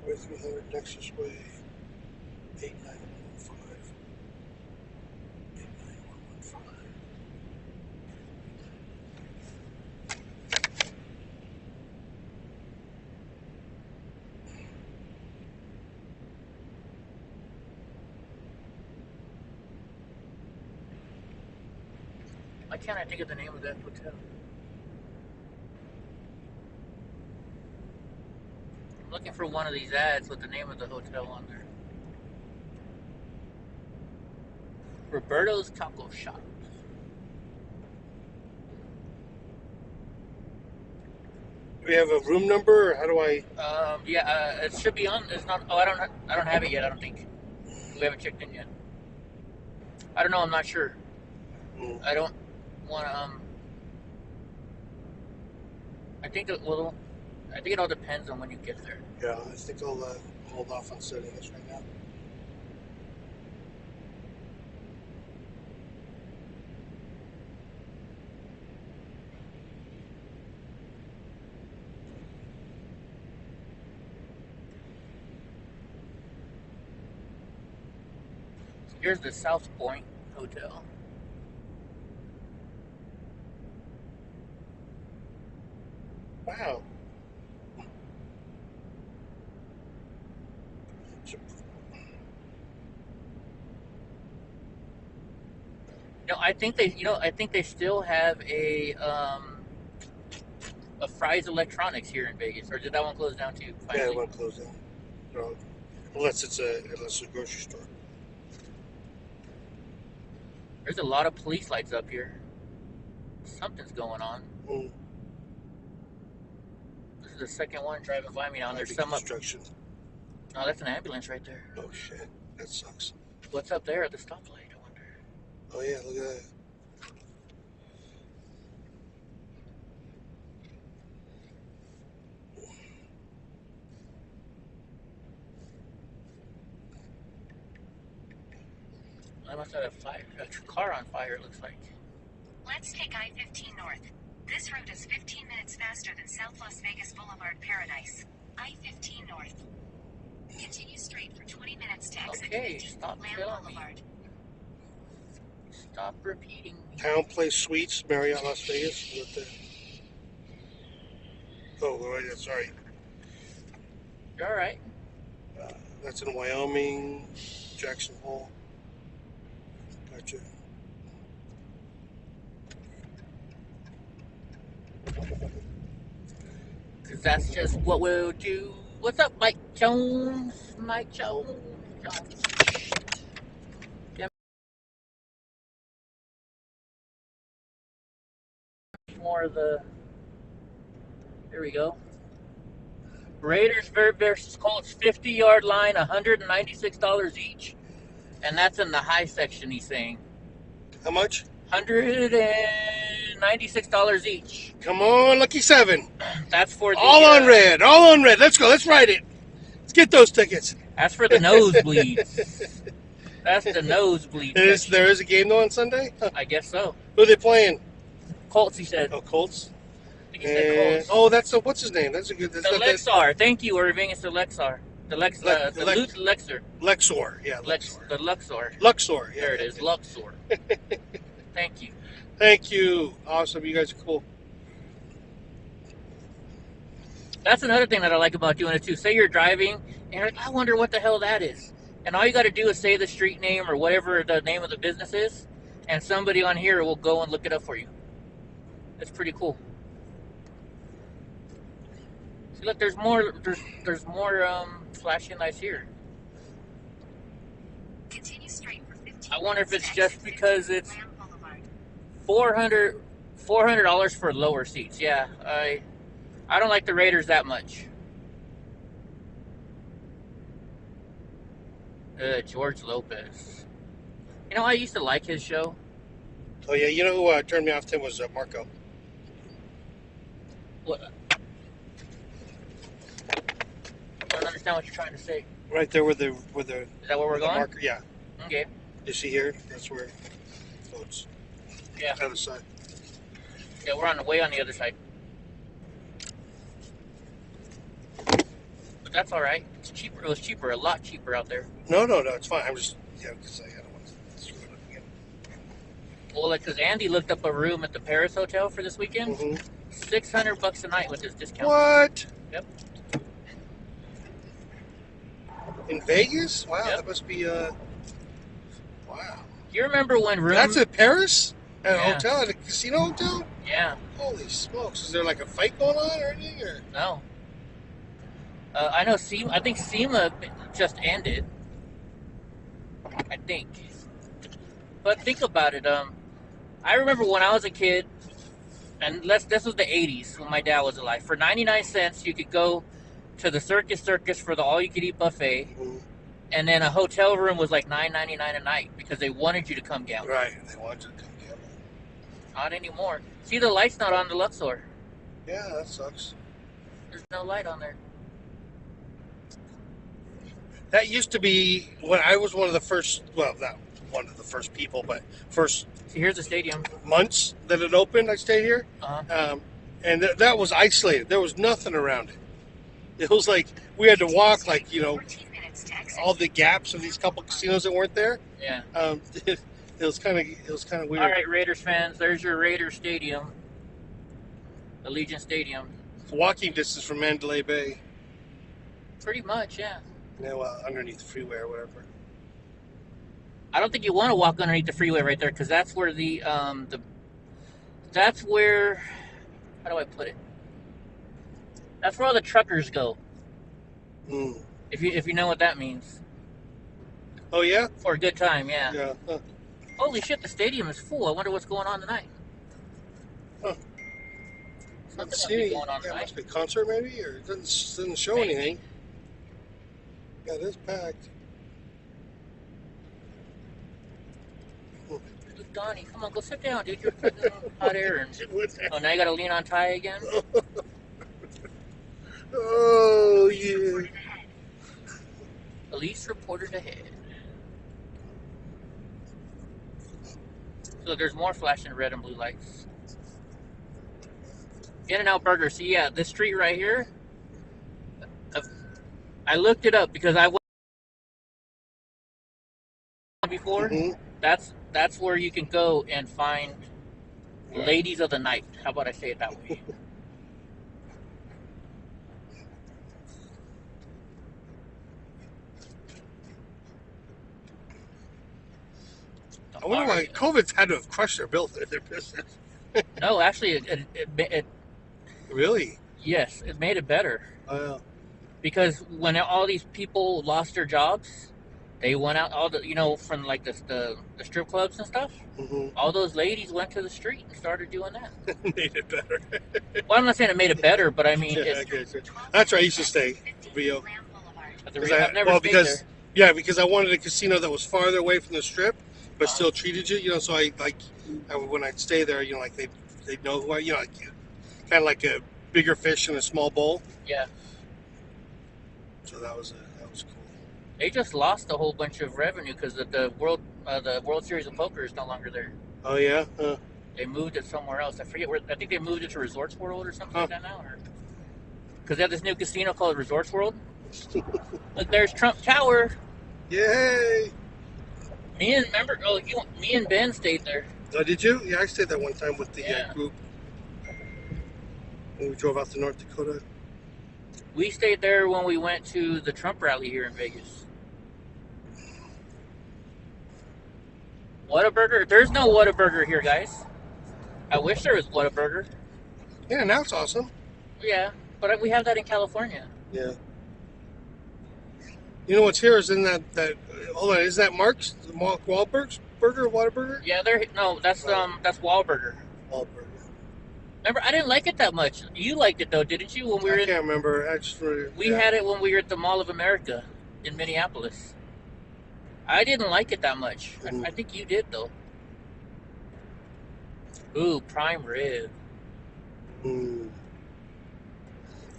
4300 Nexus Way, 89115. 89115. Why can't I think of the name of that hotel? I'm looking for one of these ads with the name of the hotel on there. Roberto's Taco Shop. Do we have a room number, or how do I? Yeah, it should be on. It's not. Oh, I don't have it yet. I don't think we haven't checked in yet. I don't know. I'm not sure. I don't want to. I think it will. I think it all depends on when you get there. Yeah, I think I'll hold off on setting this right now. Here's the South Point Hotel. Wow. No, I think they. I think they still have a Fry's Electronics here in Vegas, or did that one close down too? Yeah, Finally? it won't close down. No, unless it's a grocery store. There's a lot of police lights up here. Something's going on. Mm. This is the second one driving by me now, and there's Maybe some up. construction. Oh, that's an ambulance right there. Oh shit, that sucks. What's up there at the stoplight? I wonder. Oh yeah, look at that. I must have a car on fire. It looks like. Let's take I-15 north. This route is 15 minutes faster than South Las Vegas Boulevard Paradise. I-15 north. Continue straight for 20 minutes to exit Okay, 50 stop Lamb telling me. Boulevard. Stop repeating. Town Place Suites, Marriott, Las Vegas. What the? Oh, wait, sorry. You're all right. That's in Wyoming, Jackson Hole. Gotcha. Because that's just what we'll do. What's up, Mike Jones? Mike Jones. More of the. There we go. Raiders versus Colts 50-yard line, $196 each. And that's in the high section, he's saying. How much? $196 each. Come on, Lucky 7. That's for the All on red. All on red. Let's go. Let's ride it. Let's get those tickets. That's for the nosebleeds. That's the nosebleeds. There is a game though on Sunday? I guess so. Who are they playing? Colts, he said. Oh, Colts. I think he said Colts. Oh, that's a, what's his name? That's a good. That's The not that- Lexar. Thank you, Irving. It's the Lexar. The Lexar. Luxor. Yeah, Luxor. The Luxor. Luxor. Yeah, There it is. Luxor. Thank you. Thank you. Awesome. You guys are cool. That's another thing that I like about doing it too. Say you're driving and you're like, I wonder what the hell that is. And all you got to do is say the street name or whatever the name of the business is, and somebody on here will go and look it up for you. It's pretty cool. See, look, there's more. There's more flashing lights here. Continue straight for 15 I wonder if it's minutes to just exit because it's Lamb Boulevard. $400 for lower seats. Yeah, I don't like the Raiders that much. George Lopez. You know, I used to like his show. Oh yeah, you know who turned me off to him was Marco. What? I don't understand what you're trying to say. Right there with the Is that where we're going? marker. Yeah, Okay. you see here? That's where. Oh, it's Yeah. other side. Yeah, we're on the way on the other side. But that's all right. It's cheaper. It was cheaper, a lot cheaper out there. No, it's fine. I'm just because I don't want to screw it up again. Well, like, because Andy looked up a room at the Paris Hotel for this weekend. Mm-hmm. $600 a night with this discount. What? Yep. In Vegas? Wow, Yep. that must be wow. Do you remember when room? That's at Paris? At a Yeah. hotel? At a casino hotel? Yeah. Holy smokes! Is there like a fight going on or anything? Or? No. I know SEMA. I think SEMA just ended. I think. But think about it. I remember when I was a kid, and this was the '80s when my dad was alive. For 99 cents, you could go to the Circus for the all-you-could-eat buffet, Mhm. and then a hotel room was like $9.99 a night because they wanted you to come gamble. Right, they want you to come gamble. Not anymore. See, the light's not on the Luxor. Yeah, that sucks. There's no light on there. That used to be when I was one of the first, well, not one of the first people, but first See, here's the stadium. months that it opened, I stayed here. Uh-huh. And that was isolated. There was nothing around it. It was like we had to walk, like, 14 minutes to exit. all the gaps of these couple casinos that weren't there. Yeah. It was kind of weird. All right, Raiders fans, there's your Raiders Stadium. Allegiant Stadium. Walking distance from Mandalay Bay. Pretty much, yeah. Underneath the freeway or whatever. I don't think you want to walk underneath the freeway right there because that's where that's where, how do I put it? That's where all the truckers go. Mm. If you know what that means. Oh yeah. For a good time, yeah. Yeah. Huh. Holy shit, the stadium is full. I wonder what's going on tonight. Huh. Something Let's must be see. going on Yeah, tonight. must be a concert maybe, or it doesn't show Maybe. anything. Yeah, it is packed. Donnie, come on, go sit down, dude. You're putting hot air and oh, now you got to lean on Ty again. Oh yeah. Police reported ahead. So there's more flashing red and blue lights. In-N-Out Burger. See, yeah, this street right here. I looked it up because I went before. Mhm. That's where you can go and find ladies of the night. How about I say it that way? I wonder why COVID's had to have crushed their business. No, actually, it Really? yes, it made it better because when all these people lost their jobs, they went out from like the strip clubs and stuff. Mm-hmm. All those ladies went to the street and started doing that. Made it better. Well, I'm not saying it made it better, but I mean, Yeah, it's, okay, so that's where I used to stay, Rio. Lamb Boulevard. at the 'Cause I've never stayed because there. because I wanted a casino that was farther away from the strip, but still treated you. So when I'd stay there, like they know who I, like kind of like a bigger fish in a small bowl. Yeah, So that was cool. they just lost a whole bunch of revenue because the World Series of Poker is no longer there. Oh yeah. They moved it somewhere else. I forget where. I think they moved it to Resorts World or something Huh. like that now, or because they have this new casino called Resorts World. Look, there's Trump Tower. Yay! Me and Ben stayed there. Oh, did you? Yeah, I stayed there one time with the Yeah. group when we drove out to North Dakota. We stayed there when we went to the Trump rally here in Vegas. Whataburger? There's no Whataburger here, guys. I wish there was Whataburger. Yeah, now it's awesome. Yeah, but we have that in California. Yeah. You know what's here is in that hold on, is that Mark's Wahlberg's burger, Whataburger? Yeah, that's Wahlburger. Wahlburger. Remember, I didn't like it that much. You liked it though, didn't you? When we were I can't remember. we had it when we were at the Mall of America in Minneapolis. I didn't like it that much. I think you did though. Ooh, prime rib. Mm.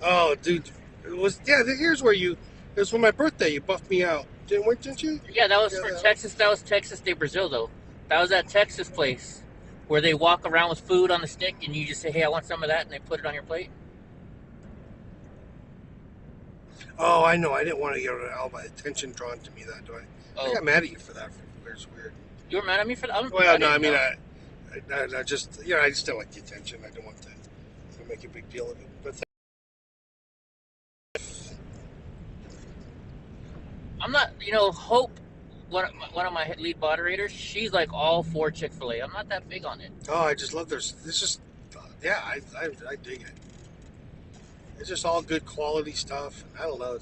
Oh, dude, it was here's where it was for my birthday. You buffed me out, didn't you? Yeah, that was for Texas. That was Texas de Brazil though. That was that Texas place where they walk around with food on the stick and you just say, "Hey, I want some of that," and they put it on your plate. Oh, I know. I didn't want to get all my attention drawn to me that way. I got mad at you for that. It's weird. You were mad at me for that? Well, no, I mean, I just, I just didn't like the attention. I didn't want to make a big deal of it. But I'm not, Hope, one of my lead moderators, she's like all for Chick-fil-A. I'm not that big on it. oh, I just love this. This is, I dig it. It's just all good quality stuff. I don't know.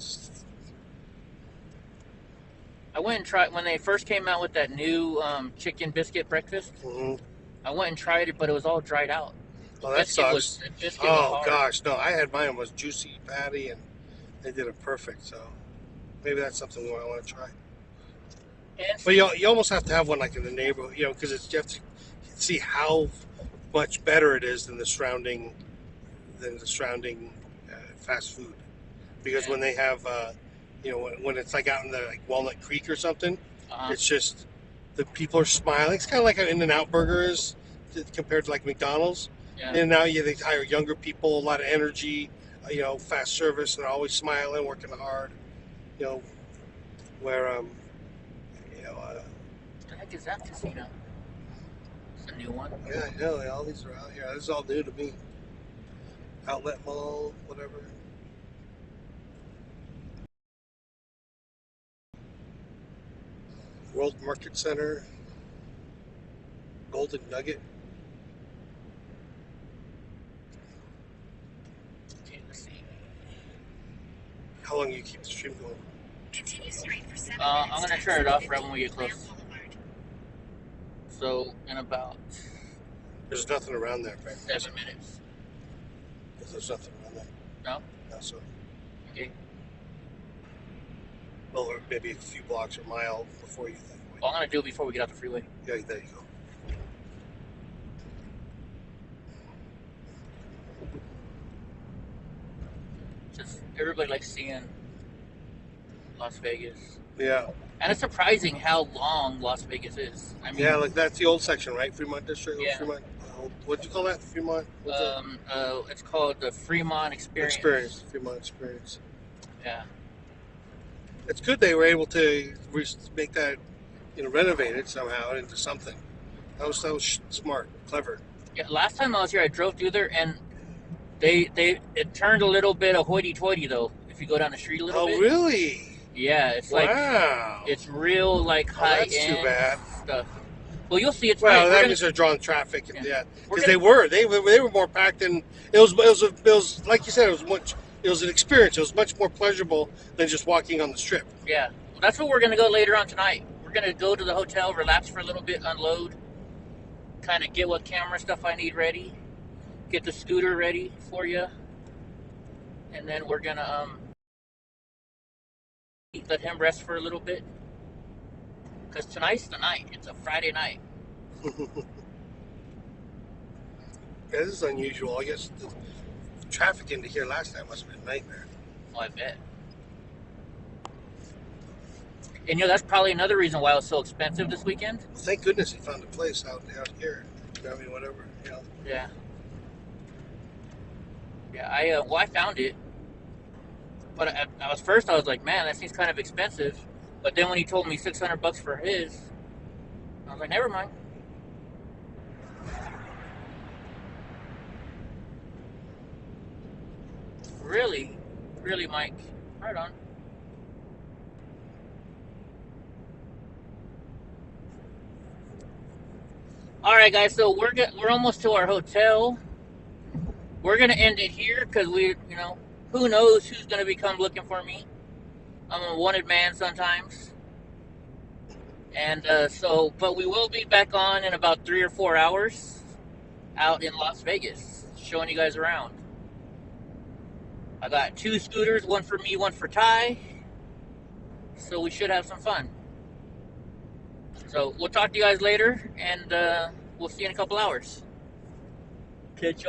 I went and tried when they first came out with that new chicken biscuit breakfast. Mm-hmm. I went and tried it, but it was all dried out. Oh, that sucks. The biscuit Oh was hard. gosh, no! I had mine was juicy patty, and they did it perfect. So maybe that's something I want to try. But you almost have to have one like in the neighborhood, because you have to see how much better it is than the surrounding fast food. Because when they have, when it's like out in the Walnut Creek or something, it's just the people are smiling. It's kind of like an In-N-Out burger is compared to like McDonald's. Yeah. And now they hire younger people, a lot of energy, fast service, and they're always smiling, working hard. Where what the heck is that casino? It's a new one. Yeah, I know. All these are out here. This is all new to me. Outlet Mall, whatever. World Market Center. Golden Nugget. Okay, let's see. How long do you keep the stream going? Continue straight for 7 I'm minutes. gonna turn it off right when we get close. Boulevard. So in about There's nothing around there, right? 7 minutes. There's nothing around there. No? No, so. Okay. Well, or maybe a few blocks or a mile before you think. Well, I'm gonna do it before we get off the freeway. Yeah, there you go. Just everybody likes seeing Las Vegas. Yeah. And it's surprising how long Las Vegas is. I mean, Yeah, like that's the old section, right? Fremont District. Yeah. Fremont. What'd you call that? Fremont. What's that? it's called the Fremont Experience. Fremont Experience. Yeah. It's good they were able to make that, renovate it somehow into something. That was smart, clever. Yeah. Last time I was here, I drove through there, and it turned a little bit of hoity-toity though. If you go down the street a little bit. Oh, really? Yeah, it's Wow. it's real high that's end too bad. stuff. Well, you'll see. It's Well, nice. that means they're drawing traffic, and Yeah. because they were more packed, and it was like you said, it was an experience. It was much more pleasurable than just walking on the strip. Yeah, well, that's where we're gonna go later on tonight. We're gonna go to the hotel, relax for a little bit, unload, kind of get what camera stuff I need ready, get the scooter ready for you, and then we're gonna let him rest for a little bit. Because tonight's the night. It's a Friday night. Yeah, this is unusual. I guess the traffic into here last time must have been a nightmare. Oh, I bet. And that's probably another reason why it was so expensive this weekend. Well, thank goodness he found a place out here. Whatever. Yeah. Yeah, I found it. But I was like, man, that seems kind of expensive. But then when he told me $600 for his, I was like, never mind. Really really, Mike. Right on. All right, guys. So we're almost to our hotel. We're gonna end it here because who knows who's gonna become looking for me. I'm a wanted man sometimes, and but we will be back on in about 3 or 4 hours out in Las Vegas, showing you guys around. I got 2 scooters, one for me, one for Ty. So we should have some fun. So we'll talk to you guys later, and we'll see you in a couple hours. Catch you.